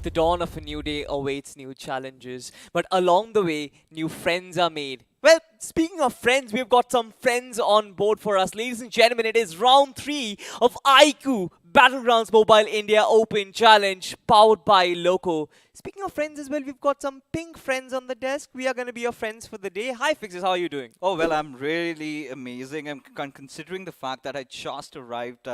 The dawn of a new day awaits new challenges, but along the way, new friends are made. Well, speaking of friends, we've got some friends on board for us. Ladies and gentlemen, it is round 3 of iQOO Battlegrounds Mobile India Open Challenge powered by Loco. Speaking of friends as well, we've got some pink friends on the desk. We are going to be your friends for the day. Hi, Fixes. How are you doing? Oh, well, I'm really amazing. Considering the fact that I just arrived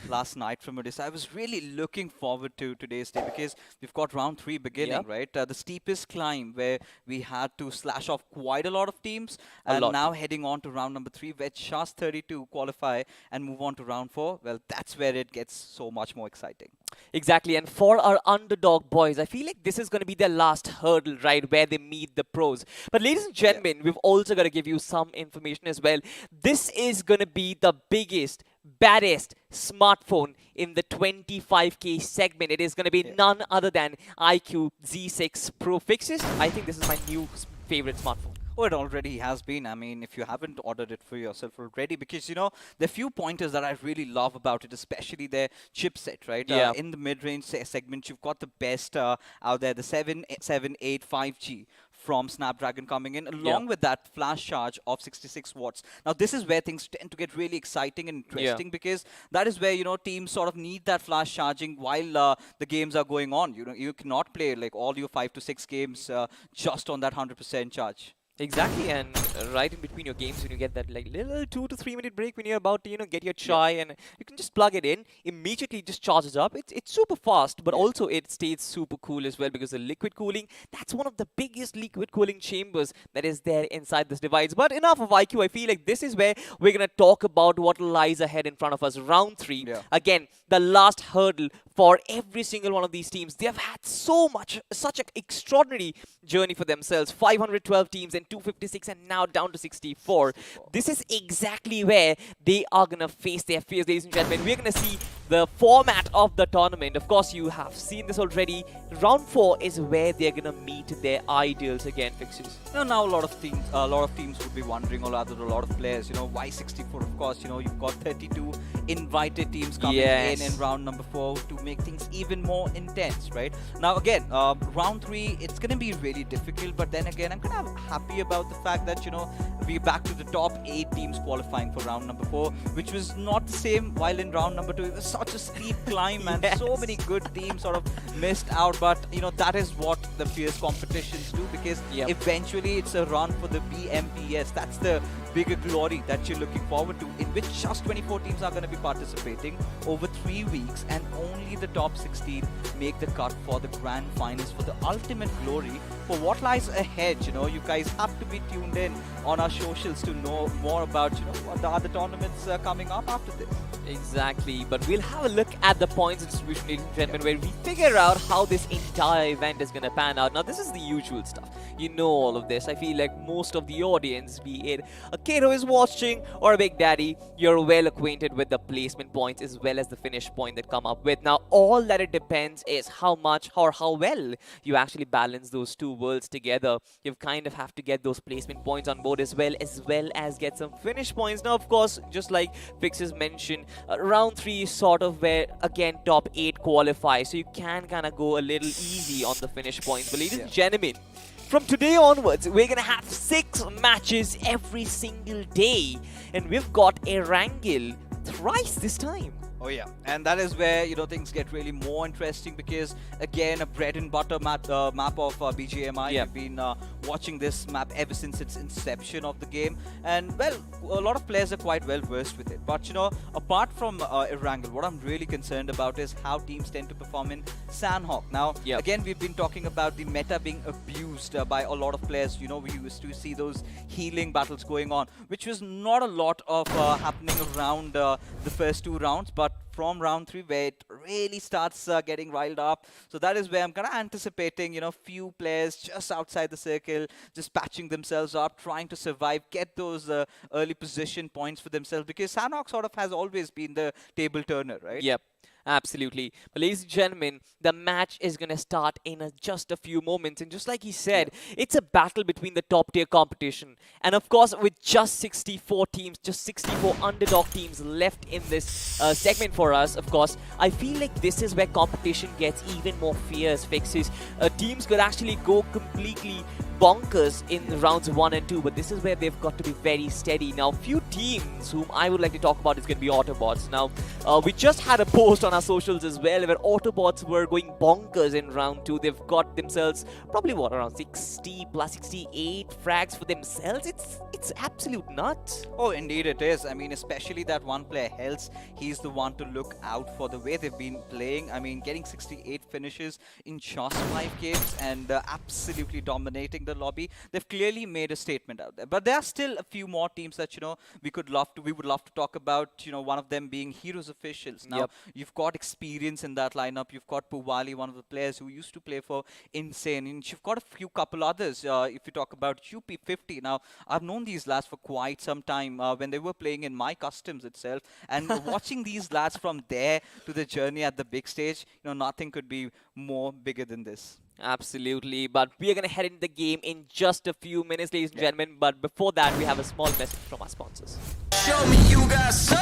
last night from Odisha. I was really looking forward to today's day because we've got round 3 beginning, Yep, right? The steepest climb where we had to slash off quite a lot of teams. a And lot. now heading on to round number 3, where just 32 qualify and move on to round 4. Well, that's where it gets so much more exciting. Exactly, and for our underdog boys, I feel like this is going to be their last hurdle, right, where they meet the pros. But ladies and Yeah. gentlemen, we've also got to give you some information as well. This is going to be the biggest, baddest smartphone in the 25K segment. It is going to be Yeah. none other than iQOO Z6 Pro Fixes. I think this is my new favorite smartphone. Oh, it already has been. I mean, if you haven't ordered it for yourself already, because there are few pointers that I really love about it, especially their chipset, right? Yeah. In the mid-range segment, you've got the best out there, the 778 5G from Snapdragon coming in, Yeah. along with that flash charge of 66 watts. Now, this is where things tend to get really exciting and Yeah. interesting because that is where, teams sort of need that flash charging while the games are going on. You cannot play like all your 5 to 6 games just on that 100% charge. Exactly, and right in between your games, when you get that like little 2 to 3 minute break when you're about to get your Yeah. chai, and you can just plug it in, immediately it just charges up. It's super fast, but Yeah. also it stays super cool as well because the liquid cooling, that's one of the biggest liquid cooling chambers that is there inside this device. But enough of iQOO. I feel like this is where we're gonna talk about what lies ahead in front of us. Round 3, Yeah. again, the last hurdle for every single one of these teams. They have had such an extraordinary journey for themselves. 512 teams and 256, and now down to 64. 64. This is exactly where they are going to face their fears, ladies and gentlemen. We're going to see the format of the tournament. Of course, you have seen this already. Round 4 is where they're going to meet their ideals again, Fixes. Now a lot of teams would be wondering, or rather a lot of players, why 64? Of course, you've got 32 invited teams coming Yes. in round number 4 to make things even more intense, right? Now again, round 3, it's going to be really difficult, but then again, I'm kind of happy about the fact that, we're back to the top 8 teams qualifying for round number 4, which was not the same while in round number 2. It was such a steep climb and so Yes. many good teams sort of missed out, but that is what the fierce competitions do, because Yep. eventually it's a run for the BMPS. That's the bigger glory that you're looking forward to, in which just 24 teams are going to be participating over 3 weeks, and only the top 16 make the cut for the grand finals, for the ultimate glory, for what lies ahead. You guys have to be tuned in on our socials to know more about what the other tournaments coming up after this. Exactly, but we'll have a look at the points distribution, ladies and gentlemen, where we figure out how this entire event is going to pan out. Now, this is the usual stuff. You know all of this. I feel like most of the audience, be it a kid who is watching or a big daddy, you're well acquainted with the placement points as well as the finish point that come up with. Now, all that it depends is how much or how well you actually balance those two worlds together. You kind of have to get those placement points on board as well as get some finish points. Now, of course, just like Fixes mentioned, round 3 is sort of where, again, top 8 qualify, so you can kind of go a little easy on the finish points. But ladies and gentlemen, from today onwards, we're going to have 6 matches every single day, and we've got Erangel thrice this time. Oh yeah, and that is where things get really more interesting, because again, a bread and butter map of BGMI. Yeah. We've been watching this map ever since its inception of the game, and well, a lot of players are quite well versed with it. But apart from Erangel, what I'm really concerned about is how teams tend to perform in Sanhok. Now, Yeah. again, we've been talking about the meta being abused by a lot of players. We used to see those healing battles going on, which was not a lot of happening around the first 2 rounds, but from round 3 where it really starts getting riled up. So that is where I'm kind of anticipating, few players just outside the circle, just patching themselves up, trying to survive, get those early position points for themselves, because Sanhok sort of has always been the table turner, right? Yep. Absolutely. But ladies and gentlemen, the match is going to start in just a few moments. And just like he Yeah. said, it's a battle between the top tier competition. And of course, with just 64 teams, just 64 underdog teams left in this segment for us, of course, I feel like this is where competition gets even more fierce. Fixes. Teams could actually go completely bonkers in rounds 1 and 2, but this is where they've got to be very steady. Now, few teams whom I would like to talk about is going to be Autobots. Now, we just had a post on our socials as well where Autobots were going bonkers in round 2. They've got themselves probably around 60 plus 68 frags for themselves. It's absolute nuts. Oh, indeed it is. I mean, especially that one player, Hells, he's the one to look out for the way they've been playing. I mean, getting 68 finishes in just 5 games and absolutely dominating the lobby. They've clearly made a statement out there. But there are still a few more teams that, we would love to talk about, one of them being Heroes Officials. Now, Yep. you've got experience in that lineup. You've got Puwali, one of the players who used to play for Insane. And you've got a few couple others. If you talk about UP50. Now, I've known these lads for quite some time when they were playing in my customs itself. And watching these lads from there to the journey at the big stage, nothing could be more bigger than this. Absolutely. But we are going to head into the game in just a few minutes, ladies and Yeah. gentlemen. But before that, we have a small message from our sponsors. Show me you got soul.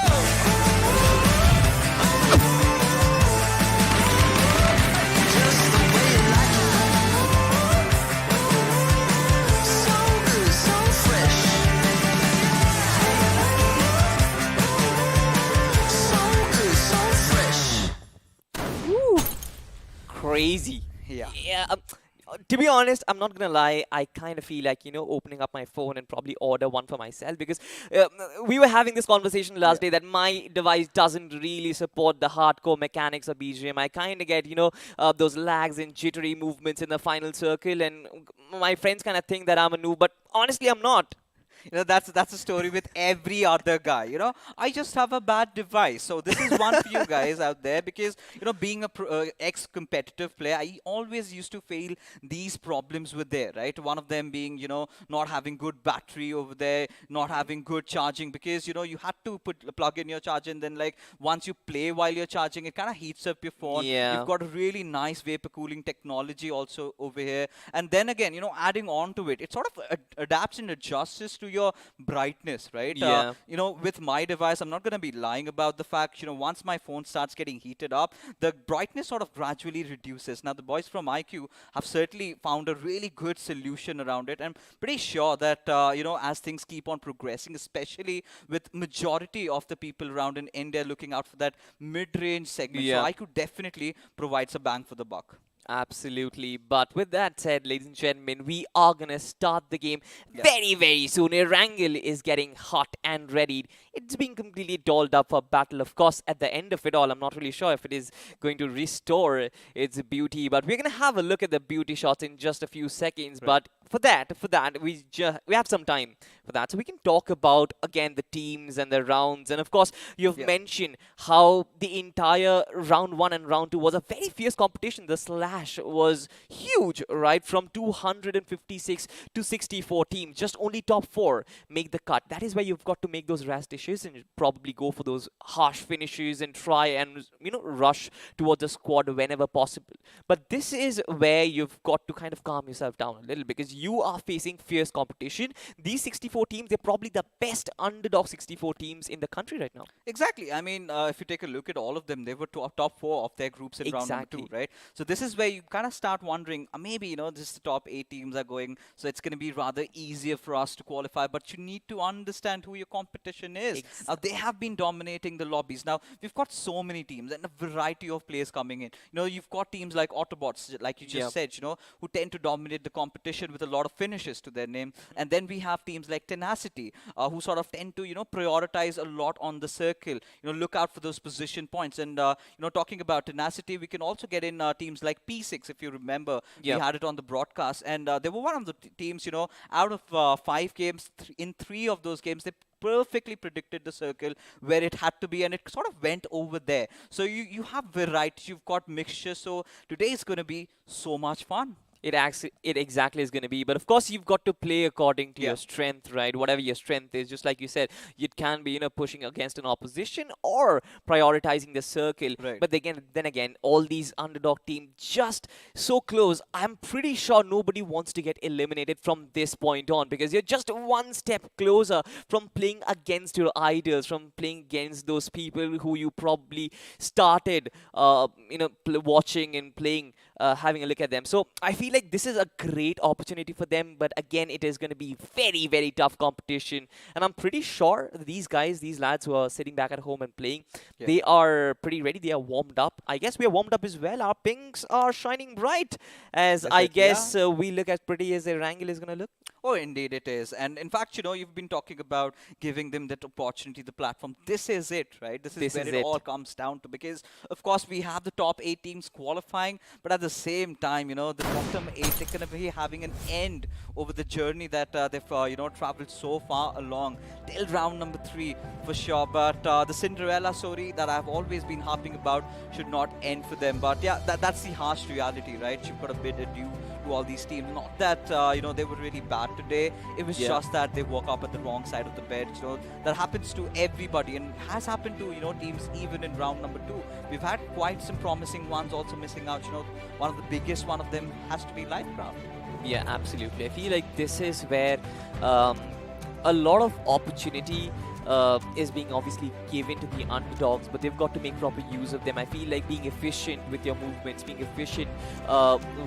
Just the way you like it. So good, so fresh. So good, so fresh. Woo! Crazy. Yeah. Yeah. To be honest, I'm not gonna lie. I kind of feel like opening up my phone and probably order one for myself because we were having this conversation last day that my device doesn't really support the hardcore mechanics of BGMI. I kind of get those lags and jittery movements in the final circle, and my friends kind of think that I'm a noob, but honestly, I'm not. That's a story with every other guy. I just have a bad device. So this is one for you guys out there because being a ex-competitive player, I always used to feel these problems with there, right? One of them being not having good battery over there, not having good charging because you had to plug in your charger and then like once you play while you're charging, it kind of heats up your phone. Yeah. You've got a really nice vapor cooling technology also over here, and then again adding on to it, it sort of adapts and adjusts to your brightness, right? Yeah. With my device, I'm not going to be lying about the fact, once my phone starts getting heated up, the brightness sort of gradually reduces. Now, the boys from iQOO have certainly found a really good solution around it. I'm pretty sure that, as things keep on progressing, especially with majority of the people around in India looking out for that mid-range segment, Yeah. so I could definitely provide some bang for the buck. Absolutely. But with that said, ladies and gentlemen, we are going to start the game Yeah. very, very soon. Erangel is getting hot and ready. It's being completely dolled up for battle. Of course, at the end of it all, I'm not really sure if it is going to restore its beauty. But we're going to have a look at the beauty shots in just a few seconds. Right. But for that, we have some time for that. So we can talk about, again, the teams and the rounds. And of course, you've Yeah. mentioned how the entire round 1 and round 2 was a very fierce competition. The slash was huge, right? From 256 to 64 teams. Just only top 4 make the cut. That is where you've got to make those rash dishes and probably go for those harsh finishes and try and, rush towards the squad whenever possible. But this is where you've got to kind of calm yourself down a little because you are facing fierce competition. These 64 teams, they're probably the best underdog 64 teams in the country right now. Exactly. I mean, if you take a look at all of them, they were top 4 of their groups in round number 2, Exactly. right? So this is where you kind of start wondering, maybe, this the top 8 teams are going, so it's going to be rather easier for us to qualify, but you need to understand who your competition is. Now, they have been dominating the lobbies. Now, we've got so many teams and a variety of players coming in. You've got teams like Autobots, like you just said, who tend to dominate the competition with a lot of finishes to their name. And then we have teams like Tenacity, who sort of tend to, prioritize a lot on the circle, look out for those position points. And, talking about Tenacity, we can also get in teams like P6, if you remember. Yeah. We had it on the broadcast. And they were one of the teams, out of 5 games, in 3 of those games, they perfectly predicted the circle where it had to be, and it sort of went over there. So you have variety, you've got mixture. So today is going to be so much fun. It exactly is going to be. But of course, you've got to play according to Yeah. your strength, right? Whatever your strength is, just like you said, it can be, pushing against an opposition or prioritizing the circle. Right. But then again, all these underdog teams just so close. I'm pretty sure nobody wants to get eliminated from this point on, because you're just one step closer from playing against your idols, from playing against those people who you probably started, watching and playing, having a look at them. So I feel like this is a great opportunity for them, but again, it is going to be very, very tough competition. And I'm pretty sure these guys, these lads who are sitting back at home and playing, Yeah. they are pretty ready. They are warmed up. I guess we are warmed up as well. Our pings are shining bright, as I Definitely, yeah. guess we look as pretty as Erangel is going to look. Oh, indeed it is. And in fact, you've been talking about giving them that opportunity, the platform. This is it, right? This is This where is it it. all comes down to. Because, of course, we have the top 8 teams qualifying, but at the same time, the bottom 8, they're going to be having an end over the journey that they've, traveled so far along till round number 3 for sure. But the Cinderella story that I've always been harping about should not end for them. But yeah, that's the harsh reality, right? You've got a bit adieu to all these teams. Not that, they were really bad today. It was Yeah. just that they woke up at the wrong side of the bed. That happens to everybody and has happened to, teams even in round number 2. We've had quite some promising ones also missing out. One of the biggest one of them has to be Lifecraft. Yeah, absolutely. I feel like this is where um, a lot of opportunity is being obviously given to the underdogs, but they've got to make proper use of them. I feel like being efficient with your movements, being efficient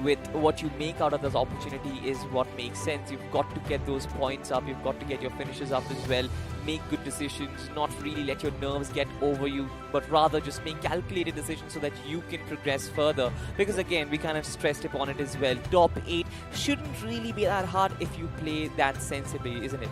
with what you make out of this opportunity is what makes sense. You've got to get those points up, you've got to get your finishes up as well, make good decisions, not really let your nerves get over you, but rather just make calculated decisions so that you can progress further. Because again, we kind of stressed upon it as well. Top 8 shouldn't really be that hard if you play that sensibly, isn't it?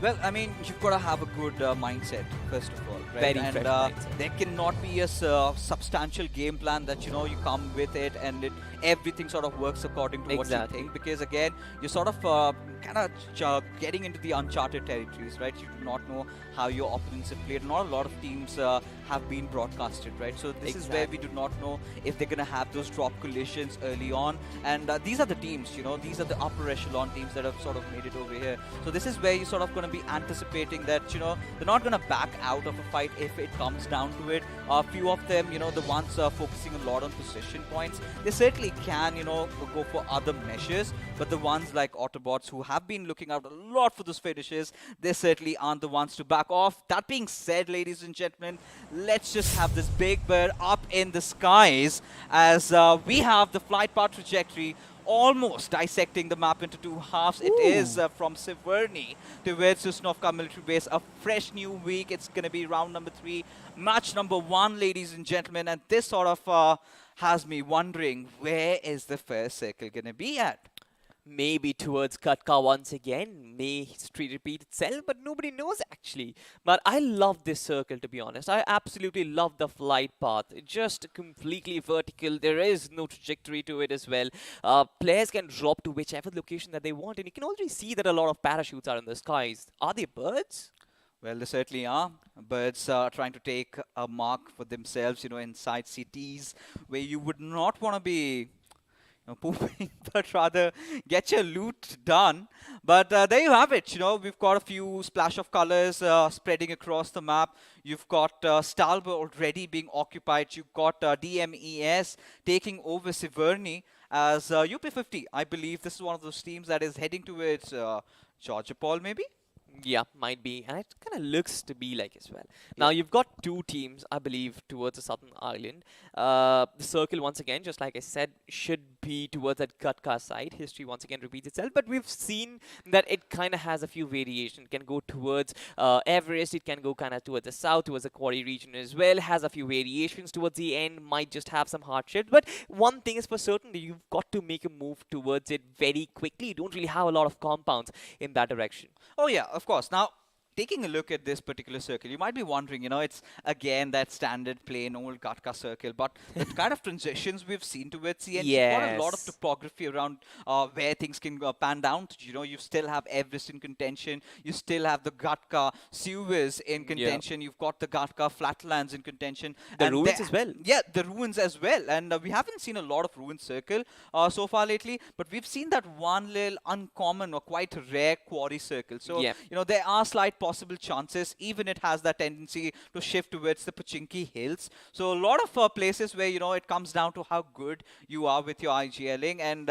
Well, I mean, you've got to have a good mindset, first of all, right? Very and fresh mindset. there cannot be a substantial game plan that, you come with it and everything sort of works according to what you Exactly. think. Because, again, you're sort of kind of getting into the uncharted territories, right? You do not know how your opponents have played. Not a lot of teams have been broadcasted, right? So this is where we do not know if they're going to have those drop collisions early on. And these are the teams, these are the upper echelon teams that have sort of made it over here. So this is where you're sort of going to be anticipating that, they're not going to back out of a fight if it comes down to it. A few of them, the ones focusing a lot on position points, they certainly can, go for other measures. But the ones like Autobots who have been looking out a lot for those finishes, they certainly aren't the ones to back off. That being said, ladies and gentlemen, let's just have this big bird up in the skies as we have the flight path trajectory almost dissecting the map into 2 halves. It is from Siverny towards Susnovka military base. A fresh new week. It's going to be round number 3, match number 1, ladies and gentlemen. And this sort of has me wondering, where is the first circle going to be at? Maybe towards Katka once again. May history repeat itself, but nobody knows actually. But I love this circle, to be honest. I absolutely love the flight path. Just completely vertical. There is no trajectory to it as well. Players can drop to whichever location that they want, and you can already see that a lot of parachutes are in the skies. Are they birds? Well, they certainly are. Birds trying to take a mark for themselves, inside cities where you would not want to be pooping, but rather get your loot done. But there you have it. We've got a few splash of colors spreading across the map. You've got Stalber already being occupied. You've got DMES taking over Siverny as UP50. I believe this is one of those teams that is heading towards Georgia Paul, maybe? Yeah, might be. And it kind of looks to be like as well. Now, you've got 2 teams, I believe, towards the Southern Island. The circle, once again, just like I said, should be towards that Katka side. History, once again, repeats itself. But we've seen that it kind of has a few variations. It can go towards Everest. It can go kind of towards the south, towards the Quarry region as well. Has a few variations towards the end. Might just have some hardships. But one thing is for certain, you've got to make a move towards it very quickly. You don't really have a lot of compounds in that direction. Oh, yeah, of course. Now, taking a look at this particular circle, you might be wondering, it's again that standard plain old Gatka circle, but the kind of transitions we've seen to it, see, and you've got a lot of Yes. topography around where things can pan down to. You still have Everest in contention, you still have the Gatka Suez in contention, you've got the Gatka flatlands in contention. The and ruins as well. Yeah, the ruins as well. And we haven't seen a lot of ruin circle so far lately, but we've seen that one little uncommon or quite rare quarry circle. So, Yeah. there are slight possible chances, even it has that tendency to shift towards the Pochinki Hills. So a lot of places where, it comes down to how good you are with your IGLing, and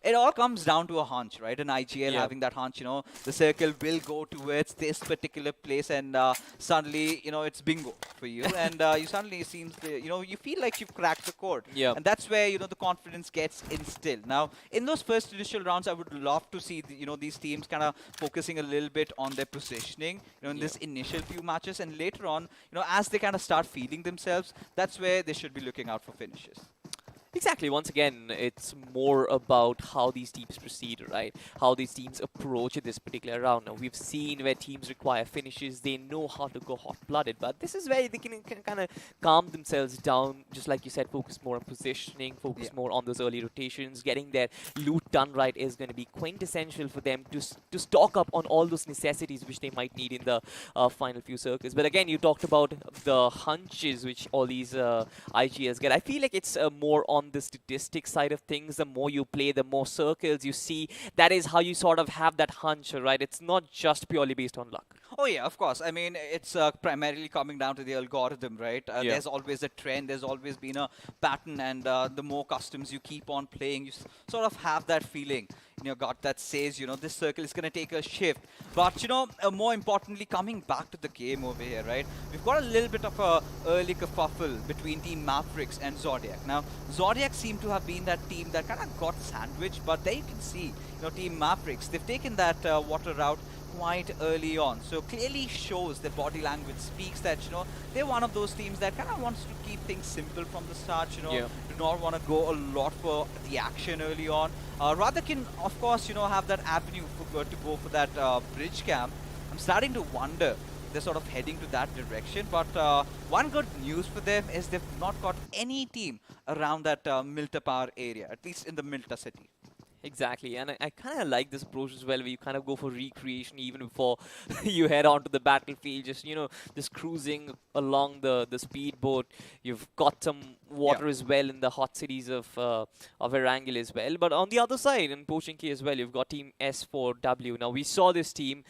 it all comes down to a hunch, right? An IGL Yeah. having that hunch, the circle will go towards this particular place, and suddenly, it's bingo for you, and you suddenly seems, you feel like you've cracked the code. Yeah. And that's where, the confidence gets instilled. Now, in those first initial rounds, I would love to see, these teams kind of focusing a little bit on their positioning, in this initial few matches, and later on, as they kind of start feeling themselves, that's where they should be looking out for finishes. Exactly. Once again, it's more about how these teams proceed, right? How these teams approach this particular round. Now, we've seen where teams require finishes. They know how to go hot-blooded, but this is where they can kind of calm themselves down, just like you said, focus more on positioning, focus more on those early rotations. Getting their loot done right is going to be quintessential for them to stock up on all those necessities which they might need in the final few circles. But again, you talked about the hunches which all these IGLs get. I feel like it's more on the statistic side of things. The more you play, the more circles you see. That is how you sort of have that hunch, right? It's not just purely based on luck. Oh yeah, of course. I mean, it's primarily coming down to the algorithm, right? Yeah. There's always a trend. There's always been a pattern, and the more customs you keep on playing, you sort of have that feeling in your gut that says, this circle is going to take a shift. But more importantly, coming back to the game over here, right? We've got a little bit of a early kerfuffle between Team Mavericks and Zodiac. Now, Zodiac seem to have been that team that kind of got sandwiched, but there you can see, Team Mavericks, they've taken that water route quite early on. So clearly shows that body language speaks that, they're one of those teams that kind of wants to keep things simple from the start, Yeah. do not want to go a lot for the action early on. Rather can, of course, have that avenue to go for that bridge camp. I'm starting to wonder they're sort of heading to that direction. But one good news for them is they've not got any team around that Milta Power area, at least in the Milta city. Exactly, and I kind of like this approach as well, where you kind of go for recreation even before you head onto the battlefield. Just just cruising along the speedboat. You've got some water as well in the hot cities of Erangel as well. But on the other side, in Pochinki as well, you've got Team S4W. Now we saw this team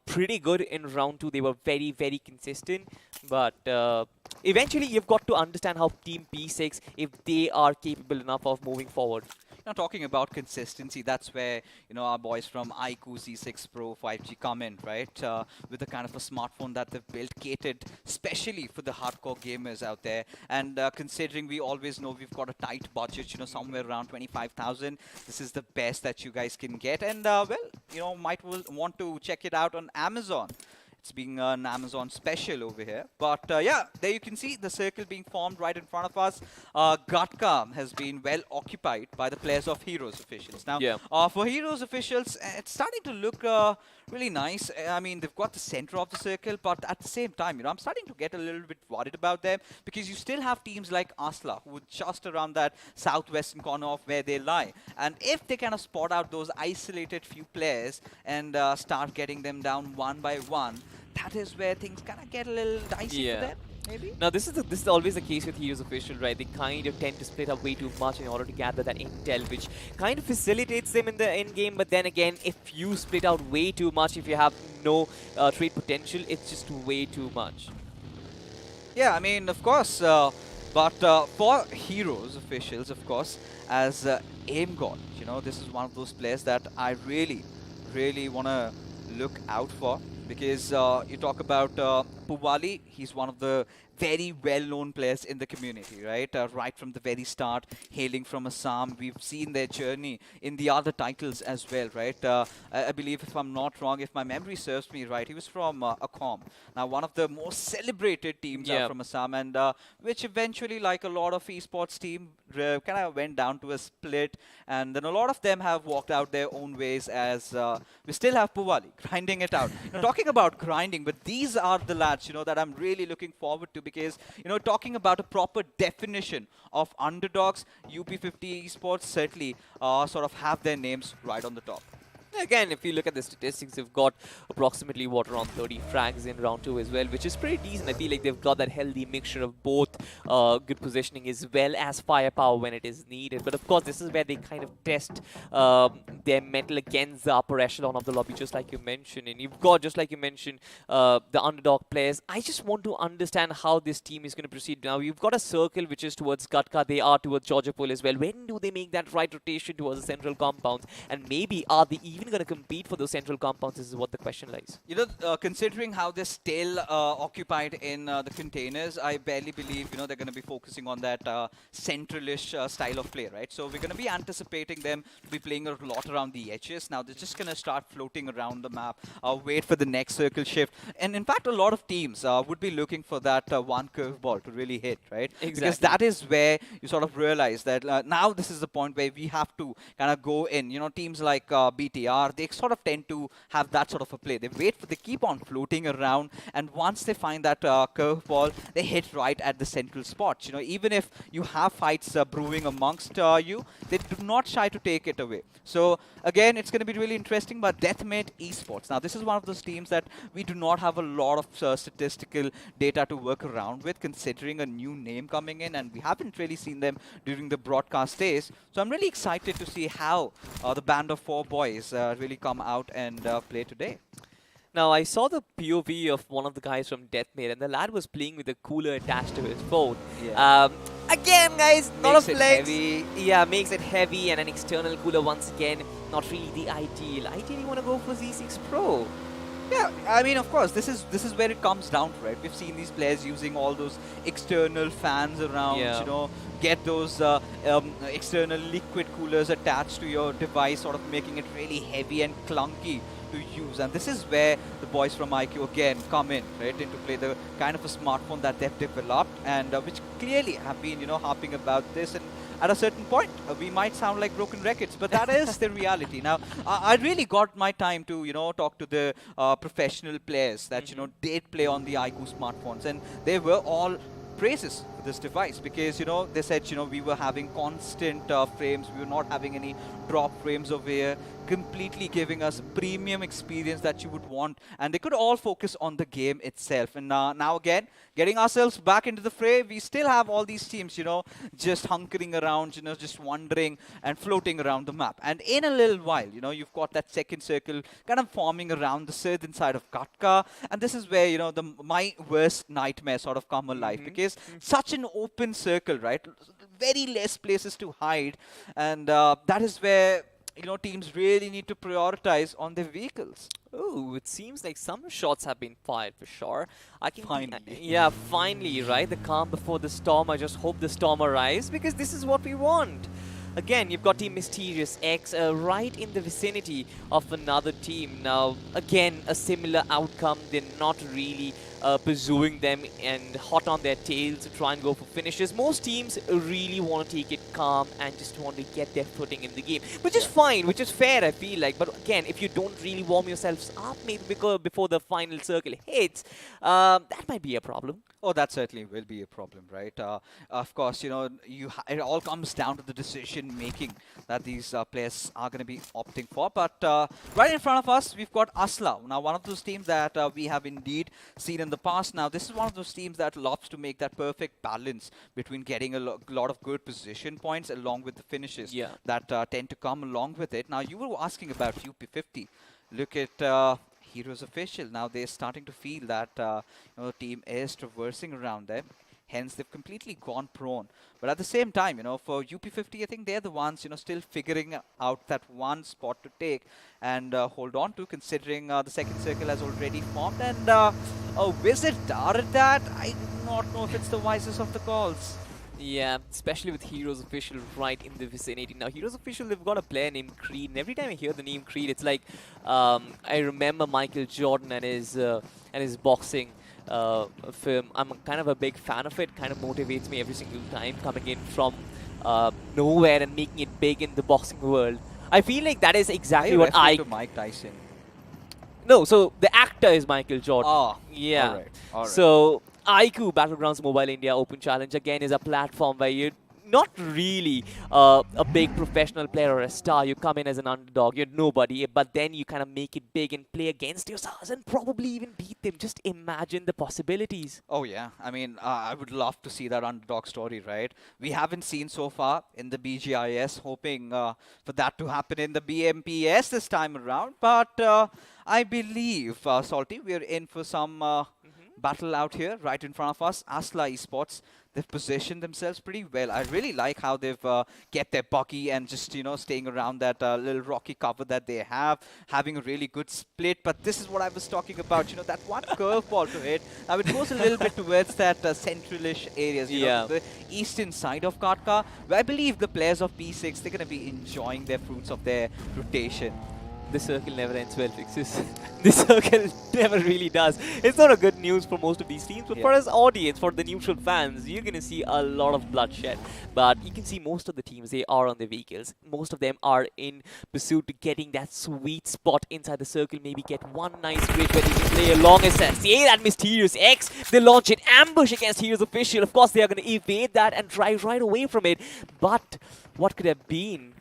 pretty good in round 2. They were very, very consistent, but eventually you've got to understand how Team P6, if they are capable enough of moving forward. Now, talking about consistency, that's where, our boys from iQOO Z6 Pro 5G come in, right? With the kind of a smartphone that they've built, catered specially for the hardcore gamers out there. And considering we always know we've got a tight budget, somewhere around 25,000, this is the best that you guys can get. And, well, might want to check it out on Amazon. It's being an Amazon special over here. But yeah, there you can see the circle being formed right in front of us. Gatka has been well occupied by the players of Heroes officials. Now, for Heroes officials, it's starting to look really nice. I mean, they've got the center of the circle, but at the same time, I'm starting to get a little bit worried about them, because you still have teams like Asla, who are just around that southwestern corner of where they lie. And if they kind of spot out those isolated few players and start getting them down one by one, that is where things kind of get a little dicey for them. Maybe? Now this is always the case with Heroes official, right? They kind of tend to split up way too much in order to gather that intel, which kind of facilitates them in the end game. But then again, if you split out way too much, if you have no trade potential, it's just way too much. Yeah, I mean, of course. But for Heroes officials, of course, as Aim God, this is one of those players that I really, really want to look out for. Because you talk about Puwali, he's one of the very well-known players in the community, right? Right from the very start, hailing from Assam. We've seen their journey in the other titles as well, right? I believe, if I'm not wrong, if my memory serves me right, he was from Akkam. Now, one of the most celebrated teams out from Assam, and which eventually, like a lot of esports team, kind of went down to a split. And then a lot of them have walked out their own ways, as we still have Puwali grinding it out. Now, talking talking about grinding, but these are the lads, that I'm really looking forward to because, talking about a proper definition of underdogs, UP50 esports certainly sort of have their names right on the top. Again, if you look at the statistics, they've got approximately around 30 frags in round 2 as well, which is pretty decent. I feel like they've got that healthy mixture of both good positioning as well as firepower when it is needed. But of course, this is where they kind of test their mettle against the upper echelon of the lobby, just like you mentioned. And you've got, just like you mentioned, the underdog players. I just want to understand how this team is going to proceed. Now, you've got a circle which is towards Gatka. They are towards Georgiapol as well. When do they make that right rotation towards the central compounds? And maybe are they even going to compete for those central compounds? This is what the question lies. Considering how they're still occupied in the containers, I barely believe, they're going to be focusing on that centralish style of play, right? So we're going to be anticipating them to be playing a lot around the edges. Now they're just going to start floating around the map, wait for the next circle shift. And in fact, a lot of teams would be looking for that one curveball to really hit, right? Exactly. Because that is where you sort of realize that now this is the point where we have to kind of go in. Teams like BTR, they sort of tend to have that sort of a play. They keep on floating around, and once they find that curveball, they hit right at the central spot. Even if you have fights brewing amongst you, they do not shy to take it away. So again, it's going to be really interesting. But Deathmate Esports, now this is one of those teams that we do not have a lot of statistical data to work around with, considering a new name coming in, and we haven't really seen them during the broadcast days. So I'm really excited to see how the band of 4 boys really come out and play today. Now, I saw the POV of one of the guys from Deathmate, and the lad was playing with a cooler attached to his phone. Yeah. Again, guys, lot Makes of it legs. heavy. Yeah, makes it heavy, and an external cooler once again. Not really the ideal. Ideally, you want to go for Z6 Pro. Yeah, I mean, of course, this is where it comes down to, right? We've seen these players using all those external fans around, Yeah. Get those external liquid coolers attached to your device, sort of making it really heavy and clunky to use. And this is where the boys from iQOO again come in, right, into play, the kind of a smartphone that they've developed, and which clearly have been, harping about this. And at a certain point, we might sound like broken records, but that is the reality. Now, I really got my time to, talk to the professional players that, did play on the iQOO smartphones, and they were all praises for this device because, they said, we were having constant frames, we were not having any drop frames over here, completely giving us premium experience that you would want, and they could all focus on the game itself. And now again, getting ourselves back into the fray, we still have all these teams, just hunkering around, just wandering and floating around the map. And in a little while, you've got that second circle kind of forming around the southern side of Gatka, and this is where, my worst nightmare sort of come alive because such an open circle, right? Very less places to hide, and that is where teams really need to prioritize on their vehicles. Oh, it seems like some shots have been fired for sure. I can Finally. Yeah, finally, right? The calm before the storm. I just hope the storm arrives because this is what we want. Again, you've got Team Mysterious X right in the vicinity of another team. Now, again, a similar outcome. They're not really pursuing them and hot on their tails to try and go for finishes. Most teams really want to take it calm and just want to get their footing in the game, which is fine, which is fair, I feel like. But again, if you don't really warm yourselves up maybe before the final circle hits, that might be a problem. Oh, that certainly will be a problem, right? Of course, it all comes down to the decision making that these players are going to be opting for. But right in front of us, we've got Asla. Now, one of those teams that we have indeed seen in the past. Now, this is one of those teams that loves to make that perfect balance between getting a lot of good position points along with the finishes that tend to come along with it. Now, you were asking about UP50. Look at Heroes Official. Now they're starting to feel that the team is traversing around them. Hence, they've completely gone prone. But at the same time, for UP50, I think they're the ones, still figuring out that one spot to take and hold on to, considering the second circle has already formed. And a Wizard at that, I do not know if it's the wisest of the calls. Yeah, especially with Heroes Official right in the vicinity. Now, Heroes Official, they've got a player named Creed, and every time I hear the name Creed, it's like I remember Michael Jordan and his boxing film. I'm kind of a big fan of it. Kind of motivates me every single time, coming in from nowhere and making it big in the boxing world. I feel like that is exactly what to Mike Tyson. No, so the actor is Michael Jordan. Oh, Yeah. all right. All right. So iQOO Battlegrounds Mobile India Open Challenge again is a platform where you're not really a big professional player or a star. You come in as an underdog, you're nobody, but then you kind of make it big and play against your stars and probably even beat them. Just imagine the possibilities. Oh yeah, I mean, I would love to see that underdog story, right? We haven't seen so far in the BGIS, hoping for that to happen in the BMPS this time around. But I believe, Salty, we're in for some battle out here, right in front of us. Asla Esports, they've positioned themselves pretty well. I really like how they've kept their buggy and just, staying around that little rocky cover that they have, having a really good split. But this is what I was talking about, that one curveball to hit. Now it goes a little bit towards that centralish areas, Yeah. the eastern side of Katka, where I believe the players of P6, they're going to be enjoying their fruits of their rotation. The circle never ends well, Fixes. The circle never really does. It's not a good news for most of these teams, but for us audience, for the neutral fans, you're going to see a lot of bloodshed. But you can see most of the teams, they are on their vehicles. Most of them are in pursuit to getting that sweet spot inside the circle. Maybe get one nice bridge where they can play along as see that mysterious X. They launch an ambush against Heroes Official. Of course, they are going to evade that and drive right away from it. But what could have been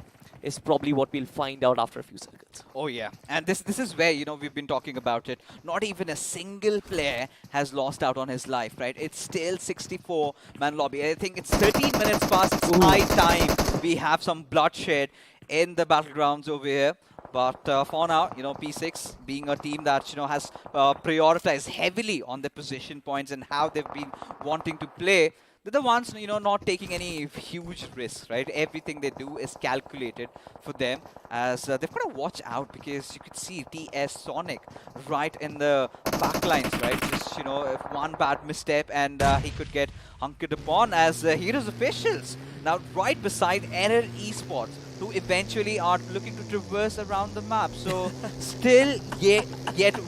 is probably what we'll find out after a few circles. Oh yeah, and this is where we've been talking about it. Not even a single player has lost out on his life, right? It's still 64-man lobby. I think it's 13 minutes past. It's high time we have some bloodshed in the battlegrounds over here. But for now, P6 being a team that has prioritized heavily on their position points and how they've been wanting to play. They're the ones, not taking any huge risks, right? Everything they do is calculated for them, as they've got to watch out, because you could see TS Sonic right in the backlines, right? Just, if one bad misstep and he could get hunkered upon as Heroes Officials. Now, right beside Erangel Esports, who eventually are looking to traverse around the map. So, still yet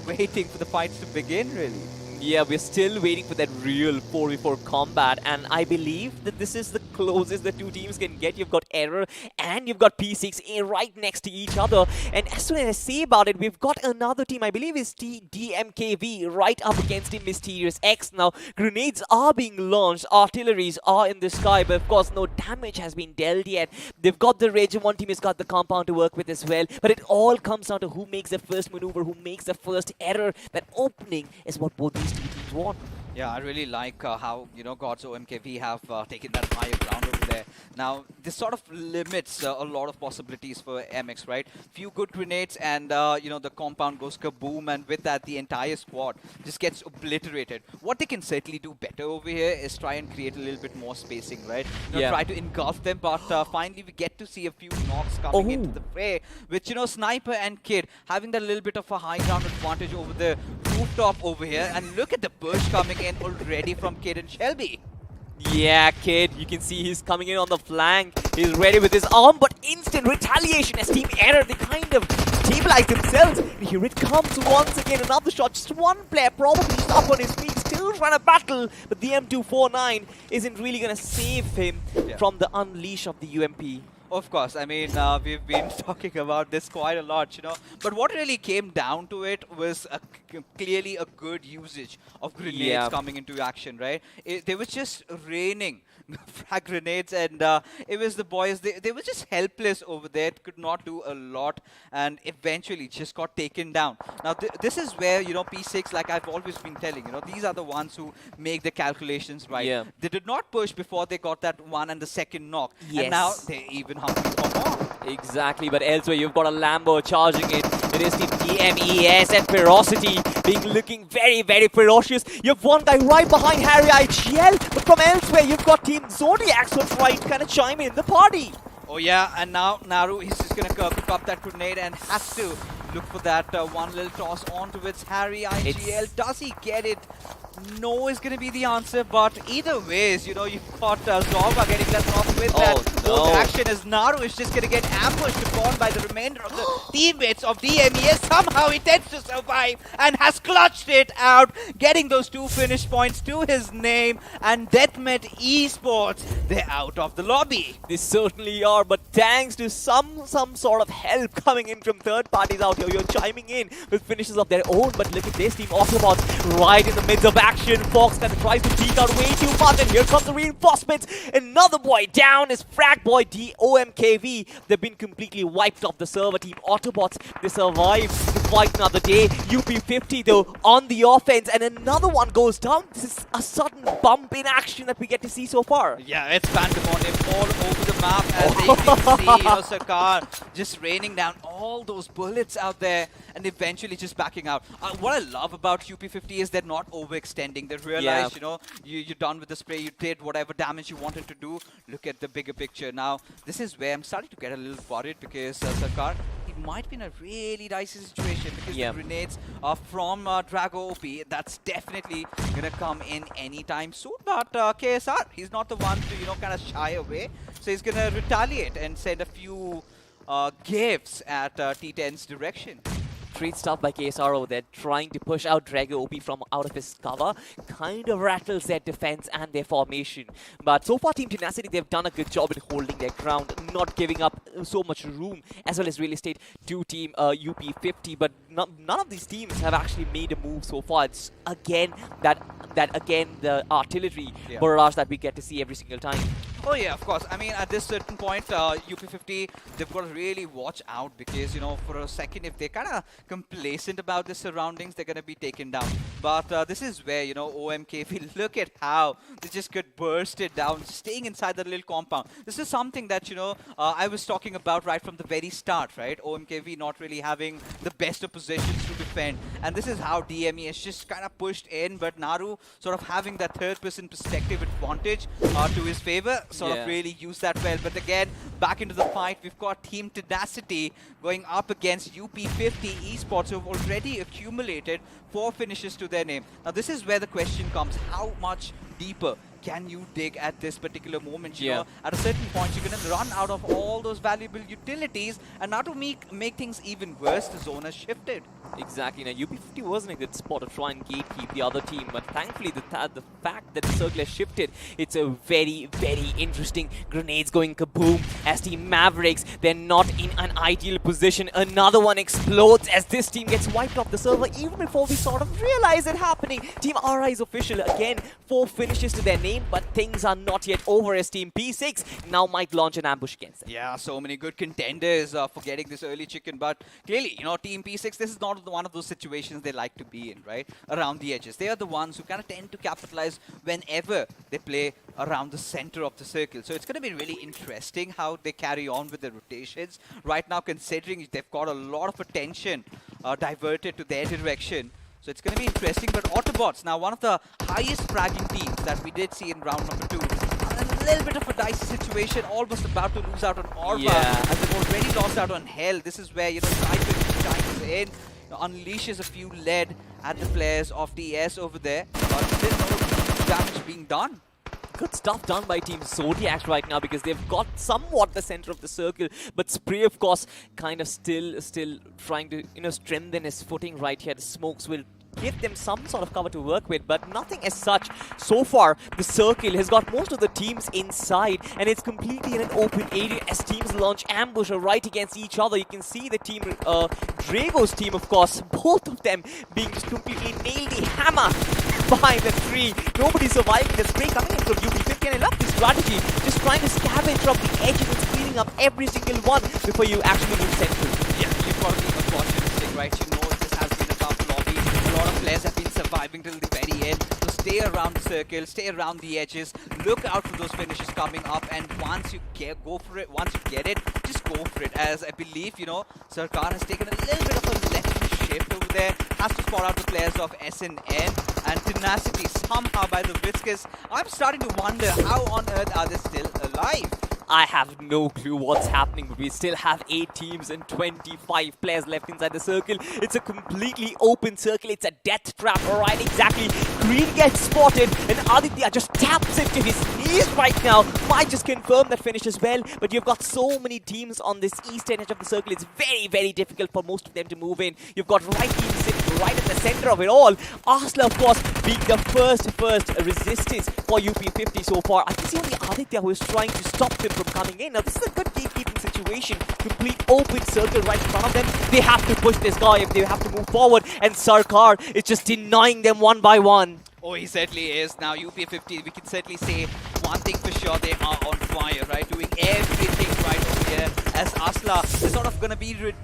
waiting for the fights to begin, really. Yeah, we're still waiting for that real 4v4 combat, and I believe that this is the closest the two teams can get. You've got Error and you've got P6A right next to each other, and as soon as I say about it, we've got another team, I believe is DMKV, right up against the Mysterious X. Now, grenades are being launched, artilleries are in the sky, but of course no damage has been dealt yet. They've got the Rage, one team has got the compound to work with as well, but it all comes down to who makes the first maneuver, who makes the first error. That opening is what both these two teams want. Yeah, I really like how, Gods OMKV have taken that higher ground over there. Now, this sort of limits a lot of possibilities for MX, right? Few good grenades and, the compound goes kaboom, and with that, the entire squad just gets obliterated. What they can certainly do better over here is try and create a little bit more spacing, right? Try to engulf them, but finally we get to see a few knocks coming into the fray, which, Sniper and Kid having that little bit of a high ground advantage over the rooftop over here. And look at the burst coming in already from Kid and Shelby. Yeah, Kid, you can see he's coming in on the flank. He's ready with his arm, but instant retaliation as Team Error, they kind of stabilize themselves. And here it comes once again, another shot. Just one player probably just up on his feet, still trying to battle. But the M249 isn't really going to save him from the unleash of the UMP. Of course, I mean, we've been talking about this quite a lot, But what really came down to it was clearly a good usage of grenades coming into action, right? They were just raining frag grenades, and it was the boys, they were just helpless over there, could not do a lot, and eventually just got taken down. Now, this is where, P6, like I've always been telling, these are the ones who make the calculations right. Yeah. They did not push before they got that one and the second knock, Yes. and now they even hungry for more. Exactly, but elsewhere you've got a Lambo charging it. It is the BMES and Ferocity being looking very, very ferocious. You have one guy right behind Harry IGL, but from elsewhere you've got Team Zodiac, so trying to kind of chime in the party. Oh yeah, and now Naru, he's just gonna pick up that grenade and has to look for that one little toss onto its Harry IGL. Does he get it? No is going to be the answer, but either ways, you've got Zorba getting left off with that both no. action as Naru is just going to get ambushed upon by the remainder of the teammates of DMES. Somehow he tends to survive and has clutched it out, getting those 2 finish points to his name. And Deathmet Esports, they're out of the lobby. They certainly are, but thanks to some sort of help coming in from third parties out here, you're chiming in with finishes of their own. But look at this team, Autobots right in the midst of action. Fox kind of tries to peek out way too much, and here comes the reinforcements. Another boy down is Frag Boy DOMKV. They've been completely wiped off the server. Team Autobots, they survived to fight another day. UP50 though on the offense, and another one goes down. This is a sudden bump in action that we get to see so far. Yeah, it's pandemonium all over the map as they can see Sarkar just raining down all those bullets out there and eventually just backing out. What I love about UP50 is they're not overextending. They realize, you know, you're done with the spray, you did whatever damage you wanted to do. Look at the bigger picture. Now, this is where I'm starting to get a little worried because Sarkar, he might be in a really dicey situation because the grenades are from Drago OP. That's definitely going to come in anytime soon. But KSR, he's not the one to, you know, kind of shy away. So he's going to retaliate and send a few gifts at T10's direction. Great stuff by KSR over there, trying to push out Drago OP from out of his cover. Kind of rattles their defense and their formation. But so far, Team Tenacity, they've done a good job in holding their ground, not giving up so much room as well as real estate to Team UP50. But none of these teams have actually made a move so far. It's again the artillery barrage that we get to see every single time. Oh yeah, of course. I mean, at this certain point, UP50, they've got to really watch out because, you know, for a second, if they're kind of complacent about the surroundings, they're going to be taken down. But this is where, you know, OMKV, look at how they just get bursted down, staying inside the little compound. This is something that, you know, I was talking about right from the very start, right? OMKV not really having the best of positions to defend. And this is how DME is just kind of pushed in, but Naru sort of having that third-person perspective advantage to his favor. Sort of really use that well. But again, back into the fight, we've got Team Tenacity going up against UP50 Esports, who have already accumulated 4 finishes to their name. Now, this is where the question comes. How much deeper can you dig at this particular moment? You know, at a certain point, you're going to run out of all those valuable utilities. And now to make things even worse, the zone has shifted. Exactly. Now, UP50 was in a good spot to try and gatekeep the other team, but thankfully the fact that the circle has shifted, it's a very, very interesting grenades going kaboom as Team Mavericks, they're not in an ideal position. Another one explodes as this team gets wiped off the server even before we sort of realize it happening. Team RI is official. Again, 4 finishes to their name, but things are not yet over as Team P6 now might launch an ambush against them. Yeah, so many good contenders for getting this early chicken, but clearly, you know, Team P6, this is not one of those situations they like to be in, right? Around the edges. They are the ones who kind of tend to capitalize whenever they play around the center of the circle. So it's going to be really interesting how they carry on with the rotations. Right now, considering they've got a lot of attention diverted to their direction. So it's going to be interesting. But Autobots, now one of the highest fragging teams that we did see in round number 2. A little bit of a dicey situation, almost about to lose out on Orba, as they've already lost out on Hell. This is where, you know, Cypher chimes in, unleashes a few lead at the players of TS over there, but still no damage being done. Good stuff done by Team Zodiacs right now because they've got somewhat the center of the circle, but Spray, of course, kind of still trying to, you know, strengthen his footing right here. The smokes will give them some sort of cover to work with, but nothing as such. So far, the circle has got most of the teams inside, and it's completely in an open area as teams launch ambush right against each other. You can see the team, Drago's team, of course, both of them being just completely nailed the hammer behind the tree. Nobody's surviving. The spray coming in from UP50, and I love this strategy. Just trying to scavenge from the edges and cleaning up every single one before you actually move central. Yeah, you've got to be opportunistic, right? You know this has been a tough lobby. A lot of players have been surviving till the very end. So stay around the circle, stay around the edges, look out for those finishes coming up, and once you get it, just go for it. As I believe, you know, Sarkar has taken a little bit of a left shift over there, has to spot out the players of SNN and Tenacity somehow by the Viscous. I'm starting to wonder how on earth are they still alive? I have no clue what's happening, but we still have 8 teams and 25 players left inside the circle. It's a completely open circle. It's a death trap, alright, exactly. Green gets spotted, and Aditya just taps into his knees right now. Might just confirm that finish as well, but you've got so many teams on this eastern edge of the circle. It's very, very difficult for most of them to move in. You've got right teams sitting right at the center of it all. Asla, of course, being the first resistance for UP50 so far. I can see only Aditya who is trying to stop them from coming in. Now, this is a good gatekeeping situation. Complete open circle right in front of them. They have to push this guy if they have to move forward, and Sarkar is just denying them one by one. Oh, he certainly is. Now, UP50, we can certainly say one thing for sure, they are on fire, right? Doing everything right over here. As Asla is sort of going to be reduced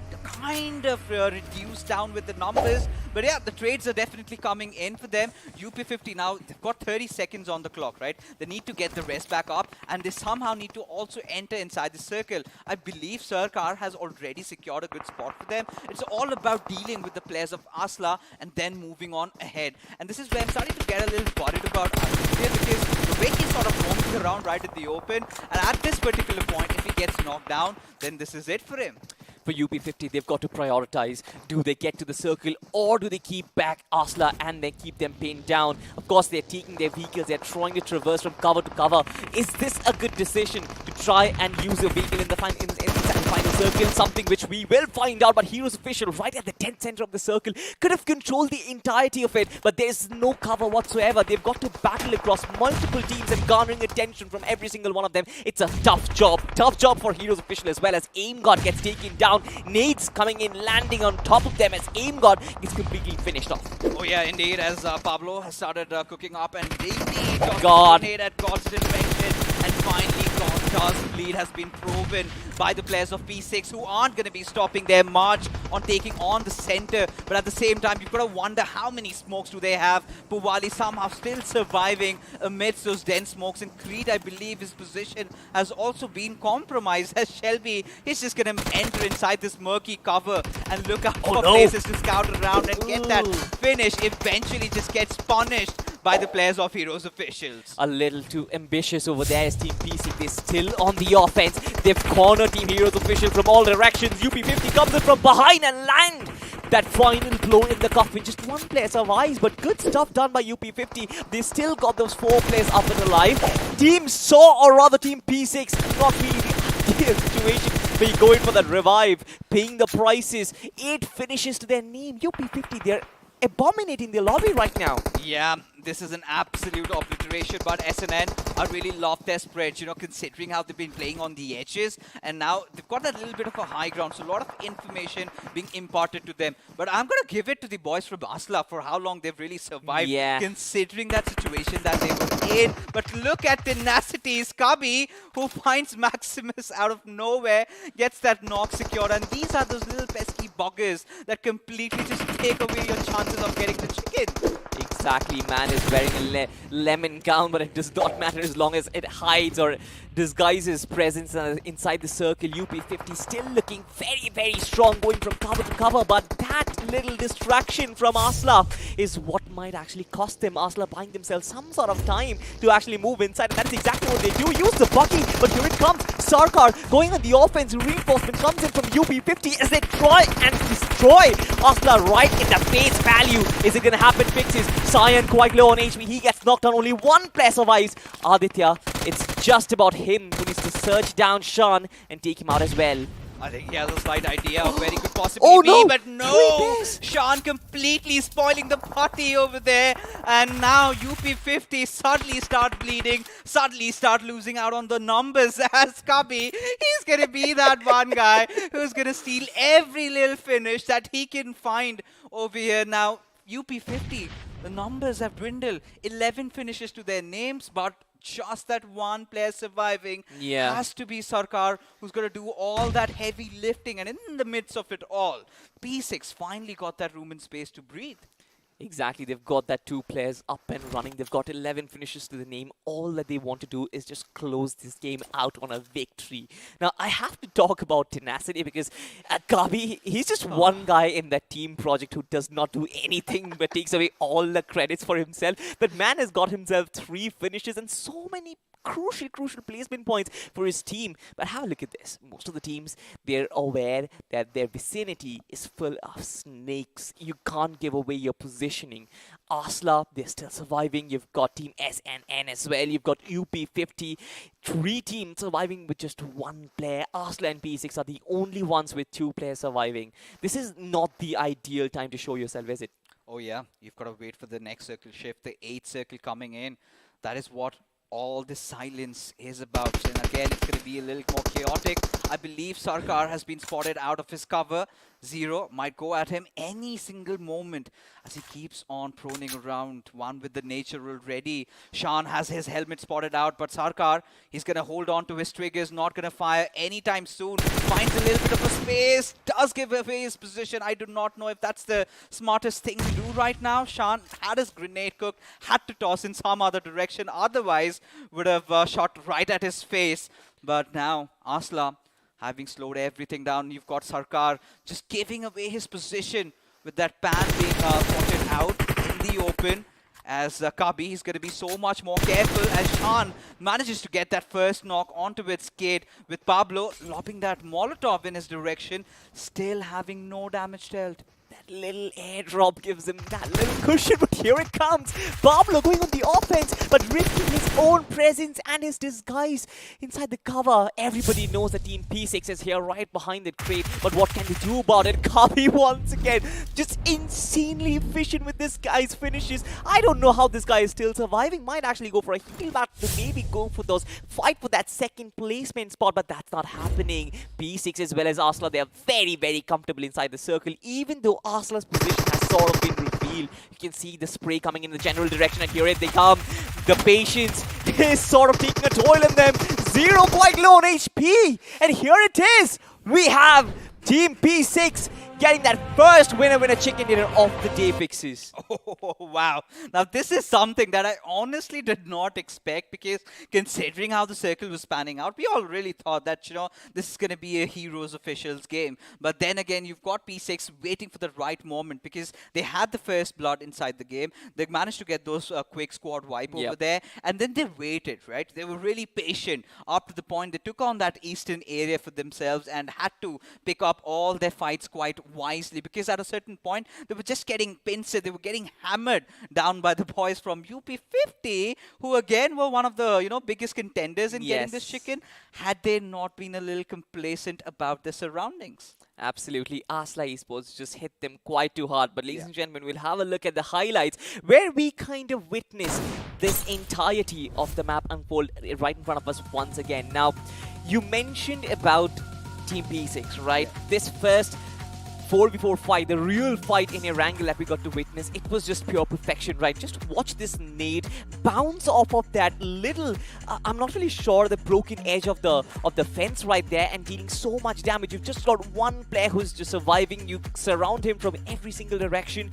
down with the numbers. But yeah, the trades are definitely coming in for them. UP50 now, they've got 30 seconds on the clock, right? They need to get the rest back up, and they somehow need to also enter inside the circle. I believe Sarkar has already secured a good spot for them. It's all about dealing with the players of Asla and then moving on ahead. And this is where I'm starting to get a little worried about Aditya, because the way he's sort of roaming around right in the open, and at this particular point, if he gets knocked down, then this is it for him. For UP50, they've got to prioritize. Do they get to the circle, or do they keep back Asla and then keep them pinned down? Of course, they're taking their vehicles. They're trying to traverse from cover to cover. Is this a good decision to try and use a vehicle in the final circle? Something which we will find out. But Heroes Official, right at the 10th center of the circle, could have controlled the entirety of it. But there's no cover whatsoever. They've got to battle across multiple teams and garnering attention from every single one of them. It's a tough job. Tough job for Heroes Official as well, as Aim God gets taken down. Nades coming in, landing on top of them, as Aim God is completely finished off. Oh yeah, indeed, as Pablo has started cooking up, and indeed, God. Nade at God's intervention, and finally God's lead has been proven by the players of P6, who aren't going to be stopping their march on taking on the center. But at the same time, you've got to wonder how many smokes do they have. Puwali somehow still surviving amidst those dense smokes, and Creed, I believe, his position has also been compromised, as Shelby is just going to enter inside this murky cover and look out for places to scout around and get that finish. Eventually just gets punished by the players of Heroes Officials. A little too ambitious over there as Team PC. They're still on the offense. They've cornered Team Heroes Official from all directions. UP50 comes in from behind and land that final blow in the coffin. Just one player survives, but good stuff done by UP50. They still got those 4 players up and alive. Team SAW, or rather Team P6, not really the ideal situation. But going for that revive, paying the prices. 8 finishes to their name. UP50, they're abominating the lobby right now. Yeah, this is an absolute obliteration, but SNN are really love their spreads, you know, considering how they've been playing on the edges, and now they've got a little bit of a high ground, so a lot of information being imparted to them. But I'm going to give it to the boys from Asla for how long they've really survived, considering that situation that they were in. But look at tenacity. Skabi, who finds Maximus out of nowhere, gets that knock secured, and these are those little pesky buggers that completely just take away your chances of getting the chicken. Exactly, man is wearing a lemon gown, but it does not matter as long as it hides or disguises presence inside the circle. UP50 still looking very, very strong, going from cover to cover, but that little distraction from Asla is what might actually cost them. Asla buying themselves some sort of time to actually move inside, and that's exactly what they do. Use the buggy, but here it comes. Sarkar going on the offense. Reinforcement comes in from UP50 as they try and destroy Asla right in the face value. Is it going to happen? Fixes. Cyan quite low on HP. He gets knocked down. Only 1 player survives. Aditya, it's just about him who needs to search down Sean and take him out as well. I think he has a slight idea of where he could possibly be, but no! Sean completely spoiling the party over there, and now UP50 suddenly start bleeding, suddenly start losing out on the numbers. As Kabi, he's going to be that one guy who's going to steal every little finish that he can find over here. Now, UP50, the numbers have dwindled. 11 finishes to their names, but just that one player surviving has to be Sarkar, who's going to do all that heavy lifting. And in the midst of it all, P6 finally got that room and space to breathe. Exactly, they've got that 2 players up and running. They've got 11 finishes to the name. All that they want to do is just close this game out on a victory. Now, I have to talk about tenacity because Gabi, he's just one guy in that team project who does not do anything but takes away all the credits for himself. That man has got himself 3 finishes and so many crucial placement points for his team. But have a look at this. Most of the teams, they're aware that their vicinity is full of snakes. You can't give away your positioning. Asla, they're still surviving. You've got Team SNN as well. You've got UP50. 3 teams surviving with just 1 player. Asla and P6 are the only ones with 2 players surviving. This is not the ideal time to show yourself, is it? Oh yeah, you've got to wait for the next circle shift, the 8th circle coming in. That is what all this silence is about. And again, it's going to be a little more chaotic. I believe Sarkar has been spotted out of his cover. Zero might go at him any single moment as he keeps on proning around. One with the natural ready. Shan has his helmet spotted out, but Sarkar, he's going to hold on to his triggers, not going to fire anytime soon. Finds a little bit of a space, does give away his position. I do not know if that's the smartest thing to do right now. Shan had his grenade cooked, had to toss in some other direction, otherwise would have shot right at his face. But now, Asla, having slowed everything down, you've got Sarkar just giving away his position with that pan being spotted out in the open. As Kabi is going to be so much more careful as Shan manages to get that first knock onto its gate, with Pablo lobbing that Molotov in his direction, still having no damage dealt. That little airdrop gives him that little cushion, but here it comes. Pablo going on the offense, but risking his own presence and his disguise inside the cover. Everybody knows that Team P6 is here right behind the crate, but what can they do about it? Kabi once again, just insanely efficient with this guy's finishes. I don't know how this guy is still surviving. Might actually go for a heal back to maybe go for those, fight for that second placement spot, but that's not happening. P6 as well as Asla, they are very comfortable inside the circle, even though Asla's position has sort of been revealed. You can see the spray coming in the general direction, and here they come. The patience is sort of taking a toll on them. 0 quite low on HP, and here it is. We have Team P6 getting that first winner chicken dinner of the day, Pixies. Oh, wow. Now, this is something that I honestly did not expect, because considering how the circle was panning out, we all really thought that, you know, this is going to be a Heroes Officials game. But then again, you've got P6 waiting for the right moment, because they had the first blood inside the game. They managed to get those quick squad wipe over there, and then they waited, right? They were really patient up to the point they took on that eastern area for themselves and had to pick up all their fights quite wisely, because at a certain point they were just getting pinched, they were getting hammered down by the boys from UP50, who again were one of the, you know, biggest contenders in getting this chicken, had they not been a little complacent about their surroundings. Absolutely. Asla Esports just hit them quite too hard. But ladies and gentlemen, we'll have a look at the highlights where we kind of witness this entirety of the map unfold right in front of us once again. Now, you mentioned about Team P6, right? This first 4v4 fight, the real fight in Erangel that we got to witness, it was just pure perfection, right? Just watch this nade bounce off of that little, I'm not really sure, the broken edge of the fence right there, and dealing so much damage. You've just got one player who's just surviving. You surround him from every single direction.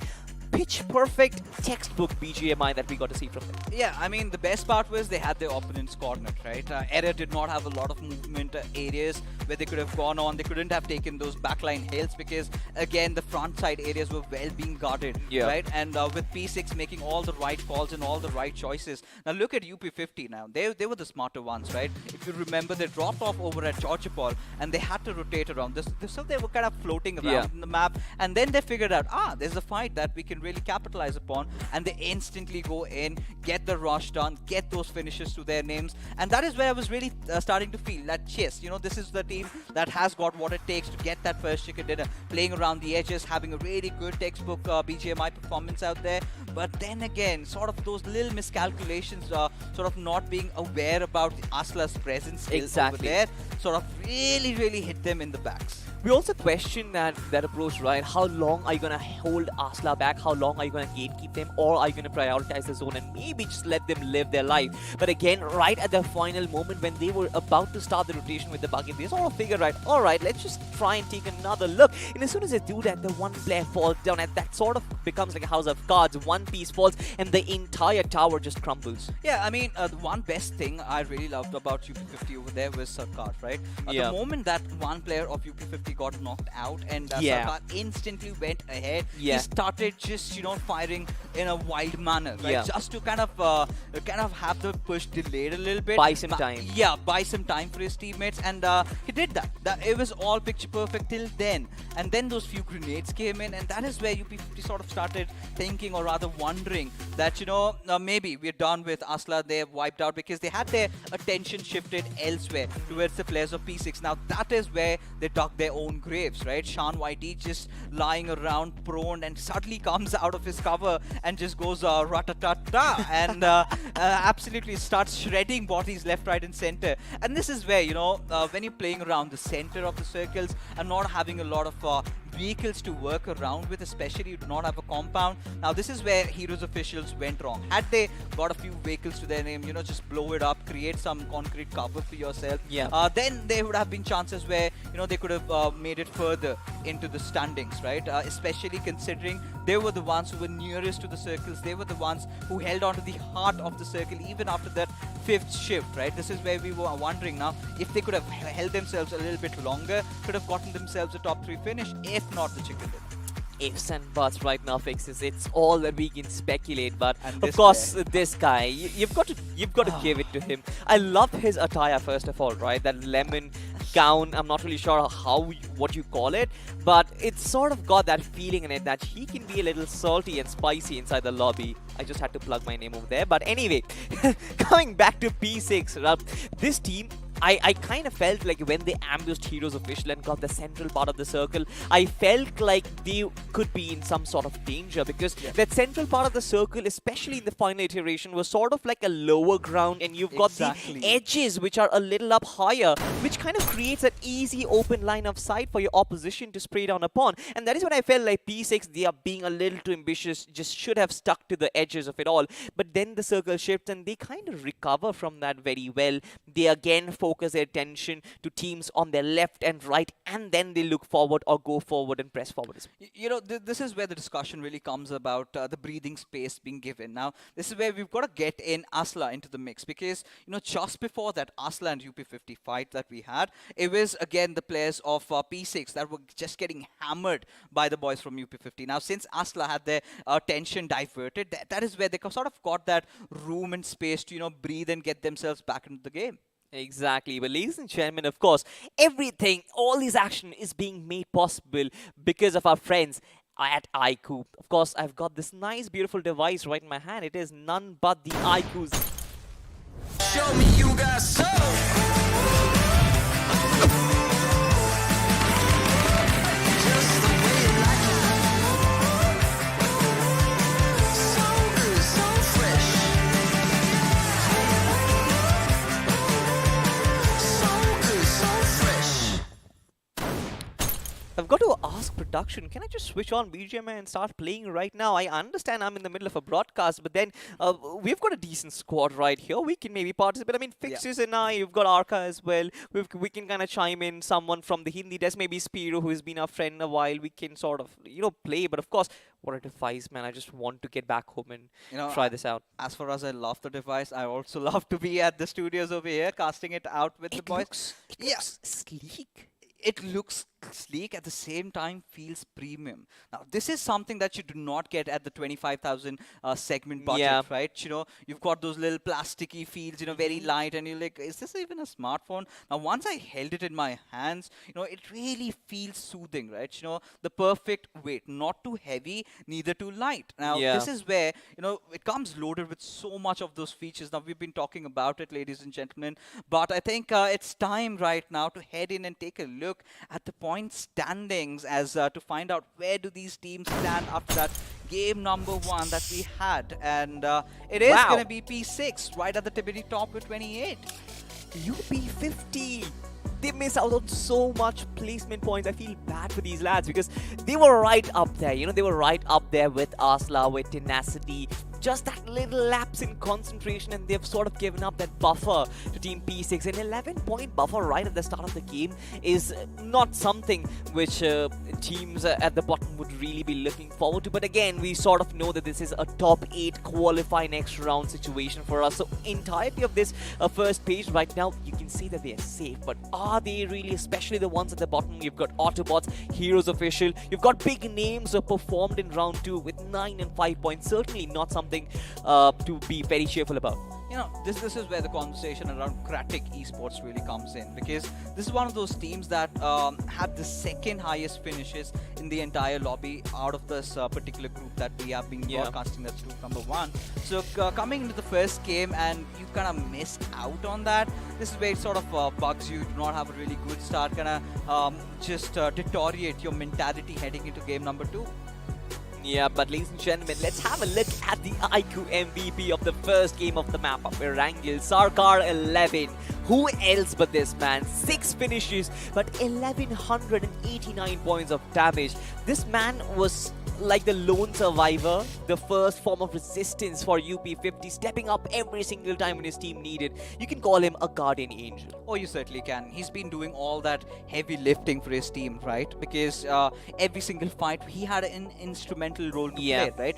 Pitch perfect textbook BGMI that we got to see from them. Yeah, I mean, the best part was they had their opponent's corner, right? Error did not have a lot of movement areas where they could have gone on. They couldn't have taken those backline hills, because again, the front side areas were well being guarded, right? And with P6 making all the right calls and all the right choices. Now look at UP50 now. They were the smarter ones, right? If you remember, they dropped off over at Georgopol and they had to rotate around. So they were kind of floating around in the map, and then they figured out, there's a fight that we can really capitalize upon, and they instantly go in, get the rush done, get those finishes to their names. And that is where I was really starting to feel that, yes, you know, this is the team that has got what it takes to get that first chicken dinner, playing around the edges, having a really good textbook BGMI performance out there. But then again, sort of those little miscalculations, sort of not being aware about Asla's presence over there, sort of really hit them in the backs. We also question that approach, right? How long are you going to hold Asla back? How long are you going to gatekeep them? Or are you going to prioritize the zone and maybe just let them live their life? But again, right at the final moment when they were about to start the rotation with the bucket, they sort of figured, all right, let's just try and take another look. And as soon as they do that, the one player falls down, and that sort of becomes like a house of cards. One piece falls and the entire tower just crumbles. Yeah, I mean, the one best thing I really loved about UP50 over there was Sarkar, right? The moment that one player of UP50 got knocked out and Sarkar instantly went ahead, he started just, you know, firing in a wild manner, right? Yeah. Just to kind of have the push delayed a little bit. Buy some time. Yeah, buy some time for his teammates, and he did that. It was all picture perfect till then, and then those few grenades came in, and that is where UP50 sort of started thinking, or rather wondering, that maybe we're done with Asla. They're wiped out because they had their attention shifted elsewhere towards the players of P6. Now that is where they dug their own graves, right? Sean Whitey just lying around prone, and suddenly comes out of his cover and just goes ratatata and absolutely starts shredding bodies left, right, and center. And this is where when you're playing around the center of the circles and not having a lot of vehicles to work around with, especially you do not have a compound. Now this is where Heroes officials went wrong. Had they got a few vehicles to their name, just blow it up, create some concrete cover for yourself, then there would have been chances where they could have made it further into the standings, right? Especially considering they were the ones who were nearest to the circles. They were the ones who held on to the heart of the circle even after that fifth shift, right? This is where we were wondering now if they could have held themselves a little bit longer, could have gotten themselves a top 3 finish, if not the chicken dinner. Ifs and buts right now, Fixes. It's all that we can speculate, but And of this course, guy. this guy, you've got to give it to him. I love his attire first of all, right? That lemon gown. I'm not really sure what you call it, but it's sort of got that feeling in it that he can be a little salty and spicy inside the lobby. I just had to plug my name over there, but anyway, coming back to P6, this team. I kind of felt like when they ambushed Heroes official and got the central part of the circle, I felt like they could be in some sort of danger because that central part of the circle, especially in the final iteration, was sort of like a lower ground, and you've got the edges which are a little up higher, which kind of creates an easy open line of sight for your opposition to spray down upon. And that is when I felt like P6, they are being a little too ambitious, just should have stuck to the edges of it all. But then the circle shifts and they kind of recover from that very well. They again focus their attention to teams on their left and right, and then they look forward or go forward and press forward. This is where the discussion really comes about the breathing space being given. Now, this is where we've got to get in Asla into the mix because, just before that Asla and UP50 fight that we had, it was again the players of P6 that were just getting hammered by the boys from UP50. Now, since Asla had their attention diverted, that is where they sort of got that room and space to, breathe and get themselves back into the game. Exactly. But ladies and gentlemen, of course, everything, all this action is being made possible because of our friends at iQOO. Of course, I've got this nice, beautiful device right in my hand. It is none but the iQOO's. Show me you got soul. Just the way you like it. So good, so fresh. So good, so fresh. I've got to ask production, can I just switch on BGMI and start playing right now? I understand I'm in the middle of a broadcast, but then we've got a decent squad right here. We can maybe participate. I mean, Fixes and I, you've got Arka as well. We can kind of chime in someone from the Hindi desk, maybe Spiro, who has been our friend a while. We can sort of, play. But of course, what a device, man. I just want to get back home and try this out. As far as I love the device, I also love to be at the studios over here, casting it out with the boys. It looks sleek. It looks sleek, at the same time feels premium. Now, this is something that you do not get at the 25,000 segment budget, right? You've got those little plasticky feels, very light, and you're like, is this even a smartphone? Now, once I held it in my hands, it really feels soothing, right? The perfect weight, not too heavy, neither too light. Now, this is where, it comes loaded with so much of those features. Now, we've been talking about it, ladies and gentlemen, but I think it's time right now to head in and take a look at the point standings as to find out where do these teams stand after that game number 1 that we had, and it is going to be P6 right at the tippity top with 28. UP50. They miss out on so much placement points. I feel bad for these lads because they were right up there. They were right up there with Asla, with Tenacity, just that little lapse in concentration, and they've sort of given up that buffer to Team P6. An 11-point buffer right at the start of the game is not something which teams at the bottom would really be looking forward to. But again, we sort of know that this is a top 8 qualify next round situation for us. So entirety of this first page right now, you can see that they are safe. But are they really, especially the ones at the bottom? You've got Autobots, Heroes Official. You've got big names who performed in round 2 with 9 and 5 points. Certainly not something to be very cheerful about. You know, this is where the conversation around Kratic esports really comes in, because this is one of those teams that had the second highest finishes in the entire lobby out of this particular group that we have been broadcasting. That's group number 1. So coming into the first game and you kind of missed out on that, this is where it sort of bugs you. Do not have a really good start, kind of just deteriorate your mentality heading into game number 2. Yeah, but ladies and gentlemen, let's have a look at the iQOO MVP of the first game of the map of Erangel, Sarkar 11. Who else but this man? 6 finishes, but 1189 points of damage. This man was like the lone survivor, the first form of resistance for UP50, stepping up every single time when his team needed. You can call him a guardian angel. Oh, you certainly can. He's been doing all that heavy lifting for his team, right? Because every single fight, he had an instrumental role to play, right?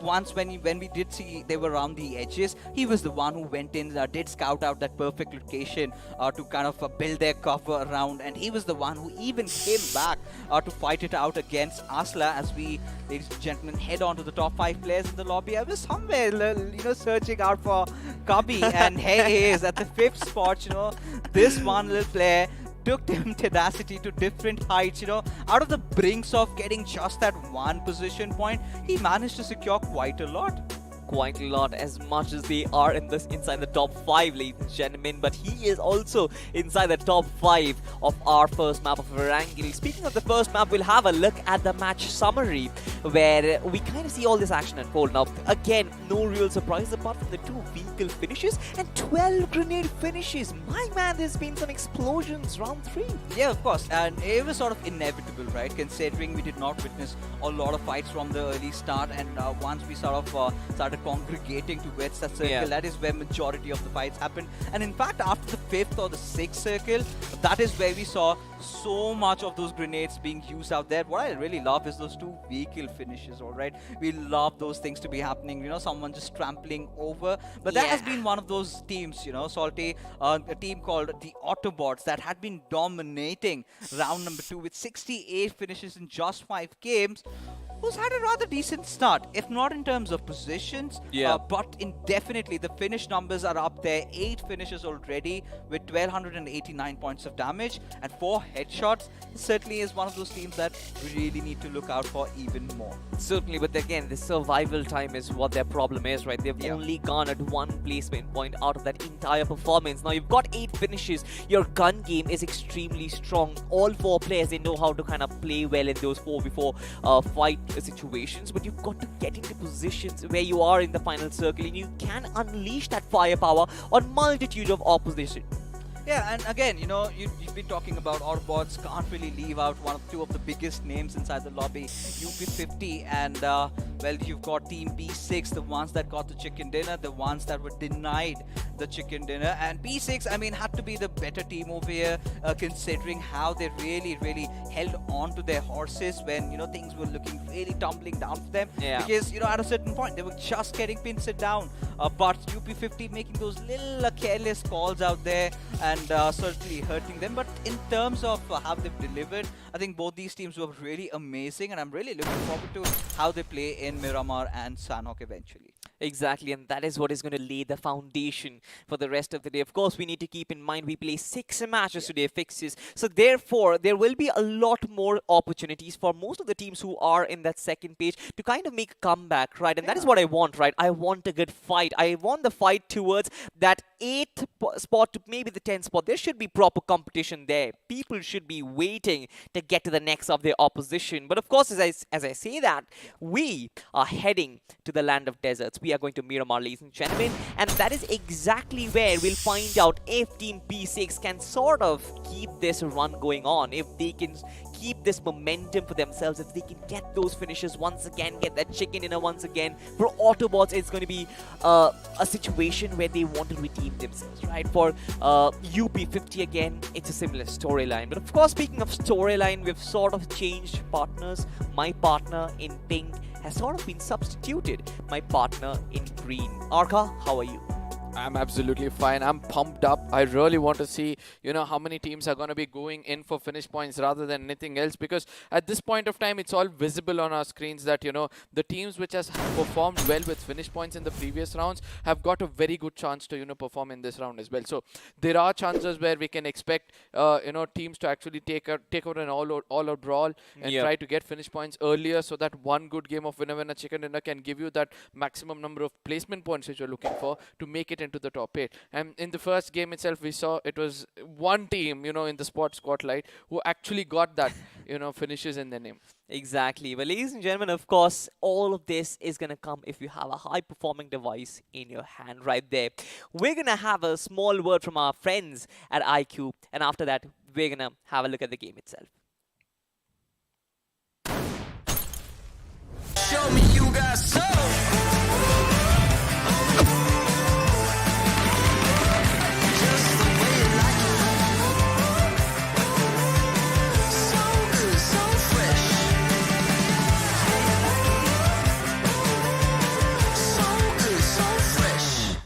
Once when we did see they were around the edges, he was the one who went in, did scout out that perfect location to kind of build their cover around, and he was the one who even came back to fight it out against Asla. As we, ladies and gentlemen, head on to the top 5 players in the lobby. I was somewhere, searching out for Kabi, and here he is at the 5th spot. This one little player took him tenacity to different heights. Out of the brinks of getting just that one position point, he managed to secure quite a lot. Quite a lot, as much as they are inside the top 5, ladies and gentlemen, but he is also inside the top 5 of our first map of Erangel. Speaking of the first map, we'll have a look at the match summary, where we kind of see all this action unfold. Now, again, no real surprise apart from the 2 vehicle finishes and 12 grenade finishes. My man, there's been some explosions round 3. Yeah, of course, and it was sort of inevitable, right? Considering we did not witness a lot of fights from the early start, and once we sort of started congregating towards that circle, that is where majority of the fights happened. And in fact, after the 5th or the 6th circle, that is where we saw so much of those grenades being used out there. What I really love is those 2 vehicle finishes, alright? We love those things to be happening, someone just trampling over. But that has been one of those teams, Salty, a team called the Autobots that had been dominating round number 2 with 68 finishes in just 5 games. Who's had a rather decent start, if not in terms of positions, but definitely the finish numbers are up there. 8 finishes already with 1289 points of damage and 4 headshots. It certainly is one of those teams that we really need to look out for even more. Certainly, but again, the survival time is what their problem is, right? They've only garnered 1 placement point out of that entire performance. Now, you've got 8 finishes. Your gun game is extremely strong. All 4 players, they know how to kind of play well in those 4v4 fight situations, but you've got to get into positions where you are in the final circle and you can unleash that firepower on multitude of opposition. Yeah, and again, you've been talking about Autobots. Can't really leave out 2 of the biggest names inside the lobby, UP50 and well, you've got Team B6, the ones that got the chicken dinner, the ones that were denied the chicken dinner. And B6, I mean, had to be the better team over here, considering how they really held on to their horses when, things were looking really tumbling down for them. Because, at a certain point, they were just getting pincered down. But UP50 making those little careless calls out there and certainly hurting them. But in terms of how they've delivered, I think both these teams were really amazing, and I'm really looking forward to how they play in Miramar and Sanhok eventually. Exactly, and that is what is going to lay the foundation for the rest of the day. Of course, we need to keep in mind we play 6 matches today, fixes. So therefore, there will be a lot more opportunities for most of the teams who are in that second page to kind of make a comeback, right? And that is what I want, right? I want a good fight. I want the fight towards that 8th spot to maybe the 10th spot. There should be proper competition there. People should be waiting to get to the next of their opposition. But of course, as I say that, we are heading to the land of deserts. we are going to Miramar, ladies and gentlemen, and that is exactly where we'll find out if Team P6 can sort of keep this run going on, if they can keep this momentum for themselves, if they can get those finishes once again, get that chicken dinner once again. For Autobots, it's going to be a situation where they want to redeem themselves, right? For UP50 again, it's a similar storyline. But of course, speaking of storyline, we've sort of changed partners. My partner in pink has sort of been substituted. My partner in green. Arka, how are you? I'm absolutely fine. I'm pumped up. I really want to see, how many teams are going to be going in for finish points rather than anything else, because at this point of time, it's all visible on our screens that, the teams which has performed well with finish points in the previous rounds have got a very good chance to, perform in this round as well. So there are chances where we can expect, teams to actually take out an all-out brawl and try to get finish points earlier, so that one good game of winner chicken dinner can give you that maximum number of placement points which you're looking for to make it into the top 8. And in the first game itself, we saw it was one team, in the spotlight who actually got that, finishes in their name. Exactly. Well, ladies and gentlemen, of course, all of this is going to come if you have a high-performing device in your hand right there. We're going to have a small word from our friends at iQOO, and after that, we're going to have a look at the game itself. Show me you got soul. Just the way you like it. So good, so fresh. So good, so fresh.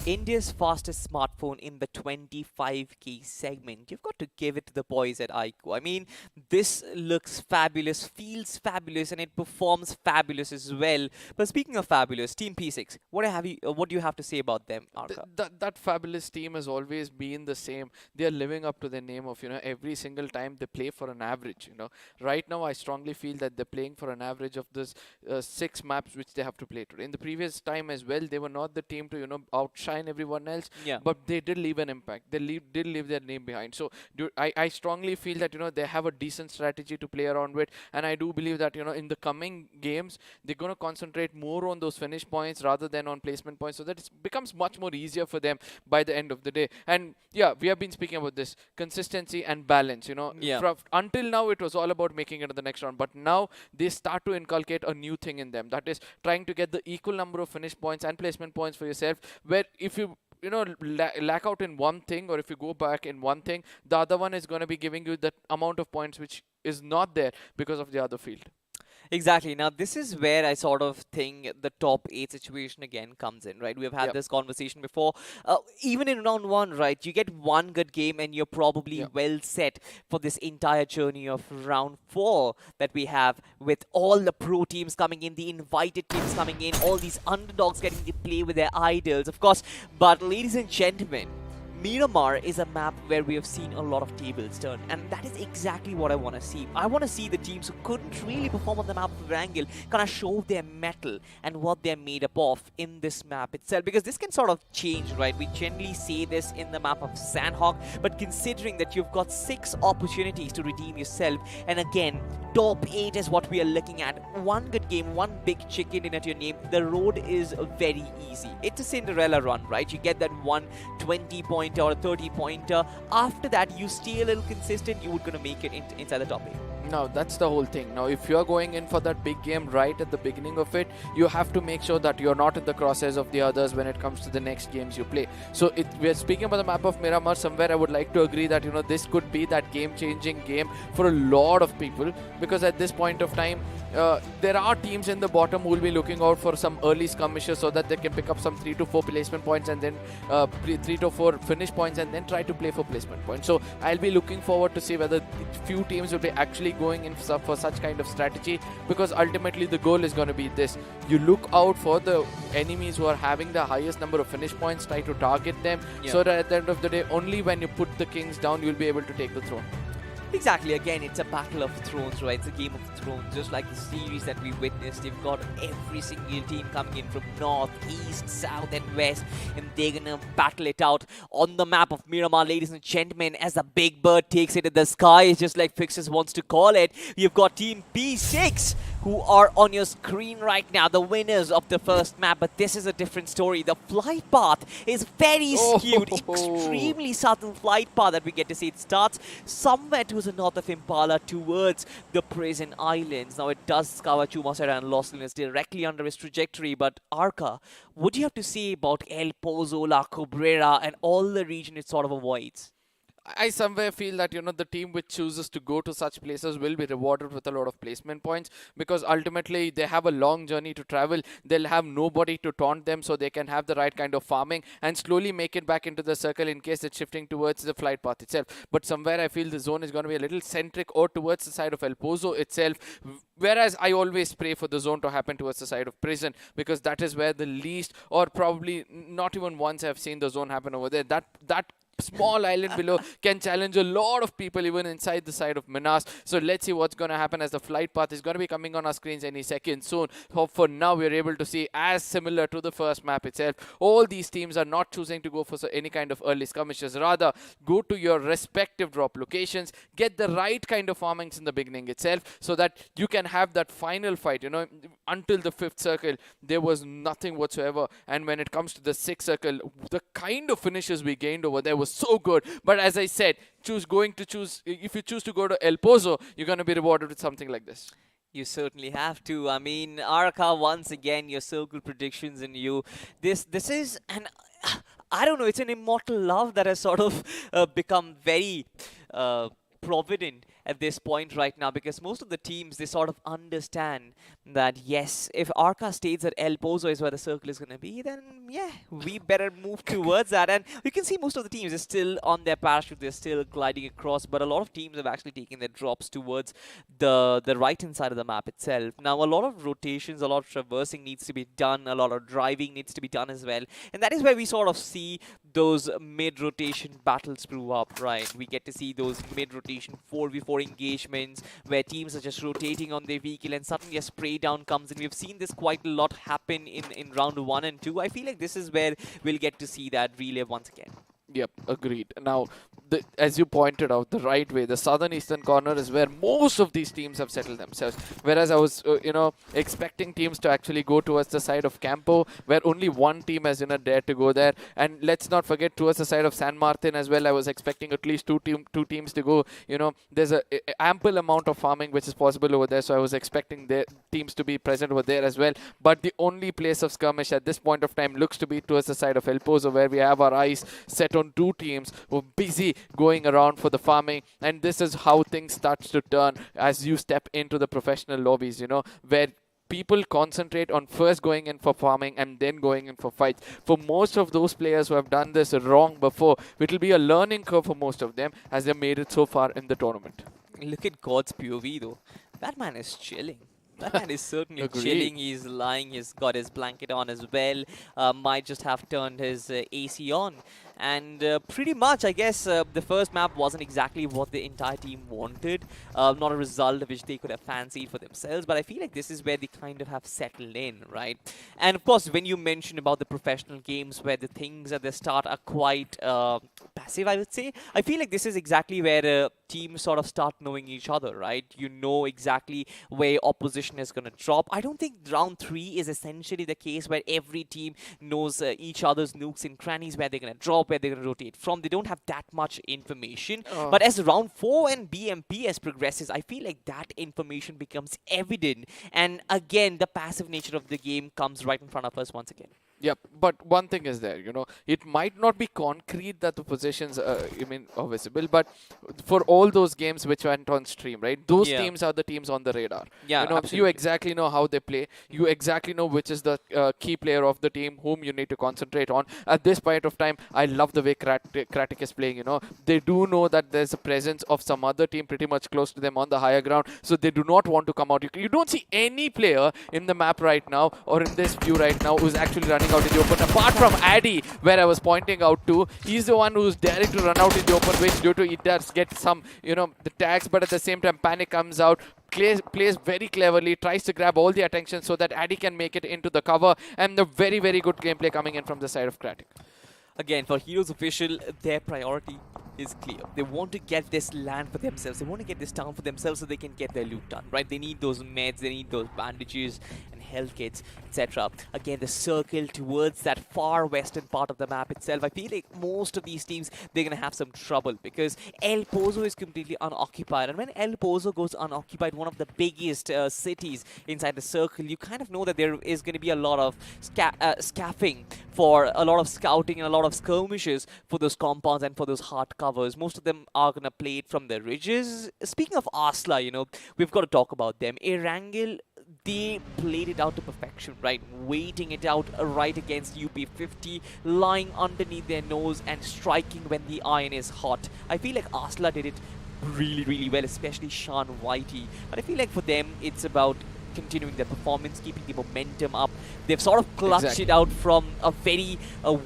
India's fastest smartphone in the 25K segment. You've got to give it to the boys at iQOO. I mean, this looks fabulous, feels fabulous, and it performs fabulous as well. But speaking of fabulous, Team P6, what do you have to say about them, Arka? That fabulous team has always been the same. They are living up to their name of, every single time they play for an average, Right now, I strongly feel that they're playing for an average of this 6 maps which they have to play today. In the previous time as well, they were not the team to, outshine everyone else, but they did leave an impact. They did leave their name behind. So I strongly feel that they have a decent strategy to play around with, and I do believe that in the coming games they're going to concentrate more on those finish points rather than on placement points, so that it becomes much more easier for them by the end of the day. And yeah, we have been speaking about this consistency and balance. Until now it was all about making it to the next round, but now they start to inculcate a new thing in them, that is trying to get the equal number of finish points and placement points for yourself, where if you lack out in one thing, or if you go back in one thing, the other one is going to be giving you that amount of points which is not there because of the other field. Exactly. Now, this is where I sort of think the top 8 situation again comes in, right? We've had this conversation before. Even in round 1, right, you get one good game and you're probably well set for this entire journey of round 4 that we have, with all the pro teams coming in, the invited teams coming in, all these underdogs getting to play with their idols, of course. But ladies and gentlemen, Miramar is a map where we have seen a lot of tables turn, and that is exactly what I want to see. I want to see the teams who couldn't really perform on the map of Erangel kind of show their mettle and what they're made up of in this map itself, because this can sort of change, right? We generally say this in the map of Sanhok, but considering that you've got 6 opportunities to redeem yourself, and again, top 8 is what we are looking at. One good game, one big chicken dinner to your name. The road is very easy. It's a Cinderella run, right? You get that one 20-pointer or a 30-pointer. After that, you stay a little consistent, you're going to make it inside the top 8. No, that's the whole thing. Now, if you're going in for that big game right at the beginning of it, you have to make sure that you're not in the crosshairs of the others when it comes to the next games you play. So we're speaking about the map of Miramar. Somewhere I would like to agree that this could be that game-changing game for a lot of people, because at this point of time, there are teams in the bottom who will be looking out for some early skirmishes so that they can pick up some 3 to 4 placement points and then 3 to 4 finish points and then try to play for placement points. So I'll be looking forward to see whether few teams will be actually going in for such kind of strategy, because ultimately the goal is going to be this: you look out for the enemies who are having the highest number of finish points, try to target them, so that at the end of the day, only when you put the kings down, you'll be able to take the throne. Exactly. Again, it's a battle of thrones, right? It's a game of thrones, just like the series that we witnessed. You've got every single team coming in from north, east, south, and west, and they're gonna battle it out on the map of Miramar, ladies and gentlemen, as the big bird takes it in the sky, just like Fixes wants to call it. You've got Team P6 who are on your screen right now, the winners of the first map. But this is a different story. The flight path is very skewed, extremely subtle flight path that we get to see. It starts somewhere towards the north of Impala, towards the Prison Islands. Now it does cover Chumasera and Los Lunas directly under his trajectory, but Arca, what do you have to say about El Pozo, La Cabrera, and all the region it sort of avoids? I somewhere feel that, you know, the team which chooses to go to such places will be rewarded with a lot of placement points, because ultimately they have a long journey to travel. They'll have nobody to taunt them, so they can have the right kind of farming and slowly make it back into the circle in case it's shifting towards the flight path itself. But somewhere I feel the zone is going to be a little centric or towards the side of El Pozo itself, whereas I always pray for the zone to happen towards the side of Prison, because that is where the least, or probably not even once I've seen the zone happen over there. That small island below can challenge a lot of people even inside the side of Minas. So let's see what's going to happen, as the flight path is going to be coming on our screens any second soon. Hope for now we're able to see, as similar to the first map itself, all these teams are not choosing to go for any kind of early skirmishes. Rather, go to your respective drop locations, get the right kind of farmings in the beginning itself, so that you can have that final fight. You know, until the 5th circle there was nothing whatsoever, and when it comes to the 6th circle, the kind of finishes we gained over there was so good. But as I said, if you choose to go to El Pozo, you're going to be rewarded with something like this. You certainly have to. I mean, Arca, once again, your circle predictions in you. This is an, I don't know, it's an immortal love that has sort of become very provident at this point right now, because most of the teams, they sort of understand that, yes, if Arca states that El Pozo is where the circle is going to be, then yeah, we better move towards that. And you can see most of the teams are still on their parachute, they're still gliding across, but a lot of teams have actually taken their drops towards the right-hand side of the map itself. Now, a lot of rotations, a lot of traversing needs to be done, a lot of driving needs to be done as well, and that is where we sort of see those mid-rotation battles brew up, right? We get to see those mid-rotation 4v4 engagements where teams are just rotating on their vehicle and suddenly a spray down comes in. We've seen this quite a lot happen in round 1 and 2. I feel like this is where we'll get to see that relive once again. Yep, agreed. Now, as you pointed out, the right way, the southern eastern corner is where most of these teams have settled themselves. Whereas I was, expecting teams to actually go towards the side of Campo, where only one team has, dared to go there. And let's not forget towards the side of San Martin as well. I was expecting at least two teams to go. There's a ample amount of farming which is possible over there. So I was expecting their teams to be present over there as well. But the only place of skirmish at this point of time looks to be towards the side of El Pozo, where we have our eyes set on two teams who are busy going around for the farming. And this is how things start to turn as you step into the professional lobbies, where people concentrate on first going in for farming and then going in for fights. For most of those players who have done this wrong before, it will be a learning curve for most of them as they made it so far in the tournament. Look at God's POV though. That man is chilling. That man is certainly chilling. He's lying. He's got his blanket on as well. Might just have turned his AC on. And pretty much, I guess, the first map wasn't exactly what the entire team wanted. Not a result which they could have fancied for themselves. But I feel like this is where they kind of have settled in, right? And of course, when you mentioned about the professional games where the things at the start are quite passive, I would say, I feel like this is exactly where teams sort of start knowing each other, right? You know exactly where opposition is going to drop. I don't think round 3 is essentially the case where every team knows each other's nooks and crannies, where they're going to drop, where they're going to rotate from. They don't have that much information. But as round 4 and BMPS progresses, I feel like that information becomes evident. And again, the passive nature of the game comes right in front of us once again. Yep, but one thing is there, it might not be concrete that the positions are visible, but for all those games which went on stream, right, those teams are the teams on the radar. Yeah, you exactly know how they play. You exactly know which is the key player of the team whom you need to concentrate on. At this point of time, I love the way Kratik is playing, They do know that there's a presence of some other team pretty much close to them on the higher ground, so they do not want to come out. You don't see any player in the map right now or in this view right now who's actually running out in the open, apart from Addy, where I was pointing out to. He's the one who's daring to run out in the open, which due to it does get some, the tags, but at the same time Panic comes out, plays very cleverly, tries to grab all the attention so that Addy can make it into the cover, and the very, very good gameplay coming in from the side of Kratik. Again, for Heroes Official, their priority is clear. They want to get this land for themselves. They want to get this town for themselves so they can get their loot done, right? They need those meds, they need those bandages and health kits, etc. Again, the circle towards that far western part of the map itself. I feel like most of these teams, they're going to have some trouble because El Pozo is completely unoccupied. And when El Pozo goes unoccupied, one of the biggest cities inside the circle, you kind of know that there is going to be a lot of scaffing for a lot of scouting and a lot of skirmishes for those compounds and for those hard covers. Most of them are going to play it from the ridges. Speaking of Asla, you know, we've got to talk about them. Erangel, they played it out to perfection, right? Waiting it out right against UP50, lying underneath their nose and striking when the iron is hot. I feel like Asla did it really, really well, especially Sean Whitey. But I feel like for them, it's about continuing their performance, keeping the momentum up. They've sort of clutched it out from a very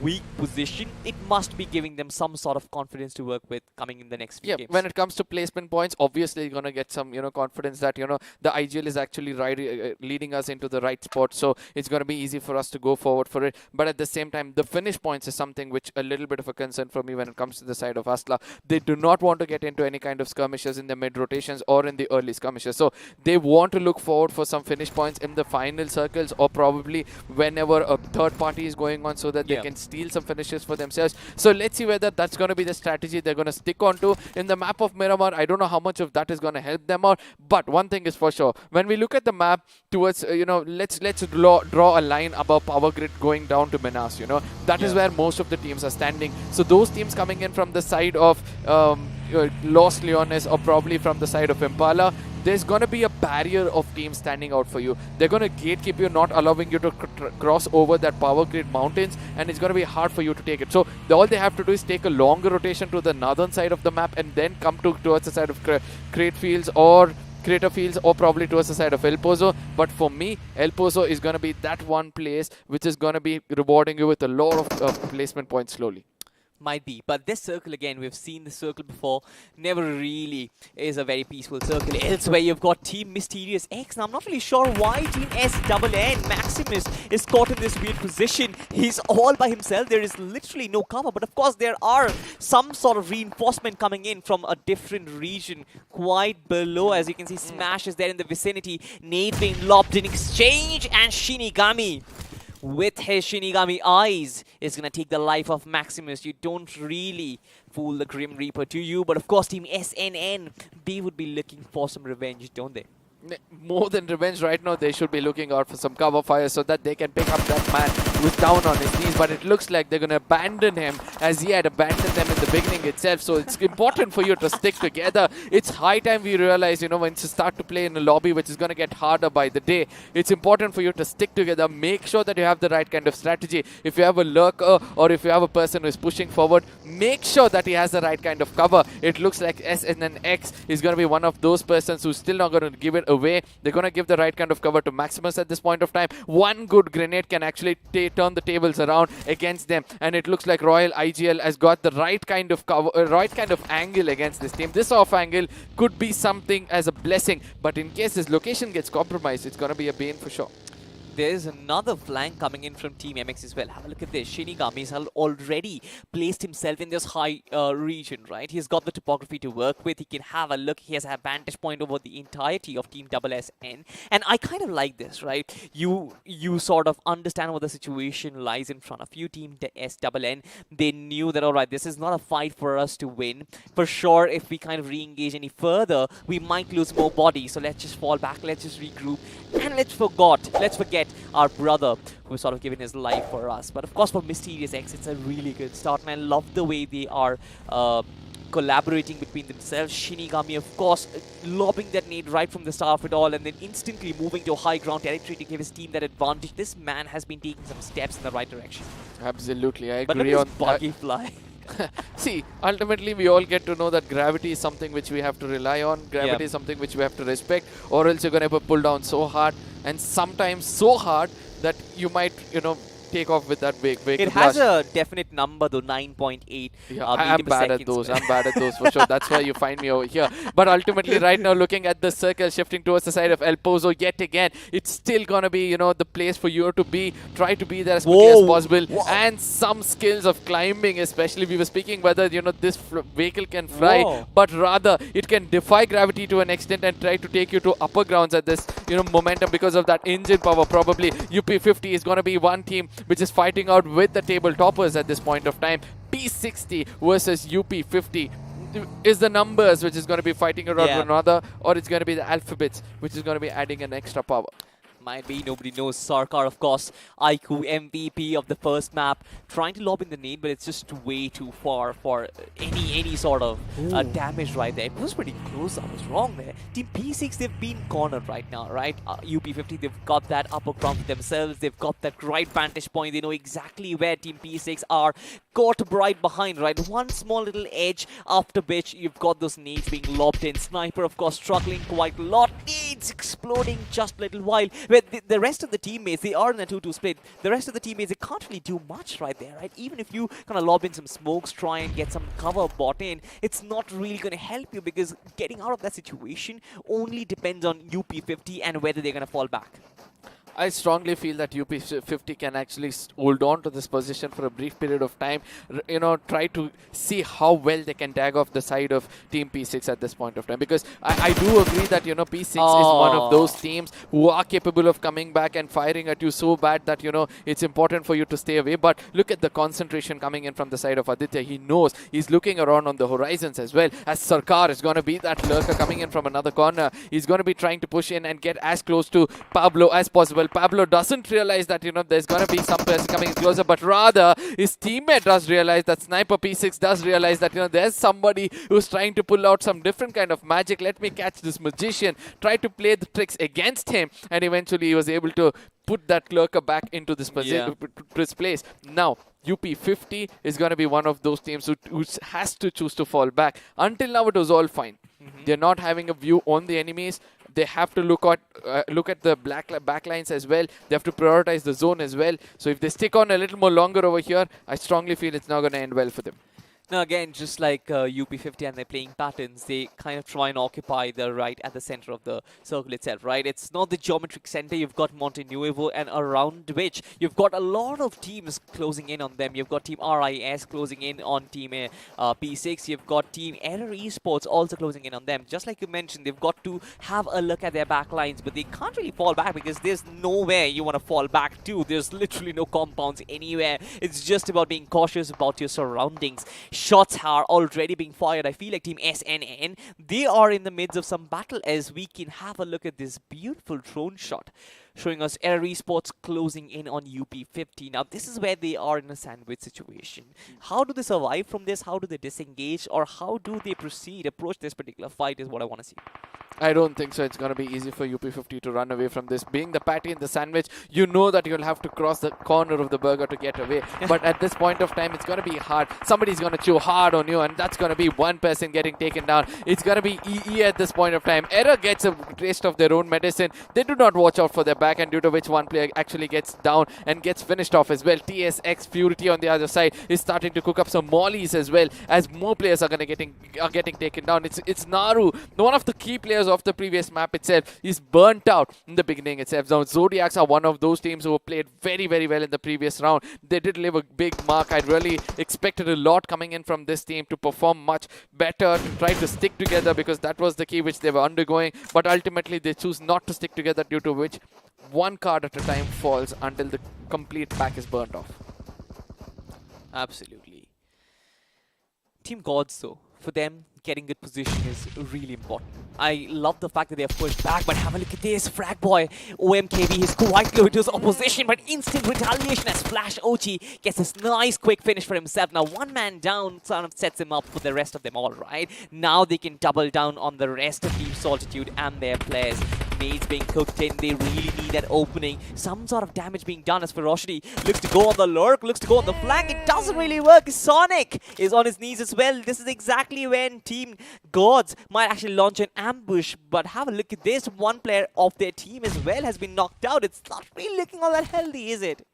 weak position. It must be giving them some sort of confidence to work with coming in the next few games. When it comes to placement points, obviously you're going to get some, confidence that, the IGL is actually leading us into the right spot. So it's going to be easy for us to go forward for it. But at the same time, the finish points is something which a little bit of a concern for me when it comes to the side of Asla. They do not want to get into any kind of skirmishes in the mid rotations or in the early skirmishes. So they want to look forward for some finish points in the final circles or probably whenever a third party is going on so that they can steal some finishes for themselves. So let's see whether that's going to be the strategy they're going to stick on to. In the map of Miramar, I don't know how much of that is going to help them out, but one thing is for sure, when we look at the map towards, let's draw a line above Power Grid going down to Minas, that is where most of the teams are standing. So those teams coming in from the side of Los Leones or probably from the side of Impala, there's going to be a barrier of teams standing out for you. They're going to gatekeep you, not allowing you to cross over that Power Grid mountains, and it's going to be hard for you to take it. So all they have to do is take a longer rotation to the northern side of the map and then come towards the side of Crate Fields or Crater Fields or probably towards the side of El Pozo. But for me, El Pozo is going to be that one place which is going to be rewarding you with a lot of placement points slowly. Might be, but this circle again, we've seen the circle before, never really is a very peaceful circle. Elsewhere, you've got Team Mysterious X. Now, I'm not really sure why Team SNN Maximus is caught in this weird position. He's all by himself. There is literally no cover, but of course, there are some sort of reinforcement coming in from a different region quite below. As you can see, Smash is there in the vicinity. Nade being lobbed in exchange, and Shinigami, with his Shinigami eyes, is going to take the life of Maximus. You don't really fool the Grim Reaper, do you? But of course, Team SNN, they would be looking for some revenge, don't they? More than revenge right now, they should be looking out for some cover fire so that they can pick up that man who's down on his knees. But it looks like they're going to abandon him as he had abandoned them in the beginning itself. So it's important for you to stick together. It's high time we realize, when you start to play in a lobby which is going to get harder by the day, it's important for you to stick together. Make sure that you have the right kind of strategy. If you have a lurker or if you have a person who is pushing forward, make sure that he has the right kind of cover. It looks like SNNX is going to be one of those persons who's still not going to give it away. They're going to give the right kind of cover to Maximus at this point of time. One good grenade can actually turn the tables around against them, and it looks like Royal IGL has got the right kind of cover, right kind of angle against this team. This off angle could be something as a blessing, but in case this location gets compromised, it's going to be a bane for sure. There's another flank coming in from Team MX as well. Have a look at this. Shinigami's already placed himself in this high region, right? He's got the topography to work with. He can have a look. He has a vantage point over the entirety of Team SSN. And I kind of like this, right? You sort of understand what the situation lies in front of you. Team SSN, they knew that, all right, this is not a fight for us to win. For sure, if we kind of re-engage any further, we might lose more bodies. So let's just fall back. Let's just regroup. And let's forget our brother who's sort of given his life for us. But of course, for Mysterious X, it's a really good start, and I love the way they are collaborating between themselves. Shinigami, of course, lobbing that nade right from the start of it all, and then instantly moving to high ground territory to give his team that advantage. This man has been taking some steps in the right direction. Absolutely, I but agree on on buggy fly. See, ultimately we all get to know that gravity is something which we have to rely on. Gravity is something which we have to respect, or else you're going to pull down so hard, and sometimes so hard that you might, take off with that big It has a definite number though, 9.8. Yeah, meter I'm per bad at second those. square. I'm bad at those for sure. That's why you find me over here. But ultimately, right now, looking at the circle shifting towards the side of El Pozo yet again, it's still gonna be, you know, the place for you to be. Try to be there as quickly as Whoa. possible, Wow. and some skills of climbing, especially. We were speaking whether, you know, this vehicle can fly, Whoa. but rather it can defy gravity to an extent and try to take you to upper grounds at this, you know, momentum because of that engine power. Probably UP50 is gonna be one team which is fighting out with the table toppers at this point of time. P60 versus UP50 is the numbers which is going to be fighting around Yeah. one another, or it's going to be the alphabets which is going to be adding an extra power. Might be, nobody knows. Sarkar, of course, iQOO MVP of the first map, trying to lob in the nade, but it's just way too far for any sort of damage right there. It was pretty close. I was wrong there. Team P6, they've been cornered right now, right? UP50, they've got that upper ground for themselves. They've got that right vantage point. They know exactly where Team P6 are. Caught right behind, right? One small little edge after which you've got those nades being lobbed in. Sniper, of course, struggling quite a lot. Nades exploding just a little while. But the rest of the teammates, they are in a 2-2 split. The rest of the teammates, they can't really do much right there, right? Even if you kind of lob in some smokes, try and get some cover bought in, it's not really going to help you because getting out of that situation only depends on UP50 and whether they're going to fall back. I strongly feel that UP50 can actually hold on to this position for a brief period of time. You know, try to see how well they can tag off the side of Team P6 at this point of time. Because I do agree that, you know, P6 is one of those teams who are capable of coming back and firing at you so bad that, you know, it's important for you to stay away. But look at the concentration coming in from the side of Aditya. He knows he's looking around on the horizons as well. As Sarkar is going to be that lurker coming in from another corner. He's going to be trying to push in and get as close to Pablo as possible. Pablo doesn't realize that, you know, there's going to be some person coming in closer, but rather his teammate does realize that Sniper P6 does realize that, you know, there's somebody who's trying to pull out some different kind of magic. Let me catch this magician, try to play the tricks against him, and eventually he was able to put that lurker back into this this place. Now, UP50 is going to be one of those teams who has to choose to fall back. Until now, it was all fine. They're not having a view on the enemies. They have to look at the backlines as well. They have to prioritize the zone as well. So if they stick on a little more longer over here, I strongly feel it's not going to end well for them. Now again, just like UP50 and their playing patterns, they kind of try and occupy the right at the center of the circle itself, right? It's not the geometric center. You've got Monte Nuevo, and around which you've got a lot of teams closing in on them. You've got Team RIS closing in on Team P6. You've got Team Error Esports also closing in on them. Just like you mentioned, they've got to have a look at their backlines, but they can't really fall back because there's nowhere you want to fall back to. There's literally no compounds anywhere. It's just about being cautious about your surroundings. Shots are already being fired. I feel like Team SNN, they are in the midst of some battle as we can have a look at this beautiful drone shot showing us Error Esports closing in on UP50. Now, this is where they are in a sandwich situation. How do they survive from this? How do they disengage? Or how do they approach this particular fight is what I want to see. I don't think so. It's going to be easy for UP50 to run away from this. Being the patty in the sandwich, you know that you'll have to cross the corner of the burger to get away. But at this point of time, it's going to be hard. Somebody's going to chew hard on you, and that's going to be one person getting taken down. It's going to be EE at this point of time. Error gets a taste of their own medicine. They do not watch out for their back, and due to which one player actually gets down and gets finished off as well. TSX Purity on the other side is starting to cook up some mollies as well, as more players are getting taken down. It's Naru, one of the key players of the previous map itself, is burnt out in the beginning itself. Now, Zodiacs are one of those teams who played very, very well in the previous round. They did leave a big mark. I really expected a lot coming in from this team to perform much better, to try to stick together, because that was the key which they were undergoing. But ultimately, they choose not to stick together, due to which one card at a time falls until the complete pack is burnt off. Absolutely. Team Gods, though, for them, getting good position is really important. I love the fact that they have pushed back, but have a look at this. Frag Boy, OMKB is quite low into his opposition, but instant retaliation as Flash Ochi gets this nice quick finish for himself. Now, one man down sort of sets him up for the rest of them all, right? Now they can double down on the rest of Team Solitude and their players. Nades being cooked in, they really need that opening. Some sort of damage being done as Ferocity looks to go on the lurk, looks to go on the flank. It doesn't really work. Sonic is on his knees as well. This is exactly when Team Gods might actually launch an ambush, but have a look at this. One player of their team as well has been knocked out. It's not really looking all that healthy, is it?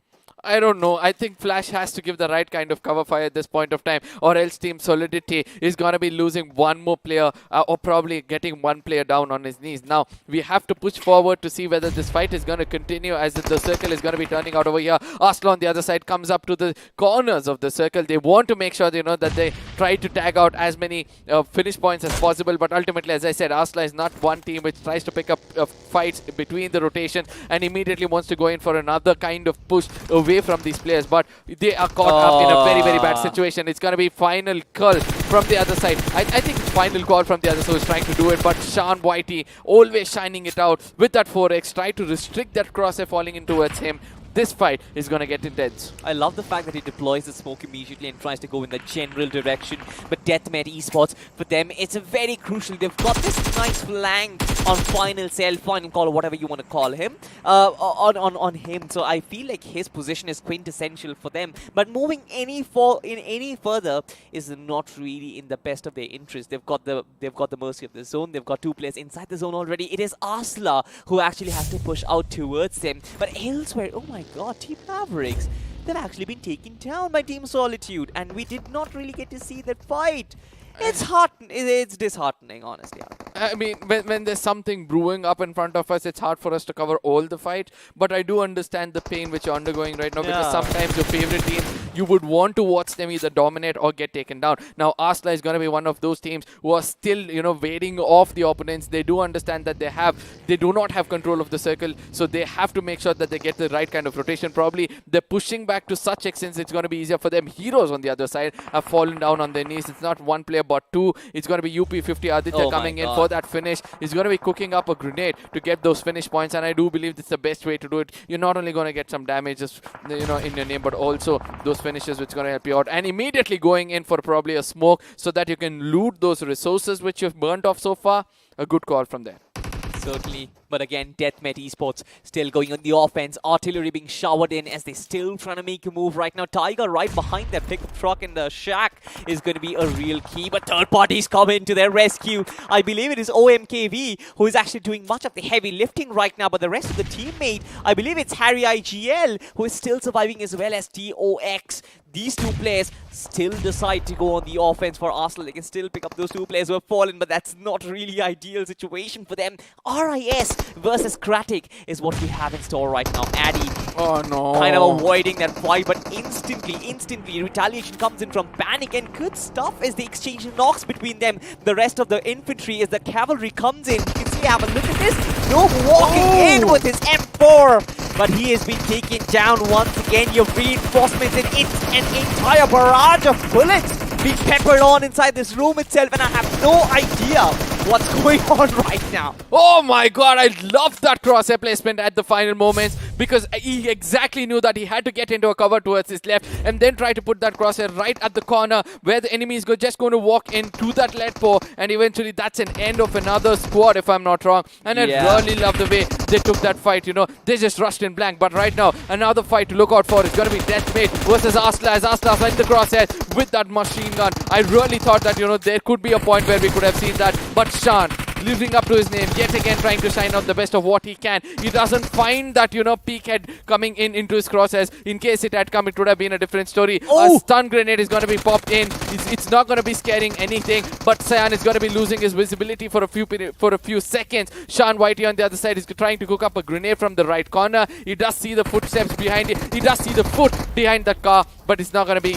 I don't know. I think Flash has to give the right kind of cover fire at this point of time, or else Team Solidity is going to be losing one more player or probably getting one player down on his knees. Now, we have to push forward to see whether this fight is going to continue as the circle is going to be turning out over here. Arslan on the other side comes up to the corners of the circle. They want to make sure that they try to tag out as many finish points as possible, but ultimately, as I said, Arslan is not one team which tries to pick up fights between the rotation and immediately wants to go in for another kind of push away from these players, but they are caught up in a very, very bad situation. It's going to be final call from the other side. I think it's final call from the other side who's trying to do it, but Sean Whitey always shining it out with that 4x, try to restrict that crosshair falling in towards him. This fight is going to get intense. I love the fact that he deploys the smoke immediately and tries to go in the general direction. But Deathmatch Esports, for them, it's a very crucial. They've got this nice flank on final cell, final call, whatever you want to call him, on him. So I feel like his position is quintessential for them. But moving any further is not really in the best of their interest. They've got the mercy of the zone. They've got two players inside the zone already. It is Arslan who actually has to push out towards them. But elsewhere, oh my God, Team Mavericks, they've actually been taken down by Team Solitude, and we did not really get to see that fight. It's disheartening, honestly. I mean, when there's something brewing up in front of us, it's hard for us to cover all the fight. But I do understand the pain which you're undergoing right now, because sometimes your favorite team, you would want to watch them either dominate or get taken down. Now, Arslan is going to be one of those teams who are still, waiting off the opponents. They do understand that they do not have control of the circle, so they have to make sure that they get the right kind of rotation. Probably they're pushing back to such extent it's going to be easier for them. Heroes on the other side have fallen down on their knees. It's not one player, but two. It's going to be UP50 Aditya coming in for that finish. He's going to be cooking up a grenade to get those finish points, and I do believe it's the best way to do it. You're not only going to get some damages, in your name, but also those finishes which are going to help you out. And immediately going in for probably a smoke so that you can loot those resources which you've burnt off so far. A good call from there. Certainly. But again, Deathmatch Esports still going on the offense. Artillery being showered in as they still trying to make a move right now. Tiger right behind that pickup truck in the shack is going to be a real key. But third parties come in to their rescue. I believe it is OMKV who is actually doing much of the heavy lifting right now. But the rest of the teammate, I believe it's Harry IGL who is still surviving, as well as TOX. These two players still decide to go on the offense for Arsenal. They can still pick up those two players who have fallen, but that's not really ideal situation for them. RIS versus Kratic is what we have in store right now. Addy kind of avoiding that fight, but instantly retaliation comes in from Panic, and good stuff as they exchange knocks between them. The rest of the infantry, as the cavalry comes in, you can see, have a look at this. Nope walking in with his M4, but he has been taken down once again. Your reinforcements, and it's an entire barrage of bullets being peppered on inside this room itself, and I have no idea what's going on right now. Oh my God, I love that crosshair placement at the final moments, because he exactly knew that he had to get into a cover towards his left and then try to put that crosshair right at the corner where the enemy is just going to walk into that lead pour, and eventually that's an end of another squad, if I'm not wrong. And I really love the way they took that fight. They just rushed in blank. But right now, another fight to look out for is going to be Deathmatch versus Arslan, as Arslan's in the crosshair with that machine gun. I really thought that, there could be a point where we could have seen that, but Sean, living up to his name, yet again trying to shine out the best of what he can. He doesn't find that, peak head coming into his crosshairs. In case it had come, it would have been a different story. A stun grenade is going to be popped in. It's not going to be scaring anything, but Cyan is going to be losing his visibility for a few seconds. Sean Whitey on the other side is trying to cook up a grenade from the right corner. He does see the footsteps behind it. He does see the foot behind the car, but it's not going to be,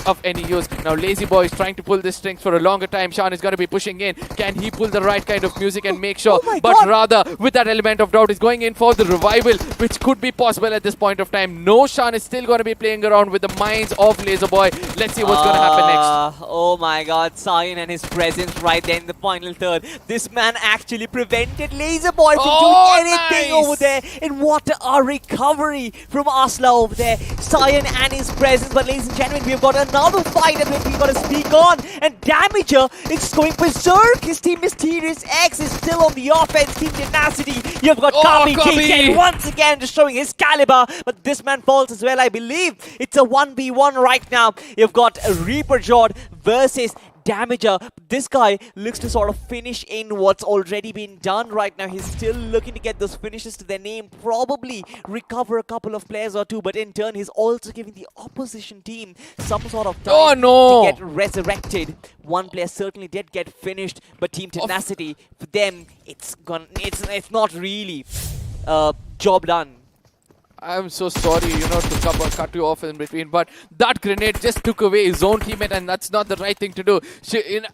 of any use. Now, Lazy Boy is trying to pull this strings for a longer time. Sean is going to be pushing in. Can he pull the right kind of music and make sure? But rather, with that element of doubt, is going in for the revival, which could be possible at this point of time. No, Sean is still going to be playing around with the minds of Laser Boy. Let's see what's going to happen next. Oh my God, Cyan and his presence right there in the final third. This man actually prevented Laser Boy from doing anything over there. And what a recovery from Arslan over there. Cyan and his presence. But ladies and gentlemen, we've got another fight that we've got to speak on. And Damager is going berserk. His team Mysterious X is still on the offense. Team Tenacity. You've got Kami K10 once again just showing his caliber. But this man falls as well, I believe. It's a 1v1 right now. You've got Reaper Jord versus damager. This guy looks to sort of finish in what's already been done right now. He's still looking to get those finishes to their name, probably recover a couple of players or two, but in turn he's also giving the opposition team some sort of time to get resurrected. One player certainly did get finished, but Team Tenacity, for them, it's it's not really job done. I'm so sorry, to cut you off in between, but that grenade just took away his own teammate, and that's not the right thing to do.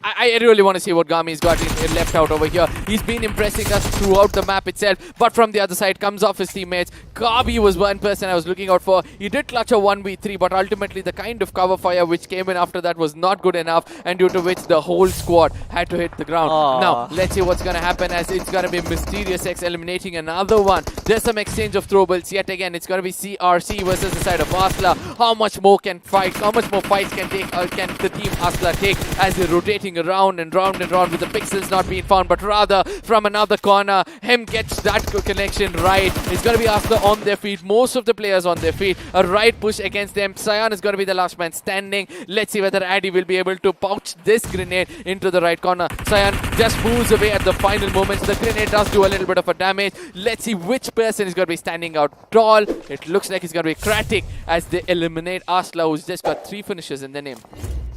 I really want to see what Gami's got in left out over here. He's been impressing us throughout the map itself, but from the other side comes off his teammates. Gabi was one person I was looking out for. He did clutch a 1v3, but ultimately the kind of cover fire which came in after that was not good enough, and due to which the whole squad had to hit the ground. Now, let's see what's going to happen, as it's going to be Mysterious X eliminating another one. There's some exchange of throwables yet again. It's going to be CRC versus the side of Asla. How much more fights can the team Asla take as they're rotating around and round and round with the pixels not being found, but rather from another corner, him gets that connection right. It's going to be Asla on their feet, most of the players on their feet. A right push against them. Cyan is going to be the last man standing. Let's see whether Addy will be able to pouch this grenade into the right corner. Cyan just moves away at the final moments. The grenade does do a little bit of a damage. Let's see which person is going to be standing out tall. It looks like it's going to be Kratik as they eliminate Asla, who's just got 3 finishes in their name.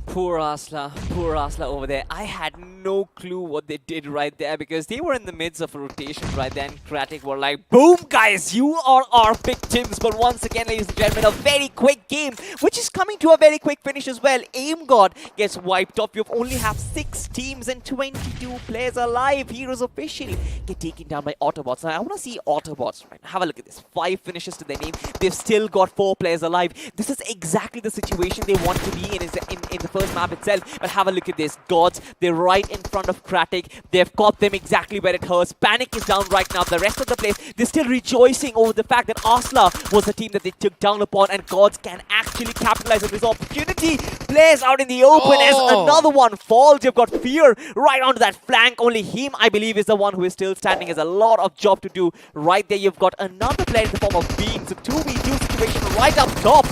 Poor Asla over there. I had no clue what they did right there, because they were in the midst of a rotation right there, and Kratik were like, boom guys, you are our victims. But once again, ladies and gentlemen, a very quick game, which is coming to a very quick finish as well. Aim God gets wiped off. You only have 6 teams and 22 players alive. Heroes officially get taken down by Autobots. Now I want to see Autobots right now. Have a look at this. 5 finishes to their name. They've still got 4 players alive. This is exactly the situation they want to be in the first map itself. But have a look at this. Gods, they're right in front of Kratik. They've caught them exactly where it hurts. Panic is down right now. The rest of the place, they're still rejoicing over the fact that Asla was the team that they took down upon, and Gods can actually capitalize on this opportunity. Players out in the open as another one falls. You've got Fear right onto that flank. Only him, I believe, is the one who is still standing. Has a lot of job to do. Right there, you've got another player in the form of Beams. A 2v2 situation right up top.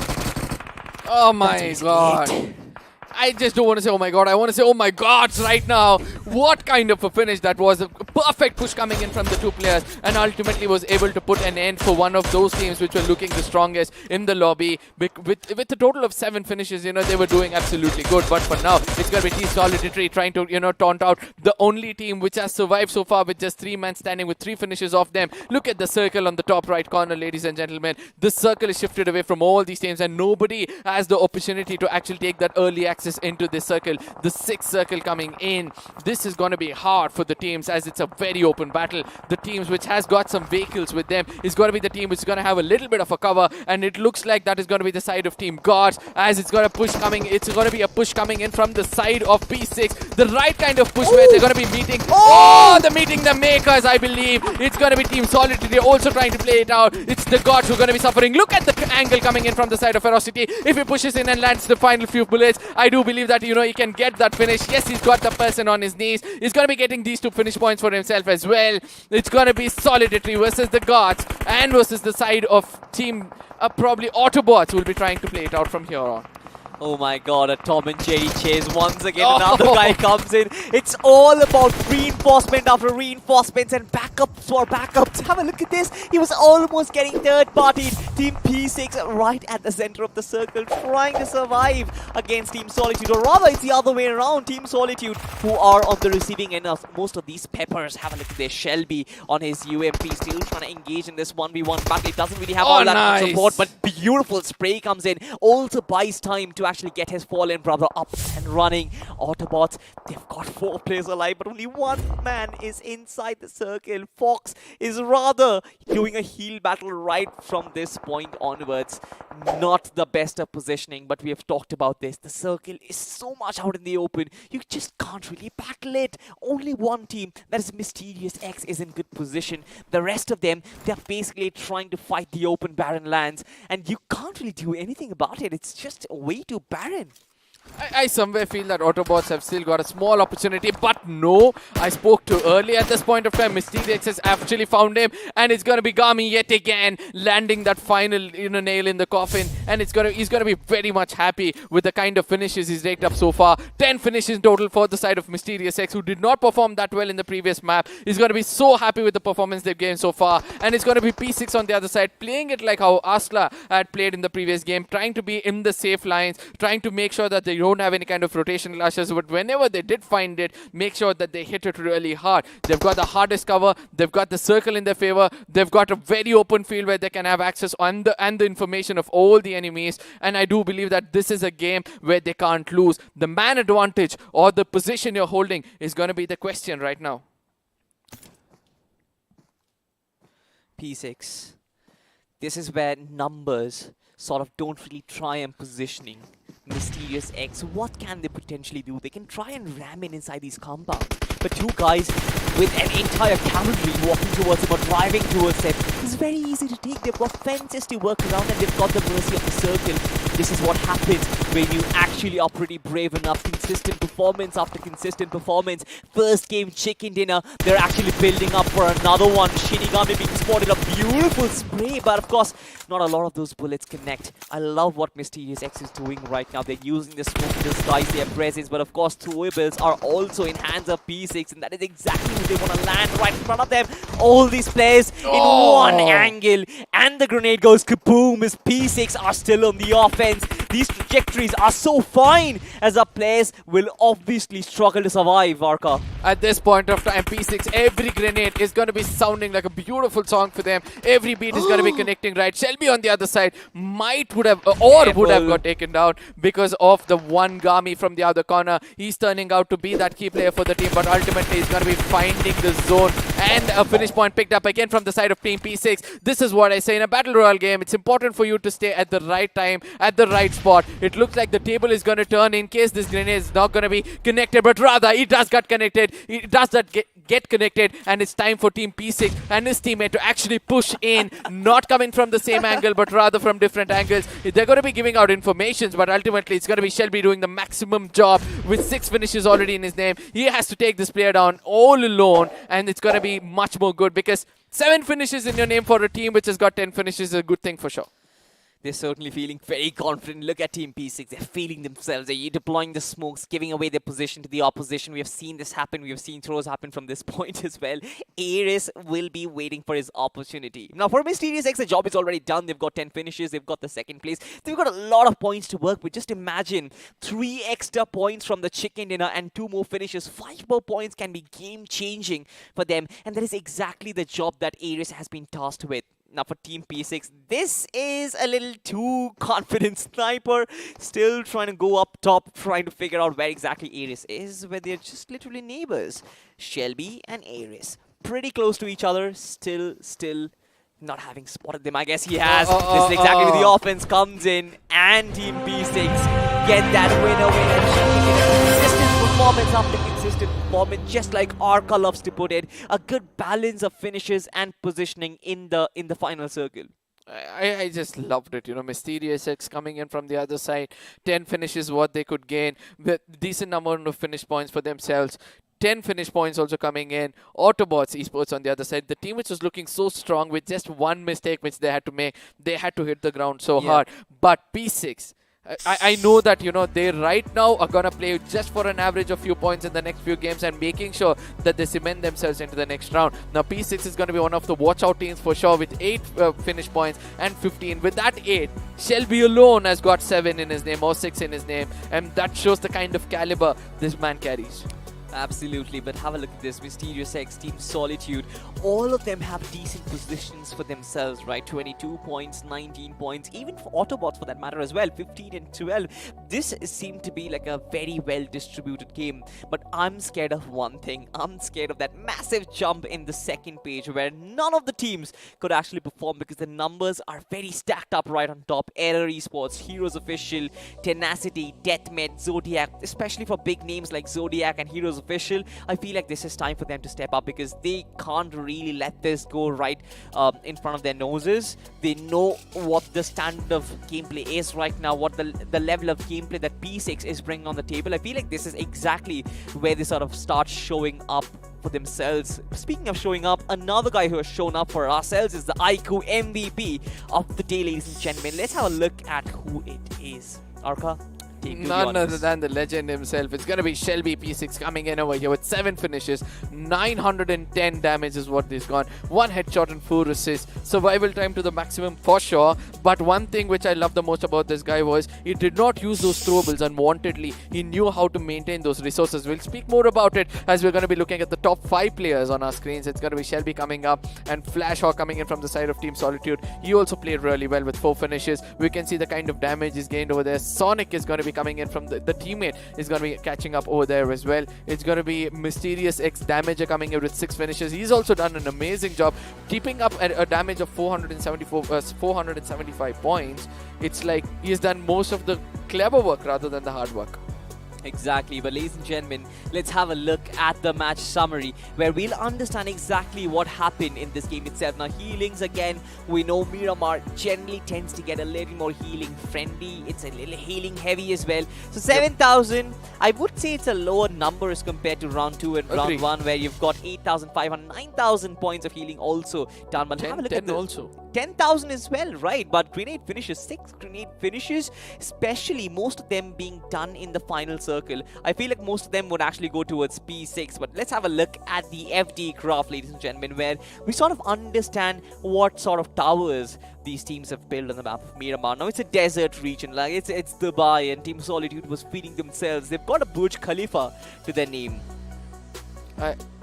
Oh my god. I just don't want to say oh my god, I want to say oh my gods right now. What kind of a finish that was. A perfect push coming in from the 2 players, and ultimately was able to put an end for one of those teams which were looking the strongest in the lobby. With a total of 7 finishes, they were doing absolutely good. But for now, it's going to be Team Solitary trying to, taunt out the only team which has survived so far with just 3 men standing with 3 finishes off them. Look at the circle on the top right corner, ladies and gentlemen. The circle is shifted away from all these teams, and nobody has the opportunity to actually take that early access into this circle. The 6th circle coming in. This is going to be hard for the teams, as it's a very open battle. The teams which has got some vehicles with them is going to be the team which is going to have a little bit of a cover, and it looks like that is going to be the side of Team Gods, as it's got a push coming. It's going to be a push coming in from the side of P6. The right kind of push where they're going to be meeting. They're meeting the makers, I believe. It's going to be Team Solitary also trying to play it out. It's the Gods who are going to be suffering. Look at the angle coming in from the side of Ferocity. If he pushes in and lands the final few bullets, I do believe that, he can get that finish. Yes, he's got the person on his knees. He's going to be getting these 2 finish points for himself as well. It's going to be Solitary versus the Gods, and versus the side of Team probably Autobots, who will be trying to play it out from here on. Oh my god, a Tom and Jerry chase once again. Another guy comes in. It's all about reinforcement after reinforcements and backups for backups. Have a look at this. He was almost getting third-partied. Team P6 right at the center of the circle, trying to survive against Team Solitude. Or rather, it's the other way around. Team Solitude, who are on the receiving end of most of these peppers. Have a look at this. Shelby on his UMP, still trying to engage in this 1v1 battle. It doesn't really have all that much support, but beautiful spray comes in. Also buys time to actually get his fallen brother up and running. Autobots, they've got 4 players alive, but only 1 man is inside the circle. Fox is rather doing a heal battle right from this point onwards. Not the best of positioning, but we have talked about this. The circle is so much out in the open, you just can't really battle it. Only one team, that is Mysterious X, is in good position. The rest of them, they're basically trying to fight the open barren lands, and you can't really do anything about it. It's just way too barren. I somewhere feel that Autobots have still got a small opportunity, but no. I spoke too early at this point of time. Mysteriox has actually found him, and it's gonna be Gami yet again, landing that final nail in the coffin, and he's gonna be very much happy with the kind of finishes he's raked up so far. 10 finishes in total for the side of Mysteriox, who did not perform that well in the previous map. He's gonna be so happy with the performance they've given so far, and it's gonna be P6 on the other side, playing it like how Asla had played in the previous game, trying to be in the safe lines, trying to make sure that they don't have any kind of rotation clashes, but whenever they did find it, make sure that they hit it really hard. They've got the hardest cover, they've got the circle in their favor, they've got a very open field where they can have access on the information of all the enemies, and I do believe that this is a game where they can't lose. The man advantage or the position you're holding is going to be the question right now. P6. This is where numbers sort of don't really triumph positioning. Mysteriox, what can they potentially do? They can try and ram in inside these compounds. But two guys with an entire cavalry walking towards him or driving towards him, it's very easy to take. They've got fences to work around and they've got the mercy of the circle. This is what happens when you actually are pretty brave enough. Consistent performance after consistent performance. First game chicken dinner. They're actually building up for another one. Shinigami being spotted. A beautiful spray, but of course, not a lot of those bullets connect. I love what Mysteriox is doing right now. They're using the smoke to disguise their presence, but of course, throwables are also in hands of P6, and that is exactly who they want to land right in front of them. All these players in one angle, and the grenade goes kaboom as P6 are still on the offense. These trajectories are so fine as our players will obviously struggle to survive, Varka. At this point of time, P6, every grenade is going to be sounding like a beautiful song for them. Every beat is going to be connecting right. Shelby on the other side would have got taken down because of the one Gami from the other corner. He's turning out to be that key player for the team, but ultimately he's going to be finding the zone. And a finish point picked up again from the side of Team P6. This is what I say in a Battle Royale game. It's important for you to stay at the right time, at the right spot. It looks like the table is going to turn in case this grenade is not going to be connected, but rather it does get connected. It does that get connected, and it's time for Team P6 and his teammate to actually push in, not coming from the same angle, but rather from different angles. They're going to be giving out informations, but ultimately it's going to be Shelby doing the maximum job with 6 finishes already in his name. He has to take this player down all alone, and it's going to be much more good because 7 finishes in your name for a team which has got 10 finishes is a good thing for sure. They're certainly feeling very confident. Look at Team P6. They're feeling themselves. They're deploying the smokes, giving away their position to the opposition. We have seen this happen. We have seen throws happen from this point as well. Ares will be waiting for his opportunity. Now, for Mysteriox, the job is already done. They've got 10 finishes. They've got the second place. They've got a lot of points to work with. Just imagine 3 extra points from the chicken dinner and 2 more finishes. 5 more points can be game-changing for them. And that is exactly the job that Ares has been tasked with. Now for Team P6, this is a little too confident. Sniper still trying to go up top, trying to figure out where exactly Ares is, where they're just literally neighbors. Shelby and Ares, pretty close to each other, still not having spotted them. I guess he has. This is exactly where the offense comes in, and Team P6 get that winner. Consistent performance after consistent performance, just like Arca loves to put it. A good balance of finishes and positioning in the final circle. I just loved it, Mysteriox coming in from the other side. 10 finishes what they could gain with decent amount of finish points for themselves. 10 finish points also coming in. Autobots Esports on the other side. The team which was looking so strong with just one mistake which they had to make. They had to hit the ground so hard. But P6, I know that, they right now are going to play just for an average of few points in the next few games and making sure that they cement themselves into the next round. Now, P6 is going to be one of the watch-out teams for sure with 8 finish points and 15. With that 8, Shelby alone has got 7 in his name or 6 in his name. And that shows the kind of caliber this man carries. Absolutely, but have a look at this. Mysteriox, Team Solitude, all of them have decent positions for themselves, right? 22 points, 19 points, even for Autobots for that matter as well, 15 and 12. This seemed to be like a very well-distributed game, but I'm scared of one thing. I'm scared of that massive jump in the second page where none of the teams could actually perform because the numbers are very stacked up right on top. Error Esports, Heroes Official, Tenacity, Deathmet, Zodiac, especially for big names like Zodiac and Heroes was official. I feel like this is time for them to step up because they can't really let this go right in front of their noses. They know what the standard of gameplay is right now, what the level of gameplay that P6 is bringing on the table. I feel like this is exactly where they sort of start showing up for themselves. Speaking of showing up, another guy who has shown up for ourselves is the iQOO MVP of the day, ladies and gentlemen. Let's have a look at who it is. Arka, take the None other honors. than the legend himself. It's going to be Shelby P6 coming in over here with 7 finishes. 910 damage is what he's got. 1 headshot and 4 assists. Survival time to the maximum for sure. But one thing which I love the most about this guy was he did not use those throwables unwantedly. He knew how to maintain those resources. We'll speak more about it as we're going to be looking at the top 5 players on our screens. It's going to be Shelby coming up and Flashhawk coming in from the side of Team Solitude. He also played really well with 4 finishes. We can see the kind of damage he's gained over there. Sanhok is going to be coming in from the teammate is going to be catching up over there as well. It's going to be Mysterious X Damager coming in with 6 finishes. He's also done an amazing job keeping up a damage of 475 points. It's like he's done most of the clever work rather than the hard work. Exactly, but ladies and gentlemen, let's have a look at the match summary where we'll understand exactly what happened in this game itself. Now, healings again, we know Miramar generally tends to get a little more healing friendly. It's a little healing heavy as well. So 7,000, I would say it's a lower number as compared to round 2 and round 1 where you've got 8,500, 9,000 points of healing also done. But have a look at the also. 10,000 as well, right? But grenade finishes, 6 grenade finishes, especially most of them being done in the final circle. I feel like most of them would actually go towards P6. But let's have a look at the FD graph, ladies and gentlemen, where we sort of understand what sort of towers these teams have built on the map of Miramar. Now, it's a desert region, like it's Dubai, and Team Solitude was feeding themselves. They've got a Burj Khalifa to their name.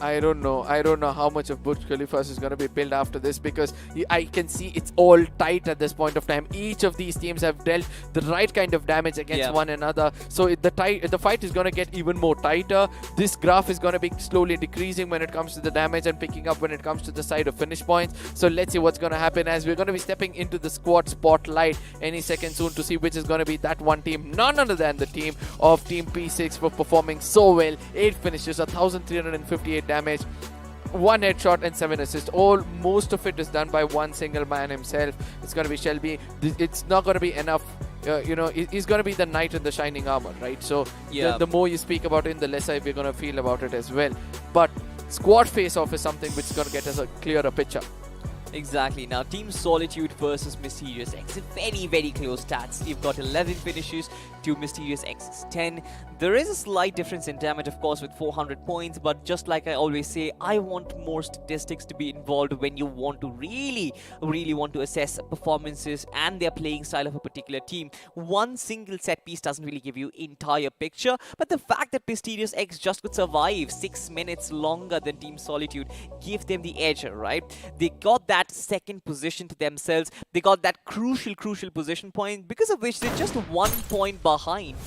I don't know. I don't know how much of Burj Khalifa is going to be built after this because I can see it's all tight at this point of time. Each of these teams have dealt the right kind of damage against one another. So the fight is going to get even more tighter. This graph is going to be slowly decreasing when it comes to the damage and picking up when it comes to the side of finish points. So let's see what's going to happen as we're going to be stepping into the squad spotlight any second soon to see which is going to be that one team. None other than the team of Team P6 for performing so well. 8 finishes, 1,358 damage, 1 headshot and 7 assists. Most of it is done by one single man himself. It's going to be Shelby. It's not going to be enough. He's going to be the knight in the shining armor, right? So the more you speak about it, the lesser we're going to feel about it as well. But squad face-off is something which is going to get us a clearer picture. Exactly. Now, Team Solitude versus Mysterious X. Very, very close stats. You've got 11 finishes to Mysterious X's 10. There is a slight difference in damage, of course, with 400 points. But just like I always say, I want more statistics to be involved when you want to really want to assess performances and their playing style of a particular team. One single set piece doesn't really give you entire picture. But the fact that Mysterious X just could survive 6 minutes longer than Team Solitude gave them the edge, right? They got that second position to themselves. They got that crucial position point, because of which they're just 1 point behind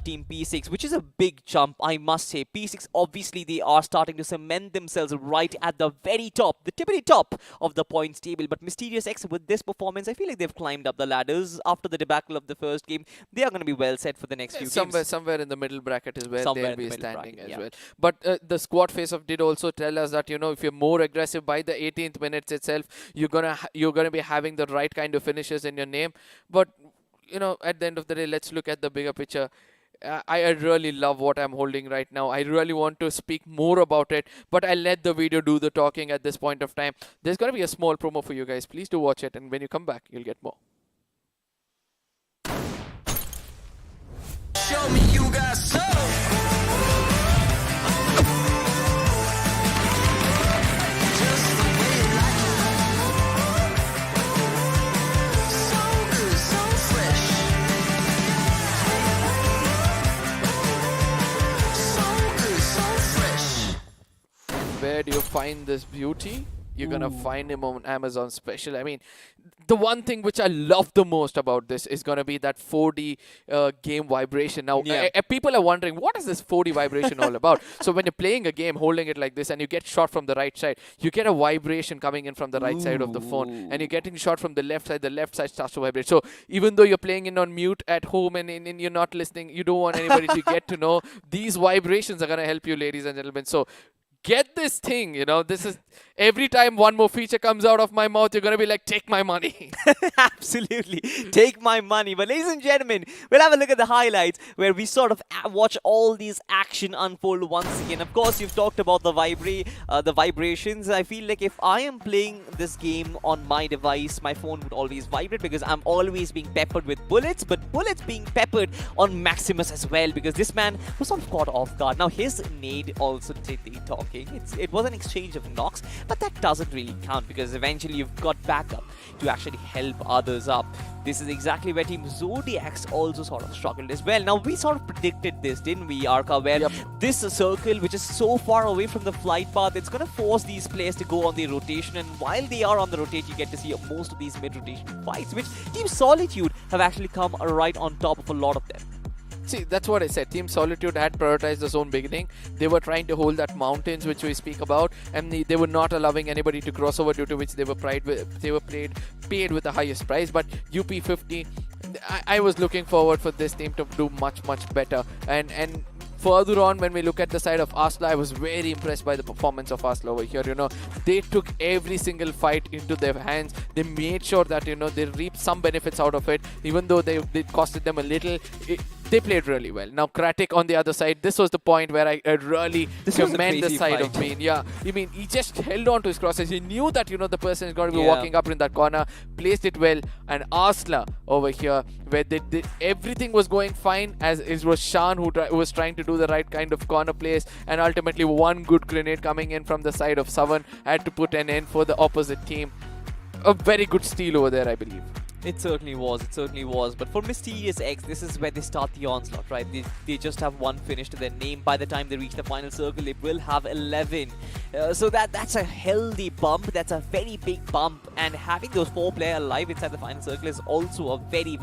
Team P6, which is a big jump, I must say. P6, obviously, they are starting to cement themselves right at the very top, the tippity top of the points table. But Mysterious X, with this performance, I feel like they've climbed up the ladders after the debacle of the first game. They are going to be well set for the next few games. Somewhere in the middle bracket is where Somewhere they'll in be the middle standing bracket, as well. But the squad face-off did also tell us that, if you're more aggressive by the 18th minutes itself, you're gonna be having the right kind of finishes in your name. But at the end of the day, let's look at the bigger picture. I really love what I'm holding right now. I really want to speak more about it, but I'll let the video do the talking at this point of time. There's gonna be a small promo for you guys. Please do watch it, and when you come back, you'll get more. Show me you got soul. Just the way you like it. So good, so fresh. So good, so fresh. Where do you find this beauty? You're gonna find him on Amazon Special. I mean, the one thing which I love the most about this is gonna be that 4D game vibration. Now, Yeah. people are wondering, what is this 4D vibration all about? So when you're playing a game, holding it like this, and you get shot from the right side, you get a vibration coming in from the right side of the phone, and you're getting shot from the left side starts to vibrate. So even though you're playing in on mute at home and you're not listening, you don't want anybody to get to know, these vibrations are gonna help you, ladies and gentlemen. So get this thing, this is every time one more feature comes out of my mouth, you're going to be like, take my money. Absolutely. Take my money. But ladies and gentlemen, we'll have a look at the highlights where we sort of watch all these action unfold once again. Of course, you've talked about the vibrations. I feel like if I am playing this game on my device, my phone would always vibrate because I'm always being peppered with bullets, but bullets being peppered on Maximus as well because this man was sort of caught off guard. Now, his nade also did the talking. It was an exchange of knocks, but that doesn't really count because eventually you've got backup to actually help others up. This is exactly where Team Zodiacs also sort of struggled as well. Now, we sort of predicted this, didn't we, Arka, where this circle, which is so far away from the flight path, it's going to force these players to go on the rotation, and while they are on the rotate, you get to see most of these mid-rotation fights, which Team Solitude have actually come right on top of a lot of them. See, that's what I said. Team Solitude had prioritized the zone beginning. They were trying to hold that mountains, which we speak about, and they were not allowing anybody to cross over, due to which they were paid with the highest price. But UP50, I was looking forward for this team to do much better. And further on, when we look at the side of Asla, I was very impressed by the performance of Asla over here. They took every single fight into their hands. They made sure that they reaped some benefits out of it, even though it costed them a little. They played really well. Now, Kratik on the other side, this was the point where I really commend the side of Bean. Yeah, I mean, he just held on to his crosses. He knew that, the person is going to be walking up in that corner, placed it well, and Asla over here, where everything was going fine, as it was Shan who was trying to do the right kind of corner plays, and ultimately one good grenade coming in from the side of Savan had to put an end for the opposite team. A very good steal over there, I believe. It certainly was. But for Mysterious X, this is where they start the onslaught, right? They just have one finish to their name. By the time they reach the final circle, they will have 11. So that's a healthy bump. That's a very big bump. And having those 4 players alive inside the final circle is also a very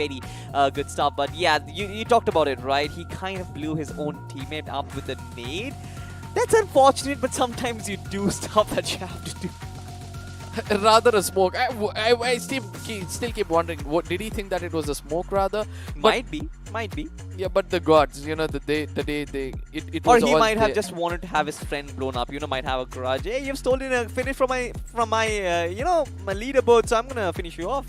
good stuff. But yeah, you talked about it, right? He kind of blew his own teammate up with a nade. That's unfortunate, but sometimes you do stuff that you have to do. Rather a smoke. I still keep wondering, what did he think that it was a smoke rather? Might be. Yeah, but the gods, it or was he all might have there. just wanted to have his friend blown up. Might have a grudge. Hey, you've stolen a finish from my my leaderboard, so I'm gonna finish you off.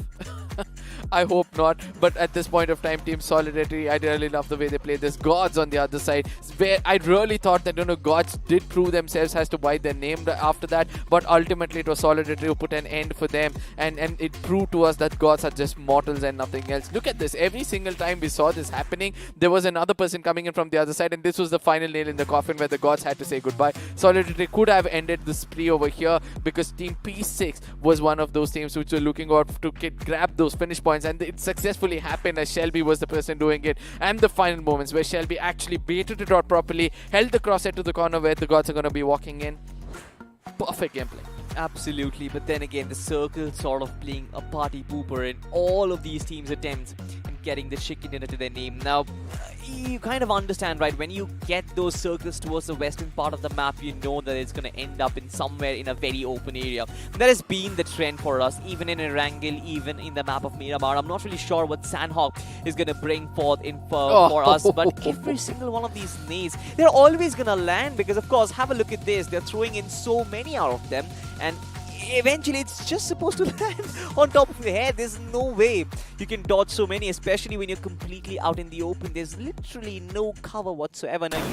I hope not, but at this point of time, Team Solidarity, I really love the way they play this. Gods on the other side, where I really thought that Gods did prove themselves as to why they're named after that, but ultimately it was Solidarity who put an end for them, and it proved to us that Gods are just mortals and nothing else. Look at this, every single time we saw this happening, there was another person coming in from the other side, and this was the final nail in the coffin where the Gods had to say goodbye. Solidarity could have ended the spree over here because Team P6 was one of those teams which were looking out to grab those finish points, and it successfully happened as Shelby was the person doing it. And the final moments where Shelby actually baited it out properly, held the crosshair to the corner where the Gods are going to be walking in. Perfect gameplay. Absolutely, but then again, the circle sort of playing a party pooper in all of these teams' attempts and getting the chicken dinner to their name. Now, you kind of understand, right? When you get those circles towards the western part of the map, you know that it's going to end up in somewhere in a very open area. That has been the trend for us, even in Erangel, even in the map of Miramar. I'm not really sure what Sanhok is going to bring forth for us, but every single one of these nades, they're always going to land because, of course, have a look at this. They're throwing in so many out of them, and eventually it's just supposed to land on top of your head. There's no way you can dodge so many, especially when you're completely out in the open. There's literally no cover whatsoever. Now,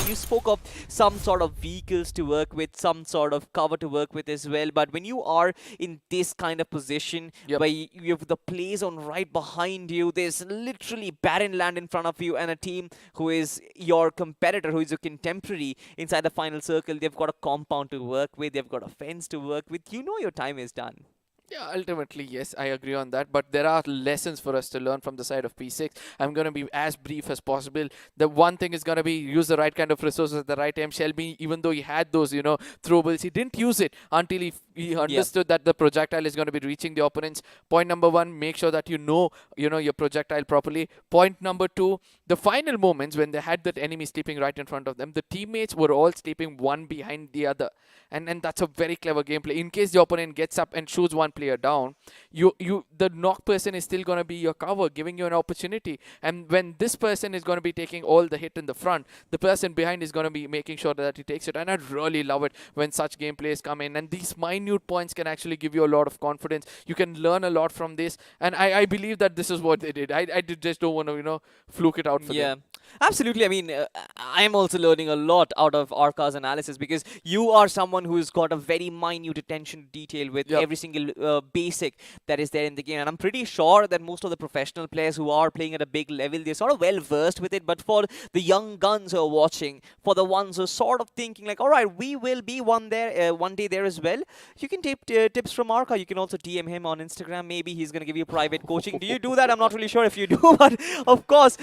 you spoke of some sort of vehicles to work with, some sort of cover to work with as well, but when you are in this kind of position where you have the play zone right behind you, there's literally barren land in front of you, and a team who is your competitor, who is your contemporary inside the final circle, they've got a compound to work with, they've got a fence to work with. Your time is done. Yeah, ultimately, yes, I agree on that. But there are lessons for us to learn from the side of P6. I'm going to be as brief as possible. The one thing is going to be use the right kind of resources at the right time. Shelby, even though he had those, throwables, he didn't use it until he he understood that the projectile is going to be reaching the opponents. Point number one, make sure that you know your projectile properly. Point number two, the final moments when they had that enemy sleeping right in front of them, the teammates were all sleeping one behind the other, and that's a very clever gameplay. In case the opponent gets up and shoots one player down, the knock person is still going to be your cover, giving you an opportunity. And when this person is going to be taking all the hit in the front, the person behind is going to be making sure that he takes it. And I really love it when such gameplays come in, and these minute points can actually give you a lot of confidence. You can learn a lot from this, and I believe that this is what they did. I just don't want to fluke it out for them. Absolutely. I mean, I'm also learning a lot out of Arca's analysis, because you are someone who's got a very minute attention to detail with every single basic that is there in the game. And I'm pretty sure that most of the professional players who are playing at a big level, they're sort of well versed with it. But for the young guns who are watching, for the ones who are sort of thinking like, all right, we will be one day there as well, you can take tips from Arca. You can also DM him on Instagram. Maybe he's going to give you private coaching. Do you do that? I'm not really sure if you do, but of course,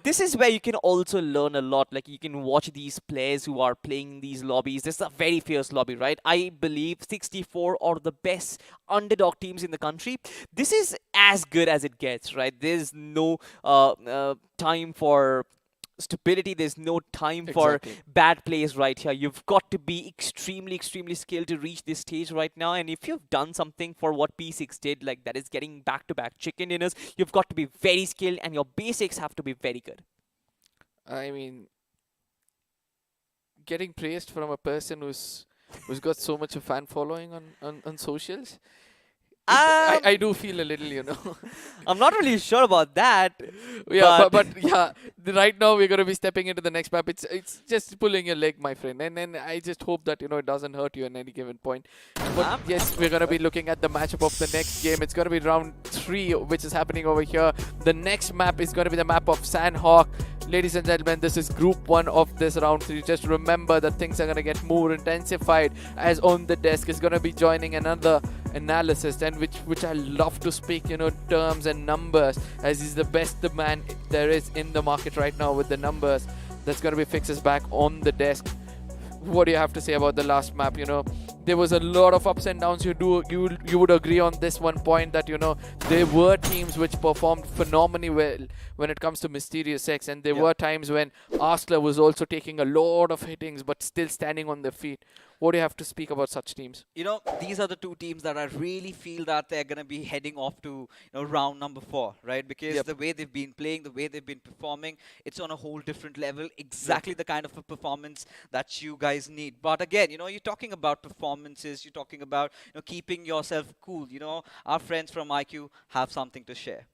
this is where you can also learn a lot. Like, you can watch these players who are playing these lobbies. This is a very fierce lobby, right? I believe 64 are the best underdog teams in the country. This is as good as it gets, right? There's no time for stupidity. There's no time for bad plays right here. You've got to be extremely skilled to reach this stage right now. And if you've done something for what P6 did, like that is getting back-to-back chicken dinners, you've got to be very skilled, and your basics have to be very good. I mean, getting praised from a person who's got so much of fan following on socials, I do feel a little, I'm not really sure about that. Yeah, but yeah, right now we're going to be stepping into the next map. It's just pulling your leg, my friend. And I just hope that, it doesn't hurt you at any given point. But yes, we're going to be looking at the matchup of the next game. It's going to be round 3, which is happening over here. The next map is going to be the map of Sanhok. Ladies and gentlemen, this is group 1 of this round 3. Just remember that things are going to get more intensified, as On The Desk is going to be joining another analysis, and which I love to speak, terms and numbers, as he's the best man there is in the market right now with the numbers. That's going to be Fixes back On The Desk. What do you have to say about the last map? There was a lot of ups and downs. You would agree on this one point that there were teams which performed phenomenally well when it comes to Mysterious X, and there were times when Arsler was also taking a lot of hittings but still standing on their feet. What do you have to speak about such teams? These are the two teams that I really feel that they're going to be heading off to round number 4, right? Because the way they've been playing, the way they've been performing, it's on a whole different level. Exactly the kind of a performance that you guys need. But again, you're talking about performances, you're talking about keeping yourself cool. Our friends from iQOO have something to share.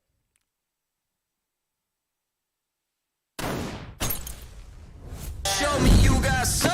Show me you got soul.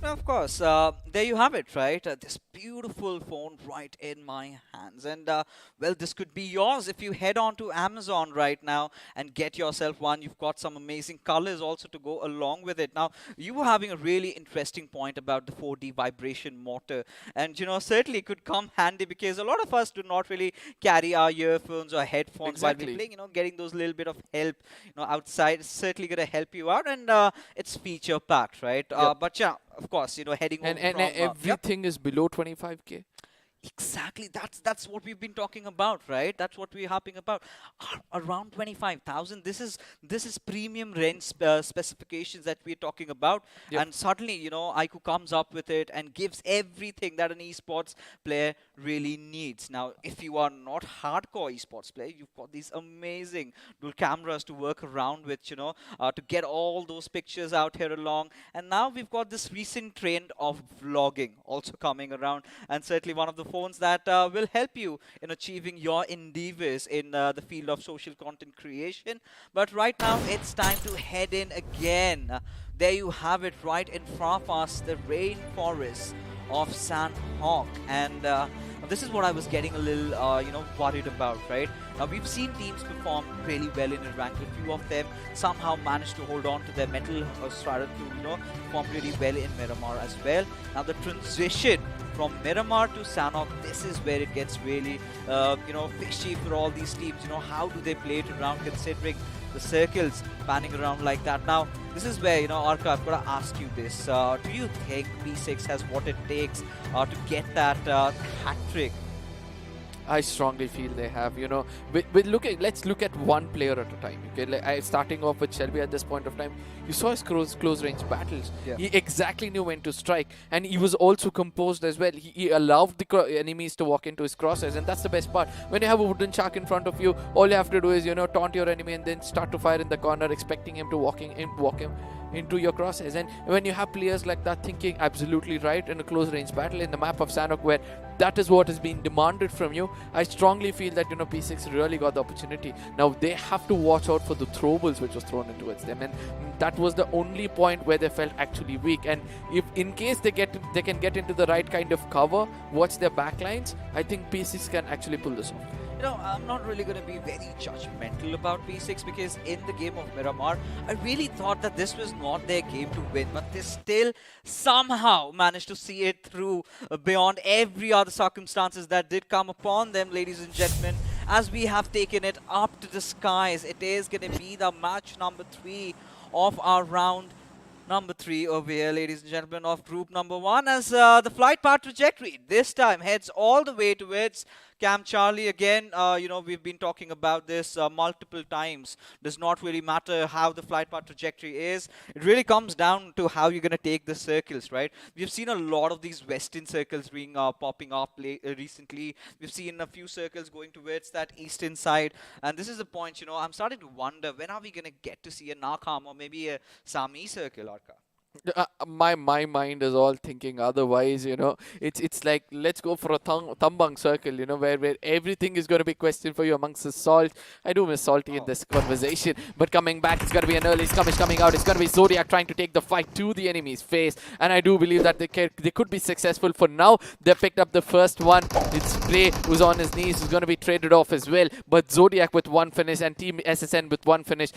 Of course, there you have it, right? This beautiful phone right in my hands. And, well, this could be yours if you head on to Amazon right now and get yourself one. You've got some amazing colors also to go along with it. Now, you were having a really interesting point about the 4D vibration motor. And, certainly it could come handy, because a lot of us do not really carry our earphones or headphones while we're playing. Getting those little bit of help, outside is certainly going to help you out. And it's feature packed, right? But yeah, of course, heading on and everything is below 25k. Exactly. That's what we've been talking about, right? That's what we're harping about. Around 25,000. This is premium range specifications that we're talking about. And suddenly, iQOO comes up with it and gives everything that an esports player really needs. Now, if you are not hardcore esports player, you've got these amazing dual cameras to work around with, to get all those pictures out here along. And now we've got this recent trend of vlogging also coming around, and certainly one of the phones that will help you in achieving your endeavors in the field of social content creation. But right now, it's time to head in again. There you have it, right in front of us, the rainforest of Sanhok. And this is what I was getting a little, worried about, right? Now, we've seen teams perform really well in Erangel. A few of them somehow managed to hold on to their metal or started to, perform really well in Miramar as well. Now, the transition from Miramar to Sanhok, this is where it gets really, fishy for all these teams. How do they play it around considering the circles panning around like that? Now, this is where, Arka, I've got to ask you this. Do you think B6 has what it takes to get that hat trick? I strongly feel they have, let's look at one player at a time. Okay, starting off with Shelby at this point of time, you saw his close range battles. Yeah. He exactly knew when to strike, and he was also composed as well. He allowed the enemies to walk into his crosshairs, and that's the best part. When you have a wooden shark in front of you, all you have to do is, taunt your enemy and then start to fire in the corner, expecting him to walk him into your crosshairs. And when you have players like that thinking absolutely right in a close range battle in the map of Sanhok, where that is what is being demanded from you, I strongly feel that P6 really got the opportunity. Now they have to watch out for the throwables which was thrown in towards them, and that was the only point where they felt actually weak. And if in case they can get into the right kind of cover, watch their backlines, I think P6 can actually pull this off. I'm not really going to be very judgmental about P6 because in the game of Miramar, I really thought that this was not their game to win, but they still somehow managed to see it through beyond every other circumstances that did come upon them, ladies and gentlemen. As we have taken it up to the skies, it is going to be the match number 3 of our round number 3 over here, ladies and gentlemen, of group number 1, as the flight path trajectory this time heads all the way towards Camp Charlie. Again, we've been talking about this multiple times. Does not really matter how the flight path trajectory is. It really comes down to how you're going to take the circles, right? We've seen a lot of these western circles being popping up recently. We've seen a few circles going towards that eastern side. And this is the point, I'm starting to wonder, when are we going to get to see a Nakam or maybe a Sami circle, Arka? My mind is all thinking otherwise. It's like, let's go for a Tambang circle, where everything is going to be questioned for you amongst the salt. I do miss Salty in this conversation, but coming back, it's going to be an early skirmish coming out. It's going to be Zodiac trying to take the fight to the enemy's face, and I do believe that they could be successful. For now, they picked up the first one. It's Spray, who's on his knees, who's going to be traded off as well, but Zodiac with one finish and Team SSN with one finish.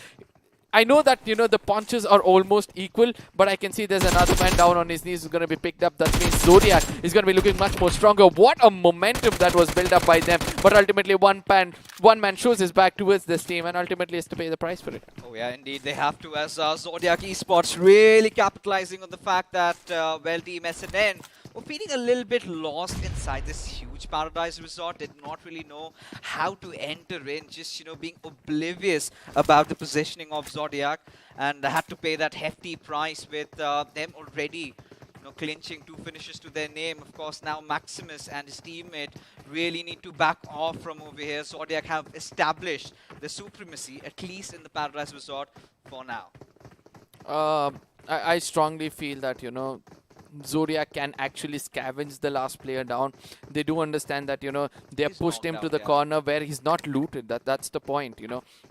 I know that, the punches are almost equal, but I can see there's another man down on his knees who's going to be picked up. That means Zodiac is going to be looking much more stronger. What a momentum that was built up by them. But ultimately, one man shows his back towards this team and ultimately has to pay the price for it. Oh yeah, indeed, they have to, as Zodiac Esports really capitalizing on the fact that, Team SNN were feeling a little bit lost inside this huge paradise resort. Did not really know how to enter in, just being oblivious about the positioning of Zodiac, and had to pay that hefty price with them already clinching 2 finishes to their name. Of course, now Maximus and his teammate really need to back off from over here. Zodiac have established the supremacy, at least in the paradise resort for now. I strongly feel that Zodiac can actually scavenge the last player down. They do understand that, they have pushed him to the corner where he's not looted. That's the point,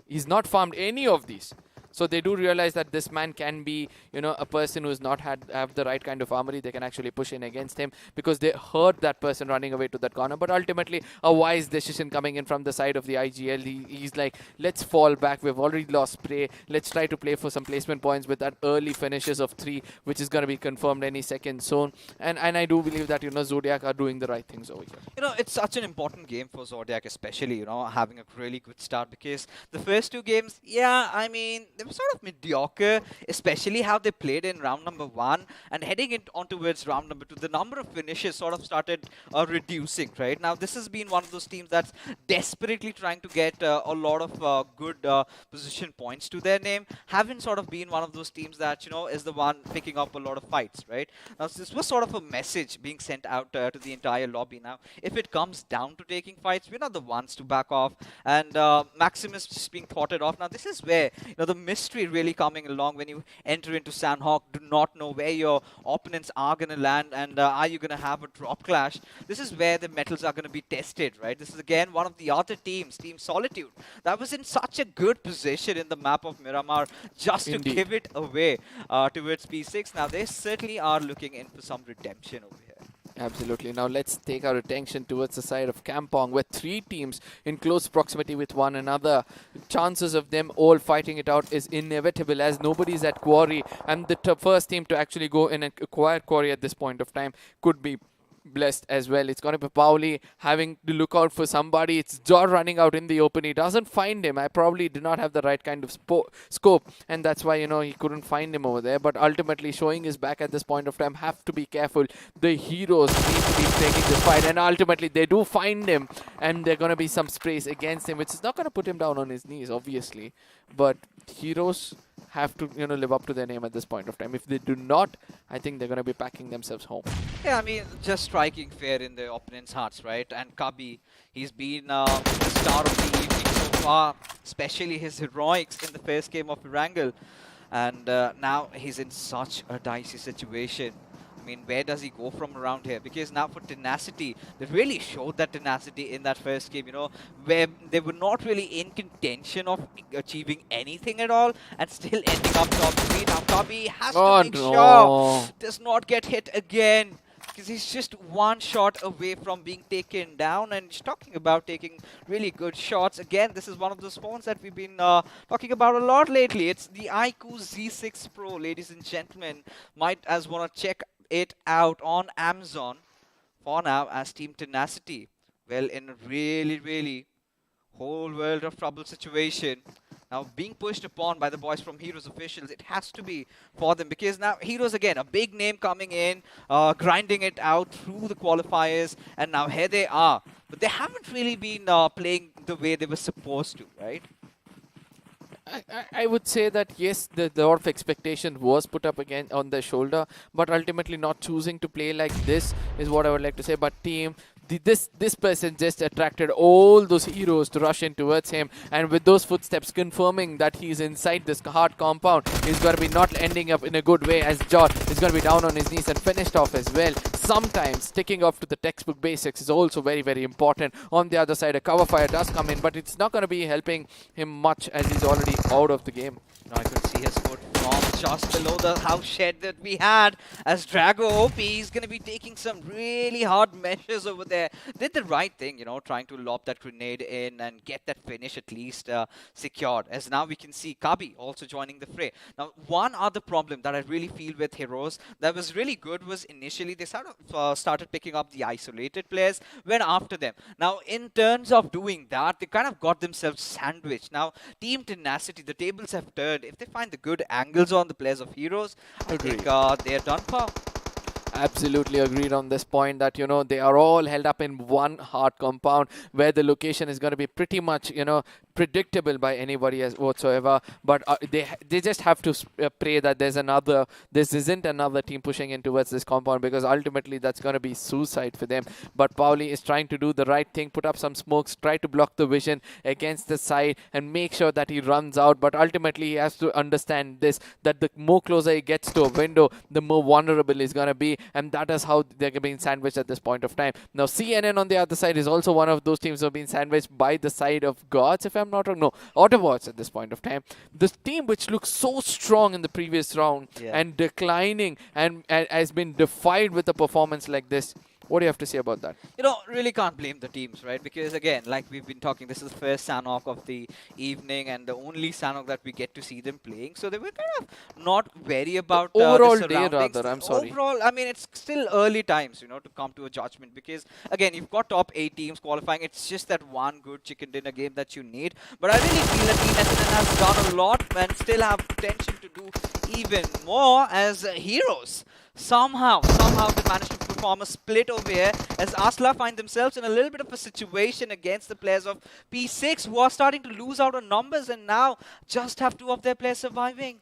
He's not farmed any of these. So they do realize that this man can be, a person who's not have the right kind of armory. They can actually push in against him because they heard that person running away to that corner. But ultimately, a wise decision coming in from the side of the IGL. He's like, let's fall back. We've already lost Spray. Let's try to play for some placement points with that early finishes of 3, which is going to be confirmed any second soon. And I do believe that, Zodiac are doing the right things over here. It's such an important game for Zodiac, especially, having a really good start, because the first 2 games, they were sort of mediocre, especially how they played in round number 1, and heading on towards round number 2, the number of finishes sort of started reducing, right? Now, this has been one of those teams that's desperately trying to get a lot of good position points to their name. Haven't sort of been one of those teams that, is the one picking up a lot of fights, right? Now, this was sort of a message being sent out to the entire lobby. Now, if it comes down to taking fights, we're not the ones to back off, and Maximus just being thwarted off. Now, this is where, the mystery really coming along when you enter into Sanhok. Do not know where your opponents are going to land, and are you going to have a drop clash. This is where the metals are going to be tested, right? This is again one of the other teams, Team Solitude, that was in such a good position in the map of Miramar just to give it away towards P6. Now they certainly are looking in for some redemption over here. Absolutely. Now let's take our attention towards the side of Kampong, where 3 teams in close proximity with one another. Chances of them all fighting it out is inevitable, as nobody's at quarry, and the first team to actually go in and acquire quarry at this point of time could be blessed as well. It's going to be Pauli having to look out for somebody. It's Jor running out in the open. He doesn't find him. I probably did not have the right kind of scope, and that's why, he couldn't find him over there. But ultimately showing his back at this point of time. Have to be careful. The heroes need to be taking this fight, and ultimately they do find him, and they're going to be some sprays against him, which is not going to put him down on his knees, obviously. But heroes have to, live up to their name at this point of time. If they do not, I think they're going to be packing themselves home. Yeah, I mean, just striking fear in the opponent's hearts, right? And Kabi, he's been the star of the evening so far, especially his heroics in the first game of Erangel. And now he's in such a dicey situation. I mean, where does he go from around here? Because now for tenacity, they really showed that tenacity in that first game, where they were not really in contention of achieving anything at all and still ending up top 3. Now Kabi has to make sure does not get hit again, because he's just one shot away from being taken down, and he's talking about taking really good shots. Again, this is one of the spawns that we've been talking about a lot lately. It's the iQOO Z6 Pro, ladies and gentlemen. Might as want to check it out on Amazon for now, as Team Tenacity, well, in a really whole world of trouble situation. Now being pushed upon by the boys from Heroes officials, it has to be for them, because now Heroes, again, a big name coming in, grinding it out through the qualifiers, and now here they are. But they haven't really been playing the way they were supposed to, right? I would say that yes, the lot of expectation was put up again on their shoulder, but ultimately not choosing to play like this is what I would like to say. But team, this person just attracted all those heroes to rush in towards him, and with those footsteps confirming that he's inside this hard compound, he's going to be not ending up in a good way, as Jor is going to be down on his knees and finished off as well. Sometimes sticking off to the textbook basics is also very important. On the other side, a cover fire does come in, but it's not going to be helping him much, as he's already out of the game. I could see his foot from just below the house shed that we had, as Drago OP is going to be taking some really hard measures over there. Did the right thing, trying to lob that grenade in and get that finish at least secured. As now we can see Kabi also joining the fray. Now, one other problem that I really feel with Heroes that was really good was initially they started picking up the isolated players, went after them. Now, in terms of doing that, they kind of got themselves sandwiched. Now, Team Tenacity, the tables have turned. If they find the good angles on the players of Heroes, I think they're done for. Absolutely agreed on this point that, they are all held up in one hard compound where the location is going to be pretty much, predictable by anybody as whatsoever. But they just have to pray that this isn't another team pushing in towards this compound, because ultimately that's going to be suicide for them. But Pauli is trying to do the right thing, put up some smokes, try to block the vision against the side and make sure that he runs out. But ultimately he has to understand this, that the more closer he gets to a window, the more vulnerable he's going to be. And that is how they're being sandwiched at this point of time. Now, CNN on the other side is also one of those teams who have been sandwiched by the side of Gods, if I'm not wrong. No, Autobots at this point of time. This team, which looked so strong in the previous round and declining and has been defied with a performance like this. What do you have to say about that? Really can't blame the teams, right? Because again, like we've been talking, this is the first Sanhok of the evening and the only Sanhok that we get to see them playing. So they were kind of not very about overall the day rather, I'm sorry. Overall, I mean, it's still early times, to come to a judgment, because again, you've got top 8 teams qualifying. It's just that one good chicken dinner game that you need. But I really feel that Team SNN has done a lot and still have potential to do even more, as Heroes somehow they managed to perform a split over here, as Asla find themselves in a little bit of a situation against the players of P6, who are starting to lose out on numbers and now just have 2 of their players surviving.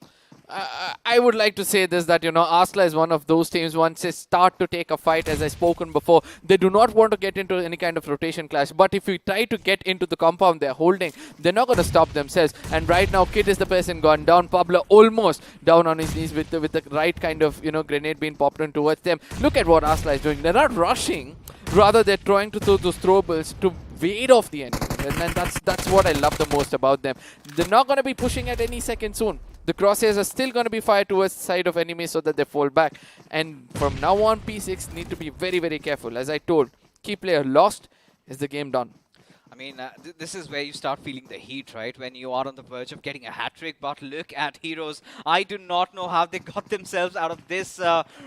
I would like to say this, that, Asla is one of those teams, once they start to take a fight, as I've spoken before, they do not want to get into any kind of rotation clash. But if we try to get into the compound they're holding, they're not going to stop themselves. And right now, Kid is the person gone down. Pablo almost down on his knees with the right kind of, grenade being popped in towards them. Look at what Asla is doing. They're not rushing. Rather, they're trying to throw those throwables to wait off the enemy. And that's what I love the most about them. They're not going to be pushing at any second soon. the crosshairs are still going to be fired towards the side of enemies so that they fall back. And from now on, P6 need to be very, very careful. As I told, key player lost, is the game done. I mean, this is where you start feeling the heat, right? When you are on the verge of getting a hat-trick. But look at Heroes. I do not know how they got themselves out of this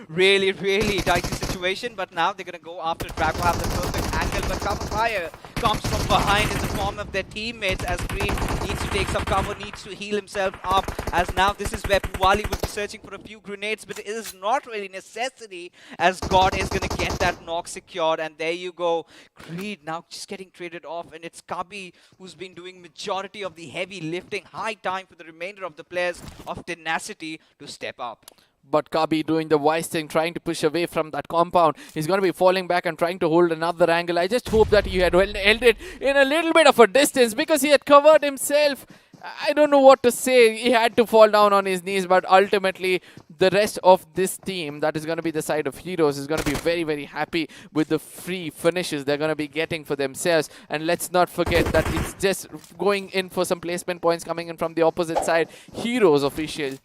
really, really dicey situation. But now they're going to go after Drago, have the perfect angle. But cover fire comes from behind in the form of their teammates as Green needs to take some cover, needs to heal himself up. As now this is where Puwali would be searching for a few grenades. But it is not really necessity as God is going to get that knock secured. And there you go. Creed now just getting traded off. And it's Kabi who's been doing majority of the heavy lifting. High time for the remainder of the players of Tenacity to step up. But Kabi doing the wise thing, trying to push away from that compound. He's going to be falling back and trying to hold another angle. I just hope that he had held it in a little bit of a distance because he had covered himself. I don't know what to say. He had to fall down on his knees, but ultimately the rest of this team, that is going to be the side of Heroes, is going to be very, very happy with the free finishes they're going to be getting for themselves. And let's not forget that it's just going in for some placement points coming in from the opposite side. Heroes official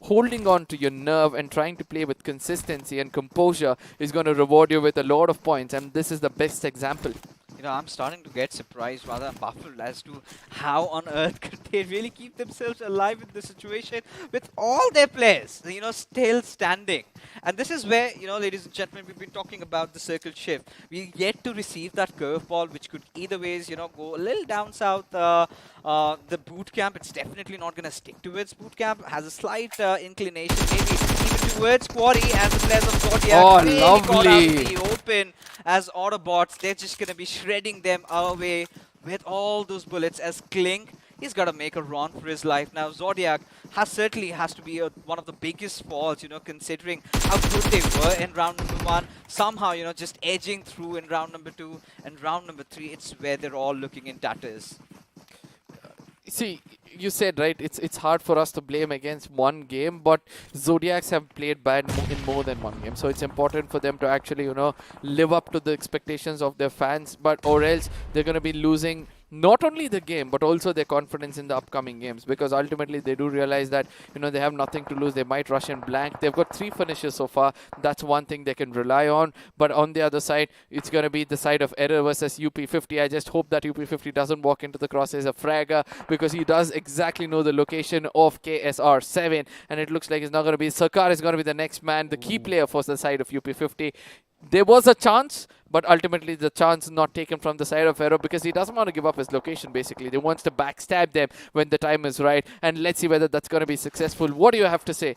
holding on to your nerve and trying to play with consistency and composure is going to reward you with a lot of points, and this is the best example. You know, I'm starting to get surprised, rather baffled as to how on earth could they really keep themselves alive in this situation with all their players, you know, still standing. And this is where, you know, ladies and gentlemen, we've been talking about the circle shift. We yet to receive that curveball, which could either ways, you know, go a little down south. The boot camp, it's definitely not going to stick towards boot camp. Has a slight inclination, maybe even towards Quarry, as the players of Zodiac really got out in the open as Autobots. They're just going to be shredding them away with all those bullets as Clink. He's got to make a run for his life. Now, Zodiac certainly has to be one of the biggest falls, you know, considering how good they were in round number 1. Somehow, you know, just edging through in round number 2 and round number 3. It's where they're all looking in tatters. See, you said, right, it's hard for us to blame against one game, but Zodiacs have played bad in more than one game. So it's important for them to actually, you know, live up to the expectations of their fans, but or else they're going to be losing not only the game, but also their confidence in the upcoming games, because ultimately they do realize that, you know, they have nothing to lose. They might rush in blank. They've got 3 finishes so far. That's one thing they can rely on. But on the other side, it's going to be the side of Error versus UP50. I just hope that UP50 doesn't walk into the crosshairs of Fragger, because he does exactly know the location of KSR7, and it looks like it's not going to be. Sarkar is going to be the next man, the key player for the side of UP50. There was a chance, but ultimately the chance not taken from the side of Aero, because he doesn't want to give up his location, basically. He wants to backstab them when the time is right, and let's see whether that's going to be successful. What do you have to say?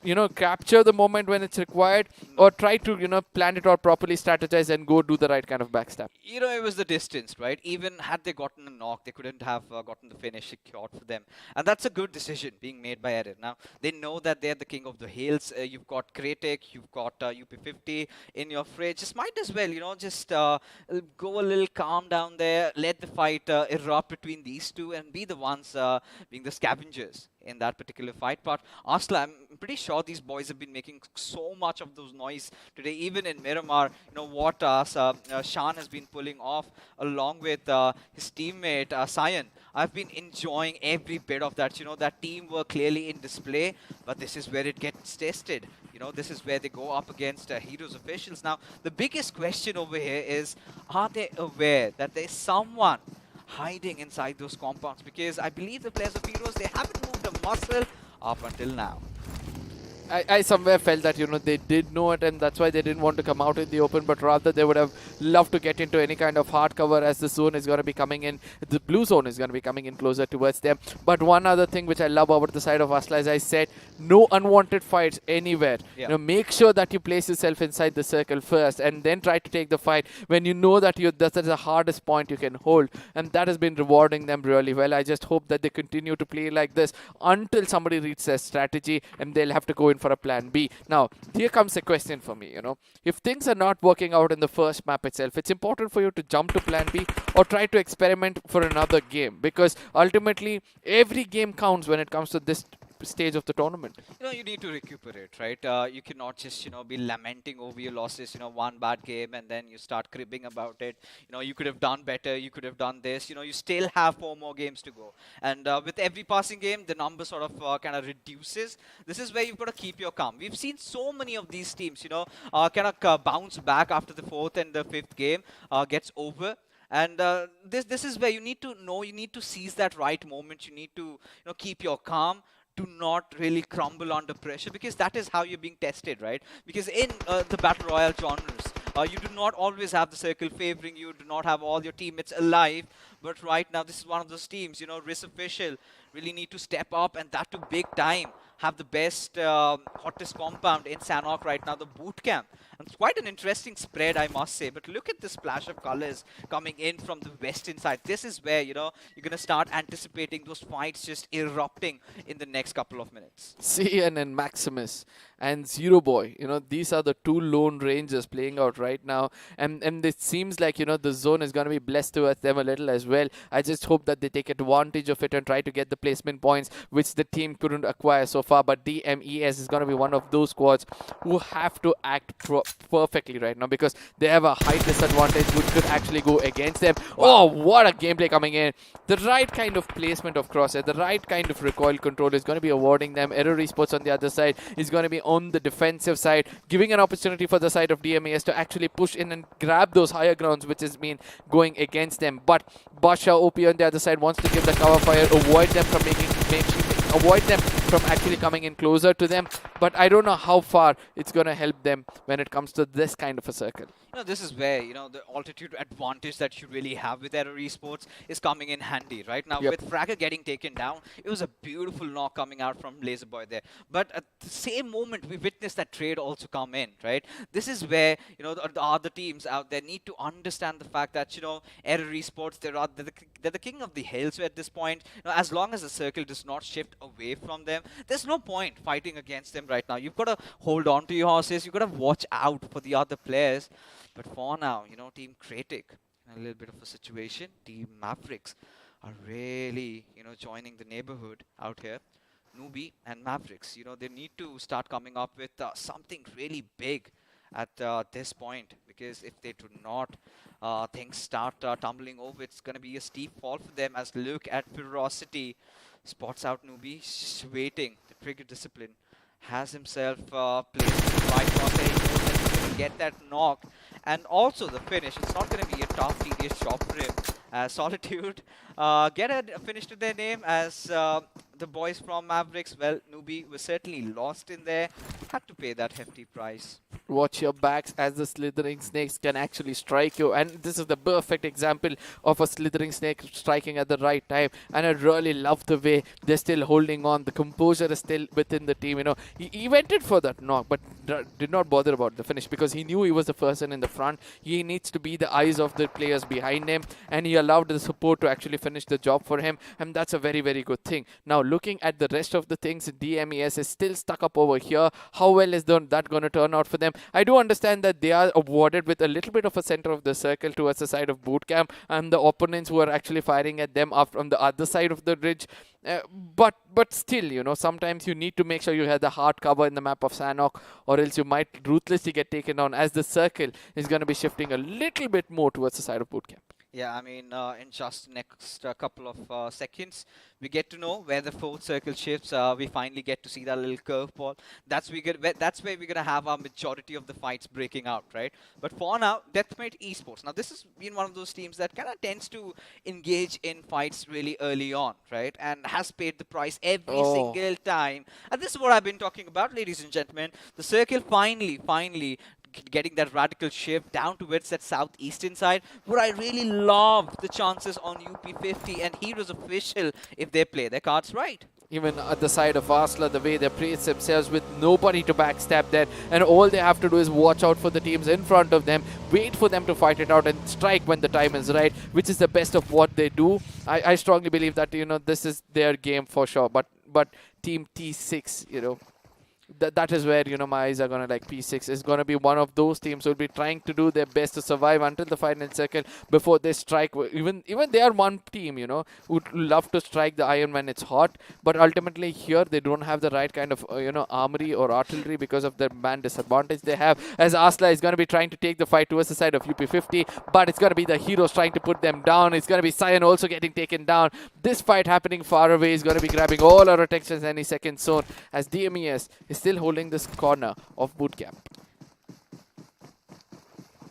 You know, capture the moment when it's required, or try to, you know, plan it out properly, strategize, and go do the right kind of backstab. You know, it was the distance, right? Even had they gotten a knock, they couldn't have gotten the finish secured for them. And that's a good decision being made by Erin. Now, they know that they're the king of the hills. You've got Kratek, you've got UP50 in your fridge. Just might as well, you know, just go a little calm down there, let the fight erupt between these two, and be the ones being the scavengers in that particular fight. But Asla, I'm pretty sure these boys have been making so much of those noise today, even in Miramar. You know what Shan has been pulling off along with his teammate Sayan. I've been enjoying every bit of that. You know, that teamwork clearly in display, but this is where it gets tested. You know, this is where they go up against Heroes officials. Now, the biggest question over here is, are they aware that there's someone hiding inside those compounds? Because I believe the players of Heroes, they haven't moved a muscle up until now. I somewhere felt that, you know, they did know it, and that's why they didn't want to come out in the open, but rather they would have loved to get into any kind of hard cover, as the zone is going to be coming in. The blue zone is going to be coming in closer towards them. But one other thing which I love about the side of Asla, as I said, no unwanted fights anywhere. Yeah. You know, make sure that you place yourself inside the circle first, and then try to take the fight when you know that that's the hardest point you can hold. And that has been rewarding them really well. I just hope that they continue to play like this until somebody reads their strategy, and they'll have to go in for a plan B. Now, here comes a question for me, you know. If things are not working out in the first map itself, it's important for you to jump to plan B or try to experiment for another game, because ultimately every game counts when it comes to this stage of the tournament. You need to recuperate, right? You cannot just, be lamenting over your losses, one bad game and then you start cribbing about it. You could have done better, you could have done this. You still have 4 more games to go. And with every passing game, the number sort of kind of reduces. This is where you've got to keep your calm. We've seen so many of these teams, kind of bounce back after the 4th and the 5th game gets over. And this is where you need to know, you need to seize that right moment. You need to keep your calm. Do not really crumble under pressure, because that is how you're being tested, right? Because in the battle royale genres, you do not always have the circle favoring you, do not have all your teammates alive. But right now, this is one of those teams, Risk Official really need to step up, and that too big time. Have the best, hottest compound in Sanhok right now, the boot camp. And it's quite an interesting spread, I must say. But look at the splash of colors coming in from the western side. This is where, you're going to start anticipating those fights just erupting in the next couple of minutes. CN and Maximus and Zero Boy, these are the 2 lone rangers playing out right now. And it seems like, the zone is going to be blessed towards them a little as well. I just hope that they take advantage of it and try to get the placement points, which the team couldn't acquire so far. But DMES is going to be one of those squads who have to act perfectly right now, because they have a height disadvantage which could actually go against them. Wow. Oh, what a gameplay coming in. The right kind of placement of crosshair, the right kind of recoil control is going to be awarding them. Error Esports on the other side is going to be on the defensive side, giving an opportunity for the side of DMES to actually push in and grab those higher grounds, which has been going against them. But Basha OP on the other side wants to give the cover fire, avoid them from avoid them from actually coming in closer to them. But I don't know how far it's going to help them when it comes to this kind of a circle. This is where, the altitude advantage that you really have with Error Esports is coming in handy. Right now, with Fragger getting taken down, it was a beautiful knock coming out from Laserboy there. But at the same moment, we witnessed that trade also come in, right? This is where, the other teams out there need to understand the fact that, Error Esports, they're the king of the hills at this point. As long as the circle does not shift away from them, there's no point fighting against them right now. You've got to hold on to your horses. You've got to watch out for the other players. But for now, Team Kratic, a little bit of a situation. Team Mavericks are really, joining the neighborhood out here. Newbie and Mavericks, they need to start coming up with something really big at this point. Because if they do not, things start tumbling over. It's going to be a steep fall for them. As look at Ferocity. Spots out Newbie, just waiting. The trigger discipline has himself placed in the right crosshair. He knows that he's going to get that knock. And also the finish. It's not going to be a tough, tedious job for him. Solitude get a finish to their name as the boys from Mavericks. Well, Newbie was certainly lost in there. Had to pay that hefty price. Watch your backs, as the slithering snakes can actually strike you, and this is the perfect example of a slithering snake striking at the right time. And I really love the way they're still holding on. The composure is still within the team. He went in for that knock, but did not bother about the finish, because he knew he was the person in the front. He needs to be the eyes of the players behind him, and he allowed the support to actually finish the job for him, and that's a very, very good thing. Now, looking at the rest of the things, DMES is still stuck up over here. How well is that going to turn out for them? I do understand that they are awarded with a little bit of a center of the circle towards the side of bootcamp, and the opponents who are actually firing at them are from the other side of the ridge. But still, sometimes you need to make sure you have the hard cover in the map of Sanhok, or else you might ruthlessly get taken down, as the circle is going to be shifting a little bit more towards the side of bootcamp. Yeah, I mean, in just next couple of seconds, we get to know where the 4th circle shifts. We finally get to see that little curveball. That's where we're gonna have our majority of the fights breaking out, right? But for now, Deathmate Esports. Now, this has been one of those teams that kind of tends to engage in fights really early on, right? And has paid the price every single time. And this is what I've been talking about, ladies and gentlemen. The circle finally getting that radical shift down towards that southeastern side. But I really love the chances on UP50 and Heroes Official if they play their cards right. Even at the side of Arsla, the way they place themselves with nobody to backstab there, and all they have to do is watch out for the teams in front of them, wait for them to fight it out and strike when the time is right, which is the best of what they do. I strongly believe that, this is their game for sure. But Team T6, that is where, you know, my eyes are going to like P6 is going to be one of those teams who will be trying to do their best to survive until the final second before they strike. Even they are one team, you know, would love to strike the iron when it's hot, but ultimately here they don't have the right kind of you know, armory or artillery because of the man disadvantage they have, as Asla is going to be trying to take the fight towards the side of UP50, but it's going to be the heroes trying to put them down. It's going to be Cyan also getting taken down. This fight happening far away is going to be grabbing all our attention any second soon, as DMES is still holding this corner of bootcamp.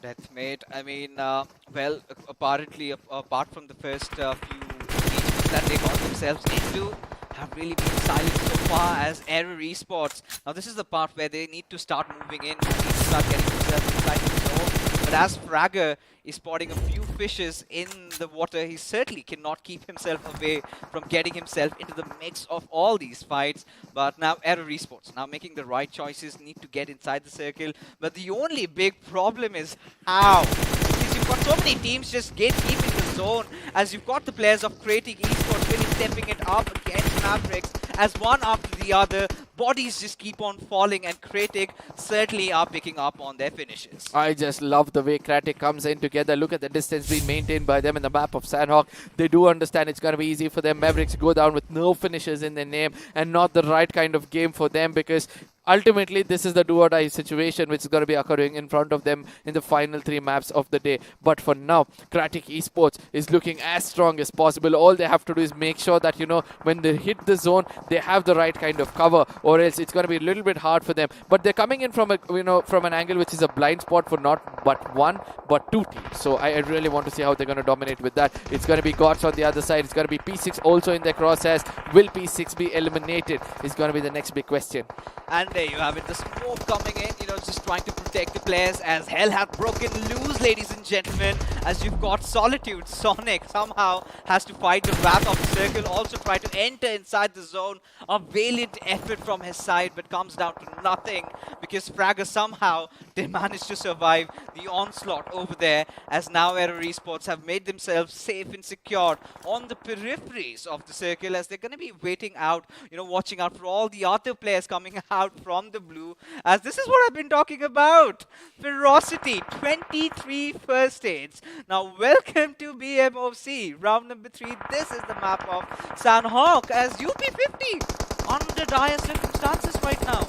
Deathmate, I mean, well, apparently, apart from the first few engagements that they got themselves into, have really been silent so far as Error Esports. Now, this is the part where they need to start moving in, need to start getting themselves inside the zone. But as Fragger is spotting a few fishes in the water, he certainly cannot keep himself away from getting himself into the mix of all these fights. But now Error Esports, now making the right choices, need to get inside the circle. But the only big problem is how. Because you've got so many teams just gatekeeping the zone, as you've got the players of Creating Esports really stepping it up against Mavericks, as one after the other, bodies just keep on falling, and Kratic certainly are picking up on their finishes. I just love the way Kratic comes in together. Look at the distance being maintained by them in the map of Sanhok. They do understand it's going to be easy for them. Mavericks go down with no finishes in their name, and not the right kind of game for them, because ultimately this is the do or die situation which is going to be occurring in front of them in the final 3 maps of the day. But for now, Kratic Esports is looking as strong as possible. All they have to do is make sure that, you know, when they hit the zone, they have the right kind of cover, or else it's going to be a little bit hard for them. But they're coming in from a, you know, from an angle which is a blind spot for not but one but 2 teams. So I really want to see how they're going to dominate with that. It's going to be Gods on the other side. It's going to be P6 also in their crosshairs. Will P6 be eliminated is going to be the next big question. And there you have it, the smoke coming in, you know, just trying to protect the players, as hell hath broken loose, ladies and gentlemen, as you've got Solitude. Sonic somehow has to fight the wrath of the circle, also try to enter inside the zone. A valiant effort from his side, but comes down to nothing, because Fragger somehow they managed to survive the onslaught over there, as now Error Esports have made themselves safe and secured on the peripheries of the circle, as they're going to be waiting out, you know, watching out for all the other players coming out from the blue, as this is what I've been talking about. Ferocity, 23 first aids. Now, welcome to BMOC, round number 3. This is the map of Sanhok, as UP50 under dire circumstances right now.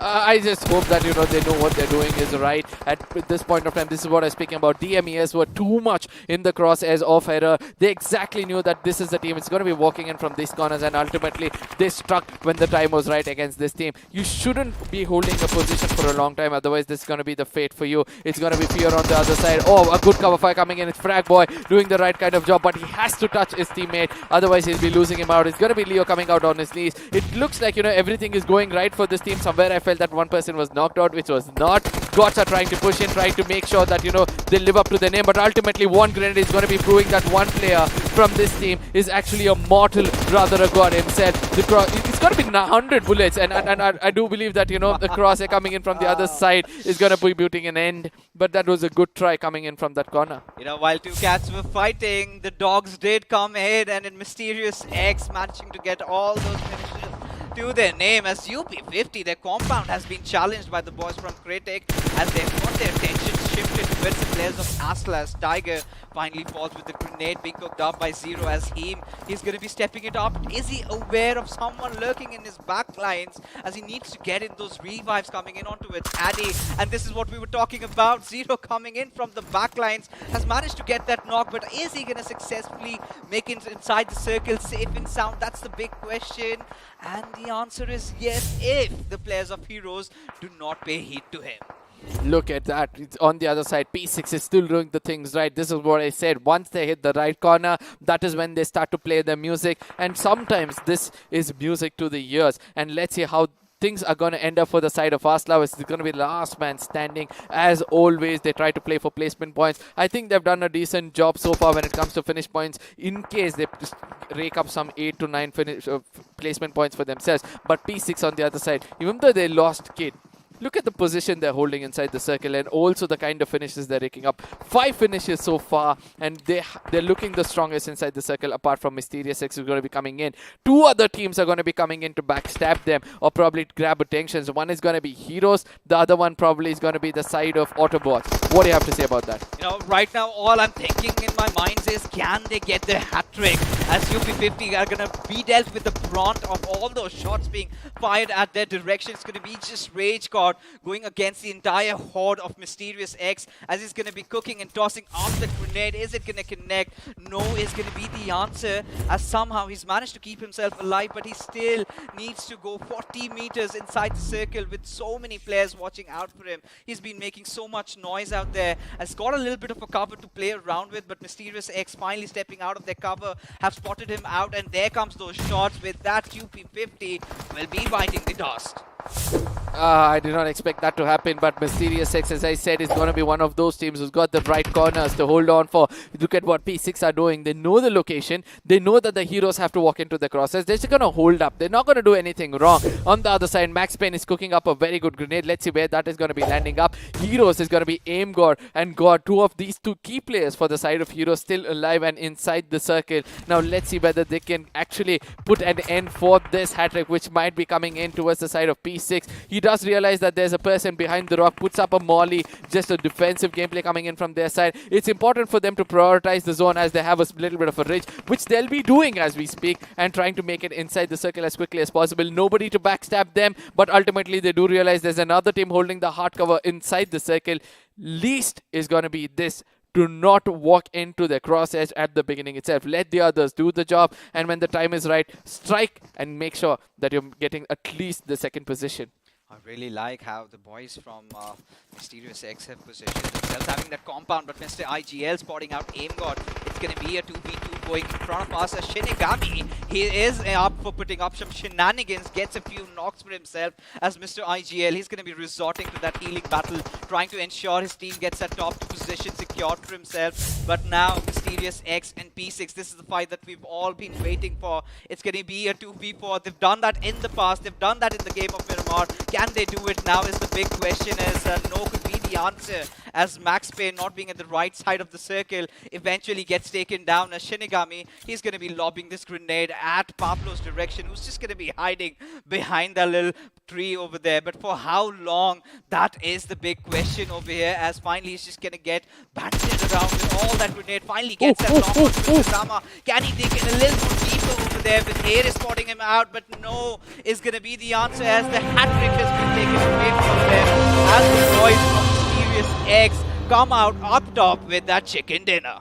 I just hope that, you know, they know what they're doing is right at this point of time. This is what I'm speaking about. DMES were too much in the crosshairs of Error. They exactly knew that this is the team. It's going to be walking in from these corners, and ultimately they struck when the time was right against this team. You shouldn't be holding a position for a long time, otherwise this is going to be the fate for you. It's going to be Fear on the other side. Oh, a good cover fire coming in. It's Frag Boy doing the right kind of job, but he has to touch his teammate, otherwise he'll be losing him out. It's going to be Leo coming out on his knees. It looks like, you know, everything is going right for this team. Somewhere I felt that one person was knocked out, which was not. Gods are trying to push in, trying to make sure that, you know, they live up to their name, but ultimately one grenade is going to be proving that one player from this team is actually a mortal, rather a god himself. It's going to be 100 bullets, and I do believe that, you know, the crosshair coming in from the other side is going to be putting an end, but that was a good try coming in from that corner. You know, while 2 cats were fighting, the dogs did come ahead, and in Mysterious X managing to get all those finishes to their name, as UP50, their compound has been challenged by the boys from Kratic, as they've got their attention shifted towards the players of Aslas. Tiger finally falls with the grenade being cooked up by Zero, as he's going to be stepping it up. Is he aware of someone lurking in his back lines, as he needs to get in those revives coming in onto it? Addy, and this is what we were talking about. Zero coming in from the back lines has managed to get that knock, but is he going to successfully make it inside the circle safe and sound? That's the big question. And the answer is yes, if the players of Heroes do not pay heed to him. Look at that. It's on the other side. P6 is still doing the things right. This is what I said. Once they hit the right corner, that is when they start to play the music. And sometimes this is music to the ears. And let's see how things are going to end up for the side of Aslav. It's going to be last man standing. As always, they try to play for placement points. I think they've done a decent job so far when it comes to finish points, in case they just rake up some 8 to 9 placement points for themselves. But P6 on the other side, even though they lost Kid, Look at the position they're holding inside the circle, and also the kind of finishes they're raking up. 5 finishes so far, and they're looking the strongest inside the circle, apart from Mysterious X, who's going to be coming in. 2 other teams are going to be coming in to backstab them or probably grab attentions. One is going to be Heroes, the other one probably is going to be the side of Autobots. What do you have to say about that? You know, right now all I'm thinking in my mind is, can they get their hat trick? As UP50 are going to be dealt with the brunt of all those shots being fired at their direction. It's going to be just Rage God going against the entire horde of Mysterious X, as he's going to be cooking and tossing off the grenade. Is it going to connect? No is going to be the answer, as somehow he's managed to keep himself alive, but he still needs to go 40 meters inside the circle with so many players watching out for him. He's been making so much noise out there. Has got a little bit of a cover to play around with, but Mysterious X finally stepping out of their cover, have spotted him out, and there comes those shots. With that, UP50 will be biting the dust. I did not expect that to happen, but Mysterious X, as I said, is going to be one of those teams who's got the right corners to hold on for. Look at what P6 are doing. They know the location. They know that the Heroes have to walk into the crosses. They're just going to hold up. They're not going to do anything wrong. On the other side, Max Payne is cooking up a very good grenade. Let's see where that is going to be landing up. Heroes is going to be Aim God and God. 2 of these 2 key players for the side of Heroes still alive and inside the circle. Now let's see whether they can actually put an end for this hat-trick, which might be coming in towards the side of P6. He does realize that there's a person behind the rock, puts up a molly, just a defensive gameplay coming in from their side. It's important for them to prioritize the zone, as they have a little bit of a ridge, which they'll be doing as we speak, and trying to make it inside the circle as quickly as possible. Nobody to backstab them, but ultimately they do realize there's another team holding the hard cover inside the circle. Least is going to be this: do not walk into the crosshairs at the beginning itself. Let the others do the job, and when the time is right, strike and make sure that you're getting at least the 2nd position. I really like how the boys from Mysterious X have positioned themselves, having that compound, but Mr. IGL spotting out Aim God. It's going to be a 2v2 going in front of us. Shinigami, he is up for putting up some shenanigans, gets a few knocks for himself as Mr. IGL. He's going to be resorting to that healing battle, trying to ensure his team gets that top position secured for himself. But now, Mysterious X and P6, this is the fight that we've all been waiting for. It's going to be a 2v4. They've done that in the past. They've done that in the game of Miramar. Can they do it now is the big question, as no could be the answer, as Max Payne, not being at the right side of the circle, eventually gets taken down. As Shinigami, he's going to be lobbing this grenade at Pablo's direction, who's just going to be hiding behind that little tree over there. But for how long, that is the big question over here, as finally he's just going to get banded around with all that grenade. Finally gets that knock on Kusama. Can he take it a little more deeper over there, with Air is spotting him out? But no is going to be the answer, as the hat-trick has been taken away from them, as the boys from Mysterious X come out up top with that chicken dinner.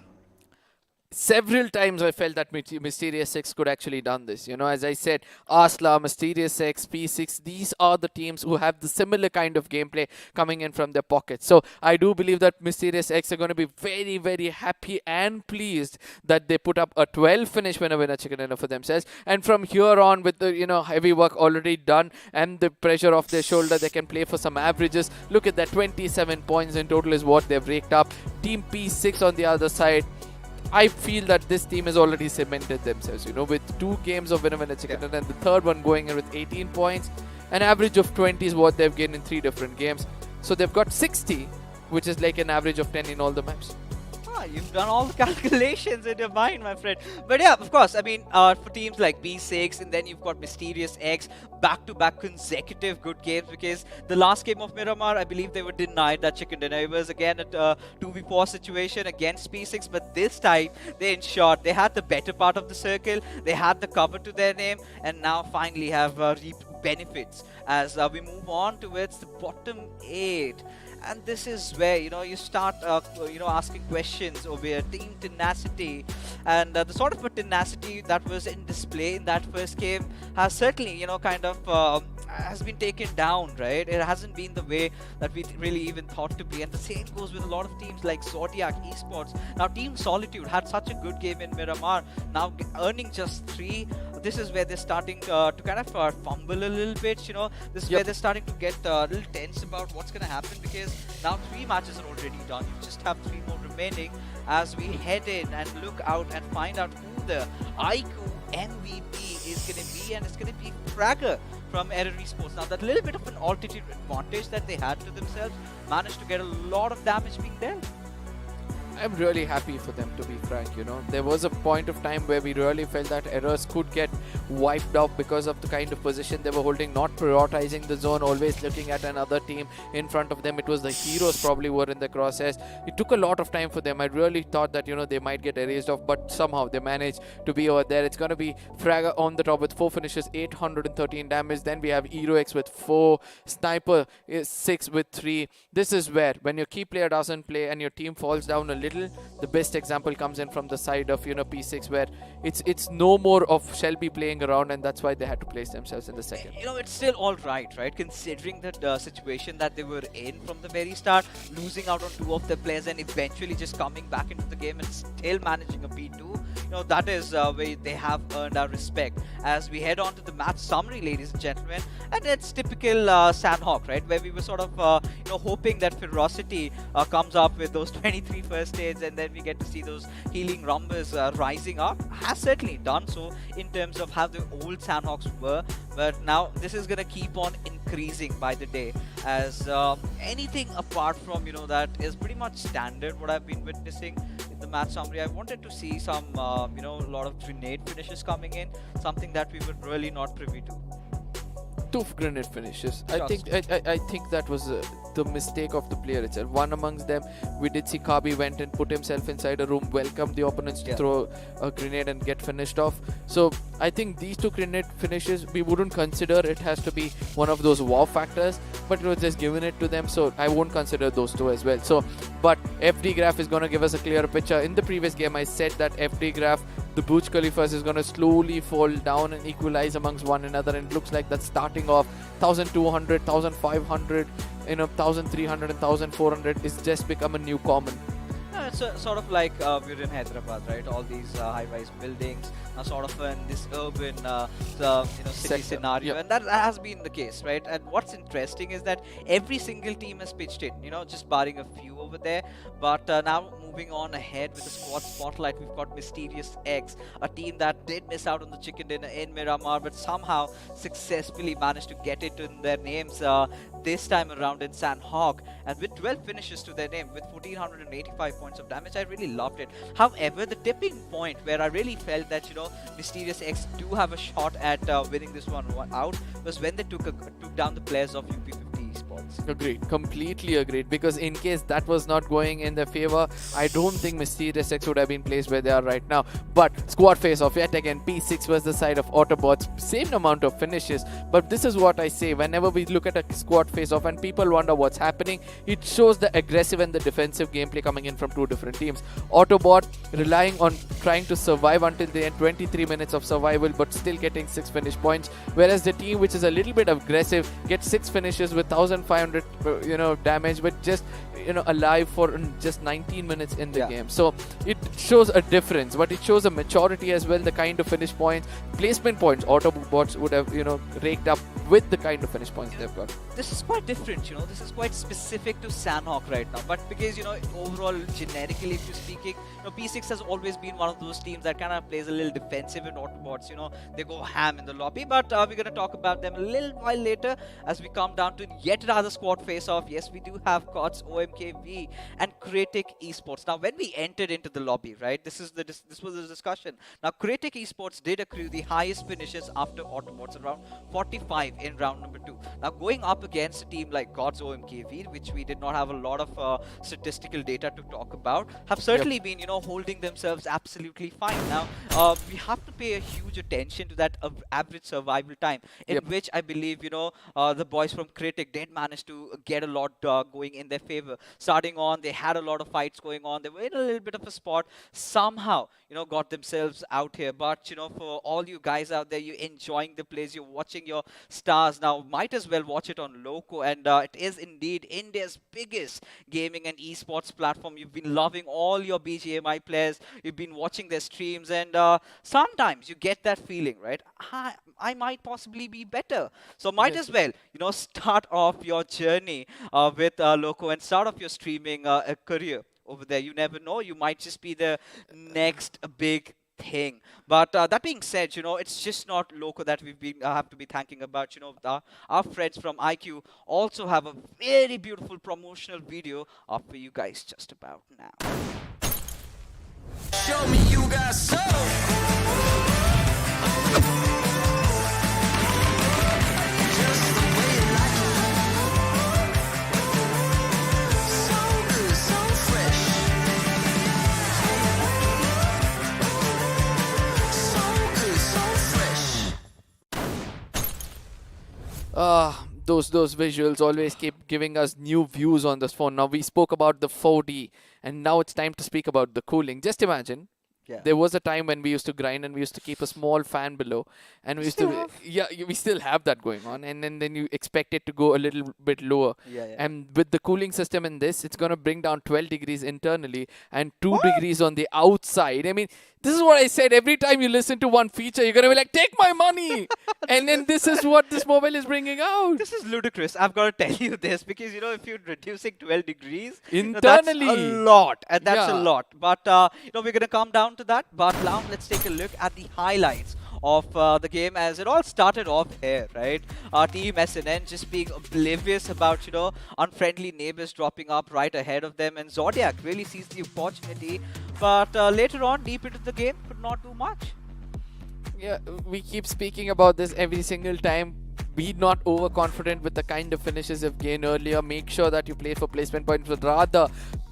Several times I felt that Mysterious X could actually done this. You know, as I said, Asla, Mysterious X, P6, these are the teams who have the similar kind of gameplay coming in from their pockets. So I do believe that Mysterious X are going to be very, very happy and pleased that they put up a 12 finish winner chicken dinner for themselves. And from here on, with the, you know, heavy work already done and the pressure off their shoulder, they can play for some averages. Look at that, 27 points in total is what they've raked up. Team P6 on the other side, I feel that this team has already cemented themselves, you know, with 2 games of winner chicken dinner, and the third one going in with 18 points. An average of 20 is what they've gained in 3 different games. So they've got 60, which is like an average of 10 in all the maps. You've done all the calculations in your mind, my friend. But yeah, of course, I mean, for teams like B6, and then you've got Mysterious X, back-to-back consecutive good games, because the last game of Miramar, I believe they were denied that chicken dinner. It was again a 2v4 situation against P6, but this time they ensured they had the better part of the circle, they had the cover to their name, and now finally have reaped benefits as we move on towards the bottom 8. And this is where, you know, you start, asking questions over here. Team tenacity, and the sort of a tenacity that was in display in that first game has certainly, you know, kind of has been taken down, right? It hasn't been the way that we really even thought to be. And the same goes with a lot of teams like Zodiac Esports. Now, Team Solitude had such a good game in Miramar, now earning just 3. This is where they're starting to kind of fumble a little bit, you know. This is where they're starting to get a little tense about what's going to happen, because now 3 matches are already done. You just have 3 more remaining as we head in and look out and find out who the iQOO MVP is going to be, and it's going to be Fragger from Error Esports. Now, that little bit of an altitude advantage that they had to themselves managed to get a lot of damage being dealt. I'm really happy for them, to be frank. There was a point of time where we really felt that Errors could get wiped out because of the kind of position they were holding, not prioritizing the zone, always looking at another team in front of them. It was the heroes probably were in the crosshairs. It took a lot of time for them. I really thought that, they might get erased off, but somehow they managed to be over there. It's going to be Fragger on the top with 4 finishes, 813 damage. Then we have HeroX with 4, Sniper is 6 with 3. This is where, when your key player doesn't play and your team falls down a little, the best example comes in from the side of P6, where it's no more of Shelby playing around, and that's why they had to place themselves in the second. It's still all right, considering the situation that they were in from the very start, losing out on 2 of their players and eventually just coming back into the game and still managing a P2. That is where they have earned our respect. As we head on to the match summary, ladies and gentlemen, and it's typical Sanhok, where we were sort of hoping that Ferocity comes up with those 23 first aids, and then we get to see those healing rumbas rising up. Has certainly done so in terms of how the old Sanhoks were, but now this is going to keep on increasing by the day, as anything apart from that is pretty much standard what I've been witnessing in the match summary. I wanted to see some a lot of grenade finishes coming in, something that we were really not privy to. 2 grenade finishes. I think that was the mistake of the player itself. One amongst them, we did see Kabi went and put himself inside a room, welcomed the opponents to throw a grenade and get finished off. So I think these 2 grenade finishes, we wouldn't consider it has to be one of those wow factors, but it was just given it to them, so I won't consider those 2 as well. So, but FD Graph is going to give us a clearer picture. In the previous game, I said that FD Graph, the Burj Khalifas, is going to slowly fall down and equalize amongst one another, and it looks like that's starting off 1200, 1500, 1300 and 1400 is just become a new common. It's sort of like we're in Hyderabad, right? All these high-rise buildings are sort of in this urban city scenario, and that has been the case, right? And what's interesting is that every single team has pitched in, just barring a few over there. But now moving on ahead with the squad spotlight, we've got Mysterious X, a team that did miss out on the chicken dinner in Miramar, but somehow successfully managed to get it in their names this time around in Sanhok, and with 12 finishes to their name, with 1485 points of damage. I really loved it. However, the tipping point where I really felt that Mysterious X do have a shot at winning this one out was when they took down the players of UP50 Esports. Agreed, completely agreed, because in case that was not going in their favor, I don't think Mysterious X would have been placed where they are right now. But squad face off yet again, P6 was the side of Autobots, same amount of finishes, but this is what I say whenever we look at a squad face off and people wonder what's happening, it shows the aggressive and the defensive gameplay coming in from 2 different teams. Autobot relying on trying to survive until the end, 23 minutes of survival, but still getting 6 finish points, whereas the team which is a little bit aggressive gets 6 finishes with 1500 damage, but just alive for just 19 minutes in the game. So it shows a difference, but it shows a maturity as well, the kind of finish points, placement points Autobots would have raked up with the kind of finish points they've got. This is quite different, this is quite specific to Sanhok right now, but because overall generically if you're speaking, P6 has always been one of those teams that kind of plays a little defensive in Autobots, they go ham in the lobby, but we're going to talk about them a little while later as we come down to yet another squad face-off. Yes, we do have COTS, OMKV and Critic Esports. Now when we entered into the lobby, right, this was the discussion. Now Critic Esports did accrue the highest finishes after Autobots, around 45 in round number 2. Now going up against a team like COTS, OMKV, which we did not have a lot of statistical data to talk about, have certainly been holding themselves absolutely fine. Now we have to pay a huge attention to that average survival time, in which I believe the boys from Critic did manage to get a lot going in their favor. Starting on, they had a lot of fights going on, they were in a little bit of a spot, somehow got themselves out here. But for all you guys out there, you're enjoying the plays, you're watching your stars, now might as well watch it on Loco, and it is indeed India's biggest gaming and esports platform. You've been loving all your BGMI players, you've been watching their streams, and sometimes you get that feeling, right? I might possibly be better, so might as well start off your journey with Loco and start off your streaming career over there. You never know, you might just be the next big thing. But that being said, it's just not Loco that we've been have to be thanking about. Our friends from iQOO also have a very beautiful promotional video up for you guys just about now. Show me you got soul. Just the way you like it. So good, so fresh. So good, so fresh. Those visuals always keep giving us new views on this phone. Now we spoke about the 4D, and now it's time to speak about the cooling. Just imagine. Yeah. There was a time when we used to grind and we used to keep a small fan below, and we used Still to have. we still have that going on, and then you expect it to go a little bit lower. Yeah, yeah. And with the cooling system in this, it's gonna bring down 12 degrees internally and 2 degrees on the outside. I mean, this is what I said. Every time you listen to one feature, you're gonna be like, "Take my money!" And then this is what this mobile is bringing out. This is ludicrous. I've got to tell you this because if you're reducing 12 degrees, Internally. that's a lot, and that's a Yeah. lot. But we're gonna come down to that. But now let's take a look at the highlights of the game as it all started off here, right? Team SNN just being oblivious about unfriendly neighbors dropping up right ahead of them, and Zodiac really sees the opportunity, but later on, deep into the game, could not do much. Yeah, we keep speaking about this every single time. Be not overconfident with the kind of finishes you've gained earlier. Make sure that you play for placement points, but rather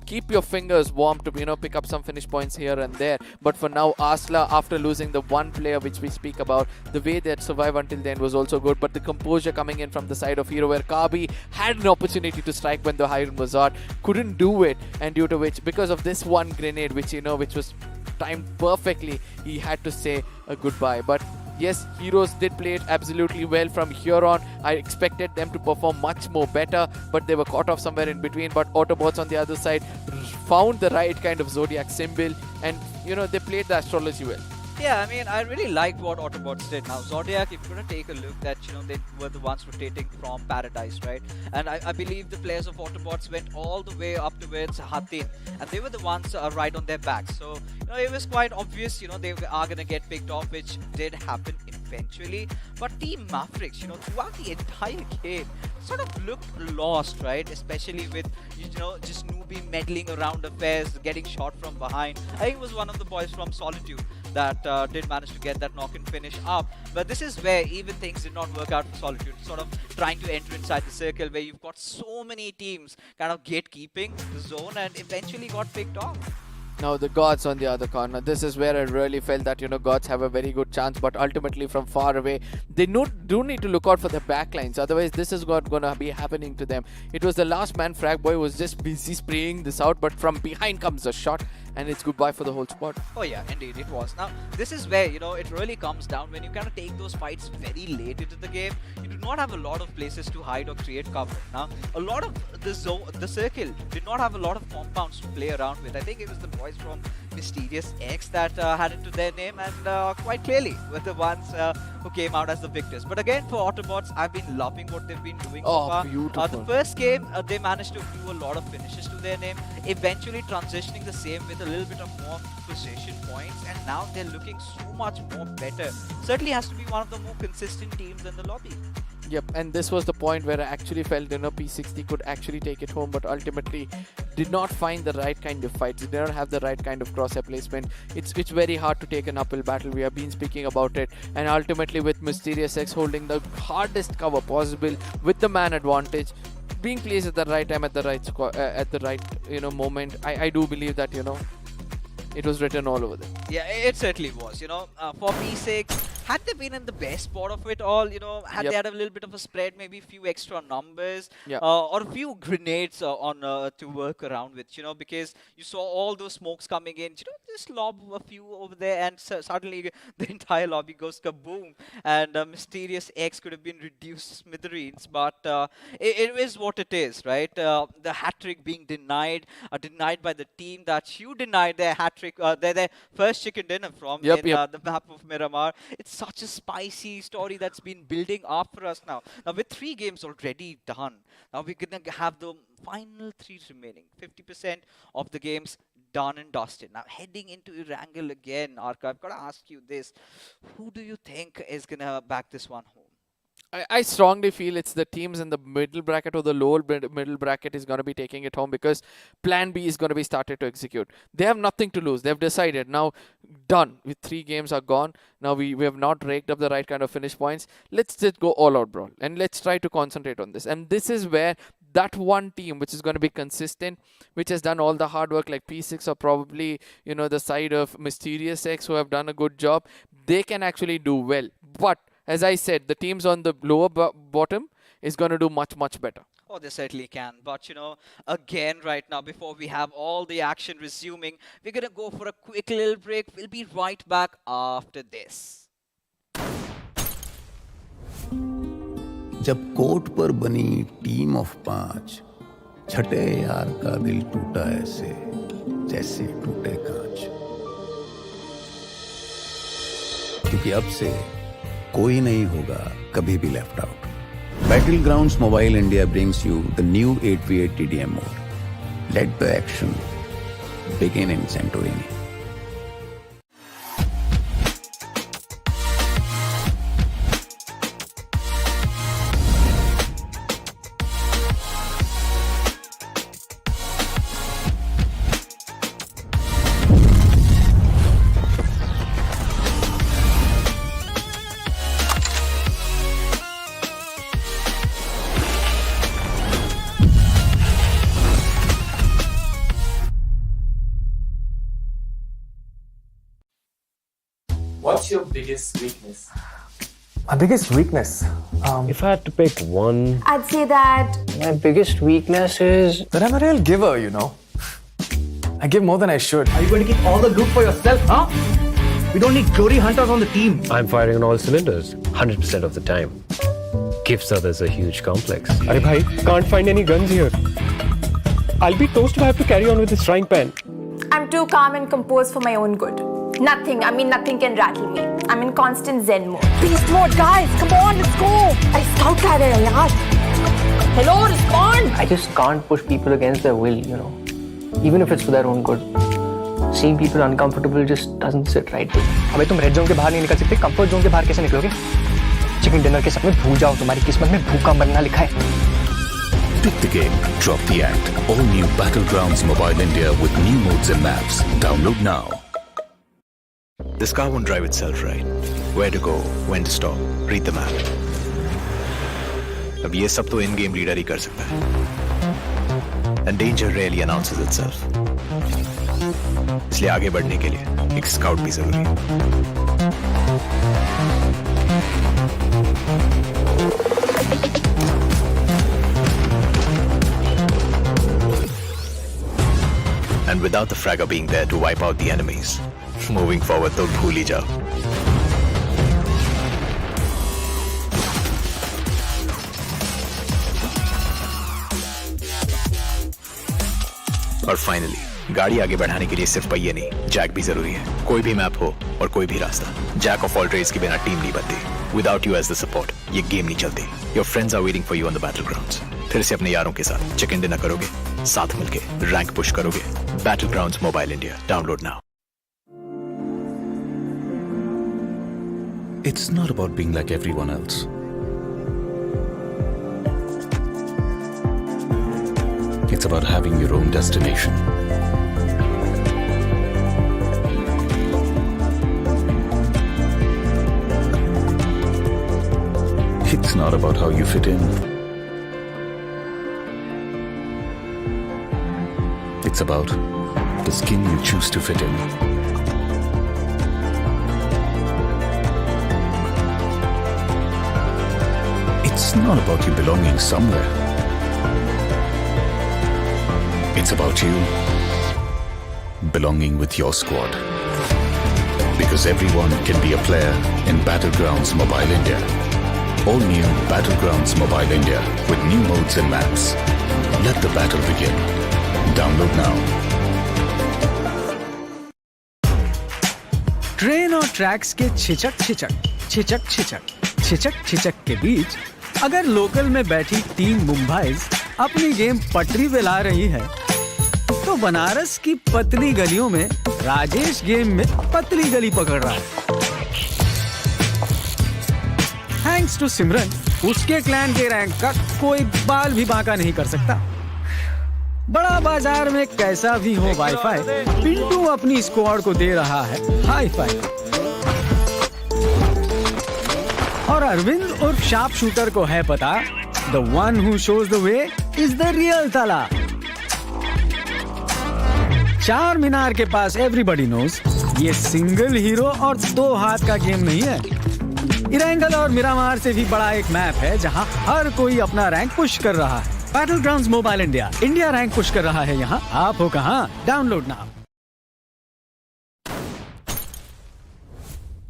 keep your fingers warm to pick up some finish points here and there. But for now, Asla, after losing the one player which we speak about, the way they had survived until then was also good. But the composure coming in from the side of Hero, where Kabi had an opportunity to strike when the Hiron was out, couldn't do it, and due to which, because of this one grenade, which was timed perfectly, he had to say a goodbye. But yes, Heroes did play it absolutely well from here on. I expected them to perform much more better, but they were caught off somewhere in between. But Autobots on the other side found the right kind of Zodiac symbol, and they played the astrology well. Yeah, I mean, I really liked what Autobots did. Now, Zodiac, if you're going to take a look, that, they were the ones rotating from Paradise, right? And I believe the players of Autobots went all the way up towards Hatin, and they were the ones right on their backs. So, it was quite obvious, they are going to get picked off, which did happen eventually. But Team Mavericks, throughout the entire game, sort of looked lost, right? Especially with, just newbie meddling around affairs, getting shot from behind. I think it was one of the boys from Solitude that did manage to get that knock-in finish up. But this is where even things did not work out for Solitude, sort of trying to enter inside the circle where you've got so many teams kind of gatekeeping the zone and eventually got picked off. Now the Gods on the other corner. This is where I really felt that Gods have a very good chance, but ultimately from far away, they do need to look out for the backlines. Otherwise, this is not gonna be happening to them. It was the last man. Frag Boy was just busy spraying this out, but from behind comes a shot, and it's goodbye for the whole squad. Oh yeah, indeed it was. Now this is where it really comes down when you kind of take those fights very late into the game. You do not have a lot of places to hide or create cover. Now a lot of the circle did not have a lot of compounds to play around with. I think it was the boys from Mysterious X that had it to their name, and quite clearly were the ones who came out as the victors. But again, for Autobots, I've been loving what they've been doing so far. Beautiful. The first game, they managed to do a lot of finishes to their name, eventually transitioning the same with a little bit of more possession points, and now they're looking so much more better. Certainly has to be one of the more consistent teams in the lobby. Yep, and this was the point where I actually felt P60 could actually take it home, but ultimately did not find the right kind of fights. They did not have the right kind of crosshair placement. It's very hard to take an uphill battle. We have been speaking about it, and ultimately with Mysterious X holding the hardest cover possible with the man advantage, being placed at the right time at the right moment. I do believe that it was written all over there. Yeah, it certainly was. For P6, had they been in the best spot of it all, had Yep. they had a little bit of a spread, maybe a few extra numbers, Yeah. or a few grenades to work around with, because you saw all those smokes coming in, just lob a few over there, and suddenly the entire lobby goes kaboom, and Mysterious X could have been reduced to smithereens, but it is what it is, right? The hat-trick being denied by the team that you denied their hat-trick, their first chicken dinner from Yep. the map of Miramar. It's such a spicy story that's been building up for us now. Now, with 3 games already done, now we're going to have the final 3 remaining. 50% of the games done and dusted. Now heading into Erangel again, Arka, I've got to ask you this. Who do you think is going to back this one home? I strongly feel it's the teams in the middle bracket or the lower middle bracket is going to be taking it home, because plan B is going to be started to execute. They have nothing to lose. They've decided now, done. With 3 games are gone. Now we have not raked up the right kind of finish points. Let's just go all out, bro. And let's try to concentrate on this. And this is where that one team which is going to be consistent, which has done all the hard work, like P6 or probably, you know, the side of Mysterious X, who have done a good job, they can actually do well. But as I said, the teams on the lower bottom is going to do much, much better. Oh, they certainly can. But, you know, again, right now, before we have all the action resuming, we're going to go for a quick little break. We'll be right back after this. जब court पर बनी team of 5, छठे यार का दिल टूटा ऐसे जैसे टूटे कांच, क्योंकि अब से कोई नहीं होगा कभी भी left out. Battlegrounds Mobile India brings you the new 8v8 TDM mode. Let the action begin in Santorini. What's your biggest weakness? My biggest weakness? If I had to pick one, I'd say that my biggest weakness is that I'm a real giver, you know. I give more than I should. Are you going to keep all the loot for yourself, huh? We don't need glory hunters on the team. I'm firing on all cylinders 100% of the time. Gives others a huge complex. Arey bhai, can't find any guns here. I'll be toast if I have to carry on with this frying pan. I'm too calm and composed for my own good. Nothing can rattle me. I'm in constant zen mode. Beast mode, guys! Come on, let's go! I scout कर रहे हैं यार. Hello, respond! I just can't push people against their will, you know. Even if it's for their own good. Seeing people uncomfortable just doesn't sit right with me. अबे तुम red zone के बाहर नहीं निकल सकते, कंफर्ट जोन के बाहर कैसे निकलोगे? चिकन डिनर के सपने भूल जाओ, तुम्हारी किस्मत में भूखा मरना लिखा है. Pick the game, drop the act. All new Battlegrounds Mobile India with new modes and maps. Download now. This car won't drive itself, right? Where to go, when to stop, read the map. अब ये सब तो in-game reader ही कर सकता है. And danger rarely announces itself. इसलिए आगे बढ़ने के लिए एक स्काउट भी जरूरी है. And without the fragger being there to wipe out the enemies, moving forward तो भूल ही जाओ. और फाइनली गाड़ी आगे बढ़ाने के लिए सिर्फ पहिए नहीं, जैक भी जरूरी है. कोई भी मैप हो और कोई भी रास्ता, जैक ऑफ ऑल ट्रेड्स के बिना टीम नहीं बनती. Without you as the support ये गेम नहीं चलती. Your friends are waiting for you on the battlegrounds. फिर से अपने यारों के साथ चिकन डिनर करोगे, साथ मिलके रैंक पुश करोगे. Battlegrounds mobile India, download now. It's not about being like everyone else. It's about having your own destination. It's not about how you fit in. It's about the skin you choose to fit in. It's not about you belonging somewhere. It's about you belonging with your squad. Because everyone can be a player in Battlegrounds Mobile India. All new Battlegrounds Mobile India with new modes and maps. Let the battle begin. Download now. Train और tracks के छिचक छिचक के बीच अगर local में बैठी team Mumbai's अपनी game पटरी पे ला रही है, तो बनारस की पतली गलियों में राजेश गेम में पतली गली पकड़ रहा है। थैंक्स टू सिमरन, उसके क्लैन के रैंक का कोई बाल भी बांका नहीं कर सकता। बड़ा बाजार में कैसा भी हो वाईफाई, पिंटू अपनी स्क्वाड को दे रहा है हाई फाई। और अरविंद उर्फ शार्प शूटर को है पता, the one who shows the way is the real ताला। चार मीनार के पास एवरीबॉडी नोज ये सिंगल हीरो और दो हाथ का गेम नहीं है। इरेंगल और मिरामार से भी बड़ा एक मैप है जहां हर कोई अपना रैंक पुश कर रहा है। Battlegrounds mobile India, India rank push कर रहा है यहाँ। आप हो कहाँ? Download now.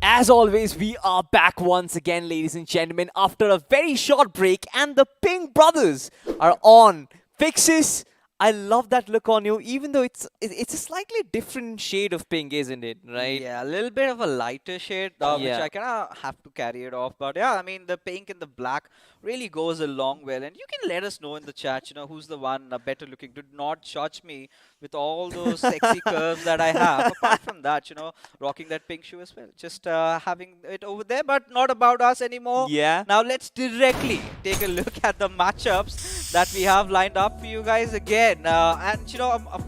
As always, we are back once again, ladies and gentlemen, after a very short break, and the Pink brothers are on. Fixes, I love that look on you, even though it's a slightly different shade of pink, isn't it? Right? Yeah, a little bit of a lighter shade, which I kind of have to carry it off. But yeah, I mean, the pink and the black really goes along well. And you can let us know in the chat, who's the one better looking. Do not judge me with all those sexy curves that I have. Apart from that, rocking that pink shoe as well. Just having it over there, but not about us anymore. Yeah. Now let's directly take a look at the matchups that we have lined up for you guys again. And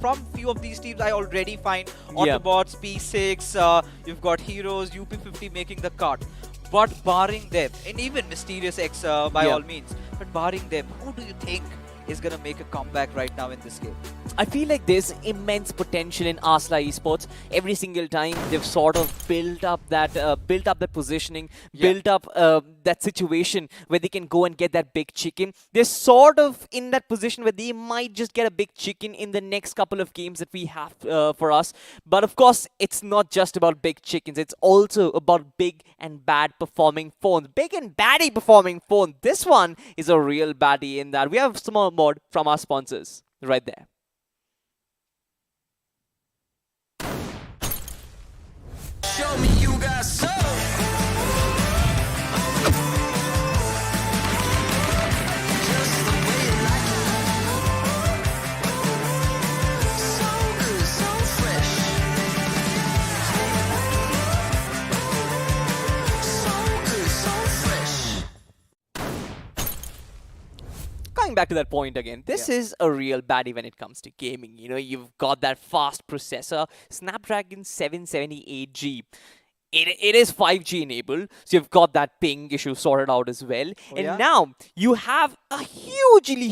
from few of these teams, I already find Autobots, P6, you've got Heroes, UP50 making the cut. But barring them, and even Mysterious X by all means, but barring them, who do you think is going to make a comeback right now in this game? I feel like there's immense potential in Asla Esports. Every single time they've sort of built up that positioning, built up that situation where they can go and get that big chicken. They're sort of in that position where they might just get a big chicken in the next couple of games that we have for us. But of course, it's not just about big chickens. It's also about big and bad performing phones. Big and baddie performing phone. This one is a real baddie in that. We have some more from our sponsors right there. Show me you got soul. Just the way you like it. So good, so fresh. So good, so fresh. Coming back to that point again, this is a real baddie when it comes to gaming. You've got that fast processor, Snapdragon 778G. It is 5G enabled, so you've got that ping issue sorted out as well. Now you have a hugely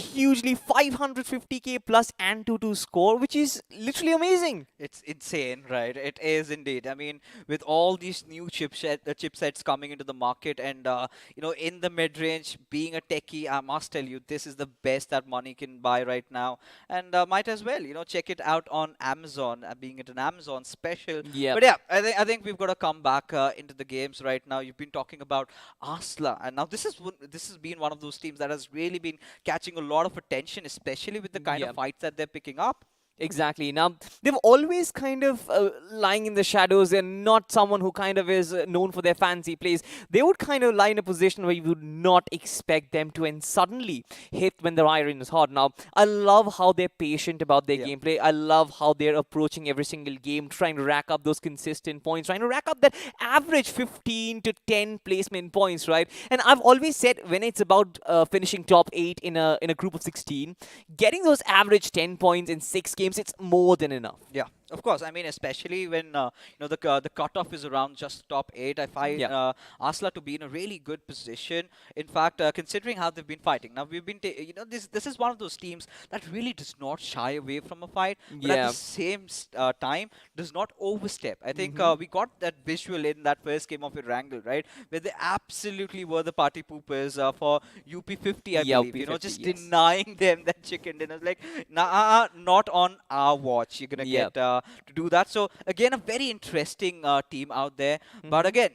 550k plus Antutu score, which is literally amazing. It's insane, right? It is indeed. I mean, with all these new chipsets coming into the market, and in the mid-range, being a techie, I must tell you, this is the best that money can buy right now. And might as well, check it out on Amazon, being it an Amazon special. Yeah. But yeah, I think we've got to come back into the games right now. You've been talking about Asla, and now this has been one of those teams that has really been catching a lot of attention, especially with the kind of fights that they're picking up. Exactly. Now, they've always kind of lying in the shadows. They're not someone who kind of is known for their fancy plays. They would kind of lie in a position where you would not expect them to and suddenly hit when their iron is hot. Now, I love how they're patient about their gameplay. I love how they're approaching every single game, trying to rack up those consistent points, trying to rack up that average 15 to 10 placement points, right? And I've always said when it's about finishing top 8 in a group of 16, getting those average 10 points in 6 games, it's more than enough. Yeah, of course. I mean, especially when the cutoff is around just top 8. I find Asla to be in a really good position. In fact, considering how they've been fighting, now we've been this is one of those teams that really does not shy away from a fight, but at the same time does not overstep. I think we got that visual in that first game of Erangel, right, where they absolutely were the party poopers for UP50, I believe. UP50, just denying them that chicken dinner. Like, nah, not on our watch. You're gonna get to do that. So again, a very interesting team out there. But again,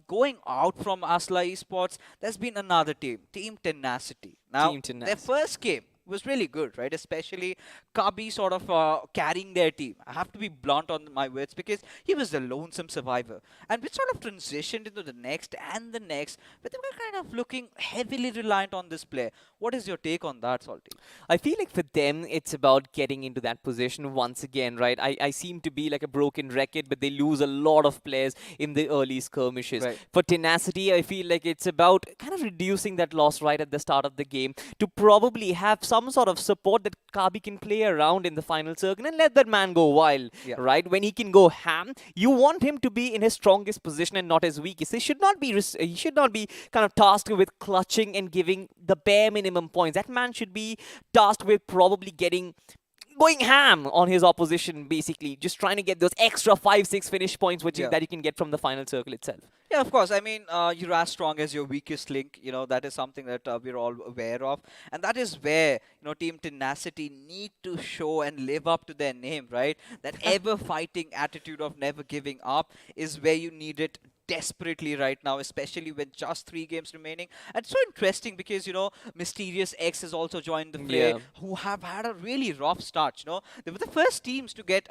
going out from Asla Esports, there's been another team, Team Tenacity. Now, their first game was really good, right? Especially Kabi sort of carrying their team. I have to be blunt on my words because he was the lonesome survivor. And we sort of transitioned into the next and the next, but they were kind of looking heavily reliant on this player. What is your take on that, Salty? I feel like for them, it's about getting into that position once again, right? I seem to be like a broken record, but they lose a lot of players in the early skirmishes. Right. For Tenacity, I feel like it's about kind of reducing that loss right at the start of the game to probably have some sort of support that Kabi can play around in the final circle and let that man go wild, Yeah. right? When he can go ham, you want him to be in his strongest position and not his weakest. He should not be kind of tasked with clutching and giving the bare minimum points. That man should be tasked with probably going ham on his opposition, basically just trying to get those extra 5-6 finish points that you can get from the final circle itself. Yeah, of course. I mean, you're as strong as your weakest link. You know, that is something that we're all aware of. And that is where, you know, Team Tenacity need to show and live up to their name, right? That ever-fighting attitude of never giving up is where you need it desperately right now, especially with just 3 games remaining. And so interesting because, you know, Mysterious X has also joined the fray, who have had a really rough start, you know. They were the first team to get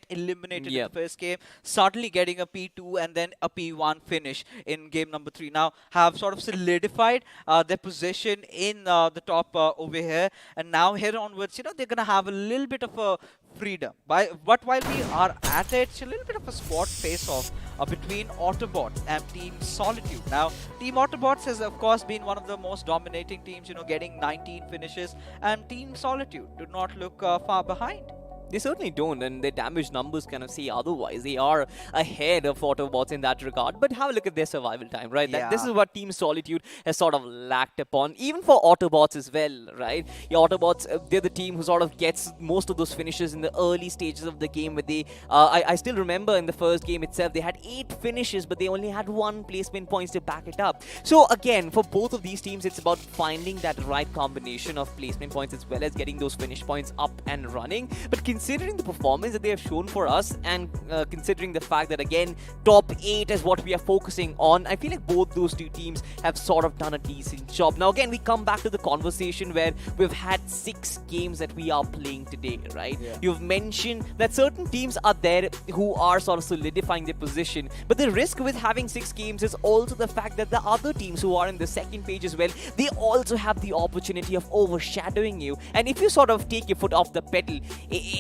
eliminated in the first game, suddenly getting a P2 and then a P1 finish in game number 3. Now have sort of solidified their position in the top over here, and now here onwards, you know, they're going to have a little bit of a freedom. But while we are at it, it's a little bit of a squad face-off between Autobots and Team Solitude. Now, Team Autobots has, of course, been one of the most dominating teams, you know, getting 19 finishes, and Team Solitude do not look far behind. They certainly don't, and their damage numbers kind of say otherwise. They are ahead of Autobots in that regard, but have a look at their survival time, right? This is what Team Solitude has sort of lacked upon, even for Autobots as well, right? The Autobots, they're the team who sort of gets most of those finishes in the early stages of the game, where they, I still remember in the first game itself, they had 8 finishes, but they only had 1 placement points to back it up. So again, for both of these teams, it's about finding that right combination of placement points as well as getting those finish points up and running. But considering the performance that they have shown for us, and considering the fact that, again, top 8 is what we are focusing on, I feel like both those two teams have sort of done a decent job. Now, again, we come back to the conversation where we've had 6 games that we are playing today, right? You've mentioned that certain teams are there who are sort of solidifying their position, but the risk with having 6 games is also the fact that the other teams who are in the second page as well, they also have the opportunity of overshadowing you. And if you sort of take your foot off the pedal,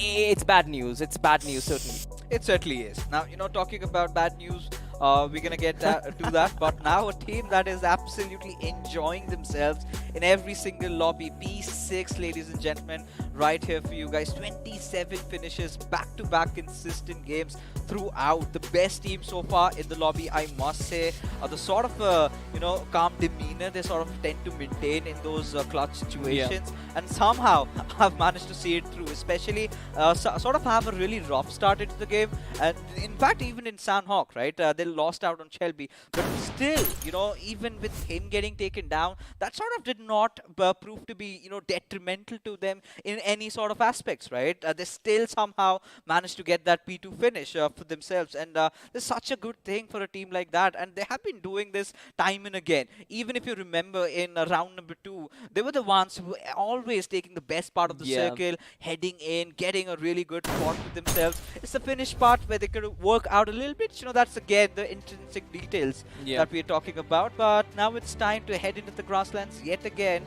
it's bad news. It's bad news, certainly. It certainly is. Now, you know, talking about bad news, we're going to get to that. But now a team that is absolutely enjoying themselves in every single lobby. P6, ladies and gentlemen, right here for you guys. 27 finishes, back-to-back consistent games throughout. The best team so far in the lobby, I must say. The sort of, you know, calm demeanor they sort of tend to maintain in those clutch situations. And somehow have managed to see it through, especially sort of have a really rough start into the game. And in fact, even in Sanhok, right, they lost out on Shelby. But still, you know, even with him getting taken down, that sort of did not prove to be, you know, detrimental to them in any sort of aspects, right? They still somehow managed to get that P2 finish for themselves. And it's such a good thing for a team like that. And they have been doing this time and again. Even if you remember in round number 2, they were the ones who were always taking the best part of the circle, heading in, getting a really good spot for themselves. It's the finish part where they could work out a little bit. You know, that's again the intrinsic details that we're talking about. But now it's time to head into the grasslands yet again,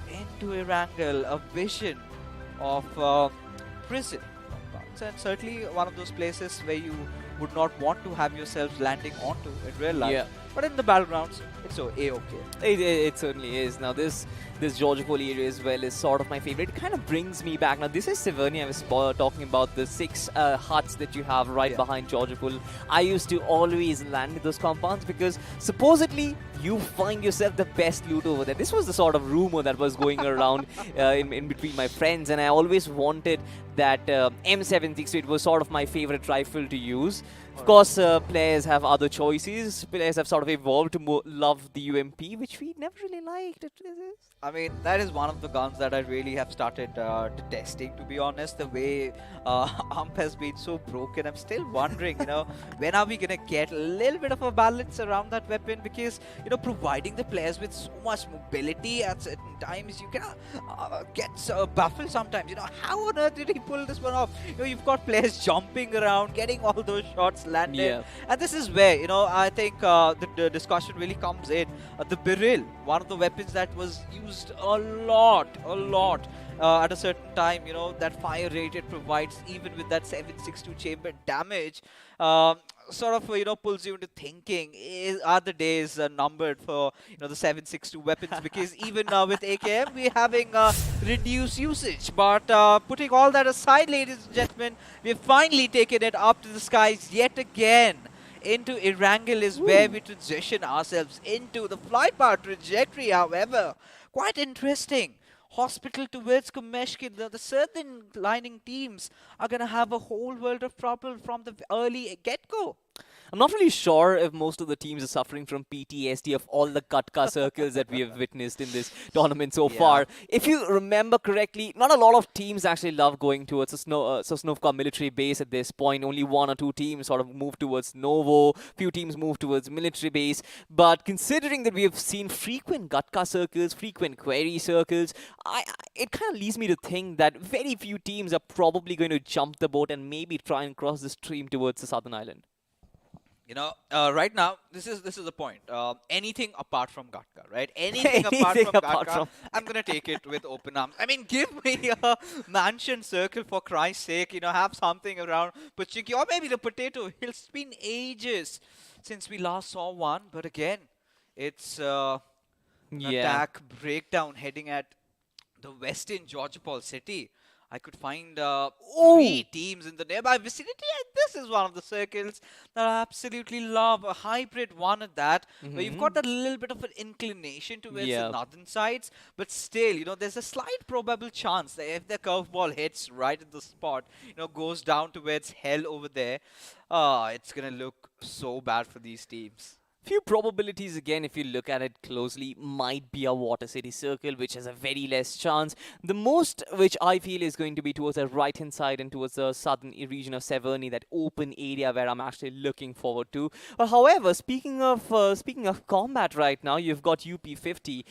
into Erangel, a vision of prison. And certainly one of those places where you would not want to have yourselves landing onto in real life. But in the battlegrounds, it's A-okay. It certainly is. Now, this Georgopol area as well is sort of my favorite. It kind of brings me back. Now, this is Severny. I was talking about the 6 huts that you have right behind Georgopol. I used to always land in those compounds because supposedly you find yourself the best loot over there. This was the sort of rumor that was going around in between my friends, and I always wanted that M762. It was sort of my favorite rifle to use. Of course, players have other choices. Players have sort of evolved to love the UMP, which we never really liked. I mean, that is one of the guns that I really have started detesting, to be honest. The way AMP has been so broken, I'm still wondering, you know, when are we going to get a little bit of a balance around that weapon? Because, you know, providing the players with so much mobility at certain times, you can get baffled sometimes. You know, how on earth did he pull this one off? You know, you've got players jumping around, getting all those shots landed. Yeah. And this is where, you know, I think the discussion really comes in. The Beryl, one of the weapons that was used a lot at a certain time, you know, that fire rate it provides, even with that 762 chamber damage, sort of, you know, pulls you into thinking, are the days numbered for, you know, the 762 weapons? Because even with AKM, we're having reduced usage. But putting all that aside, ladies and gentlemen, we've finally taken it up to the skies yet again. Into Erangel is where we transition ourselves into the flight path trajectory, however. Quite interesting. Hospital towards Kumeshkin, the southern lining teams are going to have a whole world of trouble from the early get-go. I'm not really sure if most of the teams are suffering from PTSD of all the Katka circles that we have witnessed in this tournament so far. If you remember correctly, not a lot of teams actually love going towards a Sosnovka military base at this point. Only 1 or 2 teams sort of move towards Novo. Few teams move towards military base. But considering that we have seen frequent Gatka circles, frequent query circles, it kind of leads me to think that very few teams are probably going to jump the boat and maybe try and cross the stream towards the southern island. You know, right now, this is the point. Anything apart from Gatka, right? Anything apart from Gatka, I'm going to take it with open arms. I mean, give me a mansion circle for Christ's sake. You know, have something around Pachinki or maybe the Potato Hill. It's been ages since we last saw one. But again, it's an attack breakdown heading at the western Georgopol city. I could find 3 teams in the nearby vicinity, and this is one of the circles that I absolutely love. A hybrid one at that, where you've got that little bit of an inclination towards the northern sides, but still, you know, there's a slight probable chance that if the curveball hits right at the spot, you know, goes down towards hell over there, it's going to look so bad for these teams. Few probabilities again, if you look at it closely, might be a Water City circle, which has a very less chance. The most which I feel is going to be towards the right hand side and towards the southern region of Severny, that open area where I'm actually looking forward to. However, speaking of combat right now, you've got UP50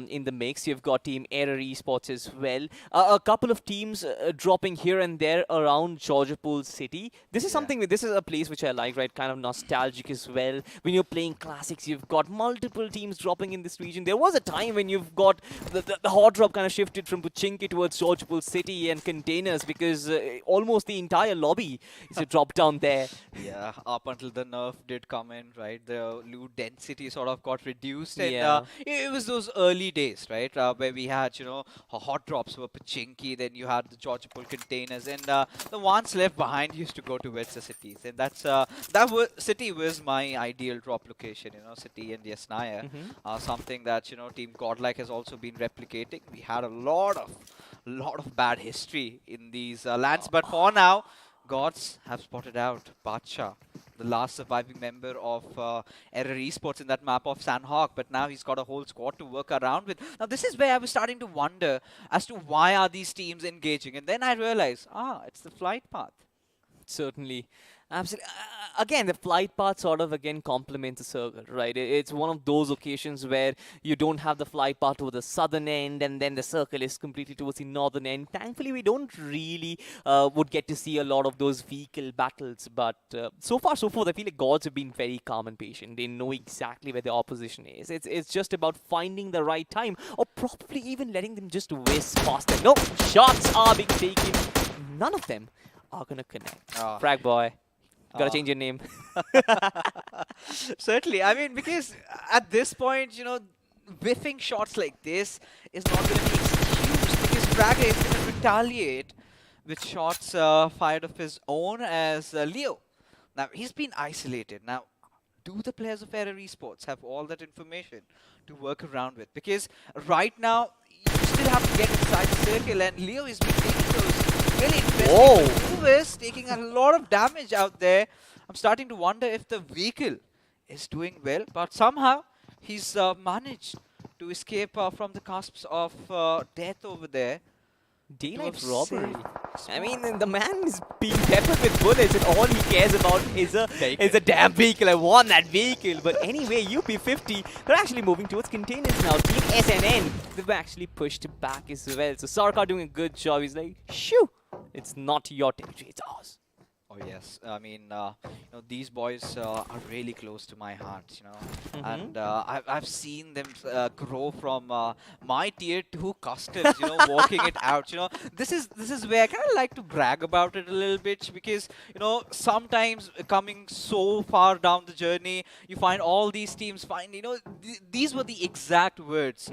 in the mix. You've got Team Error Esports as well. A couple of teams dropping here and there around Georgopol city. This is something. This is a place which I like, right? Kind of nostalgic as well. When you're playing classics, you've got multiple teams dropping in this region. There was a time when you've got the hot drop kind of shifted from Pachinki towards Georgopol city and containers, because almost the entire lobby is a drop down there. Yeah, up until the nerf did come in, right? The loot density sort of got reduced, and it was those early days, right, where we had, you know, hot drops were Pachinki, then you had the Georgopol containers, and the ones left behind used to go towards the cities, and city was my ideal drop location. You know, City and Yasnaya, something that, you know, Team Godlike has also been replicating. We had a lot of bad history in these lands, but for now, gods have spotted out Bacha, the last surviving member of Error Esports in that map of Sanhok, but now he's got a whole squad to work around with. Now, this is where I was starting to wonder as to why are these teams engaging, and then I realized, it's the flight path. Certainly. Absolutely. Again, the flight path sort of again complements the circle, right? It's one of those occasions where you don't have the flight path to the southern end, and then the circle is completely towards the northern end. Thankfully, we don't really would get to see a lot of those vehicle battles, but so far so forth, I feel like gods have been very calm and patient. They know exactly where the opposition is. It's just about finding the right time, or probably even letting them just whiz past them. No, shots are being taken. None of them are gonna connect. Frag boy. Gotta change your name. Certainly. I mean, because at this point, you know, whiffing shots like this is not going to be excused, because Fragger is going to retaliate with shots fired of his own as Leo. Now, he's been isolated. Now, do the players of Error Esports have all that information to work around with? Because right now, you still have to get inside the circle, and Leo is taking those really interesting maneuvers, taking a lot of damage out there. I'm starting to wonder if the vehicle is doing well, but somehow he's managed to escape from the cusps of death over there. Daylight robbery. I mean, the man is being peppered with bullets, and all he cares about is a damn vehicle. I want that vehicle. But anyway, UP50, they're actually moving towards containers now. Team SNN, they've actually pushed back as well. So Sarkar doing a good job. He's like, shoo, It's not your territory, it's ours. Oh yes, I mean, these boys are really close to my heart, and I've seen them grow from my tier 2 customs, working it out, This is where I kind of like to brag about it a little bit because, sometimes coming so far down the journey, you find all these teams find, these were the exact words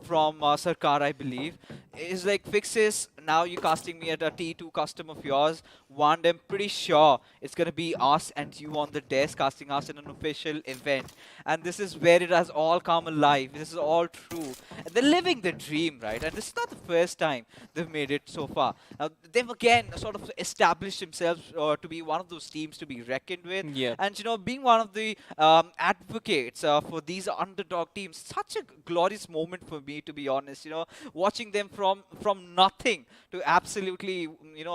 from Sarkar, I believe. It's like, Fixes, now you're casting me at a T2 custom of yours. One, I'm pretty sure it's going to be us and you on the desk casting us in an official event. And this is where it has all come alive. This is all true. And they're living the dream, right? And this is not the first time they've made it so far. Now, they've again sort of established themselves to be one of those teams to be reckoned with. Yeah. And, being one of the advocates for these underdog teams, such a glorious moment for me, to be honest, watching them from nothing to absolutely,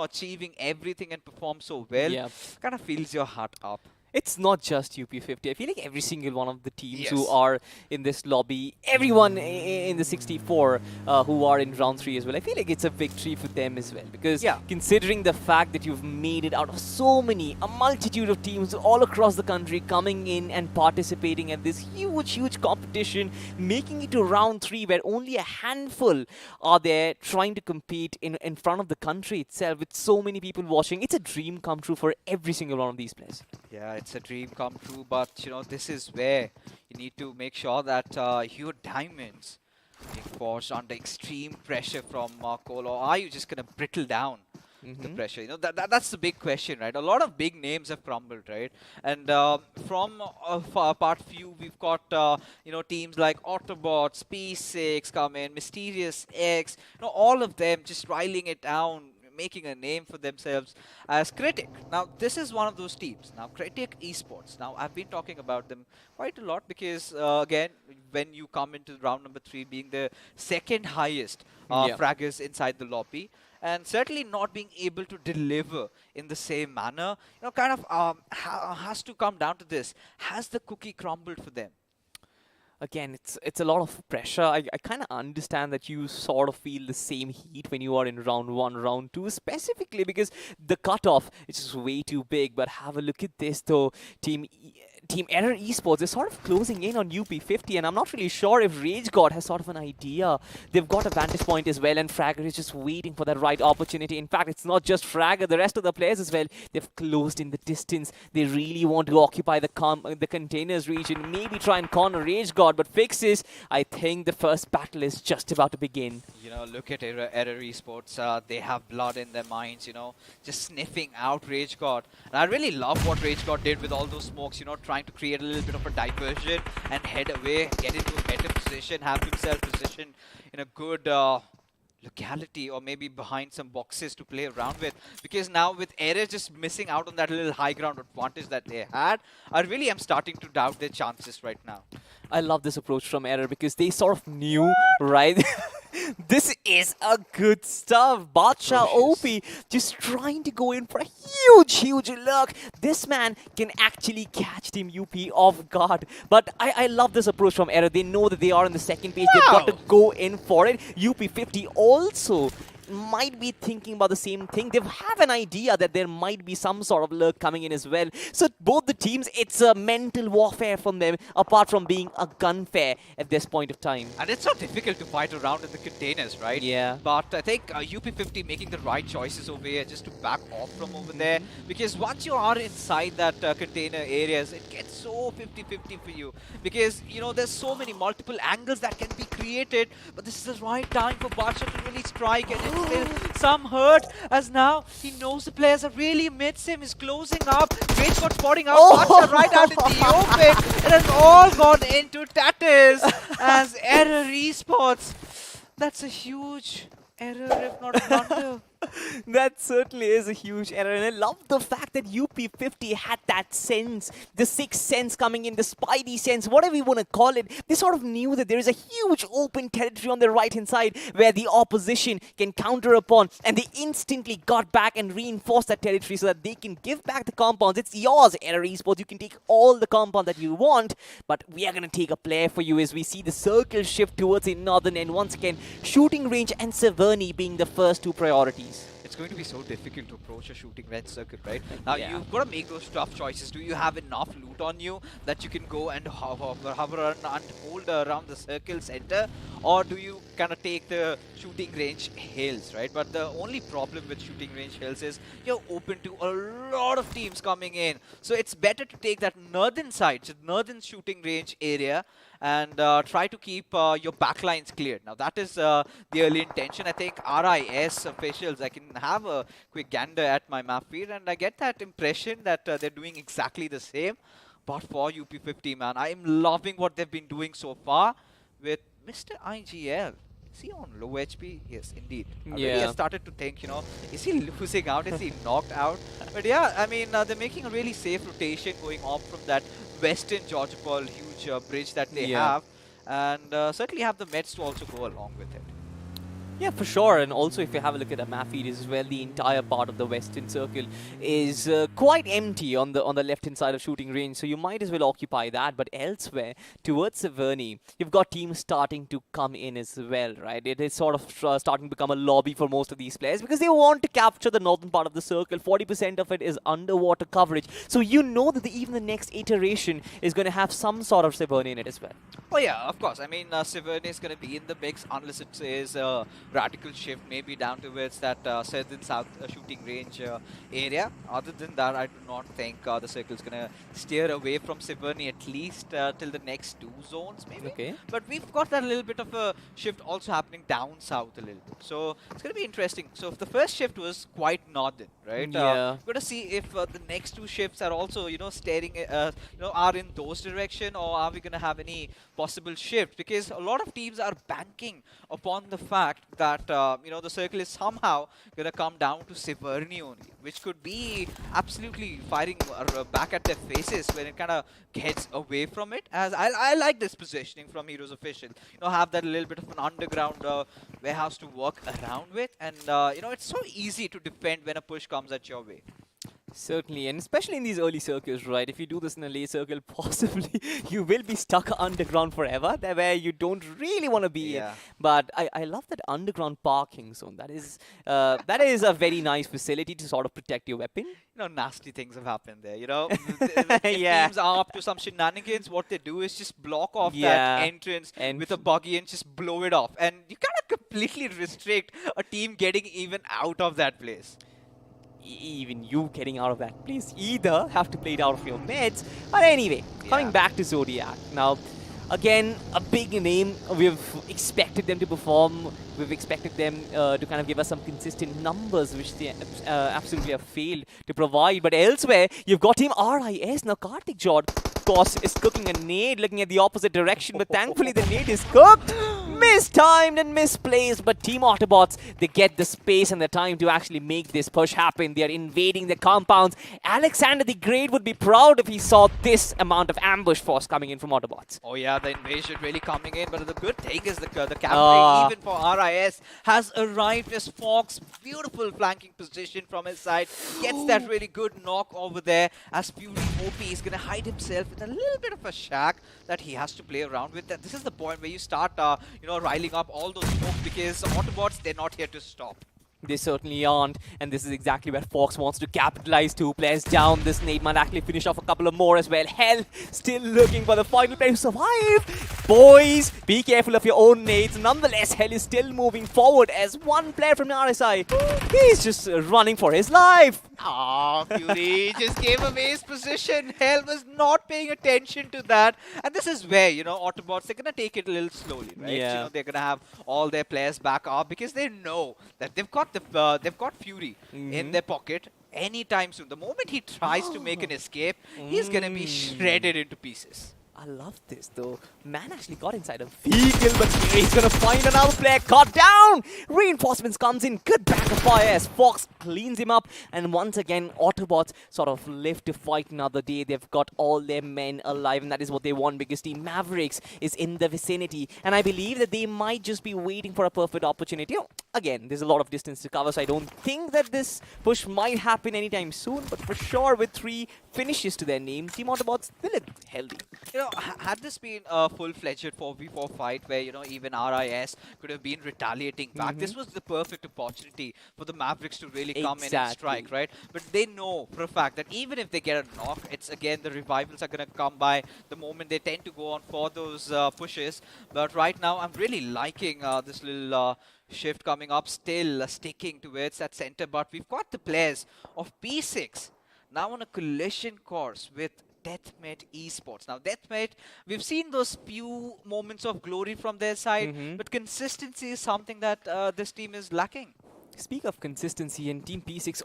achieving everything and perform so well, kind of fills your heart up. It's not just UP50. I feel like every single one of the teams who are in this lobby, everyone in the 64 who are in round 3 as well, I feel like it's a victory for them as well. Because considering the fact that you've made it out of so many, a multitude of teams all across the country coming in and participating at this huge competition, making it to round 3 where only a handful are there trying to compete in front of the country itself with so many people watching. It's a dream come true for every single one of these players. Yeah, it's a dream come true, but this is where you need to make sure that your diamonds being forced under extreme pressure from Cole, or are you just gonna brittle down the pressure? That's the big question, right? A lot of big names have crumbled, right? And from part few, we've got teams like Autobots, P6 come in, Mysterious X, all of them just riling it down, making a name for themselves as Critic. Now, this is one of those teams. Now, Critic Esports. Now, I've been talking about them quite a lot because, again, when you come into round number 3 being the second highest fraggers inside the lobby, and certainly not being able to deliver in the same manner, kind of has to come down to this. Has the cookie crumbled for them? Again, it's a lot of pressure. I kind of understand that you sort of feel the same heat when you are in round 1, round 2, specifically because the cutoff is just way too big. But have a look at this though, Team Error Esports is sort of closing in on UP50, and I'm not really sure if Rage God has sort of an idea. They've got a vantage point as well, and Fragger is just waiting for that right opportunity. In fact, it's not just Fragger, the rest of the players as well. They've closed in the distance. They really want to occupy the containers region, maybe try and corner Rage God, but Fixes, I think the first battle is just about to begin. Look at Error Esports. They have blood in their minds, just sniffing out Rage God. And I really love what Rage God did with all those smokes, trying to create a little bit of a diversion and head away, get into a better position, have himself positioned in a good locality or maybe behind some boxes to play around with. Because now with Error just missing out on that little high ground advantage that they had, I really am starting to doubt their chances right now. I love this approach from Error because they sort of knew, right? This is a good stuff. Badsha OP just trying to go in for a huge look. This man can actually catch Team UP off guard. But I love this approach from Error. They know that they are on the second page. They've got to go in for it. UP50 also might be thinking about the same thing. They have an idea that there might be some sort of lurk coming in as well. So both the teams, it's a mental warfare from them, apart from being a gunfare at this point of time. And it's so difficult to fight around in the containers, right? Yeah. But I think UP50 making the right choices over here just to back off from over there. Because once you are inside that container areas, it gets so 50-50 for you. Because, there's so many multiple angles that can be created. But this is the right time for Badsha to really strike, and still some hurt, as now he knows the players are really amidst him. He's closing up. Rage got spotting out. Badsha right out in the open. It has all gone into tatters as Error Esports. That's a huge error, if not a blunder. That certainly is a huge error, and I love the fact that UP50 had that sense, the sixth sense coming in, the spidey sense, whatever you want to call it. They sort of knew that there is a huge open territory on their right-hand side where the opposition can counter upon, and they instantly got back and reinforced that territory so that they can give back the compounds. It's yours, Error Esports. You can take all the compound that you want, but we are going to take a player for you as we see the circle shift towards the northern end. Once again, shooting range and Severny being the first two priorities. it's going to be so difficult to approach a shooting range circle, right? Now Yeah. you've got to make those tough choices. Do you have enough loot on you that you can go and hover and hold around the circle center, or do you kind of take the shooting range hills, right? But the only problem with shooting range hills is you're open to a lot of teams coming in, so it's better to take that northern side, so northern shooting range area, and try to keep your backlines cleared. Now that is the early intention. I think RIS officials, I can have a quick gander at my map feed, and I get that impression that they're doing exactly the same. But for UP50, man, I'm loving what they've been doing so far with Mr. IGL. Is he on low HP? Yes, indeed. Already I started to think, you know, is he losing out? Is he knocked out? But yeah, I mean, they're making a really safe rotation going off from that Western Georgia Pearl huge bridge that they have. And certainly have the Mets to also go along with it. Yeah, for sure. And also, if you have a look at the map feed as well, the entire part of the western circle is quite empty on the left-hand side of shooting range. So you might as well occupy that. But elsewhere, towards Severny, you've got teams starting to come in as well, right? It is sort of starting to become a lobby for most of these players because they want to capture the northern part of the circle. 40% of it is underwater coverage. So you know that even the next iteration is going to have some sort of Severny in it as well. Oh yeah, of course. I mean, Severny is going to be in the mix unless it is radical shift, maybe down towards that southern-south shooting range area. Other than that, I do not think the circle is going to steer away from Severny at least till the next two zones, maybe. Okay. But we've got that little bit of a shift also happening down south a little bit. So it's going to be interesting. So if the first shift was quite northern, right? Yeah. We're going to see if the next two shifts are also, you know, staring, are in those direction, or are we going to have any possible shift? Because a lot of teams are banking upon the fact that the circle is somehow going to come down to Severny only, which could be absolutely firing back at their faces when it kind of gets away from it. As I like this positioning from Heroes Official, have that little bit of an underground warehouse to work around with, and it's so easy to defend when a push comes at your way. Certainly, and especially in these early circles, right? If you do this in a late circle, possibly you will be stuck underground forever, where you don't really want to be. But I love that underground parking zone. That is a very nice facility to sort of protect your weapon. Nasty things have happened there. If teams are up to some shenanigans, what they do is just block off that entrance with a buggy and just blow it off, and you kind of completely restrict a team getting even out of that place. Even you getting out of that place either have to play it out of your meds. But anyway, coming back to Zodiac. Now, again, a big name. We've expected them to perform. We've expected them to kind of give us some consistent numbers, which they absolutely have failed to provide. But elsewhere, you've got Team RIS. Now, Karthik Jod, of course, is cooking a nade, looking at the opposite direction. But thankfully, the nade is cooked. Mistimed and misplaced, but Team Autobots, they get the space and the time to actually make this push happen. They are invading the compounds. Alexander the Great would be proud if he saw this amount of ambush force coming in from Autobots. Oh yeah, the invasion really coming in, but the good thing is the cavalry, even for RIS, has arrived as Fox. Beautiful flanking position from his side. Gets that really good knock over there as Fury OP is going to hide himself in a little bit of a shack that he has to play around with. This is the point where you start riling up all those smoke, because Autobots, they're not here to stop. They certainly aren't, and this is exactly where Fox wants to capitalize. 2 players down. This nade might actually finish off a couple of more as well. Hell, still looking for the final player to survive. Boys, be careful of your own nades. Nonetheless, Hell is still moving forward as one player from the RSI. He's just running for his life. Fury just gave away his position. Hell was not paying attention to that. And this is where, Autobots, they're going to take it a little slowly, right? Yeah. They're going to have all their players back up because they know that they've got Fury in their pocket anytime soon. The moment he tries to make an escape, he's going to be shredded into pieces. I love this though. Man actually got inside a vehicle, but he's gonna find another player. Caught down! Reinforcements comes in. Good back of fire as Fox cleans him up. And once again, Autobots sort of live to fight another day. They've got all their men alive, and that is what they want, because Team Mavericks is in the vicinity. And I believe that they might just be waiting for a perfect opportunity. Again, there's a lot of distance to cover, so I don't think that this push might happen anytime soon. But for sure, with 3 finishes to their name, Team Autobots, they look healthy. Had this been a full-fledged 4v4 fight where, even RIS could have been retaliating back, this was the perfect opportunity for the Mavericks to really come in and strike, right? But they know for a fact that even if they get a knock, it's again the revivals are going to come by the moment they tend to go on for those pushes. But right now, I'm really liking this little shift coming up, still sticking towards that center. But we've got the players of P6 now on a collision course with Deathmate Esports. Now, Deathmate, we've seen those few moments of glory from their side, but consistency is something that this team is lacking. Speak of consistency, and Team P6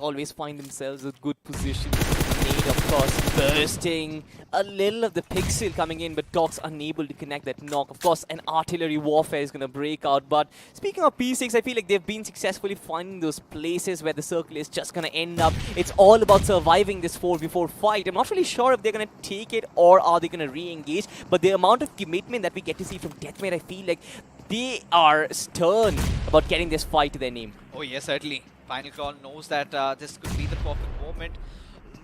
always find themselves with good positions. Nade, of course, bursting. A little of the pixel coming in, but Docs unable to connect that knock. Of course, an artillery warfare is going to break out. But speaking of P6, I feel like they've been successfully finding those places where the circle is just going to end up. It's all about surviving this 4v4 fight. I'm not really sure if they're going to take it or are they going to re-engage. But the amount of commitment that we get to see from Deathmate, I feel like they are stern about getting this fight to their name. Oh yes, certainly. Final Call knows that this could be the perfect moment.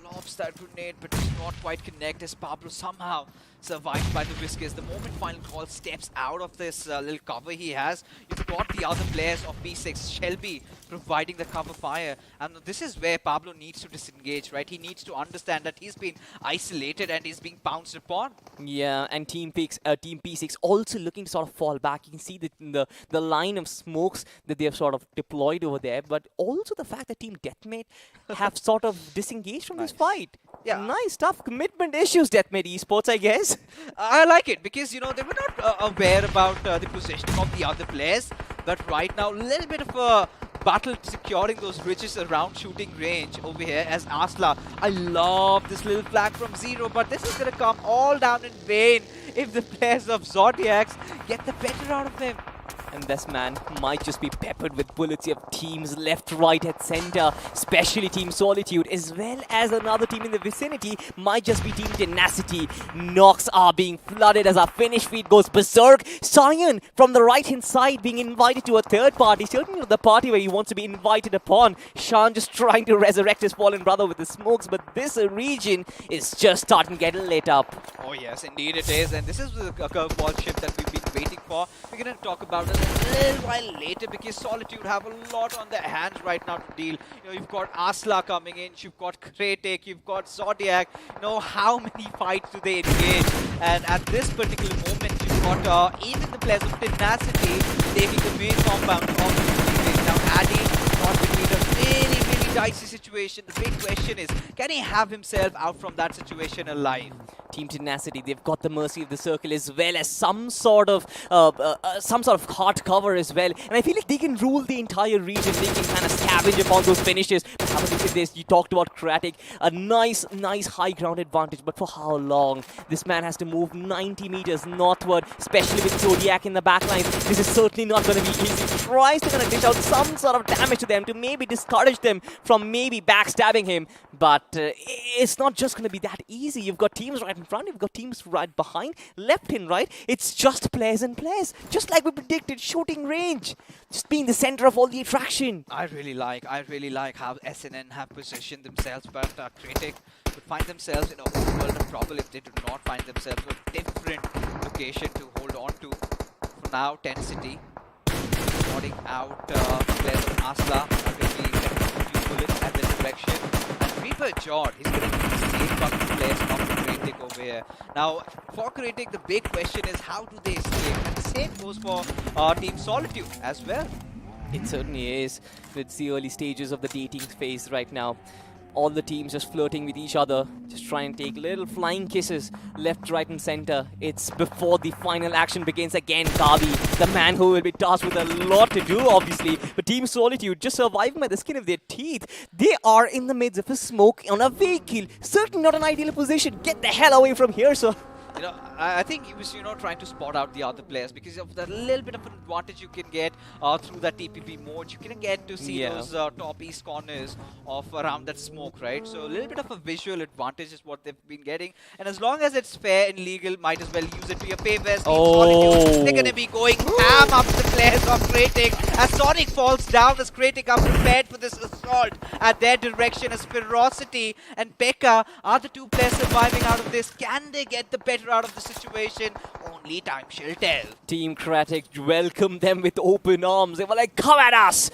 Lobs that grenade, but does not quite connect as Pablo somehow survived by the Whiskers. The moment Final Call steps out of this little cover he has, you've got the other players of P6, Shelby, providing the cover fire. And this is where Pablo needs to disengage, right? He needs to understand that he's been isolated and he's being pounced upon. Yeah, and Team P6 also looking to sort of fall back. You can see the line of smokes that they have sort of deployed over there, but also the fact that Team Deathmate have sort of disengaged from this fight. Yeah. Nice, tough commitment issues, Deathmate Esports, I guess. I like it because, they were not aware about the positioning of the other players. But right now, a little bit of a battle securing those ridges around shooting range over here as Asla. I love this little flag from Zero, but this is going to come all down in vain if the players of Zodiacs get the better out of him. And this man might just be peppered with bullets. You have teams left, right, at center, especially Team Solitude, as well as another team in the vicinity, might just be Team Tenacity. Knocks are being flooded as our finish feed goes berserk. Cyan from the right-hand side being invited to a third party, certainly not the party where he wants to be invited upon. Shan just trying to resurrect his fallen brother with the smokes, but this region is just starting to get lit up. Oh yes, indeed it is, and this is the curveball shift that we've been waiting for. We're going to talk about it a little while later because Solitude have a lot on their hands right now to deal. You've got Asla coming in, you've got Kratek, you've got Zodiac. How many fights do they engage? And at this particular moment, you've got even the players of Tenacity taking the main compound of the team. Now Addy caught between a really dicey situation. The big question is, can he have himself out from that situation alive? Team Tenacity, they've got the mercy of the circle as well as some sort of hard cover as well. And I feel like they can rule the entire region. They can kind of scavenge upon those finishes. But have a look at this. You talked about Kratik. A nice high ground advantage. But for how long? This man has to move 90 meters northward, especially with Zodiac in the backline. This is certainly not going to be easy. Tries to kind of dish out some sort of damage to them to maybe discourage them from maybe backstabbing him. But it's not just going to be that easy. You've got teams right in front, you've got teams right behind, left and right. It's just players and players. Just like we predicted, shooting range. Just being the center of all the attraction. I really like how SNN have positioned themselves, but Kratek would find themselves in a whole world of trouble if they do not find themselves a different location to hold on to. For now, Tenacity sorting out players of Asla are going to be a few bullets at this direction. And Reaper Jord, he's going to be safe up the players of Kratek over here. Now, for Kratek, the big question is how do they escape? And the same goes for Team Solitude as well. It certainly is. It's the early stages of the dating phase right now. All the teams just flirting with each other, just try and take little flying kisses left, right and center. It's before the final action begins again. Gabi, the man who will be tasked with a lot to do, obviously. But Team Solitude just surviving by the skin of their teeth. They are in the midst of a smoke on a vehicle. Certainly not an ideal position. Get the hell away from here, sir. I think he was, trying to spot out the other players because of the little bit of an advantage you can get through that TPP mode. You can get to see those top east corners of around that smoke, right? So a little bit of a visual advantage is what they've been getting. And as long as it's fair and legal, might as well use it to your favor. They're going to be going ham up the players of Kratek as Sonic falls down as Kratek are prepared for this assault. called at their direction as Ferocity and Pekka are the two players surviving out of this. Can they get the better out of the situation? Only time shall tell. Team Kratic welcomed them with open arms. They were like, come at us,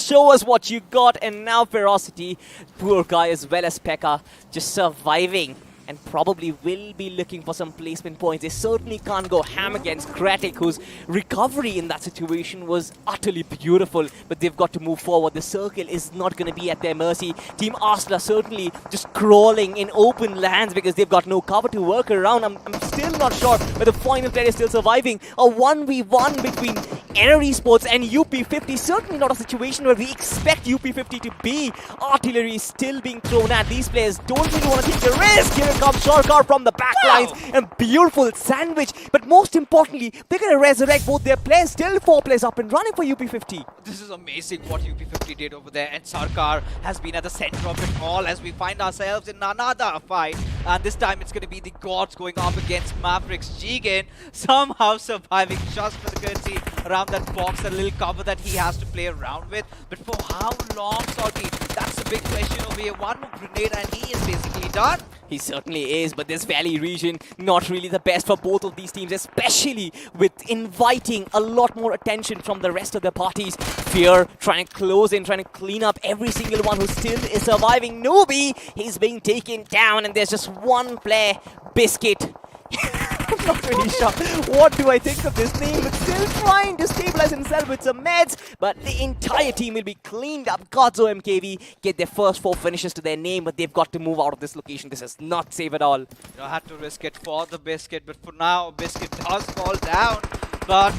show us what you got. And now Ferocity, poor guy, as well as Pekka, just surviving and probably will be looking for some placement points. They certainly can't go ham against Kratic, whose recovery in that situation was utterly beautiful, but they've got to move forward. The circle is not going to be at their mercy. Team Arsla certainly just crawling in open lands because they've got no cover to work around. I'm still not sure, but the final player is still surviving. A 1v1 between Air Esports and UP50. Certainly not a situation where we expect UP50 to be. Artillery is still being thrown at. These players don't really want to take the risk. Here comes Sharkar from the back lines. And beautiful sandwich. But most importantly, they're going to resurrect both their players. Still 4 players up and running for UP50. This is amazing what UP50 did over there. And Sarkar has been at the center of it all as we find ourselves in another fight. And this time it's going to be the gods going up against Mavericks. Jigen somehow surviving just for the courtesy around that box, a little cover that he has to play around with. But for how long, Salty? That's the big question over here. One more grenade and he is basically done. He certainly is, but this Valley region, not really the best for both of these teams, especially with inviting a lot more attention from the rest of the parties. Fear trying to close in, trying to clean up every single one who still is surviving. Nubi, he's being taken down, and there's just one player, Biscuit. I'm not really sure what do I think of this name, but still trying to stabilize himself with some meds, but the entire team will be cleaned up. Godzo MKV get their first 4 finishes to their name, but they've got to move out of this location. This is not safe at all. I had to risk it for the Biscuit, but for now, Biscuit does fall down. But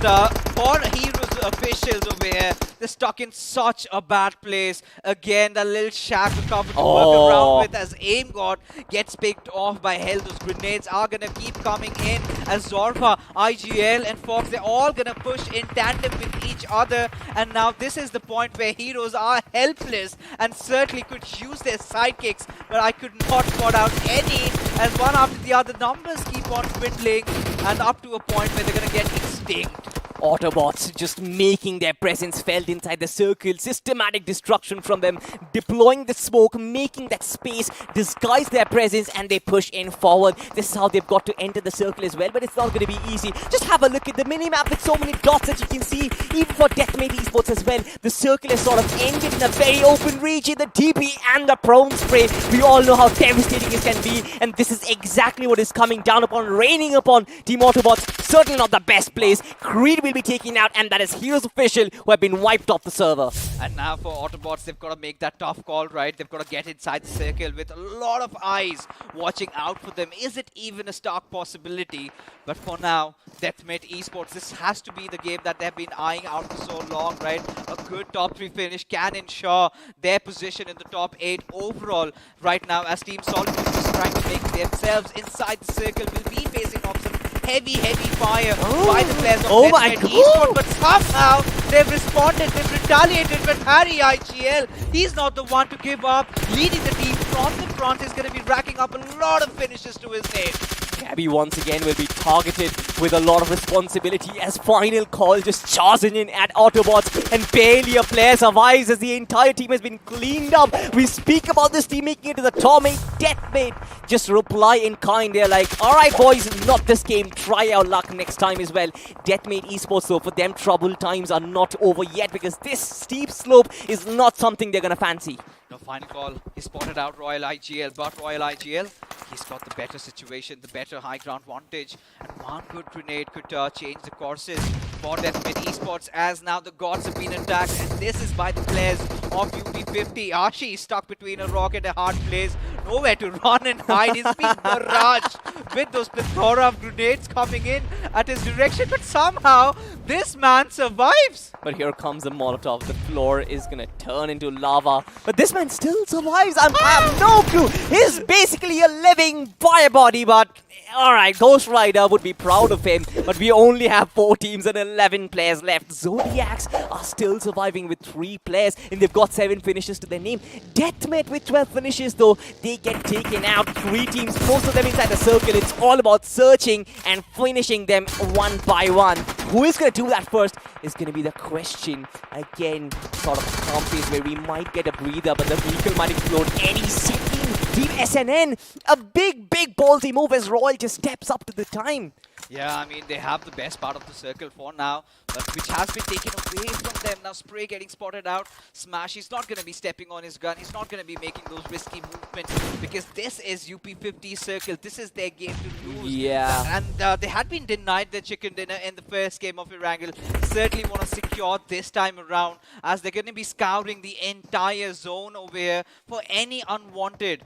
for Heroes officials over here, they're stuck in such a bad place. Again, the little shack to cover to work around with as Aim God gets picked off by Hell. Those grenades are going to keep coming in as Zorba, IGL and Fox, they're all going to push in tandem with each other. And now this is the point where Heroes are helpless and certainly could use their sidekicks, but I could not spot out any. And one after the other, numbers keep on dwindling and up to a point where they're going to get extinct. Autobots just making their presence felt inside the circle. Systematic destruction from them. Deploying the smoke, making that space, disguise their presence, and they push in forward. This is how they've got to enter the circle as well, but it's not going to be easy. Just have a look at the minimap with so many dots that you can see. Even for Deathmate Esports as well, the circle is sort of ended in a very open region. The TP and the prone spray. We all know how devastating it can be, and this is exactly what is coming down upon, raining upon Team Autobots. Certainly not the best place. Creed will be taken out, and that is Heroes Official who have been wiped off the server. And now for Autobots, they've got to make that tough call, right? They've got to get inside the circle with a lot of eyes watching out for them. Is it even a stark possibility? But for now, Deathmate Esports, this has to be the game that they've been eyeing out for so long, right? A good top 3 finish can ensure their position in the top 8 overall right now, as Team Solid is just trying to make themselves inside the circle. Will be facing off some heavy fire by the players of Deathmate Esports, but somehow they've responded, they've retaliated. But Harry IGL, he's not the one to give up. Leading the team from the front is going to be racking up a lot of finishes to his name. Gabby once again will be targeted with a lot of responsibility as final call just charging in at Autobots, and barely a player survives as the entire team has been cleaned up. We speak about this team making it to the top 8. Deathmate just reply in kind. They're like, alright boys, not this game, try our luck next time as well. Deathmate Esports though, for them troubled times are not over yet, because this steep slope is not something they're gonna fancy. No, final call. He spotted out Royal IGL, but Royal IGL, he's got the better situation, the better high ground vantage, and one good grenade could change the courses for Deathmate Esports, as now the gods have been attacked, and this is by the players of UP50. Ashi is stuck between a rock and a hard place, nowhere to run and hide. He's being barraged with those plethora of grenades coming in at his direction, but somehow this man survives. But here comes the Molotov. The floor is gonna turn into lava, but this man still survives. I have no clue. He's basically a living fire body, but alright, Ghost Rider would be proud of him, but we only have 4 teams and 11 players left. Zodiacs are still surviving with 3 players, and they've got 7 finishes to their name. Deathmate with 12 finishes though, they get taken out. 3 teams, most of them inside the circle It's all about searching and finishing them one by one. Who is going to do that first is going to be the question. Again, sort of a calm pace where we might get a breather, but the vehicle might explode any second. Team SNN, a big ballsy move as Royal just steps up to the time. Yeah, I mean, they have the best part of the circle for now, but which has been taken away from them. Now Spray getting spotted out. Smash, he's not going to be stepping on his gun. He's not going to be making those risky movements because this is UP50 circle. This is their game to lose. Yeah. And they had been denied their chicken dinner in the first game of Erangel. Certainly want to secure this time around as they're going to be scouring the entire zone over here for any unwanted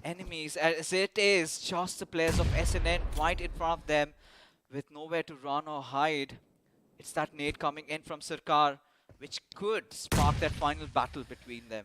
enemies, as it is just the players of SNN right in front of them with nowhere to run or hide. It's that nade coming in from Sarkar, which could spark that final battle between them.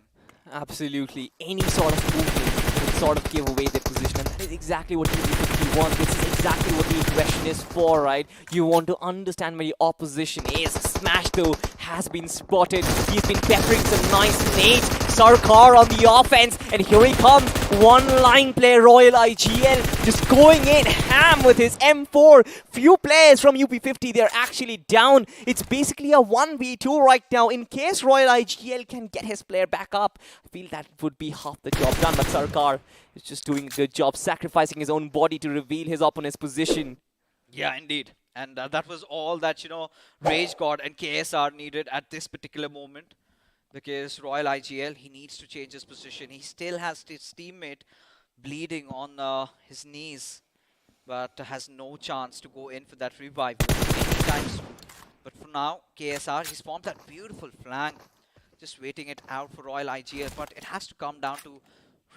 Absolutely. Any sort of movement would sort of give away their position, and that is exactly what you want. This is exactly what the aggression is for, right? You want to understand where your opposition is. Smash, though, has been spotted. He's been peppering some nice nades. Sarkar on the offense, and here he comes. One line player, Royal IGL, just going in ham with his M4. Few players from UP50, they're actually down. It's basically a 1v2 right now. In case Royal IGL can get his player back up, I feel that would be half the job done. But Sarkar is just doing a good job, sacrificing his own body to reveal his opponent's position. Yeah, indeed. And that was all that, you know, Rage God and KSR needed at this particular moment. Because Royal IGL, he needs to change his position. He still has his teammate bleeding on his knees, but has no chance to go in for that revive anytime soon. But for now, KSR, he's formed that beautiful flank, just waiting it out for Royal IGL. But it has to come down to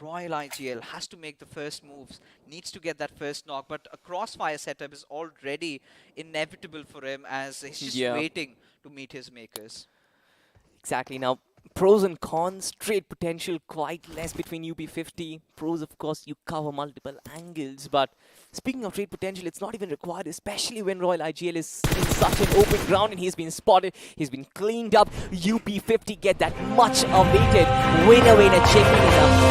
Royal IGL, has to make the first moves, needs to get that first knock. But a crossfire setup is already inevitable for him as he's just waiting to meet his makers. Exactly. Now, pros and cons, trade potential quite less between UP50. Pros, of course, you cover multiple angles. But speaking of trade potential, it's not even required, especially when Royal IGL is in such an open ground and he's been spotted, he's been cleaned up. UP50 get that much awaited winner chicken.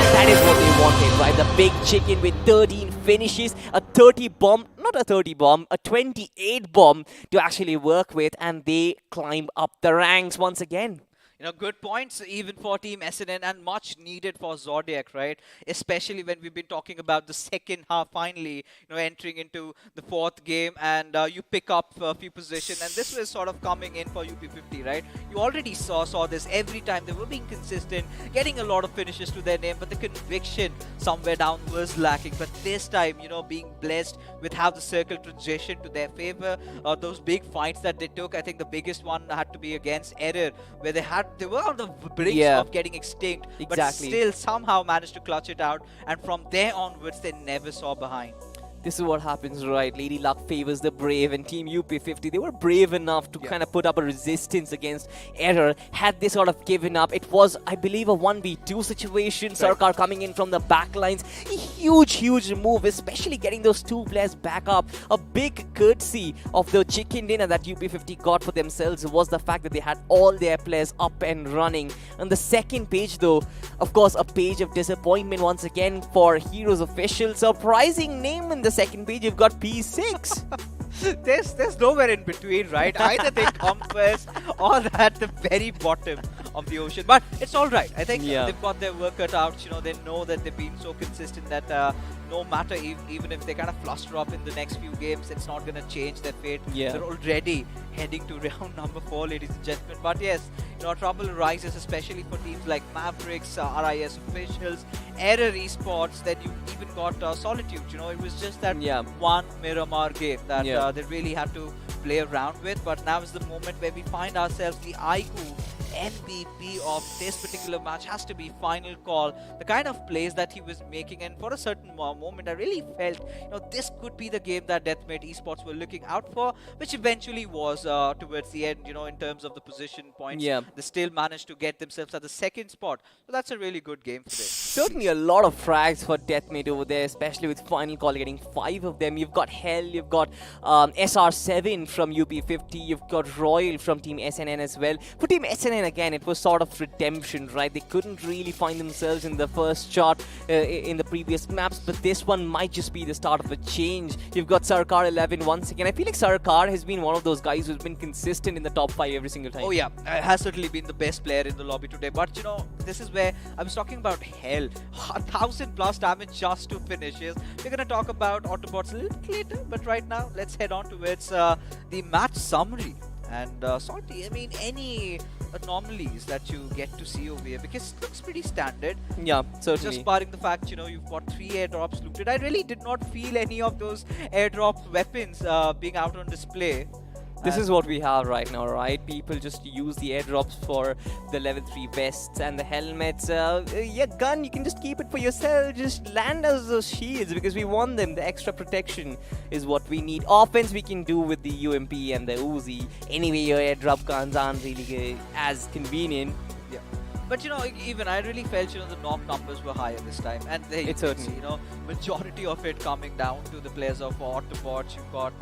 That is what they wanted, right? The big chicken with 13 finishes, a 30 bomb, not a 30 bomb, a 28 bomb to actually work with, and they climb up the ranks once again. You know, good points even for Team SNN and much needed for Zodiac, right? Especially when we've been talking about the second half finally, you know, entering into the fourth game, and you pick up a few positions, and this was sort of coming in for UP50, right? You already saw this every time. They were being consistent, getting a lot of finishes to their name, but the conviction somewhere down was lacking. But this time, you know, being blessed with how the circle transitioned to their favor, those big fights that they took, I think the biggest one had to be against Error, where they were on the brink of getting extinct, but still somehow managed to clutch it out, and from there onwards they never saw behind. This is what happens, right? Lady Luck favors the brave, and Team UP50, they were brave enough to kind of put up a resistance against Error. Had they sort of given up, it was, I believe, a 1v2 situation. Sarkar coming in from the back lines. A huge move, especially getting those two players back up. A big courtesy of the chicken dinner that UP50 got for themselves was the fact that they had all their players up and running. On the second page, though, of course, a page of disappointment once again for Heroes Official. Surprising name in the second page, you've got P6. There's nowhere in between, right? Either they come first or at the very bottom of the ocean. But it's all right. I think they've got their work cut out. You know, they know that they've been so consistent that no matter even if they kind of fluster up in the next few games, it's not going to change their fate. They're already heading to round number 4, ladies and gentlemen. But yes, you know, trouble arises, especially for teams like Mavericks, RIS Officials, Error Esports. Then you even got Solitude. You know, it was just that one Miramar game that they really had to play around with. But now is the moment where we find ourselves. The iQOO MVP of this particular match has to be Final Call. The kind of plays that he was making, and for a certain moment I really felt, you know, this could be the game that Deathmate Esports were looking out for, which eventually was towards the end. You know, in terms of the position points, they still managed to get themselves at the second spot. So that's a really good game for them. Certainly a lot of frags for Deathmate over there, especially with Final Call getting 5 of them. You've got Hell, you've got SR7 from UP50, you've got Royal from Team SNN as well. For Team SNN again, it was sort of redemption, right? They couldn't really find themselves in the first chart in the previous maps, but this one might just be the start of a change. You've got Sarkar 11 once again. I feel like Sarkar has been one of those guys who's been consistent in the top 5 every single time. Oh yeah, has certainly been the best player in the lobby today. But you know, this is where I was talking about Hell. 1000 plus damage just 2 finishes. We're gonna talk about Autobots a little bit later, but right now let's head on towards the match summary. And Salty, I mean, any anomalies that you get to see over here, because it looks pretty standard. Yeah, certainly. Just barring the fact, you know, you've got 3 airdrops looted. I really did not feel any of those airdrop weapons being out on display. This is what we have right now, right? People just use the airdrops for the level 3 vests and the helmets. Yeah, gun, you can just keep it for yourself. Just land as those shields because we want them. The extra protection is what we need. Offense we can do with the UMP and the Uzi. Anyway, your airdrop guns aren't really as convenient. Yeah. But you know, even I really felt, you know, the knock numbers were higher this time, and there you can see, you know, majority of it coming down to the players of Autobots. You've got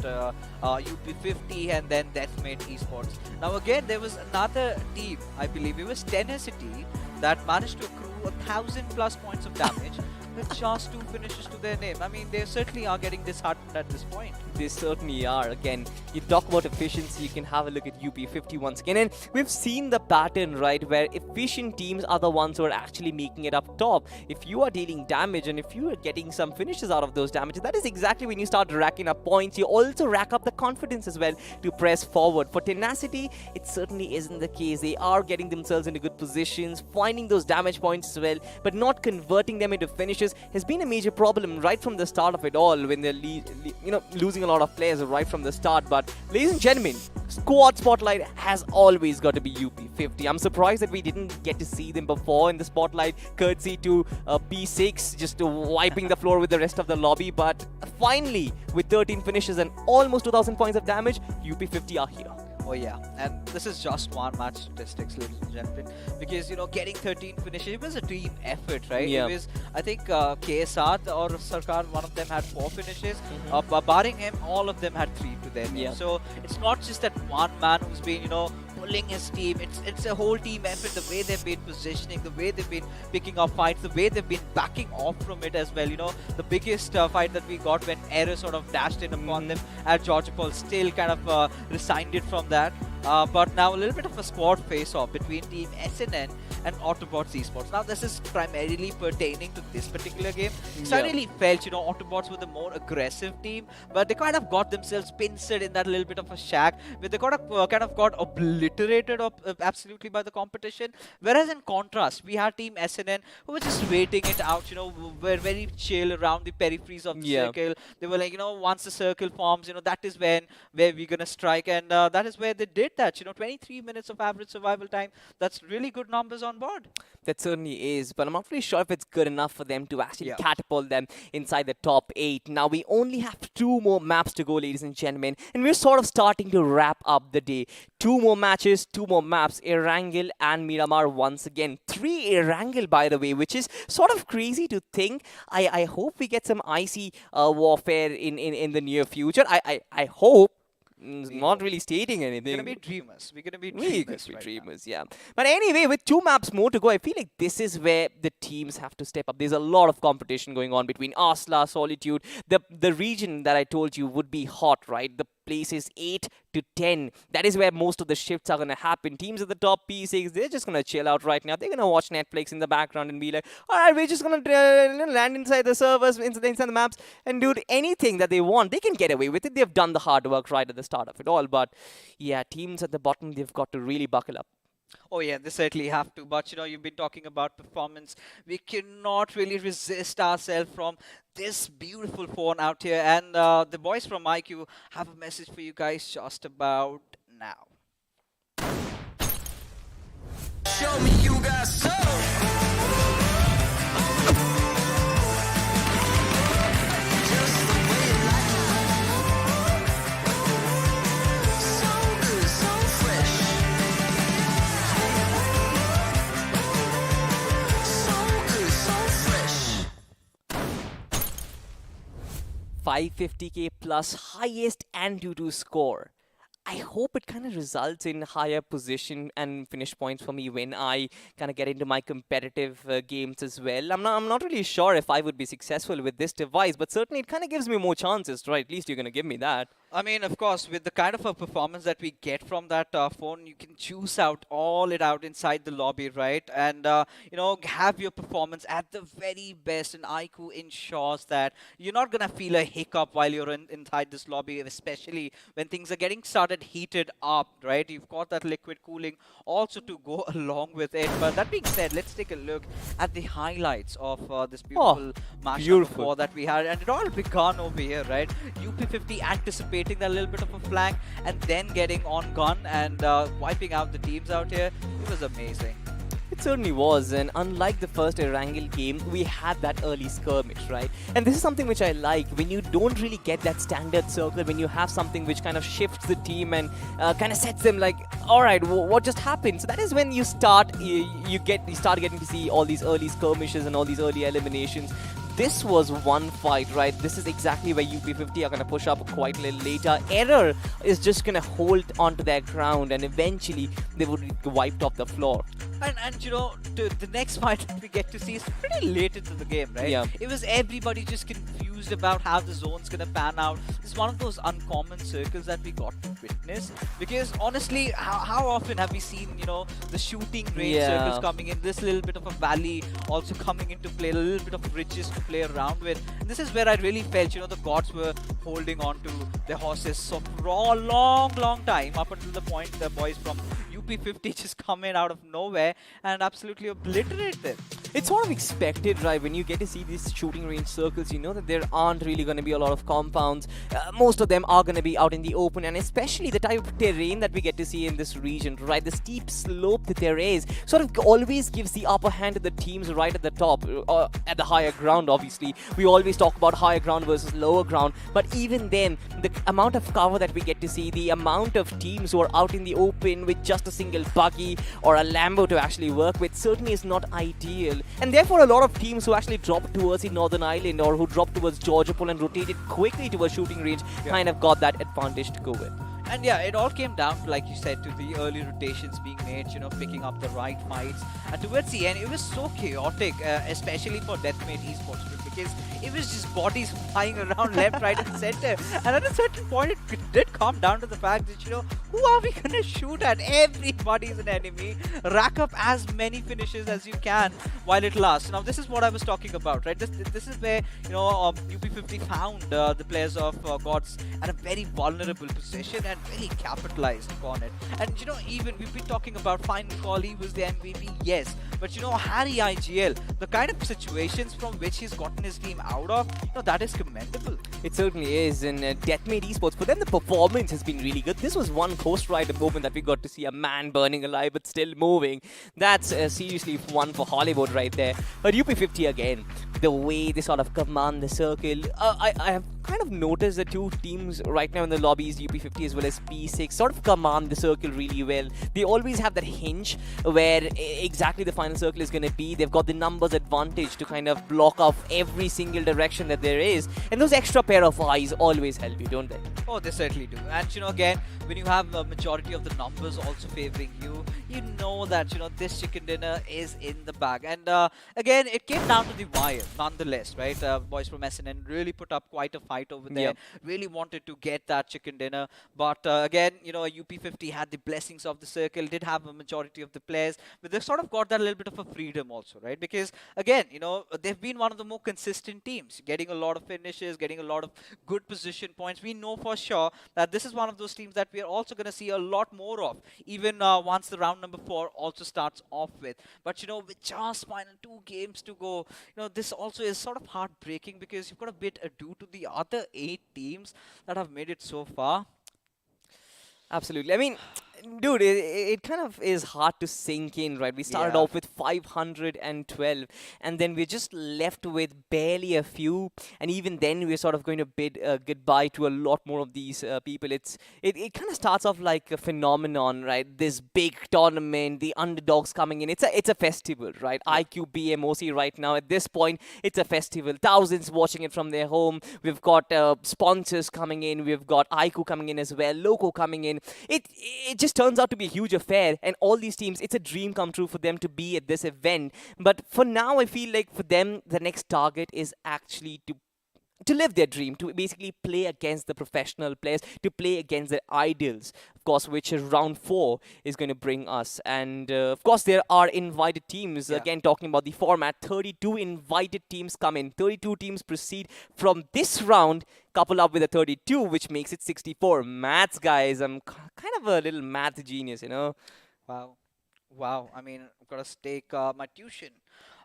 UP50 and then Deathmate Esports. Now again, there was another team, I believe it was Tenacity, that managed to accrue 1000 plus points of damage with just 2 finishes to their name. I mean, they certainly are getting disheartened at this point. They certainly are. Again, you talk about efficiency, you can have a look at UP50 once again. And we've seen the pattern, right, where efficient teams are the ones who are actually making it up top. If you are dealing damage and if you are getting some finishes out of those damages, that is exactly when you start racking up points. You also rack up the confidence as well to press forward. For Tenacity, it certainly isn't the case. They are getting themselves into good positions, finding those damage points as well, but not converting them into finishes has been a major problem right from the start of it all, when they're losing a lot of players right from the start. But ladies and gentlemen, squad spotlight has always got to be UP50. I'm surprised that we didn't get to see them before in the spotlight, courtesy to B6 just wiping the floor with the rest of the lobby. But finally, with 13 finishes and almost 2000 points of damage, UP50 are here. Oh yeah, and this is just one match statistics, ladies and gentlemen, because, you know, getting 13 finishes, it was a team effort, right? Yeah. It was, I think, KSR or Sarkar, one of them had 4 finishes. Barring him, all of them had 3 to their name. Yeah. So it's not just that one man who's been, you know, pulling his team. It's a whole team effort. The way they've been positioning, the way they've been picking up fights, the way they've been backing off from it as well. You know, the biggest fight that we got when Error sort of dashed in upon them at Georgia Paul still kind of resigned it from that. But now a little bit of a squad face-off between Team SNN and Autobots Esports. Now this is primarily pertaining to this particular game. So I really felt, you know, Autobots were the more aggressive team, but they kind of got themselves pincered in that little bit of a shack where they kind of got obliterated absolutely by the competition. Whereas in contrast, we had Team SNN who were just waiting it out, you know, were very chill around the peripheries of the circle. They were like, you know, once the circle forms, you know, that is where we're gonna strike, and that is where they did that. You know, 23 minutes of average survival time. That's really good numbers on board. That certainly is, but I'm not really sure if it's good enough for them to actually catapult them inside the top 8. Now we only have 2 more maps to go, ladies and gentlemen, and we're sort of starting to wrap up the day. 2 more matches, 2 more maps, Erangel and Miramar once again. 3 Erangel, by the way, which is sort of crazy to think. I hope we get some icy warfare in the near future. I hope. Not really stating anything. We're gonna be dreamers. We're gonna be dreamers. Yeah. But anyway, with 2 maps more to go, I feel like this is where the teams have to step up. There's a lot of competition going on between Asla, Solitude. The region that I told you would be hot, right? The places 8 to 10. That is where most of the shifts are going to happen. Teams at the top P6, they're just going to chill out right now. They're going to watch Netflix in the background and be like, all right, we're just going to land inside the servers, inside the maps, and do anything that they want. They can get away with it. They've done the hard work right at the start of it all. But yeah, teams at the bottom, they've got to really buckle up. Oh yeah, they certainly have to. But you know, you've been talking about performance. We cannot really resist ourselves from this beautiful phone out here. And the boys from iQOO have a message for you guys just about now. Show me you got soul. 550k plus highest Antutu score. I hope it kind of results in higher position and finish points for me when I kind of get into my competitive games as well. I'm not really sure if I would be successful with this device, but certainly it kind of gives me more chances, right? At least you're going to give me that. I mean, of course, with the kind of a performance that we get from that phone, you can choose out all it out inside the lobby, right? And, have your performance at the very best. And iQOO ensures that you're not going to feel a hiccup while you're inside this lobby, especially when things are getting started heated up, right? You've got that liquid cooling also to go along with it. But that being said, let's take a look at the highlights of this beautiful match number 4 that we had. And it all began over here, right? UP50 anticipating that little bit of a flank and then getting on gun and wiping out the teams out here. It was amazing. It certainly was, and unlike the first Erangel game, we had that early skirmish, right? And this is something which I like, when you don't really get that standard circle, when you have something which kind of shifts the team and kind of sets them like, alright, what just happened? So that is when you start, you start getting to see all these early skirmishes and all these early eliminations. This was one fight, right? This is exactly where UP50 are going to push up quite a little later. Error is just going to hold onto their ground and eventually they would be wiped off the floor. And the next fight that we get to see is pretty late into the game, right? Yeah. It was everybody just confused about how the zone's gonna pan out. It's one of those uncommon circles that we got to witness. Because honestly, how often have we seen, the shooting range circles coming in, this little bit of a valley also coming into play, a little bit of ridges to play around with. And this is where I really felt, the gods were holding on to their horses so for a long time, up until the point the boys from UP50 just come in out of nowhere and absolutely obliterate them. It's sort of expected, right? When you get to see these shooting range circles, you know that there aren't really going to be a lot of compounds. Most of them are going to be out in the open, and especially the type of terrain that we get to see in this region, right? The steep slope that there is sort of always gives the upper hand to the teams right at the top, at the higher ground, obviously. We always talk about higher ground versus lower ground, but even then, the amount of cover that we get to see, the amount of teams who are out in the open with just a single buggy or a Lambo to actually work with certainly is not ideal. And therefore, a lot of teams who actually drop towards the Northern Island or who drop towards Georgiapol and rotated quickly towards shooting range kind of got that advantage to go with. And yeah, it all came down to, like you said, to the early rotations being made, picking up the right fights. And towards the end, it was so chaotic, especially for Deathmate Esports, because it was just bodies flying around left, right, and center. And at a certain point, it did come down to the fact that, who are we going to shoot at? Everybody's an enemy. Rack up as many finishes as you can while it lasts. Now, this is what I was talking about, right? This is where, UP50 found the players of Gods at a very vulnerable position and really capitalized upon it. And even we've been talking about Final Call, he was the MVP, yes, but Harry IGL, the kind of situations from which he's gotten his team out of, that is commendable. It certainly is. And Deathmate Esports, for them the performance has been really good. This was one Ghost Rider moment that we got to see a man burning alive but still moving. That's seriously one for Hollywood right there. But UP50 again, the way they sort of command the circle, I have kind of noticed the two teams right now in the lobbies, UP50 as well as P6, sort of command the circle really well. They always have that hinge where exactly the final circle is going to be. They've got the numbers advantage to kind of block off every single direction that there is. And those extra pair of eyes always help you, don't they? Oh, they certainly do. And again, when you have a majority of the numbers also favoring you, you know that, this chicken dinner is in the bag. And again, it came down to the wire, nonetheless, right? Boys from SNN really put up quite a fight over there. Really wanted to get that chicken dinner. But again, UP50 had the blessings of the circle, did have a majority of the players, but they've sort of got that little bit of a freedom also, right? Because again, they've been one of the more consistent teams, getting a lot of finishes, getting a lot of good position points. We know for sure that this is one of those teams that we are also going to see a lot more of, even once the round number 4 also starts off with. But with just final 2 games to go, this also is sort of heartbreaking because you've got a bit ado to the other 8 teams that have made it so far. Absolutely. I mean, Dude, it kind of is hard to sink in, right? We started Yeah. off with 512, and then we're just left with barely a few, and even then we're sort of going to bid goodbye to a lot more of these people. It kind of starts off like a phenomenon, right? This big tournament, the underdogs coming in. It's a festival, right? iQOO BMOC right now at this point, it's a festival. Thousands watching it from their home. We've got sponsors coming in. We've got iQOO coming in as well. Loco coming in. It just turns out to be a huge affair, and all these teams, it's a dream come true for them to be at this event. But for now, I feel like for them, the next target is actually to live their dream, to basically play against the professional players, to play against their idols, of course, which is round 4 is going to bring us. And of course, there are invited teams. Again, talking about the format, 32 invited teams come in. 32 teams proceed from this round, couple up with a 32, which makes it 64. Maths, guys. I'm kind of a little math genius, you know. Wow. I mean, I've got to take my tuition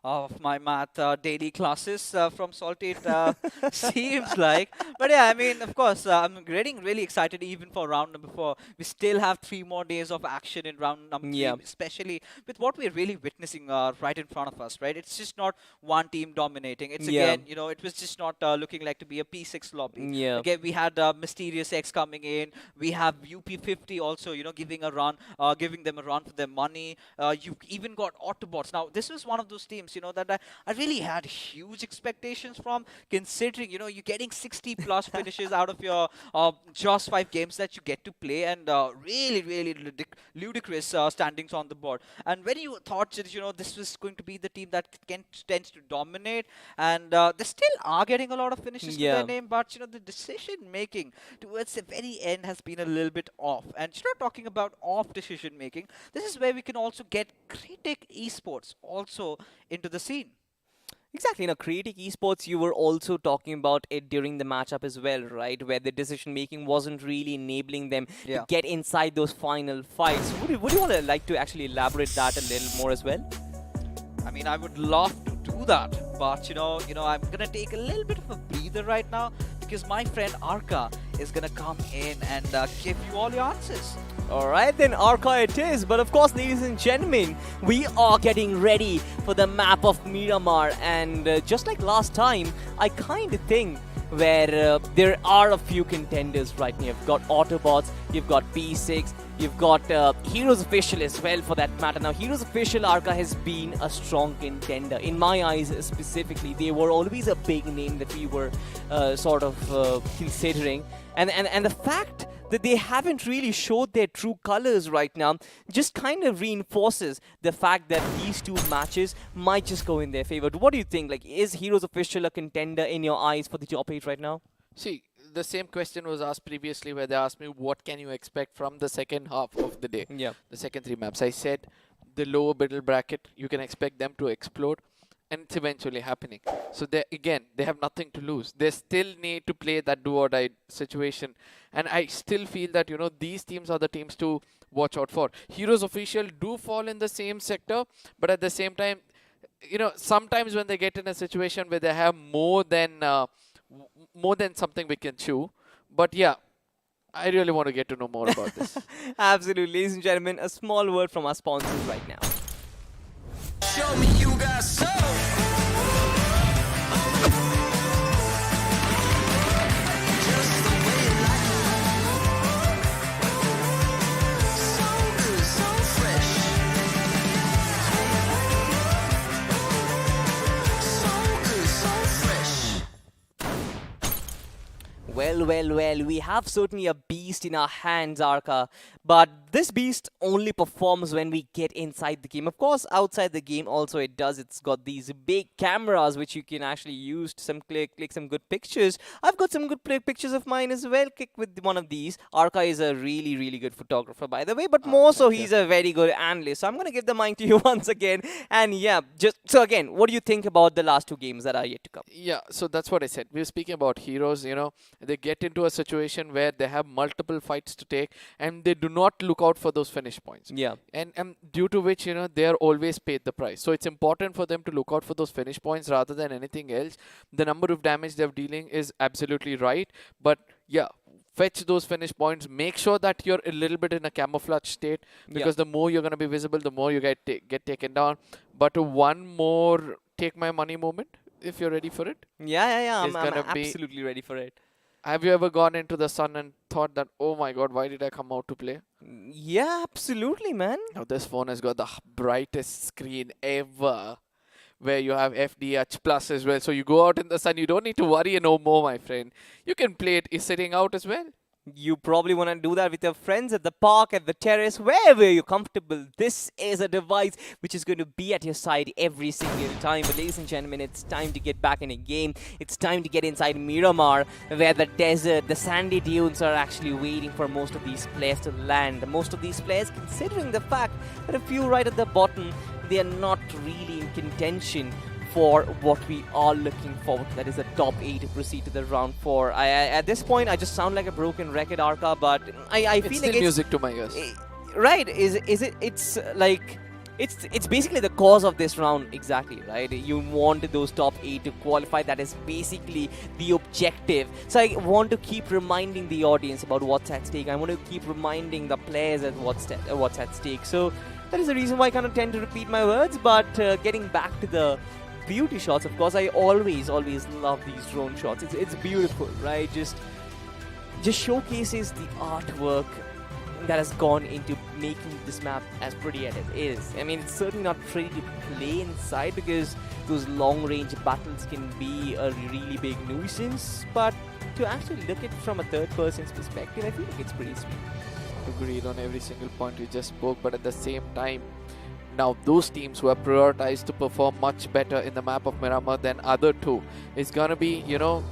of my math daily classes from Salted, seems like. But yeah, I mean, of course, I'm getting really excited even for round number 4. We still have 3 more days of action in round number 3, especially with what we're really witnessing right in front of us, right? It's just not one team dominating. It's again, you know, it was just not looking like to be a P6 lobby. Again, we had Mysterious X coming in. We have UP50 also, you know, giving a run, giving them a run for their money. You've even got Autobots. Now, this was one of those teams, you know, that I really had huge expectations from, considering, you know, you're getting 60 plus finishes out of your just 5 games that you get to play, and really ludicrous standings on the board. And when you thought that, you know, this was going to be the team that tends to dominate, and they still are getting a lot of finishes to their name, but, you know, the decision making towards the very end has been a little bit off. And you're not talking about off decision making. This is where we can also get Critic Esports also into the scene. Exactly. Now, Creative Esports, you were also talking about it during the matchup as well, right? Where the decision making wasn't really enabling them to get inside those final fights. Would you want to like to actually elaborate that a little more as well? I mean, I would love to do that, but you know, I'm gonna take a little bit of a breather right now, because my friend Arka is gonna come in and give you all your answers. Alright then, Arca it is. But of course, ladies and gentlemen, we are getting ready for the map of Miramar. And just like last time, I kind of think where there are a few contenders right now. You've got Autobots, you've got P6, you've got Heroes Official as well for that matter. Now, Heroes Official, Arca has been a strong contender. In my eyes specifically, they were always a big name that we were sort of considering. And the fact that they haven't really showed their true colors right now just kind of reinforces the fact that these 2 matches might just go in their favor. What do you think? Like, is Heroes Official a contender in your eyes for the top 8 right now? See, the same question was asked previously, where they asked me what can you expect from the second half of the day. The second 3 maps. I said the lower middle bracket, you can expect them to explode. And it's eventually happening. So they have nothing to lose. They still need to play that do or die situation. And I still feel that, you know, these teams are the teams to watch out for. Heroes Official do fall in the same sector, but at the same time, you know, sometimes when they get in a situation where they have more than something we can chew. But yeah, I really want to get to know more about this. Absolutely. Ladies and gentlemen, a small word from our sponsors right now. Show me you got soul. Just the way you like it. So good, so fresh. So good, so fresh. Well, we have certainly a beast in our hands, Arca. But this beast only performs when we get inside the game. Of course, outside the game also it does. It's got these big cameras which you can actually use to click some good pictures. I've got some good pictures of mine as well. Click with one of these. Arca is a really good photographer, by the way. But more so, he's a very good analyst. So I'm going to give the mic to you once again. And yeah, so again, what do you think about the last 2 games that are yet to come? Yeah, so that's what I said. We were speaking about Heroes, you know. They get into a situation where they have multiple fights to take, and they do not look out for those finish points. And due to which, you know, they are always paid the price. So it's important for them to look out for those finish points rather than anything else. The number of damage they're dealing is absolutely right. But yeah, fetch those finish points. Make sure that you're a little bit in a camouflage state, because the more you're going to be visible, the more you get taken down. But one more take my money moment, if you're ready for it. Yeah. I'm absolutely ready for it. Have you ever gone into the sun and thought that, oh my god, why did I come out to play? Yeah, absolutely, man. Now this phone has got the brightest screen ever, where you have FDH plus as well. So you go out in the sun, you don't need to worry no more, my friend. You can play it sitting out as well. You probably want to do that with your friends at the park, at the terrace, wherever you're comfortable. This is a device which is going to be at your side every single time. But ladies and gentlemen, it's time to get back in a game. It's time to get inside Miramar, where the desert, the sandy dunes are actually waiting for most of these players to land. Most of these players, considering the fact that a few right at the bottom, they are not really in contention for what we are looking forward to, that is the top 8 to proceed to the round 4. At this point, I just sound like a broken record, Arka, but I feel it's like still music to my ears. Right? It's like it's basically the cause of this round, exactly, right? You want those top 8 to qualify. That is basically the objective. So I want to keep reminding the audience about what's at stake. I want to keep reminding the players at what's at stake. So that is the reason why I kind of tend to repeat my words. But getting back to the beauty shots, of course, I always love these drone shots. It's beautiful, right? Just showcases the artwork that has gone into making this map as pretty as it is. I mean, it's certainly not pretty to play inside, because those long range battles can be a really big nuisance, but to actually look at it from a third person's perspective, I feel like it's pretty sweet. Agreed on every single point we just spoke, but at the same time, now those teams who are prioritized to perform much better in the map of Miramar than other two is gonna be, you know,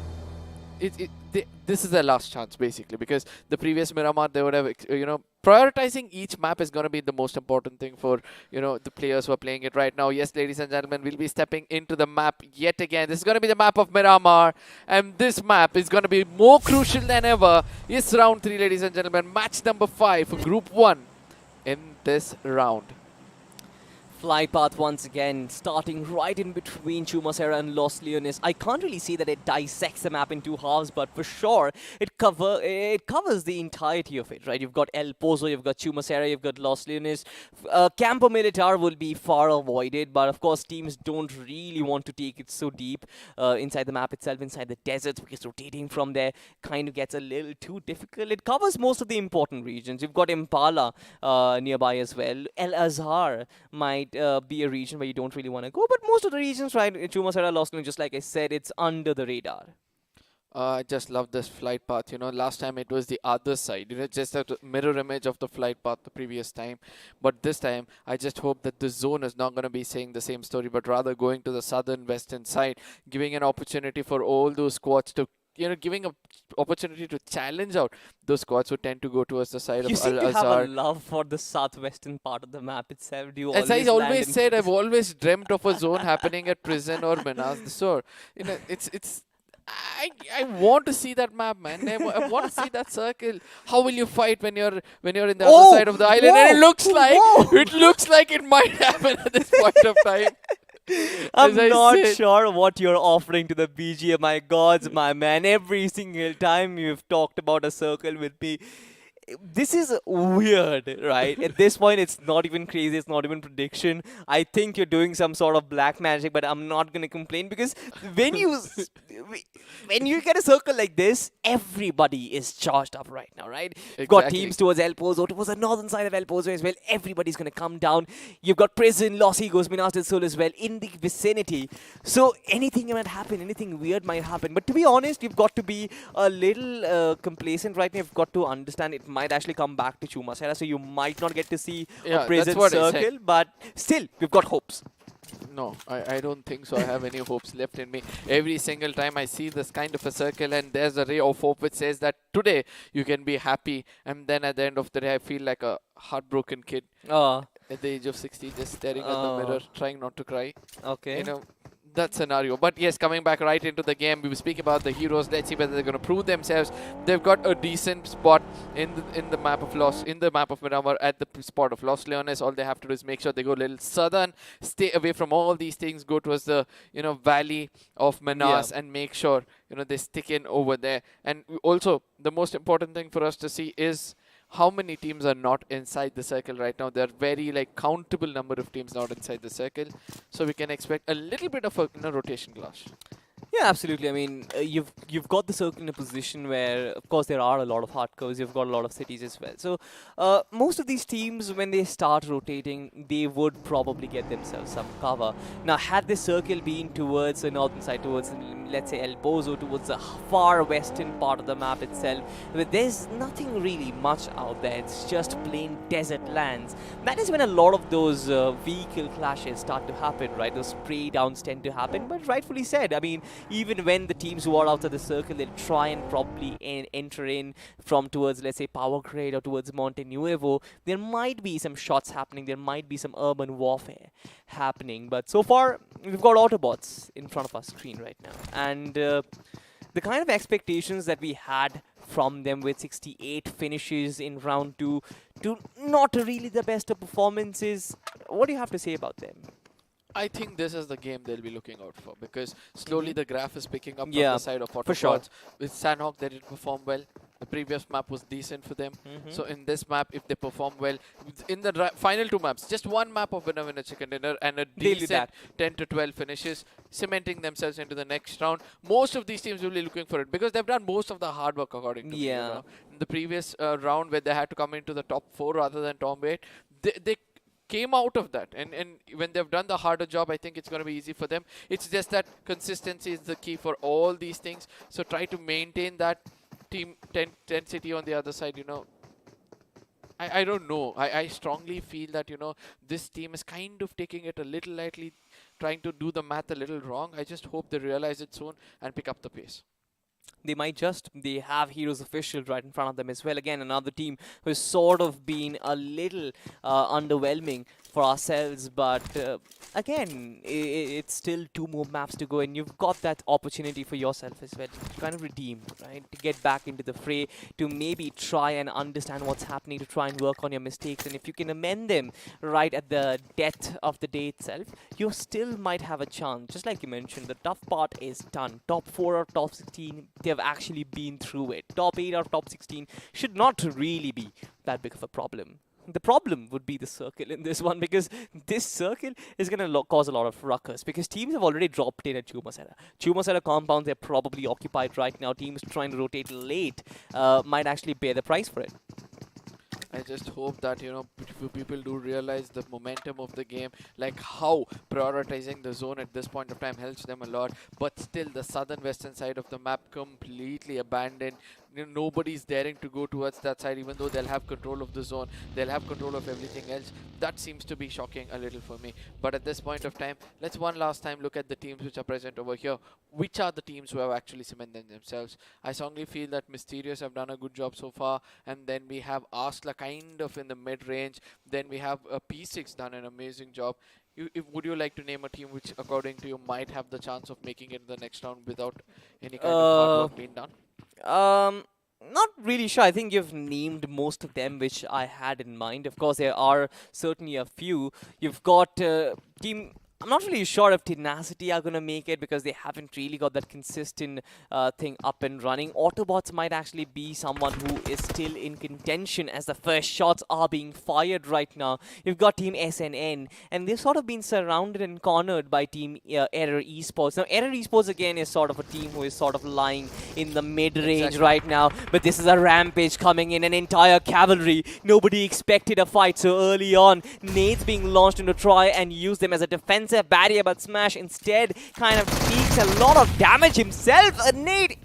this is their last chance basically, because the previous Miramar, they would have, you know, prioritizing each map is going to be the most important thing for, you know, the players who are playing it right now. Yes, ladies and gentlemen, we'll be stepping into the map yet again. This is going to be the map of Miramar, and this map is going to be more crucial than ever. It's round 3, ladies and gentlemen, match number 5 for group 1 in this round. Flight path once again, starting right in between Chumacera and Los Leones. I can't really see that it dissects the map in 2 halves, but for sure it covers the entirety of it, right? You've got El Pozo, you've got Chumacera, you've got Los Leones. Campo Militar will be far avoided, but of course teams don't really want to take it so deep inside the map itself, inside the deserts, because rotating from there kind of gets a little too difficult. It covers most of the important regions. You've got Impala nearby as well. El Azhar might be a region where you don't really want to go, but most of the regions, right, Chumacera, Los Leones, just like I said, it's under the radar. I just love this flight path. You know, last time it was the other side, you know, just a mirror image of the flight path the previous time. But this time, I just hope that the zone is not going to be saying the same story, but rather going to the southern western side, giving an opportunity for all those squads to, you know, giving an opportunity to challenge out those squads who tend to go towards the side of Al-Azhar. You seem to have a love for the southwestern part of the map itself. Do you As I always said, I've always dreamt of a zone happening at Prison or Menas the Store. You know, I want to see that map, man. I want to see that circle. How will you fight when you're in the other side of the island? And it looks like it might happen at this point of time. I'm not sure what you're offering to the BGMI gods, my man. Every single time you've talked about a circle with me, this is weird, right? At this point, it's not even crazy. It's not even prediction. I think you're doing some sort of black magic, but I'm not going to complain, because when you get a circle like this, everybody is charged up right now, right? You've got teams towards El Pozo, towards the northern side of El Pozo as well. Everybody's going to come down. You've got Prison, Los Higos, Minas del Sol as well in the vicinity. So anything might happen. Anything weird might happen. But to be honest, you've got to be a little complacent right now. You've got to understand it might actually come back to Chumacera, so you might not get to see a Prison circle, but still, we've got hopes. No, I don't think so. I have any hopes left in me. Every single time I see this kind of a circle and there's a ray of hope which says that today you can be happy, and then at the end of the day I feel like a heartbroken kid at the age of 60, just staring at the mirror, trying not to cry. Okay. You know, that scenario. But yes, coming back right into the game, we were speaking about the heroes. Let's see whether they're going to prove themselves. They've got a decent spot in the map of Miramar at the spot of Los Leones. All they have to do is make sure they go a little southern, stay away from all these things, go towards the valley of Menas, and make sure they stick in over there. And also the most important thing for us to see is how many teams are not inside the circle right now. There are very countable number of teams not inside the circle, so we can expect a little bit of a rotation clash. Yeah, absolutely. I mean, you've got the circle in a position where, of course, there are a lot of hardcores. You've got a lot of cities as well. So most of these teams, when they start rotating, they would probably get themselves some cover. Now, had the circle been towards the northern side, towards, let's say, El Pozo, towards the far western part of the map itself, but there's nothing really much out there. It's just plain desert lands. That is when a lot of those vehicle clashes start to happen, right? Those spray downs tend to happen. But rightfully said, I mean, even when the teams who are outside the circle, they'll try and probably enter in from towards, let's say, Power Grade or towards Monte Nuevo. There might be some shots happening. There might be some urban warfare happening. But so far, we've got Autobots in front of our screen right now. And the kind of expectations that we had from them with 68 finishes in round 2 to not really the best of performances, what do you have to say about them? I think this is the game they'll be looking out for, because slowly the graph is picking up from Yeah, the side of Autobots. for sure. With Sanhok, they didn't perform well. The previous map was decent for them. So in this map, if they perform well, in the final 2 maps, just one map of winner, winner, chicken dinner, and a decent 10 to 12 finishes, cementing themselves into the next round. Most of these teams will be looking for it, because they've done most of the hard work, according to me. In the previous round, where they had to come into the top 4 rather than top 8, they came out of that, and when they've done the harder job, I think it's going to be easy for them. It's just that consistency is the key for all these things, so try to maintain that. Team intensity on the other side, I don't know. I strongly feel that, this team is kind of taking it a little lightly, trying to do the math a little wrong. I just hope they realize it soon and pick up the pace. They might just. They have Heroes Official right in front of them as well. Again, another team who's sort of been a little underwhelming for ourselves, but again, it's still 2 more maps to go, and you've got that opportunity for yourself as well to kind of redeem, right? To get back into the fray, to maybe try and understand what's happening, to try and work on your mistakes, and if you can amend them right at the death of the day itself, you still might have a chance. Just like you mentioned, the tough part is done. Top 4 or top 16, they've actually been through it. Top 8 or top 16 should not really be that big of a problem. The problem would be the circle in this one, because this circle is going to cause a lot of ruckus, because teams have already dropped in at Chumacera. Chumacera compounds, they're probably occupied right now. Teams trying to rotate late might actually pay the price for it. I just hope that, people do realize the momentum of the game, like how prioritizing the zone at this point of time helps them a lot, but still the southern western side of the map completely abandoned. Nobody's daring to go towards that side, even though they'll have control of the zone, they'll have control of everything else. That seems to be shocking a little for me. But at this point of time, let's one last time look at the teams which are present over here. Which are the teams who have actually cemented themselves? I strongly feel that Mysterious have done a good job so far, and then we have Arsla kind of in the mid-range. Then we have P6 done an amazing job. Would you like to name a team which, according to you, might have the chance of making it in the next round without any kind of hard work being done? Not really sure. I think you've named most of them which I had in mind. Of course, there are certainly a few. You've got team... I'm not really sure if Tenacity are going to make it, because they haven't really got that consistent thing up and running. Autobots might actually be someone who is still in contention, as the first shots are being fired right now. You've got Team SNN, and they've sort of been surrounded and cornered by Team Error Esports. Now, Error Esports again is sort of a team who is sort of lying in the mid-range right now, but this is a rampage coming in, an entire cavalry. Nobody expected a fight so early on. Nades being launched in to try and use them as a defense barrier, but Smash instead kind of takes a lot of damage himself. A nade,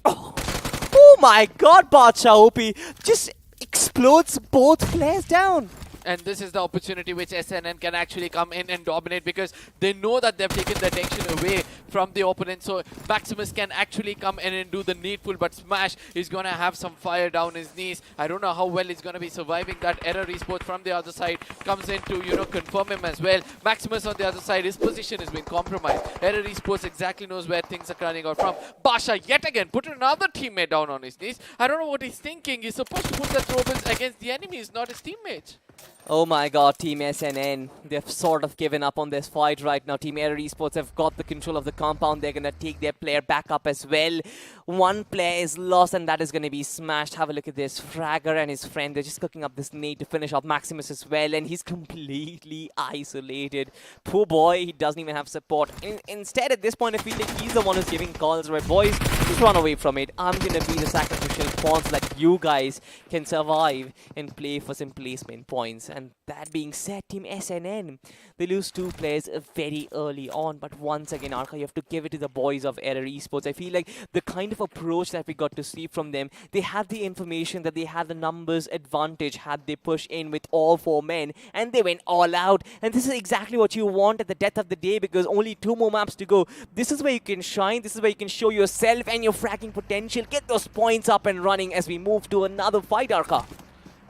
oh my god, Bacha OP just explodes both players down. And this is the opportunity which SNN can actually come in and dominate, because they know that they've taken the attention away from the opponent. So Maximus can actually come in and do the needful, but Smash is going to have some fire down his knees. I don't know how well he's going to be surviving that. Error Esports from the other side comes in to, you know, confirm him as well. Maximus on the other side, his position has been compromised. Error Esports exactly knows where things are running out from. Basha yet again put another teammate down on his knees. I don't know what he's thinking. He's supposed to put the throwables against the enemies, not his teammates. Oh my god, Team SNN. They've sort of given up on this fight right now. Team Error Esports have got the control of the compound. They're going to take their player back up as well. One player is lost, and that is going to be Smashed. Have a look at this. Fragger and his friend, they're just cooking up this nade to finish off Maximus as well, and he's completely isolated. Poor boy, he doesn't even have support. Instead, at this point, I feel like he's the one who's giving calls. Right, boys, just run away from it. I'm going to be the sacrificial pawn so that you guys can survive and play for some placement points. And that being said, Team SNN, they lose 2 players very early on. But once again, Arka, you have to give it to the boys of Error Esports. I feel like the kind of approach that we got to see from them, they had the information that they had the numbers advantage had they push in with all 4 men, and they went all out. And this is exactly what you want at the death of the day, because only 2 more maps to go. This is where you can shine. This is where you can show yourself and your fragging potential. Get those points up and running as we move to another fight, Arka.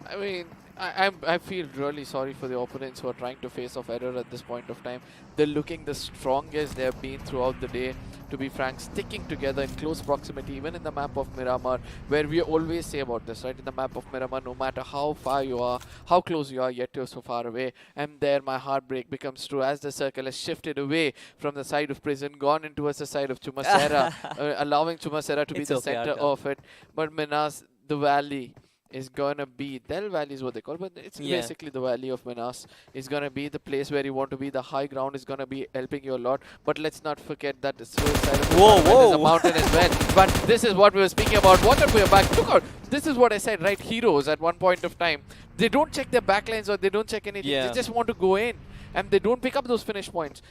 I mean, I feel really sorry for the opponents who are trying to face off Error at this point of time. They're looking the strongest they have been throughout the day, to be frank, sticking together in close proximity, even in the map of Miramar, where we always say about this, right? In the map of Miramar, no matter how far you are, how close you are, yet you're so far away. And there my heartbreak becomes true as the circle has shifted away from the side of Prison, gone into the side of Chumasera, allowing Chumasera to be the center of it. But Minas, the valley, is gonna be Del Valley is what they call, but it's basically the valley of Minas. Is gonna be the place where you want to be. The high ground is gonna be helping you a lot. But let's not forget that the slow side of the is a mountain as well. But this is what we were speaking about. Watch out for your back. Look out. This is what I said, right? Heroes at one point of time, they don't check their backlines or they don't check anything. They just want to go in. And they don't pick up those finish points.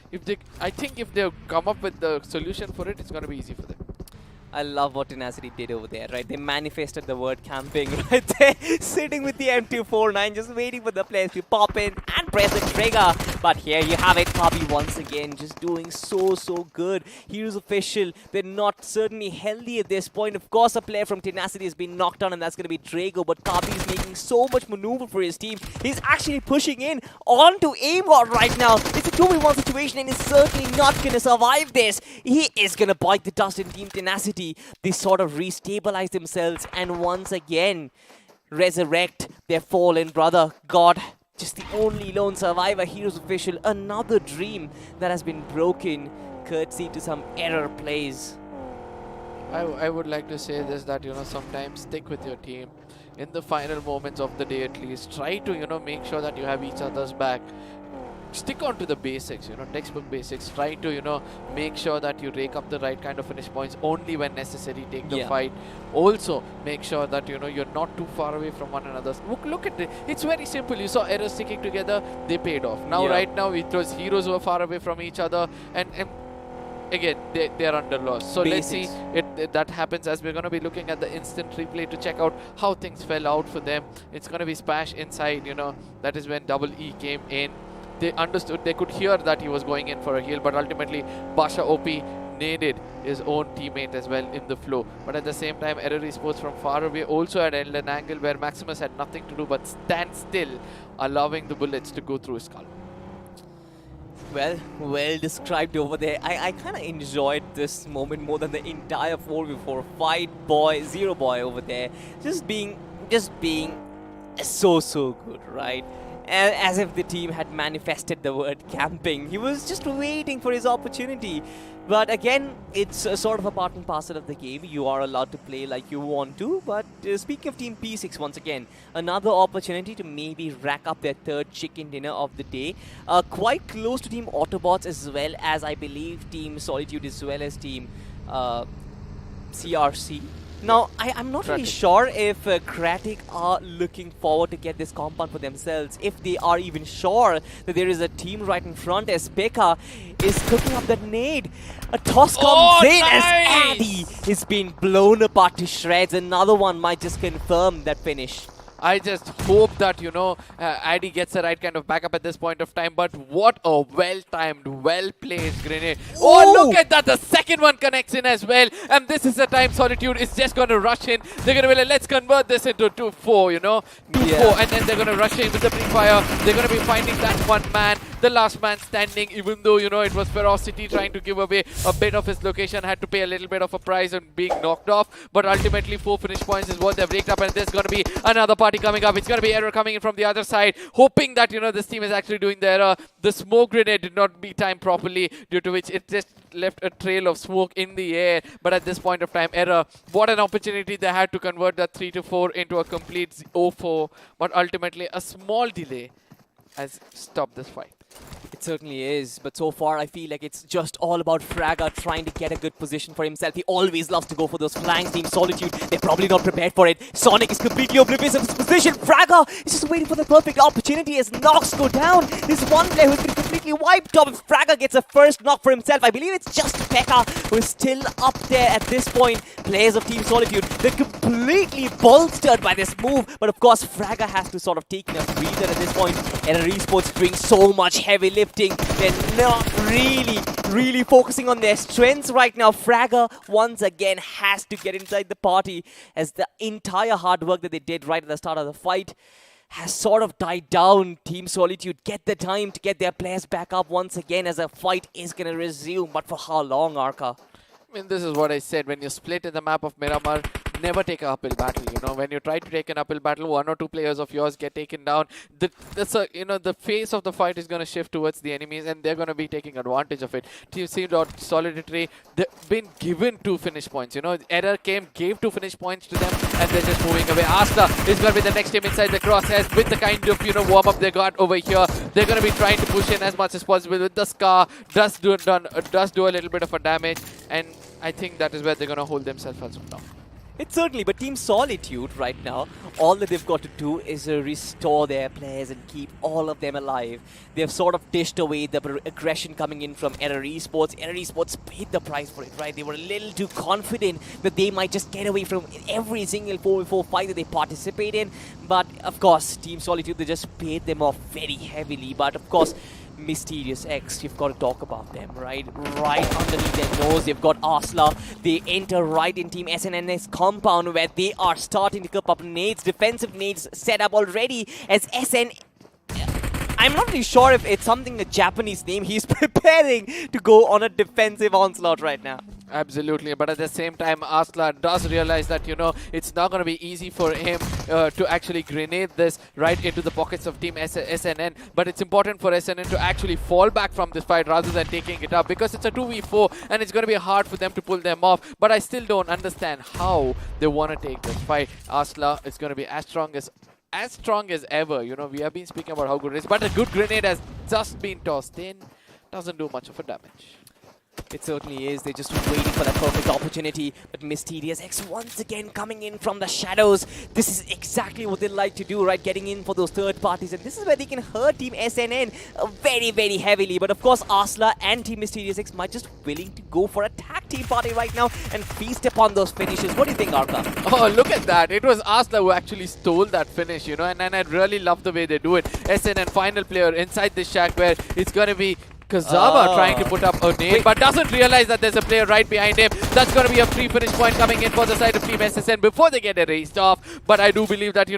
I think if they come up with the solution for it, it's gonna be easy for them. I love what Tenacity did over there, right? They manifested the word camping right there, sitting with the M249, just waiting for the players to pop in and press the trigger. But here you have it, Kabi once again, just doing so good. Heroes official, they're not certainly healthy at this point. Of course, a player from Tenacity has been knocked down, and that's going to be Drago, but Kabi is making so much maneuver for his team. He's actually pushing in onto Aimbot right now. It's a 2v1 situation, and he's certainly not going to survive this. He is going to bite the dust in Team Tenacity. They sort of restabilize themselves and once again resurrect their fallen brother. God, just the only lone survivor, Heroes official. Another dream that has been broken courtesy to some error plays. I would like to say this, that, you know, sometimes stick with your team. In the final moments of the day at least, try to, you know, make sure that you have each other's back. Stick on to the basics, you know, textbook basics. Try to, you know, make sure that you rake up the right kind of finish points only when necessary. Take the fight. Also, make sure that, you know, you're not too far away from one another. Look at it. It's very simple. You saw Error sticking together. They paid off. Now, right now, it was Heroes who are far away from each other. And again, they're under loss. So let's see if that happens, as we're going to be looking at the instant replay to check out how things fell out for them. It's going to be Spash inside, you know. That is when Double E came in. They understood, they could hear that he was going in for a heal, but ultimately Basha OP naded his own teammate as well in the flow. But at the same time, Error Esports from far away also had an angle where Maximus had nothing to do but stand still, allowing the bullets to go through his skull. Well described over there. I kind of enjoyed this moment more than the entire 4v4 fight. Zero boy over there, just being so good, right? As if the team had manifested the word camping. He was just waiting for his opportunity. But again, it's a sort of a part and parcel of the game. You are allowed to play like you want to. But speaking of Team P6, once again, another opportunity to maybe rack up their 3rd chicken dinner of the day. Quite close to Team Autobots, as well as, I believe, Team Solitude, as well as Team CRC. Now, I'm not really sure if Kratic are looking forward to get this compound for themselves. If they are even sure that there is a team right in front, as Pekka is cooking up that nade. A toss comes in as Addy is being blown apart to shreds. Another one might just confirm that finish. I just hope that, Addy gets the right kind of backup at this point of time. But what a well-timed, well-placed grenade. Oh, look at that. The second one connects in as well. And this is the time Solitude is just going to rush in. They're going to be like, let's convert this into 2-4, 2-4. And then they're going to rush in with the pre-fire. They're going to be finding that one man, the last man standing, even though, it was Ferocity trying to give away a bit of his location, had to pay a little bit of a price on being knocked off. But ultimately, 4 finish points is what they've raked up, and there's going to be another party coming up. It's going to be Error coming in from the other side, hoping that, this team is actually doing the error. The smoke grenade did not be timed properly, due to which it just left a trail of smoke in the air. But at this point of time, Error, what an opportunity they had to convert that 3-4 into a complete 0-4. But ultimately, a small delay has stopped this fight. It certainly is, but so far I feel like it's just all about Fragga trying to get a good position for himself. He always loves to go for those flanks. Team Solitude, they're probably not prepared for it. Sonic is completely oblivious of his position. Fragga is just waiting for the perfect opportunity as knocks go down. There's one player who's been completely wiped up. If Fragga gets a first knock for himself, I believe it's just Pekka who is still up there at this point. Players of Team Solitude, they're completely bolstered by this move, but of course Fragga has to sort of take a breather at this point. Error Esports doing so much heavy lifting. They're not really focusing on their strengths right now. Fragga once again has to get inside the party as the entire hard work that they did right at the start of the fight has sort of died down. Team Solitude get the time to get their players back up once again as a fight is going to resume. But for how long, Arca? I mean, this is what I said. When you split in the map of Miramar, never take an uphill battle. When you try to take an uphill battle, 1 or 2 players of yours get taken down. The face of the fight is going to shift towards the enemies, and they're going to be taking advantage of it. Team Solitary, they've been given 2 finish points. Error gave 2 finish points to them, and they're just moving away. Asta is going to be the next team inside the crosshairs with the kind of warm up they got over here. They're going to be trying to push in as much as possible with the Scar. Does do a little bit of a damage, and I think that is where they're going to hold themselves as of now. It's certainly, but Team Solitude right now, all that they've got to do is restore their players and keep all of them alive. They've sort of dished away the aggression coming in from Error Esports. Error Esports paid the price for it, right? They were a little too confident that they might just get away from every single 4v4 fight that they participate in. But of course, Team Solitude, they just paid them off very heavily. But of course, Mysterious X, you've got to talk about them, right? Right underneath their nose, they've got Arsla. They enter right in Team SNN's compound where they are starting to cook up nades, defensive nades set up already as SN... I'm not really sure if it's something a Japanese name. He's preparing to go on a defensive onslaught right now. Absolutely, but at the same time, Asla does realize that, it's not going to be easy for him to actually grenade this right into the pockets of Team SNN. But it's important for SNN to actually fall back from this fight rather than taking it up, because it's a 2v4 and it's going to be hard for them to pull them off. But I still don't understand how they want to take this fight. Asla is going to be as strong as ever. We have been speaking about how good it is, but a good grenade has just been tossed in. Doesn't do much of a damage. It certainly is. They're just waiting for that perfect opportunity. But Mysterious X once again coming in from the shadows. This is exactly what they like to do, right? Getting in for those third parties. And this is where they can hurt Team SNN very, very heavily. But of course, Arsla and Team Mysterious X might just willing to go for a tag team party right now and feast upon those finishes. What do you think, Arka? Oh, look at that. It was Arsla who actually stole that finish, and I really love the way they do it. SNN final player inside the shack where it's going to be Kazama trying to put up a nade, but doesn't realize that there's a player right behind him. That's going to be a free finish point coming in for the side of Team SSN before they get erased off. But I do believe that,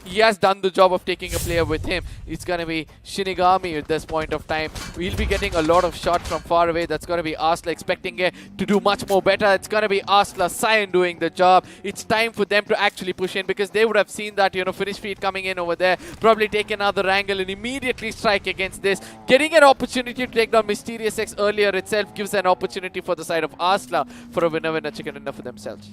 he has done the job of taking a player with him. It's going to be Shinigami at this point of time. We'll be getting a lot of shots from far away. That's going to be Arsla expecting it to do much more better. It's going to be Arsla Cyan doing the job. It's time for them to actually push in, because they would have seen that, finish feed coming in over there. Probably take another angle and immediately strike against this. Getting an opportunity to take down Mysterious X earlier itself gives an opportunity for the side of Arsla for a winner-winner chicken dinner for themselves.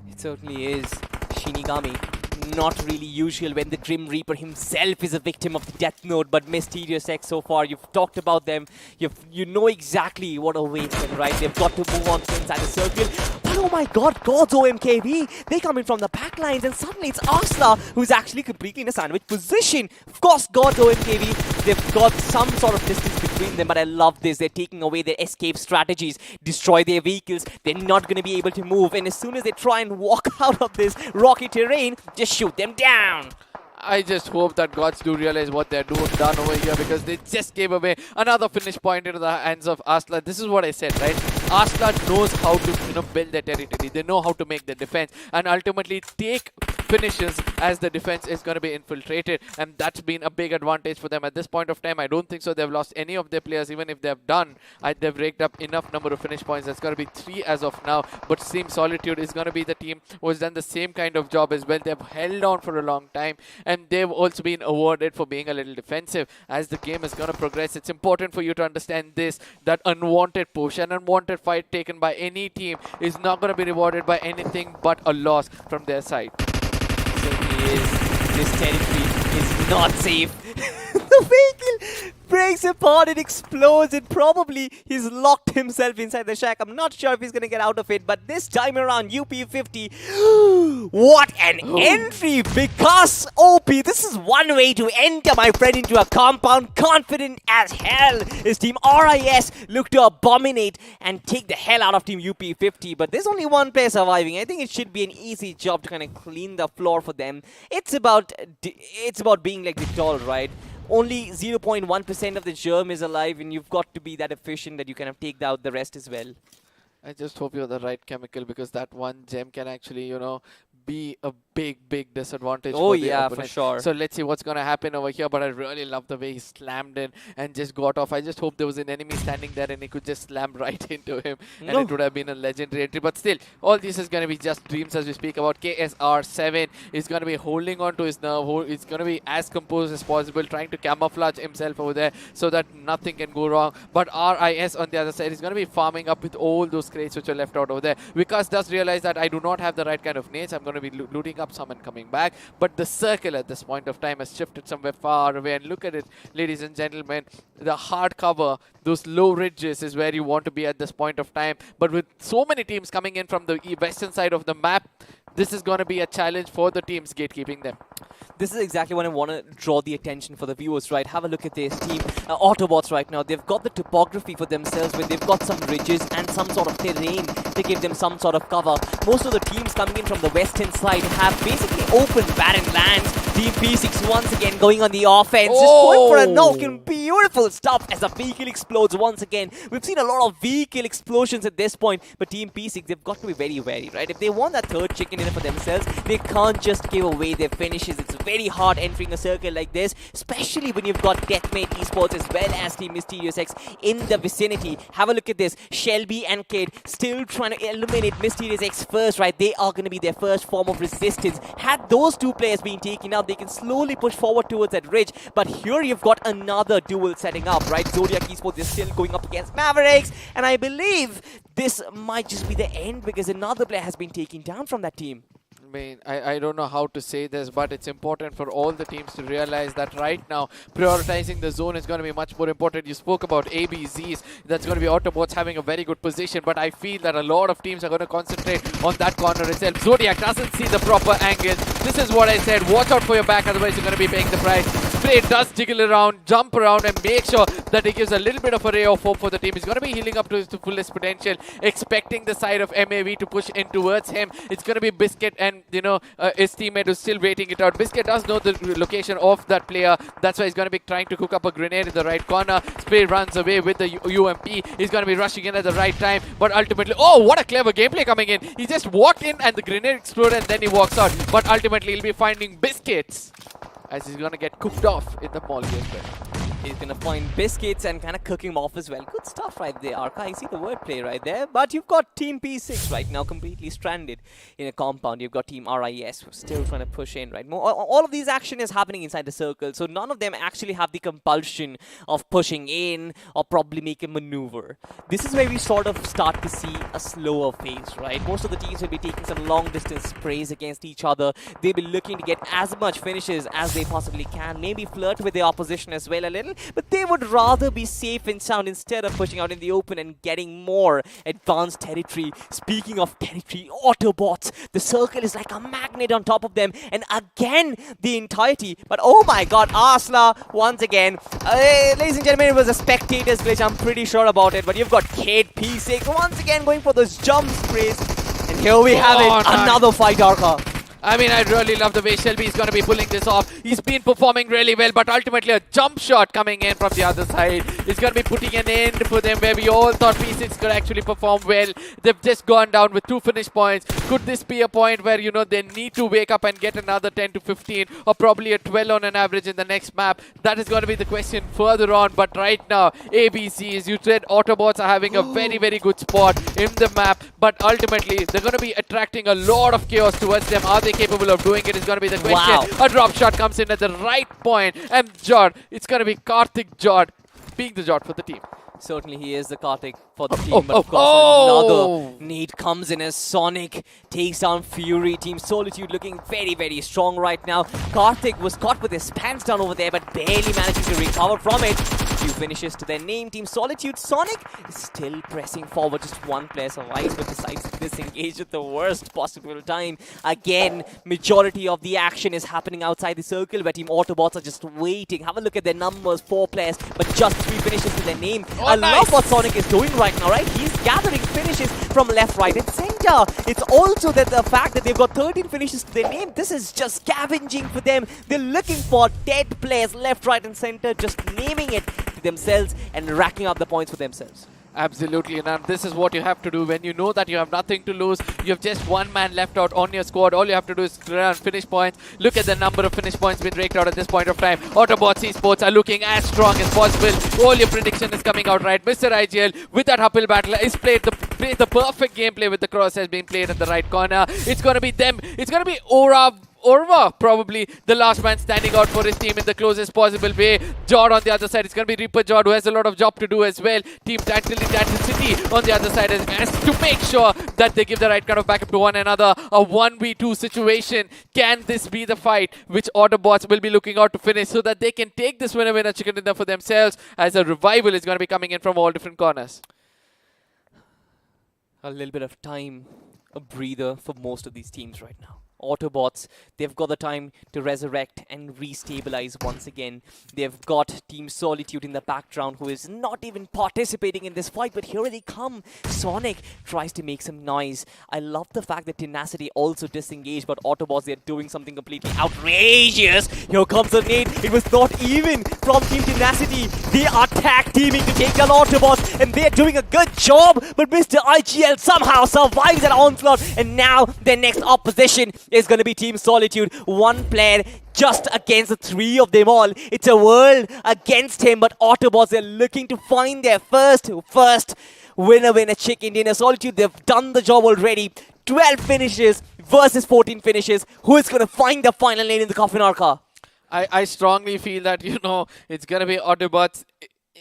It certainly is. Shinigami, not really usual when the Grim Reaper himself is a victim of the Death Note, but Mysterious X so far, you've talked about them, you know exactly what awaits them, right? They've got to move on to inside the circle. But oh my god, God's OMKB, they come in from the back lines and suddenly it's Arsla who's actually completely in a sandwich position. Of course, God's OMKB, they've got some sort of distance between them, but I love this. They're taking away their escape strategies, destroy their vehicles. They're not going to be able to move, and as soon as they try and walk out of this rocky terrain, just shoot them down. I just hope that gods do realize what they're done over here, because they just gave away another finish point into the hands of Arslan. This is what I said, right? Arslan knows how to build their territory. They know how to make the defense and ultimately take finishes as the defense is going to be infiltrated, and that's been a big advantage for them at this point of time. I don't think so they've lost any of their players. Even if they've done, they've raked up enough number of finish points. That's going to be 3 as of now, but Team Solitude is going to be the team who has done the same kind of job as well. They've held on for a long time, and they've also been awarded for being a little defensive. As the game is going to progress, it's important for you to understand this, that unwanted push and unwanted fight taken by any team is not going to be rewarded by anything but a loss from their side. This territory is not safe. The vehicle breaks apart, it explodes, and probably he's locked himself inside the shack. I'm not sure if he's going to get out of it, but this time around, UP50, what an entry! Because OP, this is one way to enter, my friend, into a compound, confident as hell. His team RIS look to abominate and take the hell out of team UP50, but there's only one player surviving. I think it should be an easy job to kind of clean the floor for them. It's about being like the doll, right? Only 0.1% of the germ is alive, and you've got to be that efficient that you kind of take out the rest as well. I just hope you're the right chemical, because that one gem can actually, be a big disadvantage for the opponent. For sure. So let's see what's going to happen over here, but I really love the way he slammed in and just got off. I just hope there was an enemy standing there and he could just slam right into him, and it would have been a legendary entry. But still, all this is going to be just dreams as we speak about. KSR7 is going to be holding on to his nerve. He's going to be as composed as possible, trying to camouflage himself over there so that nothing can go wrong. But RIS on the other side is going to be farming up with all those crates which are left out over there. Vikas does realize that I do not have the right kind of nades. I'm going to be looting up some and coming back, but the circle at this point of time has shifted somewhere far away, and look at it, ladies and gentlemen, the hard cover, those low ridges is where you want to be at this point of time. But with so many teams coming in from the western side of the map, this is going to be a challenge for the teams gatekeeping them. This is exactly what I want to draw the attention for the viewers, right? Have a look at this team. Autobots right now, they've got the topography for themselves where they've got some ridges and some sort of terrain to give them some sort of cover. Most of the teams coming in from the western side have basically open barren lands. Team P6 once again going on the offense. Just going for a knock, and beautiful stuff as the vehicle explodes once again. We've seen a lot of vehicle explosions at this point, but Team P6, they've got to be very wary, right? If they want that third chicken in for themselves, they can't just give away their finishes. It's very hard entering a circle like this, especially when you've got Deathmate Esports as well as Team Mysterious X in the vicinity. Have a look at this. Shelby and Kid still trying to eliminate Mysterious X first, right? They are going to be their first form of resistance. Had those two players been taken out, they can slowly push forward towards that ridge. But here you've got another duel setting up, right? Zodiac Esports is still going up against Mavericks, and I believe this might just be the end because another player has been taken down from that team. I don't know how to say this, but it's important for all the teams to realize that right now prioritizing the zone is going to be much more important. You spoke about ABZs, that's going to be Autobots having a very good position, but I feel that a lot of teams are going to concentrate on that corner itself. Zodiac doesn't see the proper angle. This is what I said, watch out for your back, otherwise you're going to be paying the price. Spray does jiggle around, jump around, and make sure that he gives a little bit of a ray of hope for the team. He's going to be healing up to his fullest potential, expecting the side of MAV to push in towards him. It's going to be Biscuit and his teammate who's still waiting it out. Biscuit does know the location of that player. That's why he's going to be trying to cook up a grenade in the right corner. Spray runs away with the UMP. He's going to be rushing in at the right time. But ultimately, oh, what a clever gameplay coming in. He just walked in and the grenade exploded and then he walks out. But ultimately, he'll be finding Biscuits as he's going to get cooked off in the molly as well. He's going to find Biscuits and kind of cook him off as well. Good stuff right there, Arka. I see the wordplay right there. But you've got Team P6 right now completely stranded in a compound. You've got Team RIS who's still trying to push in, right? All of these action is happening inside the circle. So none of them actually have the compulsion of pushing in or probably make a maneuver. This is where we sort of start to see a slower phase, right? Most of the teams will be taking some long distance sprays against each other. They'll be looking to get as much finishes as they possibly can. Maybe flirt with the opposition as well a little. But they would rather be safe and sound instead of pushing out in the open and getting more advanced territory. Speaking of territory, Autobots, the circle is like a magnet on top of them, and again the entirety. But oh my god, Arsla once again. Ladies and gentlemen, it was a spectator's glitch, I'm pretty sure about it. But you've got Kate P6 once again going for those jump sprays, and here we have it, another fight, Arka. I mean, I really love the way Shelby is going to be pulling this off. He's been performing really well, but ultimately a jump shot coming in from the other side is going to be putting an end for them, where we all thought P6 could actually perform well. They've just gone down with 2 finish points. Could this be a point where, you know, they need to wake up and get another 10 to 15 or probably a 12 on an average in the next map? That is going to be the question further on. But right now, ABC, as you said, Autobots are having a very, very good spot in the map. But ultimately, they're going to be attracting a lot of chaos towards them. Are they capable of doing it is going to be the question. Wow. A drop shot comes in at the right point, and Jod, it's going to be Karthik Jod being the Jod for the team. Certainly he is the Karthik for the team, but of course another need comes in as Sonic takes down Fury. Team Solitude looking very, very strong right now. Karthik was caught with his pants down over there, but barely managing to recover from it. Few finishes to their name. Team Solitude, Sonic is still pressing forward. Just one player survives, but decides to disengage at the worst possible time. Again, majority of the action is happening outside the circle, where Team Autobots are just waiting. Have a look at their numbers, 4 players, but just 3 finishes to their name. I love what Sonic is doing right now, right? He's gathering finishes from left, right, and center. It's also that the fact that they've got 13 finishes to their name. This is just scavenging for them. They're looking for dead players left, right, and center, just naming it to themselves and racking up the points for themselves. Absolutely, and this is what you have to do when you know that you have nothing to lose. You have just one man left out on your squad. All you have to do is clear on finish points. Look at the number of finish points being raked out at this point of time. Autobots esports are looking as strong as possible. All your prediction is coming out right. Mr. IGL with that uphill battle is played the perfect gameplay with the cross has been played in the right corner. It's going to be them. It's going to be Orva, probably the last man standing out for his team in the closest possible way. Jod on the other side. It's going to be Reaper Jod, who has a lot of job to do as well. Team City on the other side has to make sure that they give the right kind of backup to one another. A 1v2 situation. Can this be the fight which Autobots will be looking out to finish so that they can take this winner chicken dinner for themselves, as a revival is going to be coming in from all different corners? A little bit of time, a breather for most of these teams right now. Autobots, they've got the time to resurrect and restabilize once again. They've got Team Solitude in the background, who is not even participating in this fight, but here they come. Sonic tries to make some noise. I love the fact that Tenacity also disengaged, but Autobots, they're doing something completely outrageous. Here comes a nade. It was not even from Team Tenacity. They are tag teaming to take down Autobots, and they're doing a good job, but Mr. IGL somehow survives that onslaught, and now their next opposition is going to be Team Solitude. One player just against the 3 of them all. It's a world against him, but Autobots are looking to find their first winner chicken dinner. Solitude, they've done the job already. 12 finishes versus 14 finishes. Who is going to find the final lane in the coffin, Arca? I strongly feel that, you know, it's going to be Autobots.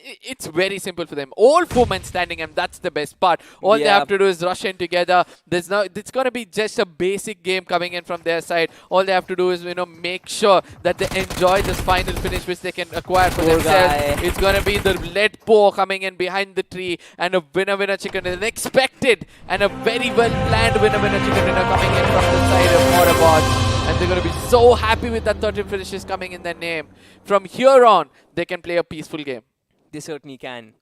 It's very simple for them. All 4 men standing, and that's the best part. All they have to do is rush in together. It's going to be just a basic game coming in from their side. All they have to do is, you know, make sure that they enjoy this final finish which they can acquire for themselves. It's going to be the lead pour coming in behind the tree, and a winner chicken dinner, an expected and a very well planned winner chicken dinner coming in from the side of Autobots. And they're going to be so happy with that 13 finishes coming in their name. From here on, they can play a peaceful game. They certainly can.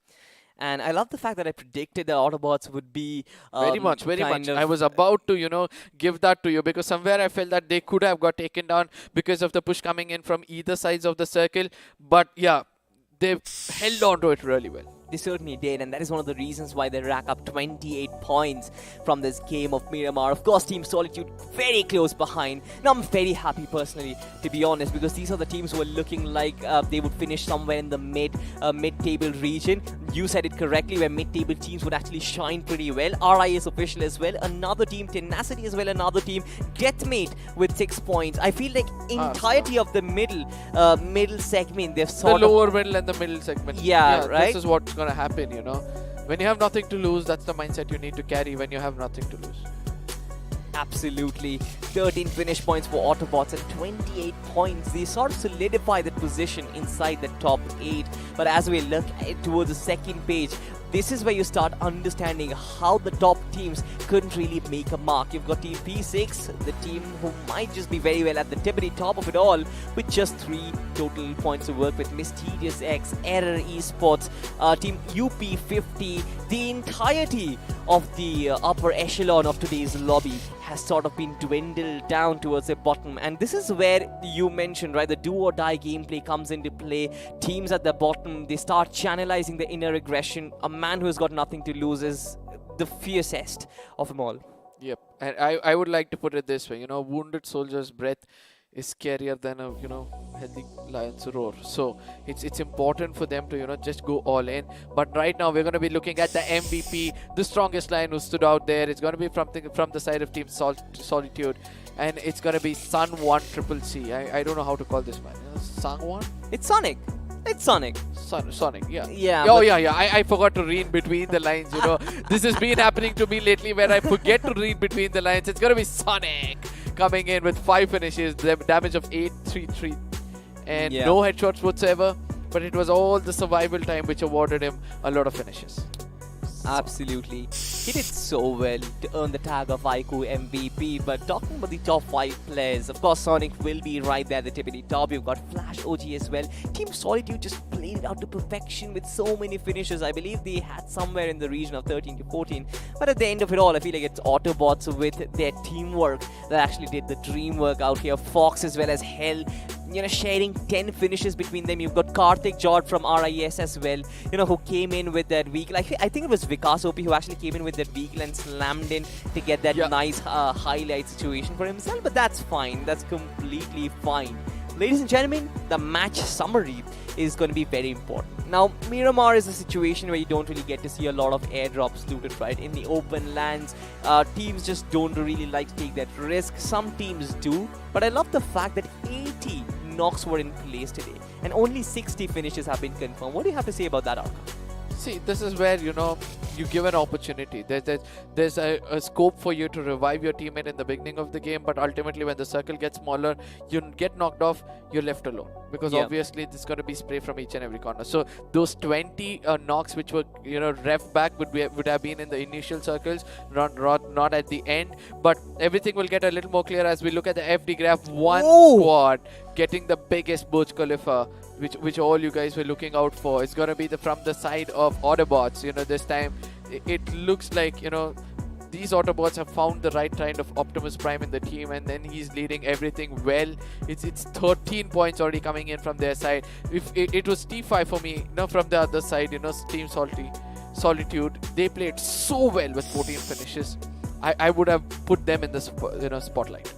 And I love the fact that I predicted the Autobots would be very much. I was about to, you know, give that to you, because somewhere I felt that they could have got taken down because of the push coming in from either sides of the circle. But yeah, they've held on to it really well. They certainly did, and that is one of the reasons why they rack up 28 points from this game of Miramar. Of course, Team Solitude very close behind. Now, I'm very happy personally, to be honest, because these are the teams who are looking like they would finish somewhere in the mid-table region. You said it correctly, where mid-table teams would actually shine pretty well. RI is official as well. Another team, Tenacity as well. Another team, Deathmate with 6 points. I feel like entirety of the middle segment, they've sort the lower middle and the middle segment. Yeah, right. This is what's going to happen, you know. When you have nothing to lose, that's the mindset you need to carry when you have nothing to lose. Absolutely. 13 finish points for Autobots and 28 points. They sort of solidify the position inside the top 8. But as we look towards the second page, this is where you start understanding how the top teams couldn't really make a mark. You've got Team P6, the team who might just be very well at the tippity top of it all, with just 3 total points to work with. Mysterious X, Error Esports, Team UP50, the entirety of the upper echelon of today's lobby has sort of been dwindled down towards the bottom. And this is where you mentioned, right, the do or die gameplay comes into play. Teams at the bottom, they start channelizing the inner aggression. A man who has got nothing to lose is the fiercest of them all. Yep. And I would like to put it this way, wounded soldier's breath is scarier than a, healthy lion's roar. So it's important for them to, just go all in. But right now we're going to be looking at the MVP, the strongest lion who stood out there. It's going to be from the side of Team Solitude. And it's going to be Sun1CCC. I don't know how to call this man. Sun1? It's Sonic. It's Sonic. Sonic, yeah. Yeah. Oh, yeah. I forgot to read between the lines, This has been happening to me lately where I forget to read between the lines. It's going to be Sonic coming in with 5 finishes, damage of 833, and no headshots whatsoever. But it was all the survival time which awarded him a lot of finishes. Absolutely. He did so well to earn the tag of iQOO MVP. But talking about the top 5 players, of course, Sonic will be right there at the tippity top. You've got Flash OG as well. Team Solitude just played it out to perfection with so many finishes. I believe they had somewhere in the region of 13 to 14. But at the end of it all, I feel like it's Autobots with their teamwork that actually did the dream work out here. Fox as well as Hell, sharing 10 finishes between them. You've got Karthik Jord from RIS as well, who came in with that vehicle. I think it was Vikas OP who actually came in with that vehicle and slammed in to get that nice highlight situation for himself. But that's fine. That's completely fine. Ladies and gentlemen, the match summary is going to be very important. Now, Miramar is a situation where you don't really get to see a lot of airdrops looted, right? In the open lands, teams just don't really like to take that risk. Some teams do, but I love the fact that 80 knocks were in place today and only 60 finishes have been confirmed. What do you have to say about that outcome? See, this is where, you give an opportunity. There's a scope for you to revive your teammate in the beginning of the game, but ultimately when the circle gets smaller, you get knocked off, you're left alone. Because obviously there's going to be spray from each and every corner. So those 20 knocks which were, ref back would have been in the initial circles, not at the end. But everything will get a little more clear as we look at the FD graph. One squad getting the biggest Burj Khalifa, which all you guys were looking out for. It's going to be from the side of Autobots. This time it looks like, these Autobots have found the right kind of Optimus Prime in the team, and then he's leading everything well. It's 13 points already coming in from their side. If it was T5 for me, from the other side, Team Solitude, they played so well with 14 finishes. I would have put them in the spotlight.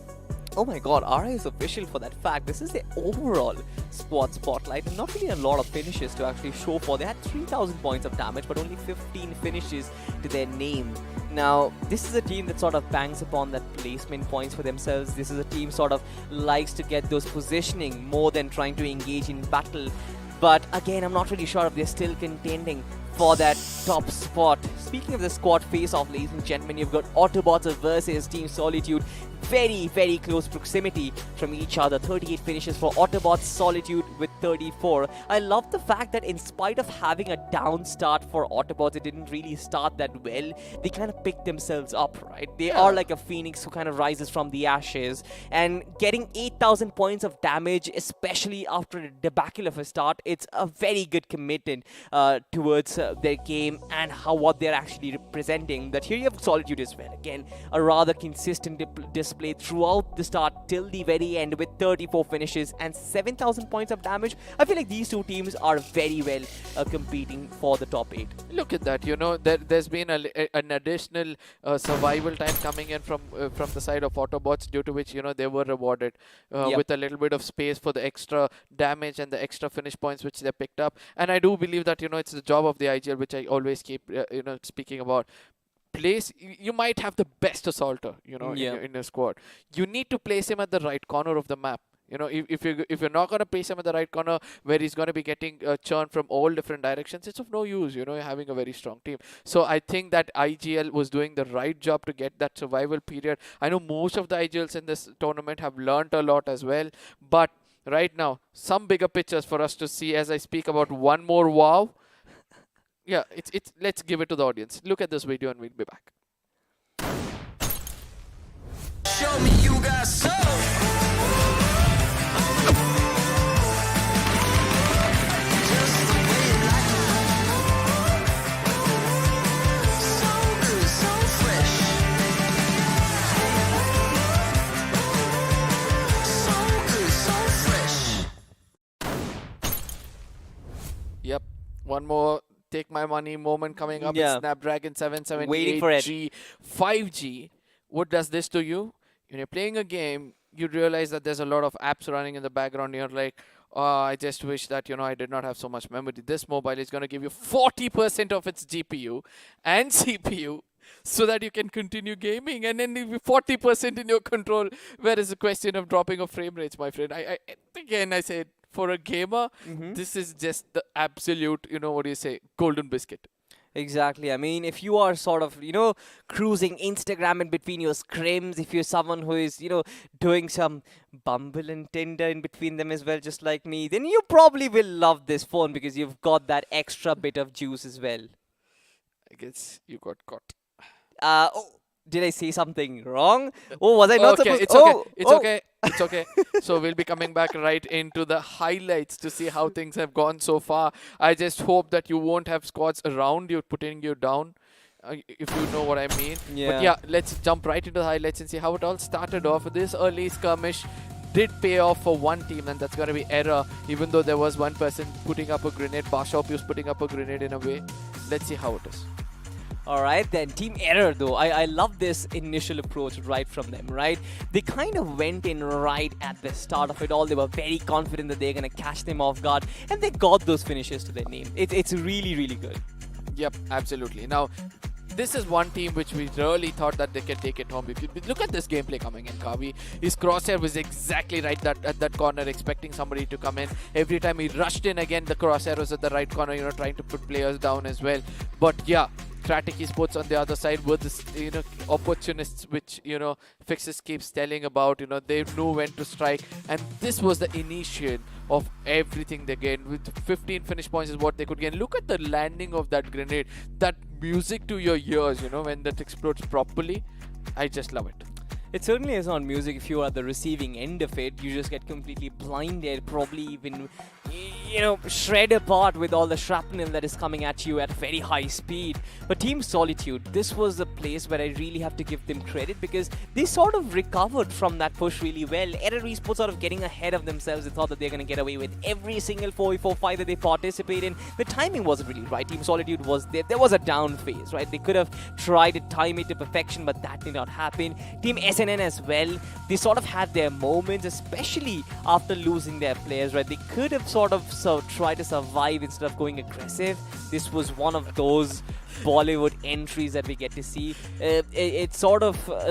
Oh my god, RI is official for that fact. This is the overall squad spotlight and not really a lot of finishes to actually show for. They had 3,000 points of damage but only 15 finishes to their name. Now, this is a team that sort of bangs upon that placement points for themselves. This is a team sort of likes to get those positioning more than trying to engage in battle. But again, I'm not really sure if they're still contending for that top spot. Speaking of the squad face-off, ladies and gentlemen, you've got Autobots versus Team Solitude. Very, very close proximity from each other. 38 finishes for Autobots, Solitude with 34. I love the fact that in spite of having a down start for Autobots, it didn't really start that well. They kind of picked themselves up, right? They are like a phoenix who kind of rises from the ashes. And getting 8,000 points of damage, especially after a debacle of a start, it's a very good commitment towards their game and what they're actually representing. That here you have Solitude as well. Again, a rather consistent display throughout the start till the very end with 34 finishes and 7,000 points of damage. I feel like these two teams are very well competing for the top 8. Look at that, there's been an additional survival time coming in from the side of Autobots, due to which, they were rewarded with a little bit of space for the extra damage and the extra finish points which they picked up. And I do believe that, it's the job of the IGL, which I always keep, speaking about. You might have the best assaulter, in your squad. You need to place him at the right corner of the map. If you're not going to place him at the right corner where he's going to be getting churn from all different directions, it's of no use, having a very strong team. So I think that IGL was doing the right job to get that survival period. I know most of the IGLs in this tournament have learnt a lot as well, but right now, some bigger pictures for us to see as I speak about one more WoW. Yeah, let's give it to the audience. Look at this video and we'll be back. Show me you got soul. Just the way you like it. So good, so fresh. One more take my money moment coming up. Yeah. It's Snapdragon Waiting for it. 778G 5G. What does this to you? When you're playing a game, you realize that there's a lot of apps running in the background. You're like, oh, I just wish that, I did not have so much memory. This mobile is going to give you 40% of its GPU and CPU so that you can continue gaming, and then 40% in your control. Where is the question of dropping of frame rates, my friend? I say, for a gamer, this is just the absolute, golden biscuit. Exactly. I mean, if you are sort of, cruising Instagram in between your scrims, if you're someone who is, doing some Bumble and Tinder in between them as well, just like me, then you probably will love this phone because you've got that extra bit of juice as well. I guess you got caught. Did I say something wrong? Oh, was I not supposed to? It's okay. It's okay. It's okay. So we'll be coming back right into the highlights to see how things have gone so far. I just hope that you won't have squads around you putting you down, if you know what I mean. Yeah. But yeah, let's jump right into the highlights and see how it all started off. This early skirmish did pay off for one team, and that's going to be Error, even though there was one person putting up a grenade. Bashop was putting up a grenade in a way. Let's see how it is. All right, then Team Error though, I love this initial approach right from them, right? They kind of went in right at the start of it all. They were very confident that they're going to catch them off guard, and they got those finishes to their name. It's really, really good. Yep, absolutely. Now, this is one team which we really thought that they can take it home. If you look at this gameplay coming in, Kavi, his crosshair was exactly right at that corner, expecting somebody to come in. Every time he rushed in again, the crosshair was at the right corner, trying to put players down as well. But yeah, Kratic Esports on the other side were the opportunists which Fixes keeps telling about. They knew when to strike, and this was the initial of everything they gained. With 15 finish points is what they could gain. Look at the landing of that grenade, that music to your ears, when that explodes properly. I just love it. It certainly is not music. If you are the receiving end of it, you just get completely blinded, probably even, shred apart with all the shrapnel that is coming at you at very high speed. But Team Solitude, this was the place where I really have to give them credit because they sort of recovered from that push really well. Error Esports sort of getting ahead of themselves. They thought that they're going to get away with every single 4v4 fight that they participate in. The timing wasn't really right. Team Solitude was there. There was a down phase, right? They could have tried to time it to perfection, but that did not happen. Team SNN as well, they sort of had their moments, especially after losing their players, right? They could have sort of tried to survive instead of going aggressive. This was one of those Bollywood entries that we get to see. It's sort of like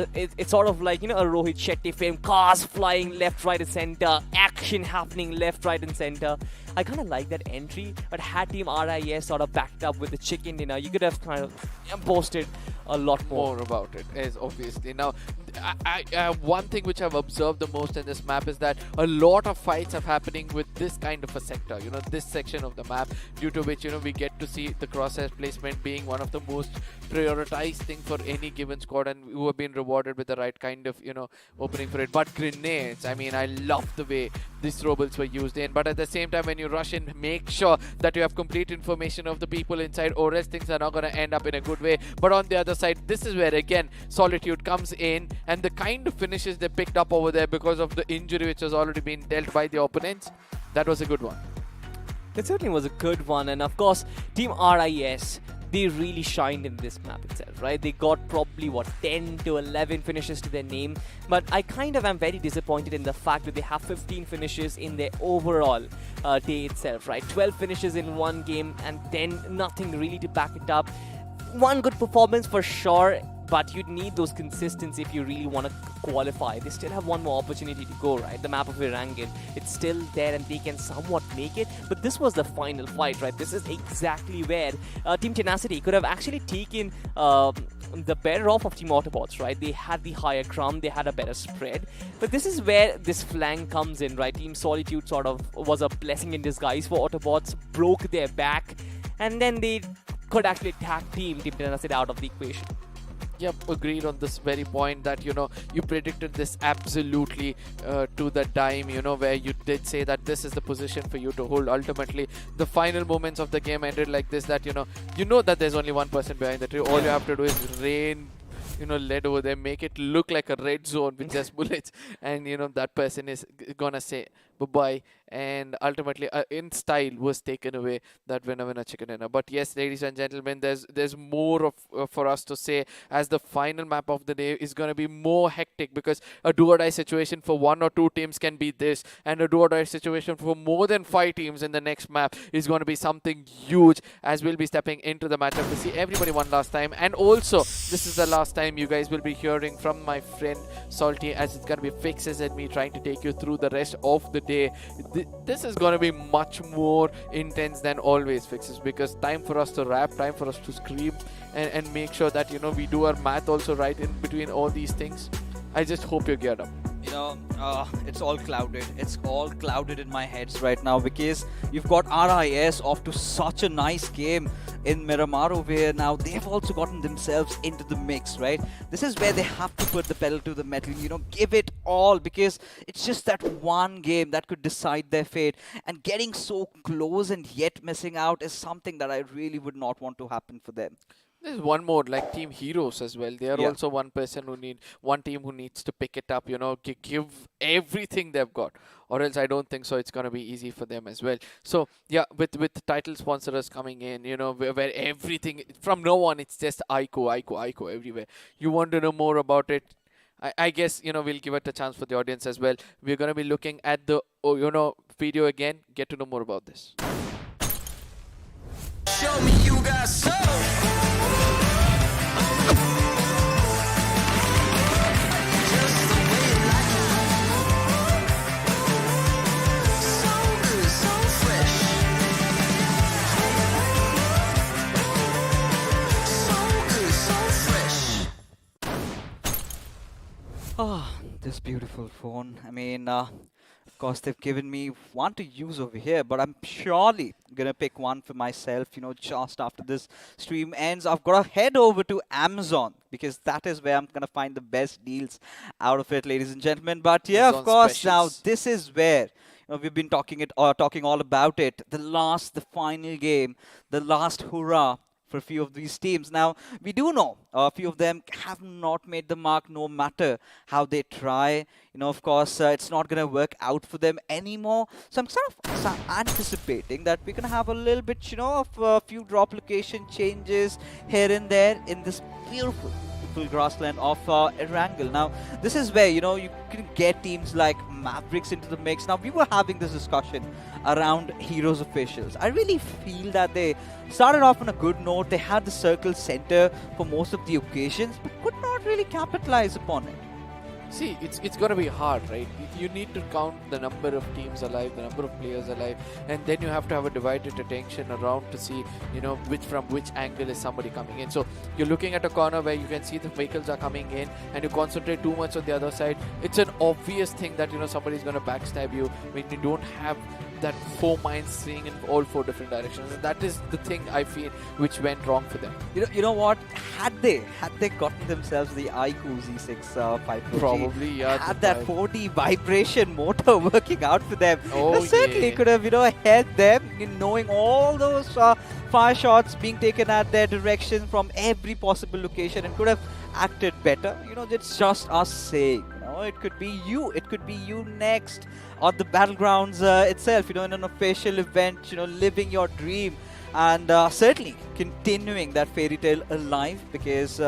a Rohit Shetty film, cars flying left, right and center, action happening left, right and center. I kind of like that entry, but had Team RIS sort of backed up with the chicken dinner, you could have kind of posted a lot more about it, is obviously. Now, one thing which I've observed the most in this map is that a lot of fights are happening with this kind of a sector, this section of the map, due to which, we get to see the crosshair placement being one of the most prioritized thing for any given squad, and who have been rewarded with the right kind of, opening for it. But grenades, I mean, I love the way these throwables were used in, but at the same time, when you rush in, make sure that you have complete information of the people inside, or else things are not going to end up in a good way. But on the other side, this is where again Solitude comes in, and the kind of finishes they picked up over there because of the injury which has already been dealt by the opponents, that was a good one. It certainly was a good one, and of course Team RIS, they really shined in this map itself, right? They got probably 10 to 11 finishes to their name, but I kind of am very disappointed in the fact that they have 15 finishes in their overall day itself, right? 12 finishes in one game and then nothing really to back it up. One good performance for sure, but you'd need those consistency if you really want to qualify. They still have one more opportunity to go, right? The map of Erangel, it's still there and they can somewhat make it, but this was the final fight, right? This is exactly where Team Tenacity could have actually taken the better off of Team Autobots, right? They had the higher ground, they had a better spread, but this is where this flank comes in, right? Team Solitude sort of was a blessing in disguise for Autobots, broke their back, and then they could actually tag Team Tenacity out of the equation. Yep, agreed on this very point that, you predicted this absolutely to the dime, where you did say that this is the position for you to hold. Ultimately, the final moments of the game ended like this, that, you know that there's only one person behind the tree. All you have to do is rain, lead over there, make it look like a red zone with just bullets, and, that person is gonna say, bye-bye, and ultimately in style was taken away that winner chicken dinner. But yes, ladies and gentlemen, there's more of for us to say, as the final map of the day is going to be more hectic, because a do or die situation for 1 or 2 teams can be this, and a do or die situation for more than 5 teams in the next map is going to be something huge, as we'll be stepping into the matchup to see everybody one last time. And also, this is the last time you guys will be hearing from my friend Salty, as it's going to be Fixes and me trying to take you through the rest of the day. This is going to be much more intense than always, Fixes, because time for us to rap, time for us to scream, and make sure that, you know, we do our math also right in between all these things. I just hope you're geared up. You know, it's all clouded. It's all clouded in my heads right now, because you've got RIS off to such a nice game in Miramar over here. Now they've also gotten themselves into the mix, right? This is where they have to put the pedal to the metal, you know, give it all, because it's just that one game that could decide their fate. And getting so close and yet missing out is something that I really would not want to happen for them. There's one more, like Team Heroes as well. They are Yeah. also one team who needs to pick it up, you know, give everything they've got, or else I don't think so it's going to be easy for them as well. So yeah, with title sponsors coming in, you know, where everything from now on, it's just iQOO everywhere. You want to know more about it? I guess, you know, we'll give it a chance for the audience as well. We're going to be looking at the video again, get to know more about this. Show me you got soul. Just the way you like it. So good, so fresh. So good, so fresh. Ah, this beautiful phone. I mean, of course, they've given me one to use over here, but I'm surely gonna pick one for myself, you know, just after this stream ends. I've got to head over to Amazon, because that is where I'm gonna find the best deals out of it, ladies and gentlemen. But yeah, of Amazon course, specials. now this is where, you know, we've been talking all about it. The final game, the last hurrah for a few of these teams. Now, we do know a few of them have not made the mark, no matter how they try. You know, of course, it's not going to work out for them anymore. So I'm sort of anticipating that we're going to have a little bit, you know, of a few drop location changes here and there in this beautiful grassland of Erangel. Now, this is where, you know, you can get teams like Mavericks into the mix. Now, we were having this discussion around Heroes officials. I really feel that they started off on a good note. They had the circle center for most of the occasions, but could not really capitalize upon it. See, it's going to be hard, right? You need to count the number of teams alive, the number of players alive, and then you have to have a divided attention around to see, you know, from which angle is somebody coming in. So you're looking at a corner where you can see the vehicles are coming in, and you concentrate too much on the other side. It's an obvious thing that, you know, somebody's going to backstab you when you don't have that 4 minds seeing in all 4 different directions. And that is the thing I feel which went wrong for them. You know what? Had they gotten themselves the iQOO Z6 540, Probably, yeah. had that 4D vibration motor working out for them, Oh, certainly yeah. could have, you know, held them in knowing all those fire shots being taken at their direction from every possible location, and could have acted better. You know, it's just us saying. It could be you. It could be you next on the battlegrounds itself, you know, in an official event, you know, living your dream, and certainly continuing that fairy tale alive, because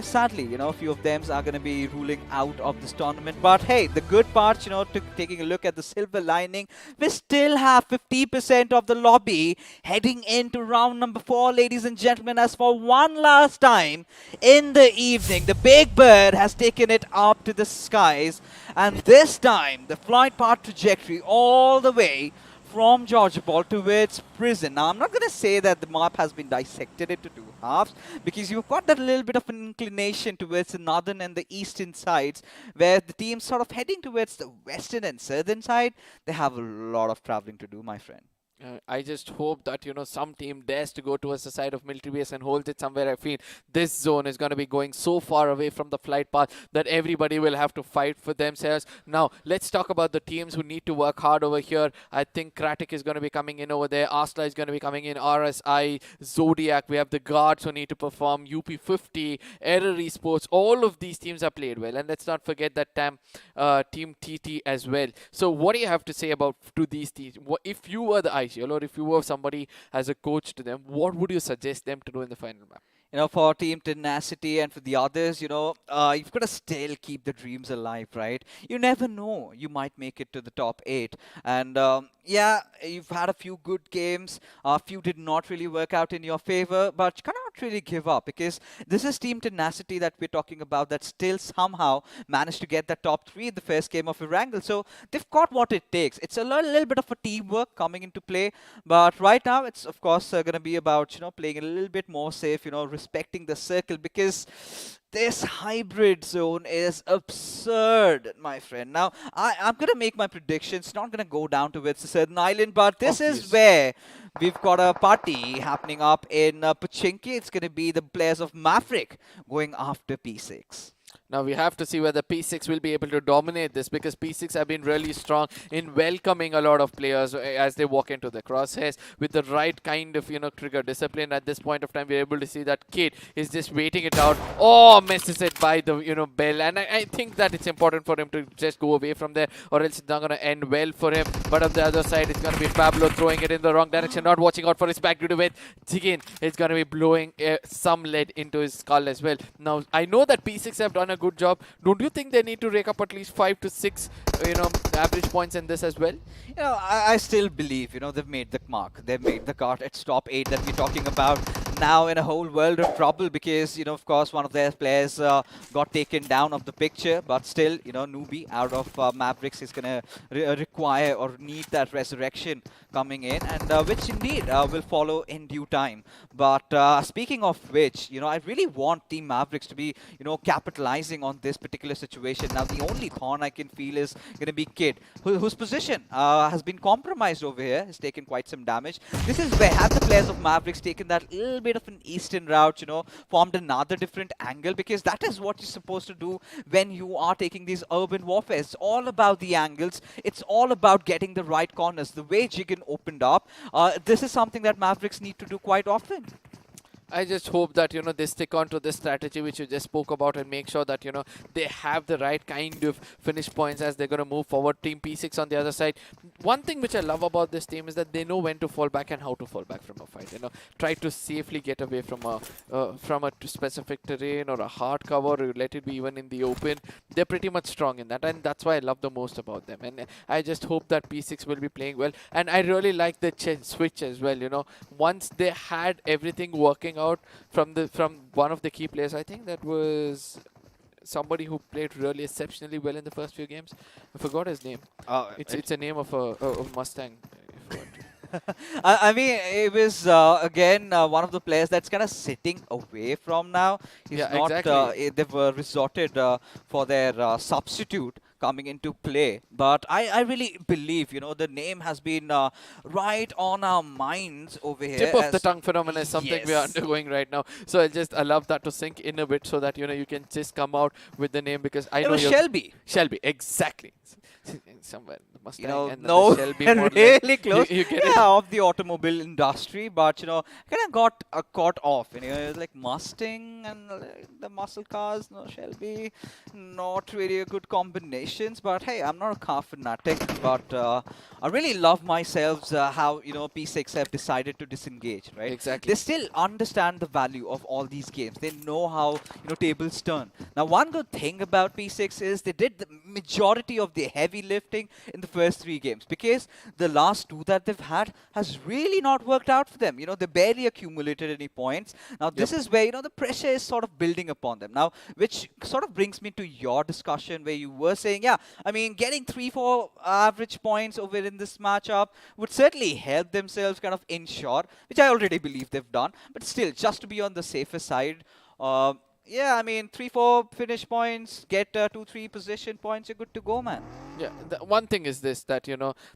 sadly, you know, a few of them are going to be ruling out of this tournament. But hey, the good part, you know, taking a look at the silver lining, we still have 50% of the lobby heading into round number 4, ladies and gentlemen. As for one last time in the evening, the Big Bird has taken it up to the skies, and this time the flight path trajectory all the way from Georgia Ball towards prison. Now, I'm not going to say that the map has been dissected into 2 halves, because you've got that little bit of an inclination towards the northern and the eastern sides, where the teams sort of heading towards the western and southern side. They have a lot of traveling to do, my friend. I just hope that, some team dares to go towards the side of military base and holds it somewhere. I feel this zone is going to be going so far away from the flight path that everybody will have to fight for themselves. Now, let's talk about the teams who need to work hard over here. I think Kratic is going to be coming in over there. Arsla is going to be coming in. RSI, Zodiac. We have the guards who need to perform. UP50, Error Esports. All of these teams are played well. And let's not forget that Team TT as well. So what do you have to say about to these teams? If you were the IGL or if you were somebody as a coach to them, what would you suggest them to do in the final map? For Team Tenacity and for the others, you've got to still keep the dreams alive, right? You never know. You might make it to the top 8. And yeah, you've had a few good games. A few did not really work out in your favor, but you cannot really give up because this is Team Tenacity that we're talking about that still somehow managed to get that top 3 in the first game of Erangel. So they've got what it takes. It's a little bit of a teamwork coming into play, but right now it's of course going to be about, playing a little bit more safe, respecting the circle because this hybrid zone is absurd, my friend. Now, I'm going to make my predictions. Not going to go down to a certain island, but this is where we've got a party happening up in Pochinki. It's going to be the players of Maverick going after P6. Now we have to see whether P6 will be able to dominate this because P6 have been really strong in welcoming a lot of players as they walk into the crosshairs with the right kind of, trigger discipline. At this point of time, we're able to see that Kid is just waiting it out. Oh, misses it by the, bell. And I think that it's important for him to just go away from there or else it's not going to end well for him. But on the other side, it's going to be Pablo throwing it in the wrong direction, not watching out for his back due to it. Jigin is going to be blowing some lead into his skull as well. Now, I know that P6 have done a good job. Don't you think they need to rake up at least 5 to 6, average points in this as well? I still believe, they've made the mark. They've made the cut. It's top 8 that we're talking about now in a whole world of trouble because, of course, one of their players got taken down of the picture. But still, newbie out of Mavericks is going to require or need that resurrection coming in, and which indeed will follow in due time. But speaking of which, I really want Team Mavericks to be, capitalizing on this particular situation. Now, the only thorn I can feel is going to be Kid, whose position has been compromised over here. Has taken quite some damage. This is where have the players of Mavericks taken that little bit of an eastern route, formed another different angle, because that is what you're supposed to do when you are taking these urban warfare. It's all about the angles. It's all about getting the right corners. The way Jigen opened up, this is something that Mavericks need to do quite often. I just hope that, they stick on to this strategy which you just spoke about and make sure that, they have the right kind of finish points as they're going to move forward. Team P6 on the other side. One thing which I love about this team is that they know when to fall back and how to fall back from a fight. Try to safely get away from a specific terrain or a hard cover or let it be even in the open. They're pretty much strong in that, and that's why I love the most about them. And I just hope that P6 will be playing well. And I really like the switch as well, Once they had everything working out from one of the key players. I think that was somebody who played really exceptionally well in the first few games. I forgot his name. It's a name of a Mustang. I mean, it was again one of the players that's kind of sitting away from now. He's not. Exactly. They've resorted for their substitute coming into play. But I really believe, the name has been right on our minds over here. Tip of the tongue phenomenon is something we are undergoing right now. So I love that to sink in a bit so that, you can just come out with the name because I know it was Shelby. Shelby, exactly. Somewhere Mustang and no, Shelby really close. You get of the automobile industry, but kind of got caught off. It was like Mustang and the muscle cars. No, Shelby, not really a good combinations. But hey, I'm not a car fanatic, but I really love myself how P6 have decided to disengage. Right? Exactly. They still understand the value of all these games. They know how tables turn. Now, one good thing about P6 is they did the majority of the heavy lifting in the first 3 games, because the last 2 that they've had has really not worked out for them. They barely accumulated any points. Now this is where the pressure is sort of building upon them now, which sort of brings me to your discussion where you were saying, I mean, getting 3-4 average points over in this matchup would certainly help themselves kind of ensure, which I already believe they've done, but still just to be on the safer side. Yeah, I mean, 3-4 finish points, get 2-3 position points, you're good to go, man. Yeah, the one thing is this, that,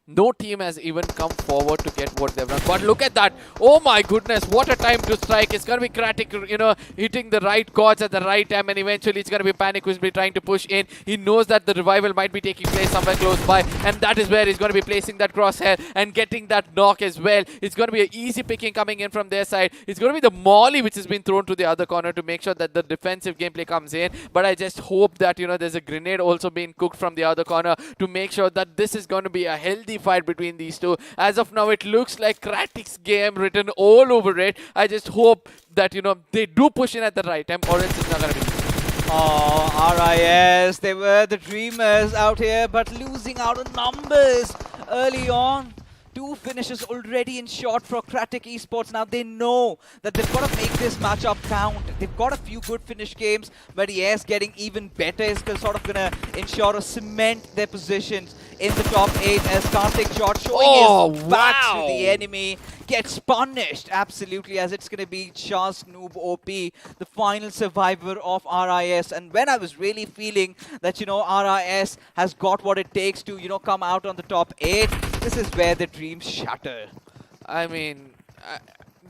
no team has even come forward to get what they've done. But look at that. Oh my goodness, what a time to strike. It's going to be Kratik, hitting the right chords at the right time, and eventually it's going to be Panic who's be trying to push in. He knows that the revival might be taking place somewhere close by, and that is where he's going to be placing that crosshair and getting that knock as well. It's going to be an easy picking coming in from their side. It's going to be the molly which has been thrown to the other corner to make sure that the defensive gameplay comes in. But I just hope that, there's a grenade also being cooked from the other corner to make sure that this is going to be a healthy fight between these two. As of now, it looks like Kratik's game written all over it. I just hope that, they do push in at the right time, or else it's not going to be. Oh, RIS, they were the dreamers out here, but losing out on numbers early on. 2 finishes already in short for Kratik Esports. Now they know that they've got to make this matchup count. They've got a few good finish games, but yes, getting even better is sort of going to ensure or cement their positions in the top 8 as Karthik Shot showing his back to the enemy. Gets punished, absolutely, as it's going to be Chas Noob OP, the final survivor of RIS. And when I was really feeling that, RIS has got what it takes to, come out on the top 8, this is where the dreams shatter. I mean,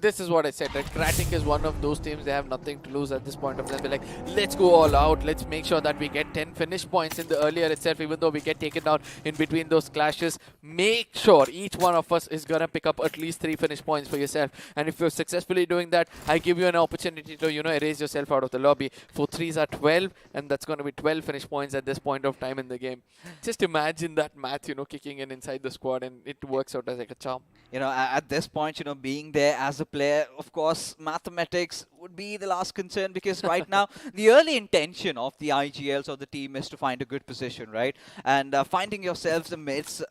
this is what I said, that Kratik is one of those teams, they have nothing to lose at this point of time. They're like, let's go all out, let's make sure that we get 10 finish points in the earlier itself, even though we get taken down in between those clashes. Make sure each one of us is going to pick up at least 3 finish points for yourself. And if you're successfully doing that, I give you an opportunity to, erase yourself out of the lobby. 4 3s are 12, and that's going to be 12 finish points at this point of time in the game. Just imagine that math, kicking in inside the squad, and it works out as like a charm. At this point, being there as a player, of course, mathematics would be the last concern, because right now, the early intention of the IGLs or the team is to find a good position, right? And finding yourselves amidst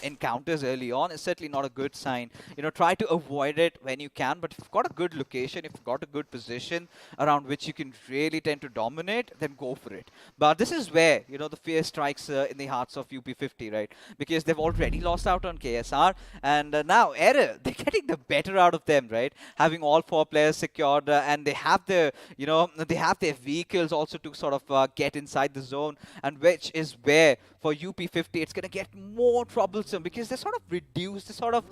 encounters early on is certainly not a good sign. Try to avoid it when you can, but if you've got a good location, if you've got a good position around which you can really tend to dominate, then go for it. But this is where, the fear strikes in the hearts of UP50, right? Because they've already lost out on KSR, and now Error, they're getting the better out of them, right? Having all 4 players secured, and they have the, they have their vehicles also to sort of get inside the zone, and which is where for UP50 it's going to get more troublesome, because they're sort of reduced, they're sort of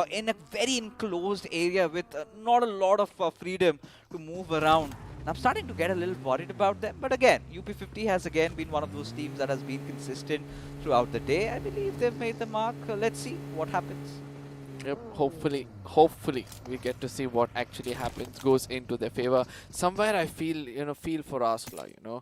in a very enclosed area with not a lot of freedom to move around. I'm starting to get a little worried about them, but again, UP50 has again been one of those teams that has been consistent throughout the day. I believe they've made the mark. Let's see what happens. Yep, hopefully we get to see what actually happens, goes into their favor. Somewhere I feel, feel for Asla,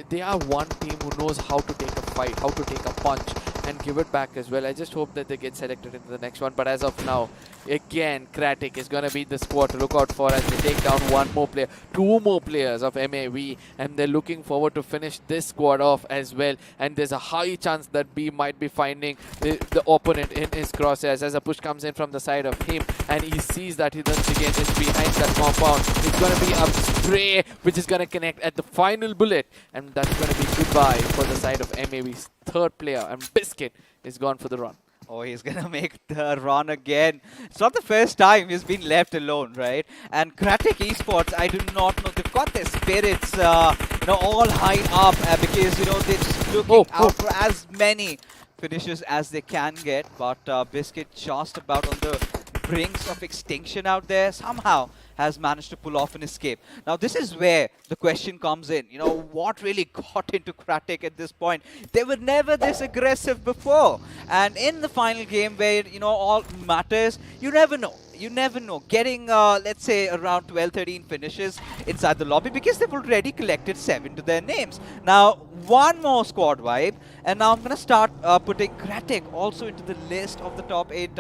They are one team who knows how to take a fight, how to take a punch and give it back as well. I just hope that they get selected into the next one. But as of now, again, Kratik is going to be the squad to look out for as they take down 1 more player, 2 more players of MAV, and they're looking forward to finish this squad off as well. And there's a high chance that B might be finding the opponent in his crosshairs as a push comes in from the side of him, and he sees that he once again is behind that compound. It's going to be a spray which is going to connect at the final bullet, and that's going to be goodbye for the side of MAV's 3rd player, and Biscuit is gone for the run. Oh, he's going to make the run again. It's not the first time he's been left alone, right? And Kratik Esports, I do not know. They've got their spirits, all high up because, they're just looking out for as many finishes as they can get. But Biscuit just about on the brinks of extinction out there. Somehow has managed to pull off an escape. Now, this is where the question comes in. What really got into Kratik at this point? They were never this aggressive before. And in the final game where, all matters, you never know. You never know. Getting, let's say, around 12, 13 finishes inside the lobby, because they've already collected 7 to their names. Now, 1 more squad wipe, and now I'm going to start putting Kratik also into the list of the top 8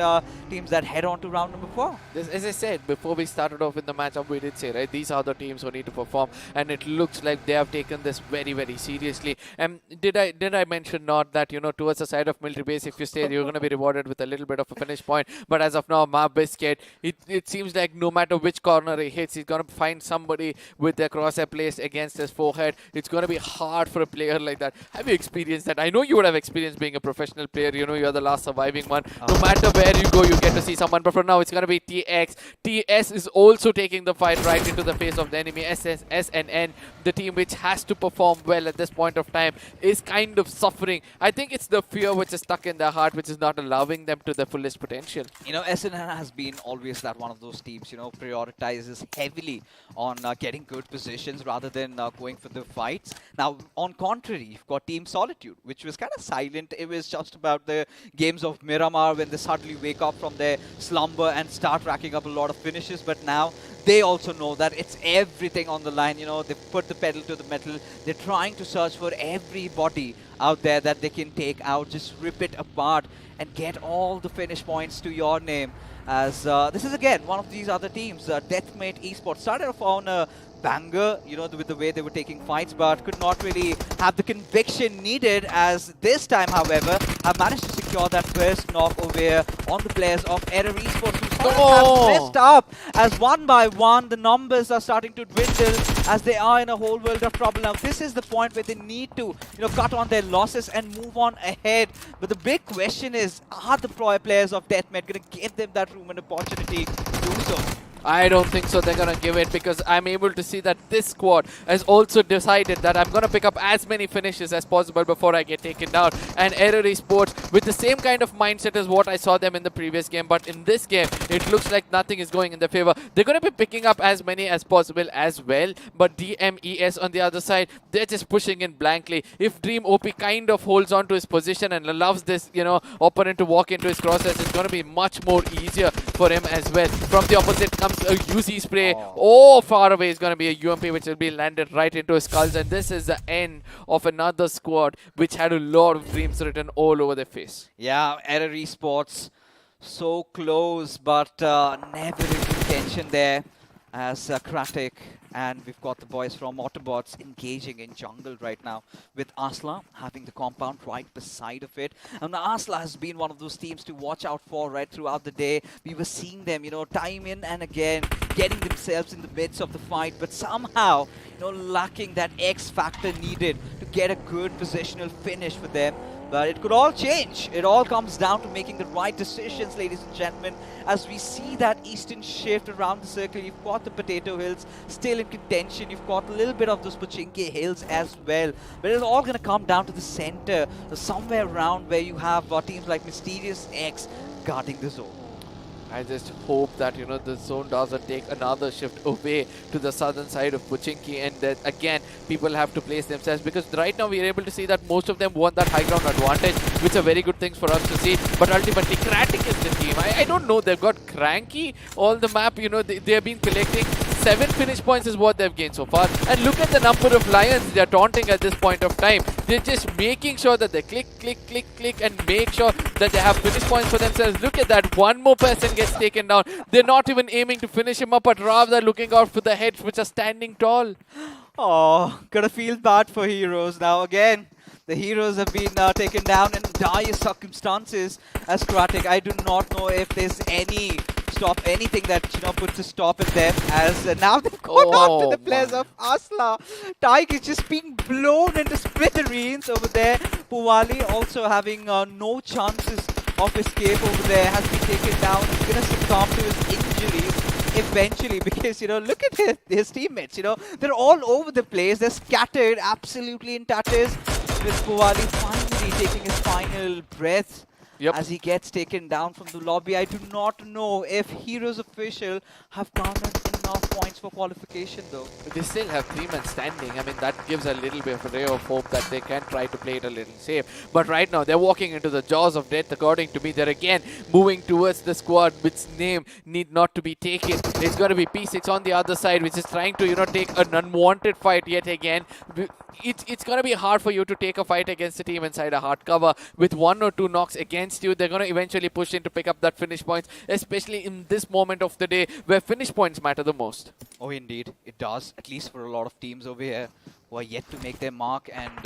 teams that head on to round number 4. As I said, before we started off in the matchup, we did say, right, these are the teams who need to perform, and it looks like they have taken this very, very seriously. And did I mention not that, towards the side of military base, if you stay, you're going to be rewarded with a little bit of a finish point. But as of now, Biscuit, it seems like no matter which corner he hits, he's going to find somebody with their crosshair placed against his forehead. It's going to be hard for a player player like that. Have you experienced that? I know you would have experienced being a professional player. You know, you're the last surviving one. No matter where you go, you get to see someone. But for now, it's going to be TX. TS is also taking the fight right into the face of the enemy. SNN, the team which has to perform well at this point of time, is kind of suffering. I think it's the fear which is stuck in their heart, which is not allowing them to their fullest potential. You know, SNN has been always that one of those teams, you know, prioritizes heavily on getting good positions rather than going for the fights. Now, on contrary, you've got Team Solitude, which was kind of silent. It was just about the games of Miramar when they suddenly wake up from their slumber and start racking up a lot of finishes. But now they also know that it's everything on the line. You know, they've put the pedal to the metal. They're trying to search for everybody out there that they can take out, just rip it apart and get all the finish points to your name. As this is again one of these other teams, Deathmate Esports started off on a banger, you know, with the way they were taking fights, but could not really have the conviction needed, as this time, however, have managed to secure that first knock over here on the players of Error Esports, who sort of have messed up, as one by one the numbers are starting to dwindle as they are in a whole world of trouble. Now this is the point where they need to, you know, cut on their losses and move on ahead. But the big question is, are the pro players of Deathmate going to give them that room and opportunity to do so? I don't think so they're going to give it, because I'm able to see that this squad has also decided that I'm going to pick up as many finishes as possible before I get taken down. And Error Esports with the same kind of mindset as what I saw them in the previous game, but in this game it looks like nothing is going in their favor. They're going to be picking up as many as possible as well, but DMES on the other side, they're just pushing in blankly. If Dream OP kind of holds on to his position and allows this, you know, opponent to walk into his crosshairs, it's going to be much more easier for him as well. From the opposite comes a UC spray. Oh, far away is going to be a UMP which will be landed right into his skulls, and this is the end of another squad which had a lot of dreams written all over their face. Yeah, Error Esports so close, but never in contention there, as Kratik and we've got the boys from Autobots engaging in jungle right now, with Asla having the compound right beside of it. And Asla has been one of those teams to watch out for right throughout the day. We were seeing them, you know, time in and again, getting themselves in the midst of the fight, but somehow, you know, lacking that X factor needed to get a good positional finish for them. But it could all change. It all comes down to making the right decisions, ladies and gentlemen. As we see that eastern shift around the circle, you've got the Potato Hills still in contention. You've got a little bit of those Pochinki Hills as well. But it's all going to come down to the center, somewhere around where you have teams like Mysterious X guarding the zone. I just hope that, you know, the zone doesn't take another shift away to the southern side of Pochinki, and that again people have to place themselves, because right now we are able to see that most of them want that high ground advantage, which are very good things for us to see. But ultimately Kratik is the team. I don't know, they've got cranky all the map, you know, they have been collecting 7 finish points is what they've gained so far. And look at the number of lions they're taunting at this point of time. They're just making sure that they click, and make sure that they have finish points for themselves. Look at that, one more person gets taken down. They're not even aiming to finish him up, but rather looking out for the heads which are standing tall. Oh, gotta feel bad for heroes now again. The heroes have been taken down in dire circumstances as Kratik. I do not know if there's anything that, you know, puts a stop at them, as now they've gone on to the players of Asla. Tyke is just being blown into smithereens over there. Puwali also having no chances of escape over there, has been taken down. He's going to succumb to his injuries eventually, because, you know, look at his teammates, you know, they're all over the place. They're scattered absolutely in tatters, with Puwali finally taking his final breath. As he gets taken down from the lobby. I do not know if Heroes official have garnered enough points for qualification though. They still have 3 men standing. I mean, that gives a little bit of a ray of hope that they can try to play it a little safe. But right now, they're walking into the jaws of death. According to me, they're again moving towards the squad, which name need not to be taken. It's going to be P6 on the other side, which is trying to, you know, take an unwanted fight yet again. It's going to be hard for you to take a fight against a team inside a hard cover with 1 or 2 knocks against you. They're going to eventually push in to pick up that finish points, especially in this moment of the day where finish points matter the most. Oh, indeed. It does, at least for a lot of teams over here who are yet to make their mark. And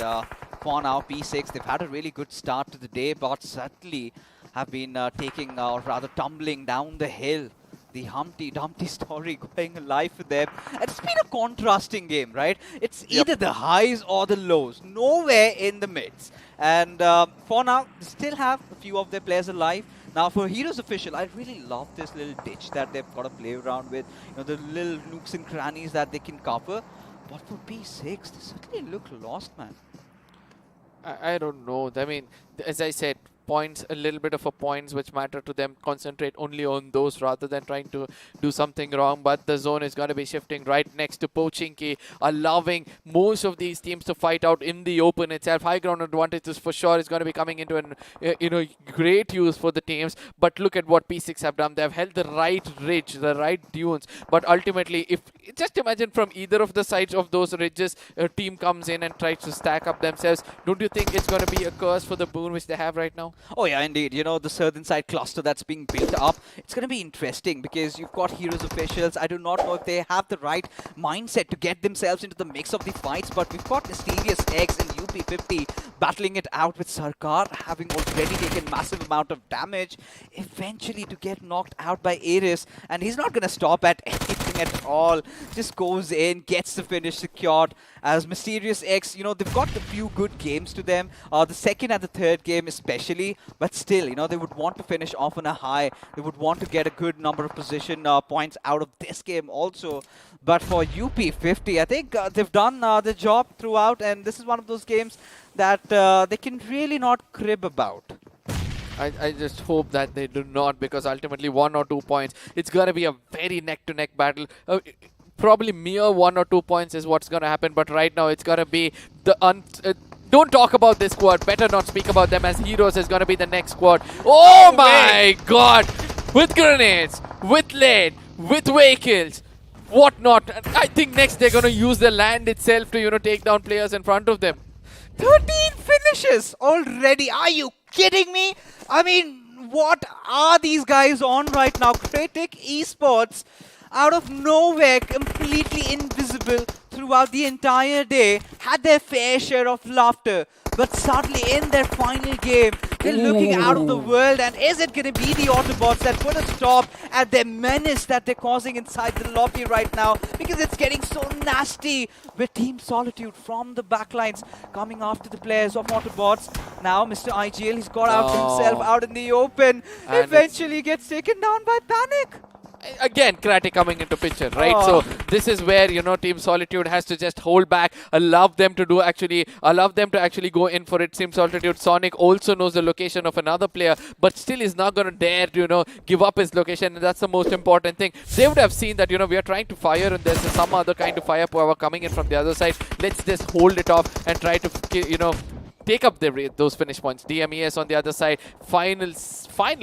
for now, P6, they've had a really good start to the day, but certainly have been taking, or rather tumbling down the hill the Humpty Dumpty story going live for them. And it's been a contrasting game, right? It's either the highs or the lows, nowhere in the mids. And for now, they still have a few of their players alive. Now for Heroes Official, I really love this little ditch that they've got to play around with. You know, the little nooks and crannies that they can cover. But for P6, they certainly look lost, man. I don't know. I mean, as I said, points, a little bit of a points which matter to them, concentrate only on those rather than trying to do something wrong. But the zone is going to be shifting right next to Pochinki, allowing most of these teams to fight out in the open itself. High ground advantages for sure is going to be coming into an great use for the teams. But look at what P6 have done. They have held the right ridge, the right dunes. But ultimately, if just imagine from either of the sides of those ridges, a team comes in and tries to stack up themselves. Don't you think it's going to be a curse for the boon which they have right now? Oh yeah, indeed. You know, the southern side cluster that's being built up, it's going to be interesting because you've got Heroes Officials. I do not know if they have the right mindset to get themselves into the mix of the fights, but we've got Mysterious X and UP50 battling it out with Sarkar, having already taken massive amount of damage, eventually to get knocked out by Ares, and he's not going to stop at anything at all. Just goes in, gets the finish secured. As Mysterious X, you know, they've got a few good games to them. The second and the third game especially. But still, you know, they would want to finish off on a high. They would want to get a good number of position points out of this game also. But for UP50, I think they've done the job throughout. And this is one of those games that they can really not crib about. I just hope that they do not, because ultimately 1 or 2 points, it's going to be a very neck-to-neck battle. Probably mere 1 or 2 points is what's going to happen. But right now, it's going to be the... Don't talk about this squad. Better not speak about them, as Heroes is going to be the next squad. Oh my god! With grenades, with lead, with vehicles, whatnot. I think next they're going to use the land itself to, take down players in front of them. 13 finishes already. Are you kidding me? I mean, what are these guys on right now? Critic Esports, out of nowhere, completely invisible throughout the entire day, had their fair share of laughter, but suddenly in their final game, they're looking out of the world, and is it going to be the Autobots that put a stop at their menace that they're causing inside the lobby right now? Because it's getting so nasty with Team Solitude from the backlines coming after the players of Autobots. Now Mr. IGL, he's got out himself out in the open, and eventually gets taken down by Panic. Again, Karate coming into picture, right? So this is where, Team Solitude has to just hold back, allow them to actually go in for it. Team Solitude, Sonic also knows the location of another player, but still is not going to dare to, give up his location, and that's the most important thing. They would have seen that, we are trying to fire, and there's some other kind of firepower coming in from the other side. Let's just hold it off and try to, take up those finish points. DMES on the other side, final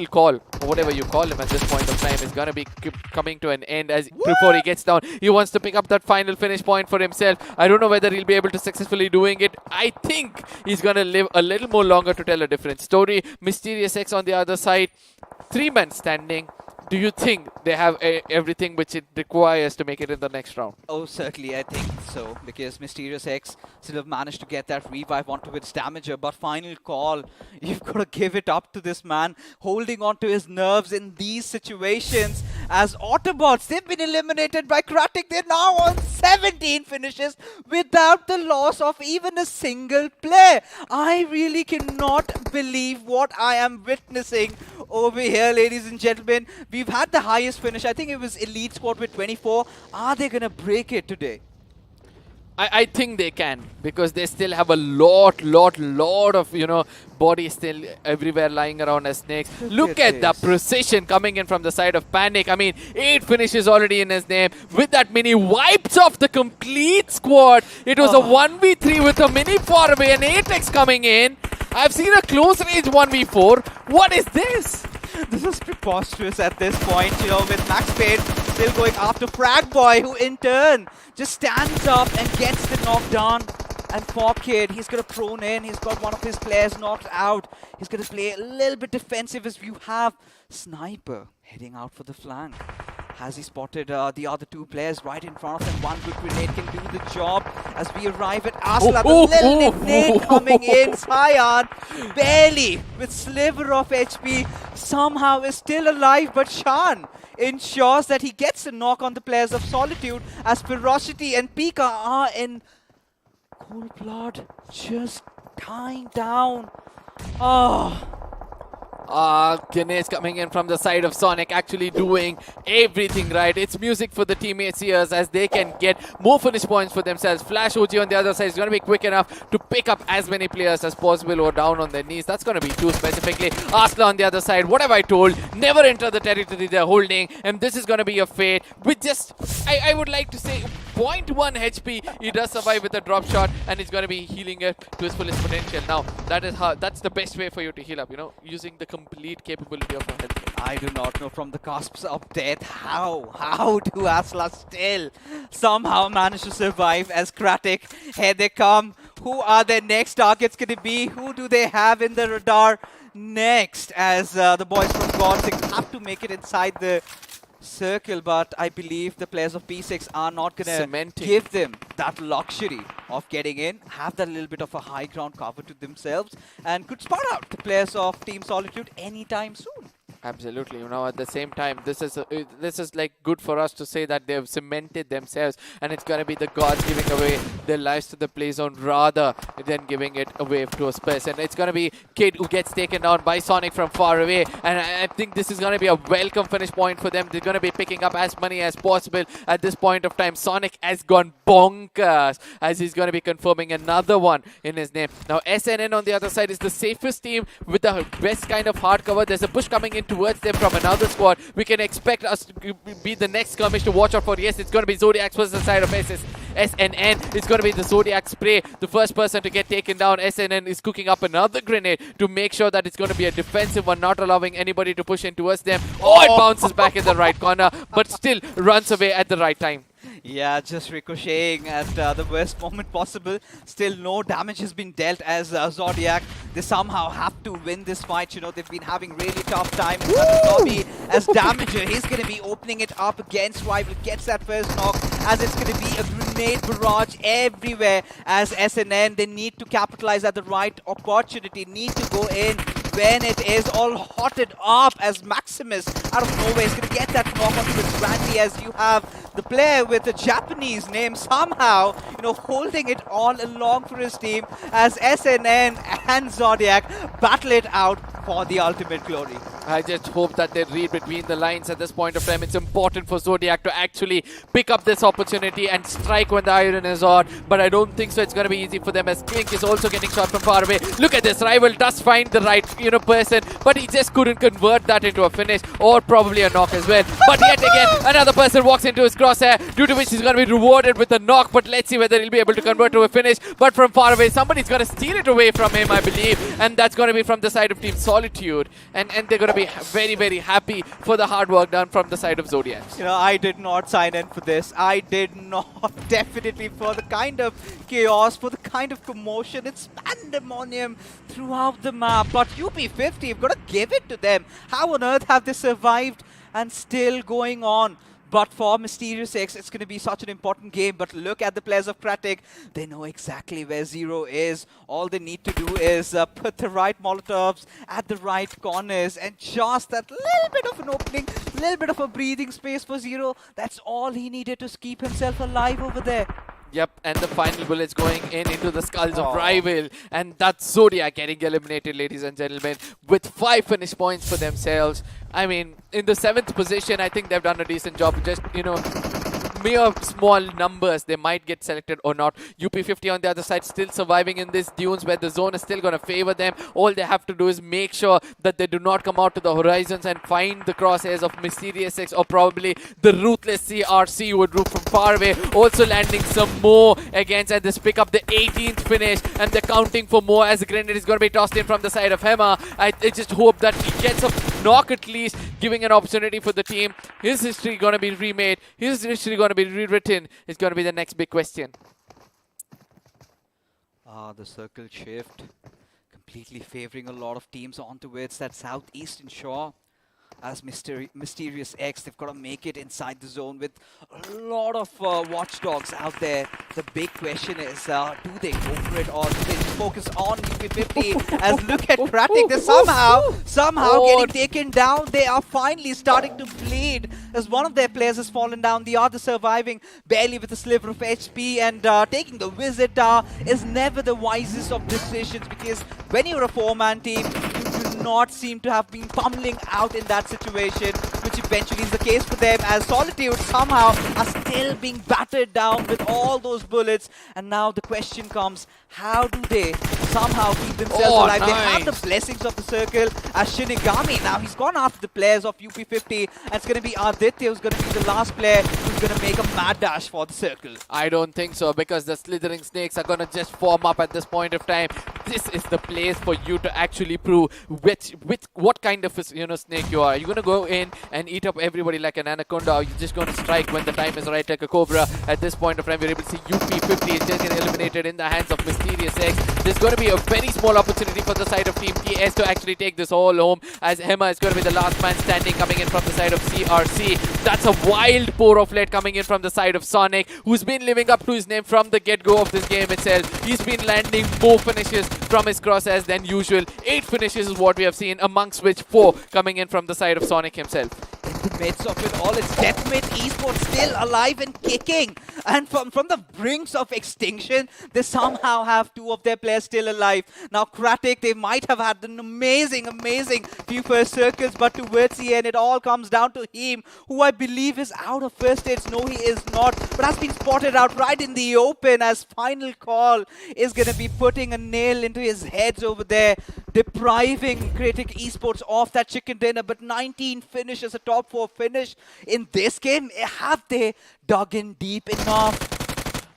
call, or whatever you call him at this point of time, is going to be coming to an end. As before he gets down, he wants to pick up that final finish point for himself. I don't know whether he'll be able to successfully doing it. I think he's going to live a little more longer to tell a different story. Mysterious X on the other side, 3 men standing. Do you think they have everything which it requires to make it in the next round? Oh, certainly, I think so. Because Mysterious X still have managed to get that revive onto its damager. But final call, you've got to give it up to this man, holding on to his nerves in these situations. As Autobots, they've been eliminated by Kratik. They're now on 17 finishes without the loss of even a single play. I really cannot believe what I am witnessing over here, ladies and gentlemen. We've had the highest finish. I think it was Elite Squad with 24. Are they going to break it today? I think they can, because they still have a lot of, bodies still everywhere lying around as snakes. Look at the precision coming in from the side of Panic. I mean, 8 finishes already in his name. With that mini, wipes off the complete squad. It was a 1v3 with a mini far away and 8x coming in. I've seen a close range 1v4. What is this? This is preposterous at this point, with Max Payne still going after Frag Boy, who in turn just stands up and gets the knockdown. And for Kid, he's going to prone in. He's got one of his players knocked out. He's going to play a little bit defensive as you have Sniper heading out for the flank. Has he spotted the other 2 players right in front of him? One good grenade can do the job. as we arrive at Asla. The little nickname coming in. Cyan, barely with sliver of HP, somehow is still alive, but Shan ensures that he gets a knock on the players of Solitude as Ferocity and Pika are in cold blood, just dying down. Oh. Ganesh coming in from the side of Sonic, actually doing everything right. It's music for the teammates here as they can get more finish points for themselves. Flash OG on the other side is going to be quick enough to pick up as many players as possible who are down on their knees. That's going to be two specifically. Asla on the other side, what have I told? Never enter the territory they're holding, and this is going to be a fate with just, I would like to say, 0.1 HP. He does survive with a drop shot, and he's going to be healing it to his fullest potential. Now, that's the best way for you to heal up, you know, using the complete capability of a health. I do not know from the cusps of death how do Asla still somehow manage to survive as Kratik. Here they come. Who are their next targets going to be? Who do they have in the radar next as the boys from Godsing have to make it inside the circle, but I believe the players of P6 are not going to give them that luxury of getting in, have that little bit of a high ground cover to themselves, and could spot out the players of Team Solitude anytime soon. Absolutely, you know, at the same time, this is like good for us to say that they've cemented themselves, and it's gonna be the gods giving away their lives to the play zone rather than giving it away to a space. And it's gonna be Kid who gets taken down by Sonic from far away, and I think this is gonna be a welcome finish point for them. They're gonna be picking up as many as possible at this point of time. Sonic has gone bonkers as he's gonna be confirming another one in his name. Now SNN on the other side is the safest team with the best kind of hard cover. There's a push coming in towards them from another squad. We can expect us to be the next skirmish to watch out for. Yes, it's going to be Zodiac versus the side of SNN. It's going to be the Zodiac spray. The first person to get taken down. SNN is cooking up another grenade to make sure that it's going to be a defensive one, not allowing anybody to push in towards them. Oh, it bounces back in the right corner, but still runs away at the right time. Yeah, just ricocheting at the worst moment possible. Still no damage has been dealt as Zodiac. They somehow have to win this fight. You know, they've been having really tough time. Zombie as Damager, he's going to be opening it up against Rival. Gets that first knock as it's going to be a grenade barrage everywhere as SNN. They need to capitalize at the right opportunity. Need to go in when it is all hotted up as Maximus out of nowhere is going to get that knock onto his Randy as you have the player with a Japanese name somehow, you know, holding it all along for his team as SNN and Zodiac battle it out for the ultimate glory. I just hope that they read between the lines at this point of time. It's important for Zodiac to actually pick up this opportunity and strike when the iron is on, but I don't think so it's going to be easy for them as Klink is also getting shot from far away. Look at this, Rival does find the right, you know, person, but he just couldn't convert that into a finish or probably a knock as well. But yet again, another person walks into his crosshair, due to which he's going to be rewarded with a knock, but let's see whether he'll be able to convert to a finish. But from far away, somebody's going to steal it away from him, I believe, and that's going to be from the side of Team Solitude, and they're going to be very, very happy for the hard work done from the side of Zodiac. You know, I did not sign in for this. I did not, definitely, for the kind of chaos, for the kind of commotion. It's pandemonium throughout the map, but UP50, you've got to give it to them. How on earth have they survived and still going on? But for Mysterious X, it's going to be such an important game. But look at the players of Kratik. They know exactly where Zero is. All they need to do is put the right Molotovs at the right corners. And just that little bit of an opening, little bit of a breathing space for Zero. That's all he needed to keep himself alive over there. Yep, and the final bullets going into the skulls of Rival. And that's Zodiac getting eliminated, ladies and gentlemen, with 5 finish points for themselves. I mean, in the 7th position, I think they've done a decent job. Just, you know, mere small numbers, they might get selected or not. UP50 on the other side still surviving in these dunes where the zone is still going to favor them. All they have to do is make sure that they do not come out to the horizons and find the crosshairs of Mysterious X or probably the Ruthless CRC would root from far away. Also landing some more against, and this pick up the 18th finish, and they're counting for more as the grenade is going to be tossed in from the side of Hema. I just hope that he gets a knock at least, giving an opportunity for the team. His history going to be remade. His history going to be rewritten. It's going to be the next big question. The circle shift completely favoring a lot of teams on towards that southeastern shore. as Mysterious X. They've got to make it inside the zone with a lot of watchdogs out there. The big question is, do they go for it or do they just focus on UP50? As look at Kratik, they're somehow getting taken down. They are finally starting to bleed as one of their players has fallen down. The other surviving barely with a sliver of HP, and taking the Wizard Tower is never the wisest of decisions, because when you're a 4-man team, you do not seem to have been pummeling out in that situation, which eventually is the case for them, as Solitude somehow are still being battered down with all those bullets. And now the question comes, how do they somehow keep themselves alive? They have the blessings of the circle as Shinigami. Now he's gone after the players of UP50, and it's going to be Aditya who's going to be the last player who's going to make a mad dash for the circle. I don't think so, because the slithering snakes are going to just form up at this point of time. This is the place for you to actually prove with what kind of snake you are. You're going to go in and eat up everybody like an anaconda, or you're just going to strike when the time is right like a cobra. At this point of time, we're able to see UP50 is just getting eliminated in the hands of Mysterious X. There's going to be a very small opportunity for the side of Team TS to actually take this all home, as Hema is going to be the last man standing coming in from the side of CRC. That's a wild pour of lead coming in from the side of Sonic, who's been living up to his name from the get-go of this game itself. He's been landing more finishes from his crosshairs than usual. 8 finishes is what we have seen, amongst which 4 coming in from the side of Sonic himself. In the midst of it all, it's Deathmate Esports still alive and kicking. And from the brinks of extinction, they somehow have 2 of their players still alive. Now Kratik, they might have had an amazing few first circles, but towards the end, it all comes down to him, who I believe is out of first aids. No, he is not, but has been spotted out right in the open, as Final Call is going to be putting a nail into his heads over there, depriving Kratik Esports of that chicken dinner. But 19 finishes, a top 4 finish in this game. Have they dug in deep enough?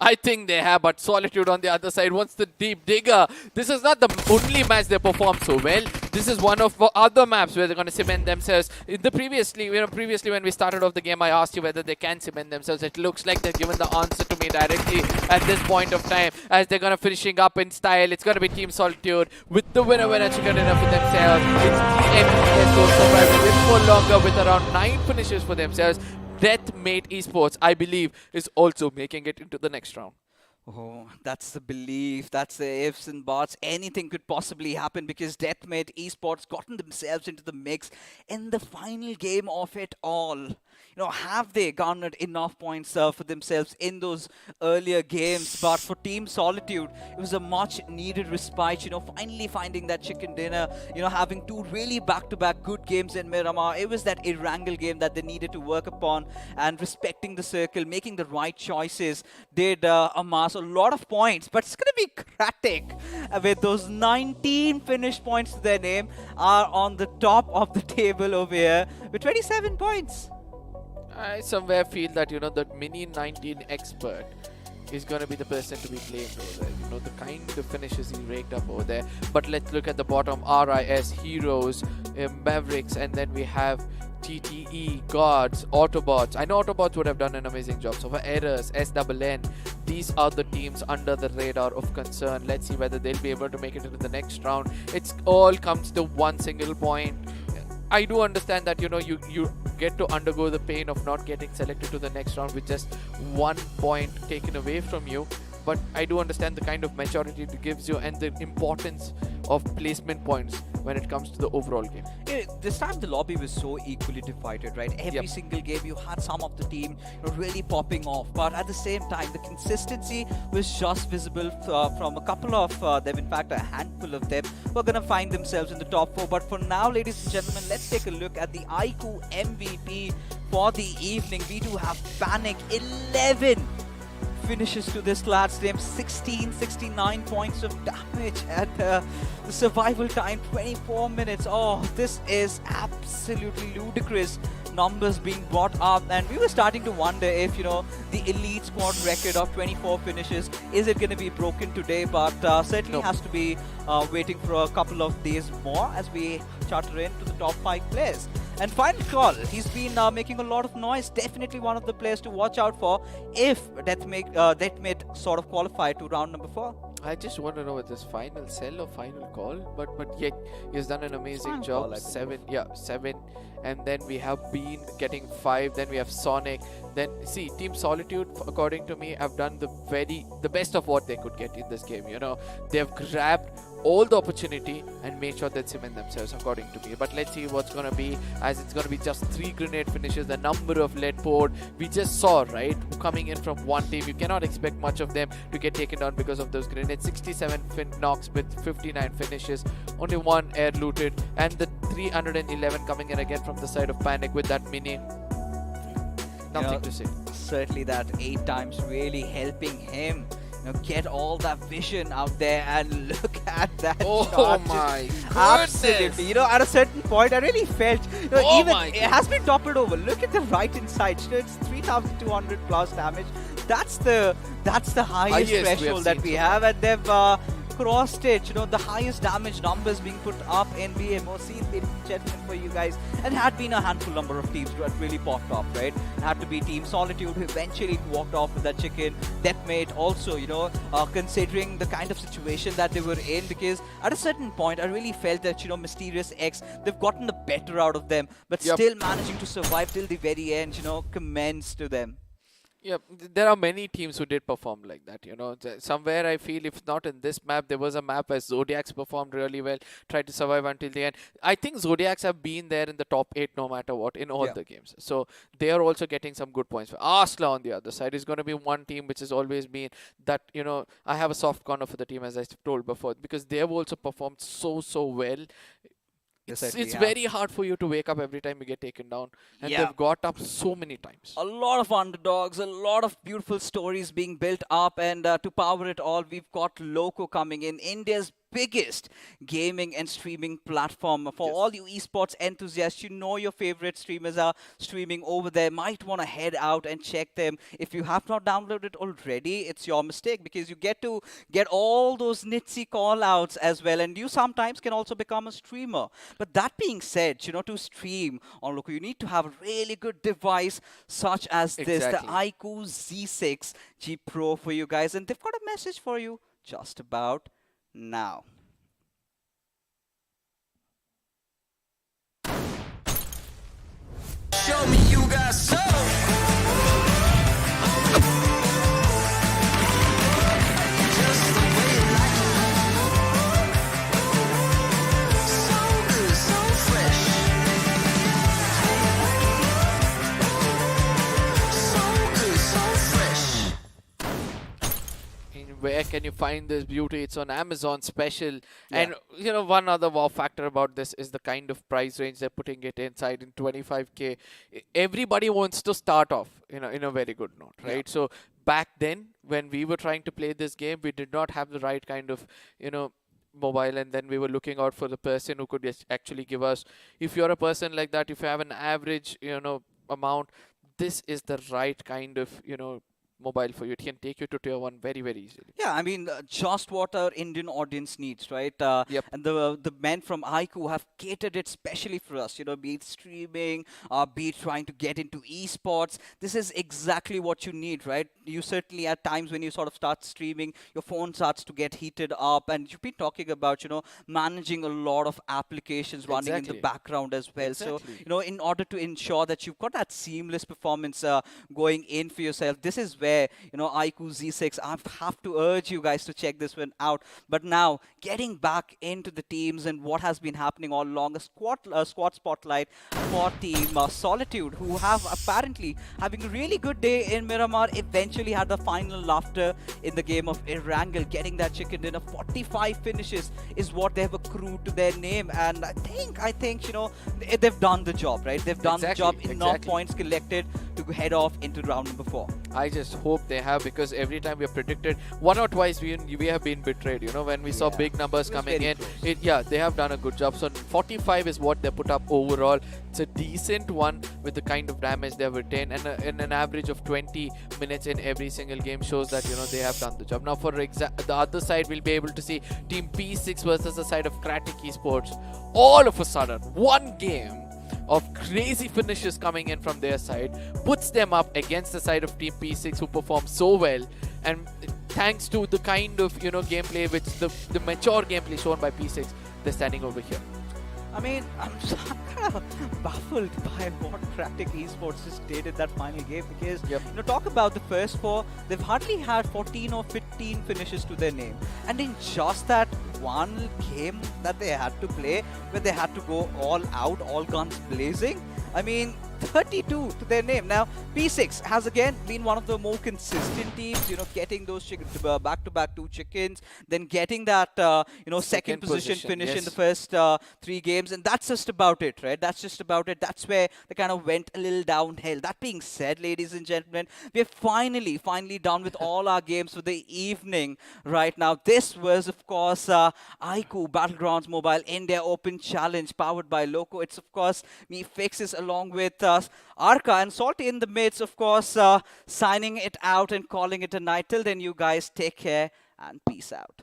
I think they have, but Solitude on the other side wants the deep digger. This is not the only match they performed so well. This is one of other maps where they're going to cement themselves. In the previously when we started off the game, I asked you whether they can cement themselves. It looks like they've given the answer to me directly at this point of time, as they're going to finishing up in style. It's going to be Team Solitude with the winner chicken dinner for themselves. It's TMS who survived a bit more longer with around 9 finishes for themselves. Deathmate Esports, I believe, is also making it into the next round. Oh, that's the belief, that's the ifs and buts. Anything could possibly happen, because Deathmate Esports gotten themselves into the mix in the final game of it all. Have they garnered enough points for themselves in those earlier games? But for Team Solitude, it was a much needed respite, finally finding that chicken dinner, having 2 really back-to-back good games in Miramar. It was that Erangel game that they needed to work upon, and respecting the circle, making the right choices, did amass a lot of points. But it's going to be Kratik with those 19 finish points to their name, are on the top of the table over here with 27 points. I somewhere feel that, that mini 19 expert is going to be the person to be blamed over there. The kind of finishes he raked up over there. But let's look at the bottom. RIS, Heroes, Mavericks, and then we have TTE, Gods, Autobots. I know Autobots would have done an amazing job. So for Errors, SNN, these are the teams under the radar of concern. Let's see whether they'll be able to make it into the next round. It's all comes to one single point. I do understand that, you get to undergo the pain of not getting selected to the next round with just 1 point taken away from you. But I do understand the kind of maturity it gives you and the importance of placement points when it comes to the overall game. This time the lobby was so equally divided, right? Every single game you had some of the team really popping off, but at the same time the consistency was just visible from a couple of them. In fact, a handful of them were going to find themselves in the top 4. But for now, ladies and gentlemen, let's take a look at the iQOO MVP for the evening. We do have Panic, 11 finishes to this lad's name, 69 points of damage, and the survival time 24 minutes. Oh, this is absolutely ludicrous numbers being brought up, and we were starting to wonder if the elite squad record of 24 finishes, is it going to be broken today? But certainly has to be waiting for a couple of days more as we charter into the top 5 players. And Final Call, he's been making a lot of noise. Definitely one of the players to watch out for if Deathmate sort of qualify to round number 4. I just want to know whether it's final sell or final call, but yet he's done an amazing Final job. call, I Seven, and then we have been getting 5. Then we have Sonic. Then see, Team Solitude, according to me, have done the best of what they could get in this game. You know, they have grabbed all the opportunity and made sure they cement themselves, according to me. But let's see what's going to be, as it's going to be just 3 grenade finishes, the number of lead poured. We just saw, right, coming in from one team. You cannot expect much of them to get taken down because of those grenades. 67 knocks with 59 finishes, only 1 air looted, and the 311 coming in again from the side of Panic with that mini. Nothing to say. Certainly that 8 times really helping him get all that vision out there, and look at that shot. Oh my goodness. Absolutely. At a certain point, I really felt, even it has been toppled over. Look at the right inside. It's 3,200 plus damage. That's the highest threshold that we have, and they've crossed it. The highest damage numbers being put up in BMOC, ladies and gentlemen, for you guys. And it had been a handful number of teams that really popped up, right? It had to be Team Solitude, who eventually walked off with that chicken. Deathmate also, considering the kind of situation that they were in, because at a certain point, I really felt that, Mysterious X, they've gotten the better out of them, but still managing to survive till the very end, commends to them. Yeah, there are many teams who did perform like that, Somewhere I feel, if not in this map, there was a map where Zodiacs performed really well, tried to survive until the end. I think Zodiacs have been there in the top 8 no matter what in all the games. So they are also getting some good points. Arsla on the other side is going to be one team which has always been that, I have a soft corner for the team, as I told before, because they have also performed so well. It's very hard for you to wake up every time you get taken down, and they've got up so many times. A lot of underdogs, a lot of beautiful stories being built up, and to power it all, we've got Loco coming in, India's biggest gaming and streaming platform. For all you esports enthusiasts, your favorite streamers are streaming over there. Might want to head out and check them. If you have not downloaded already, it's your mistake, because you get to get all those nitsy call-outs as well, and you sometimes can also become a streamer. But that being said, to stream on Loco, you need to have a really good device such as this, the iQOO Z6 G Pro for you guys, and they've got a message for you just about now. Show me you got soul. Just the way you like it. So good, so fresh. So good, so fresh. Where can you find this beauty? It's on Amazon special. And one other wow factor about this is the kind of price range they're putting it inside in 25k. Everybody wants to start off in a very good note, right? So back then, when we were trying to play this game, we did not have the right kind of mobile, and then we were looking out for the person who could actually give us, if you're a person like that, if you have an average amount, this is the right kind of mobile for you. It can take you to tier 1 very easily. Yeah, I mean, just what our Indian audience needs, right? And the men from iQOO have catered it specially for us, be it streaming, be it trying to get into esports. This is exactly what you need, right? You certainly, at times when you sort of start streaming, your phone starts to get heated up, and you've been talking about, managing a lot of applications running in the background as well. So, in order to ensure that you've got that seamless performance going in for yourself, this is where iQOO Z6, I have to urge you guys to check this one out. But now, getting back into the teams and what has been happening all along, a squad spotlight for Team Solitude, who have apparently having a really good day in Miramar, eventually had the final laughter in the game of Erangel, getting that chicken dinner. 45 finishes is what they have accrued to their name, and I think they've done the job, right? They've done the job, enough points collected to head off into round number 4. I just hope they have, because every time we have predicted, one or twice we have been betrayed. When we saw big numbers coming in, they have done a good job. So 45 is what they put up overall. It's a decent one with the kind of damage they have retained, and an average of 20 minutes in every single game shows that they have done the job. Now for the other side, we'll be able to see Team P6 versus the side of Kratic Esports. All of a sudden, one game of crazy finishes coming in from their side puts them up against the side of Team P6, who perform so well, and thanks to the kind of gameplay which the mature gameplay shown by P6, they're standing over here. I mean, I'm kind of baffled by what Cratic Esports just did in that final game because, talk about the first four, they've hardly had 14 or 15 finishes to their name. And in just that one game that they had to play, where they had to go all out, all guns blazing, I mean, 32 to their name. Now, P6 has again been one of the more consistent teams, getting those back-to-back 2 chickens, then getting that, second position finish in the first 3 games, and that's just about it, right? That's just about it. That's where they kind of went a little downhill. That being said, ladies and gentlemen, we're finally done with all our games for the evening right now. This was, of course, iQOO Battlegrounds Mobile India Open Challenge powered by Loco. It's, of course, me Fixes along with Arca and Salty in the midst, of course, signing it out and calling it a night. Till then, you guys take care and peace out.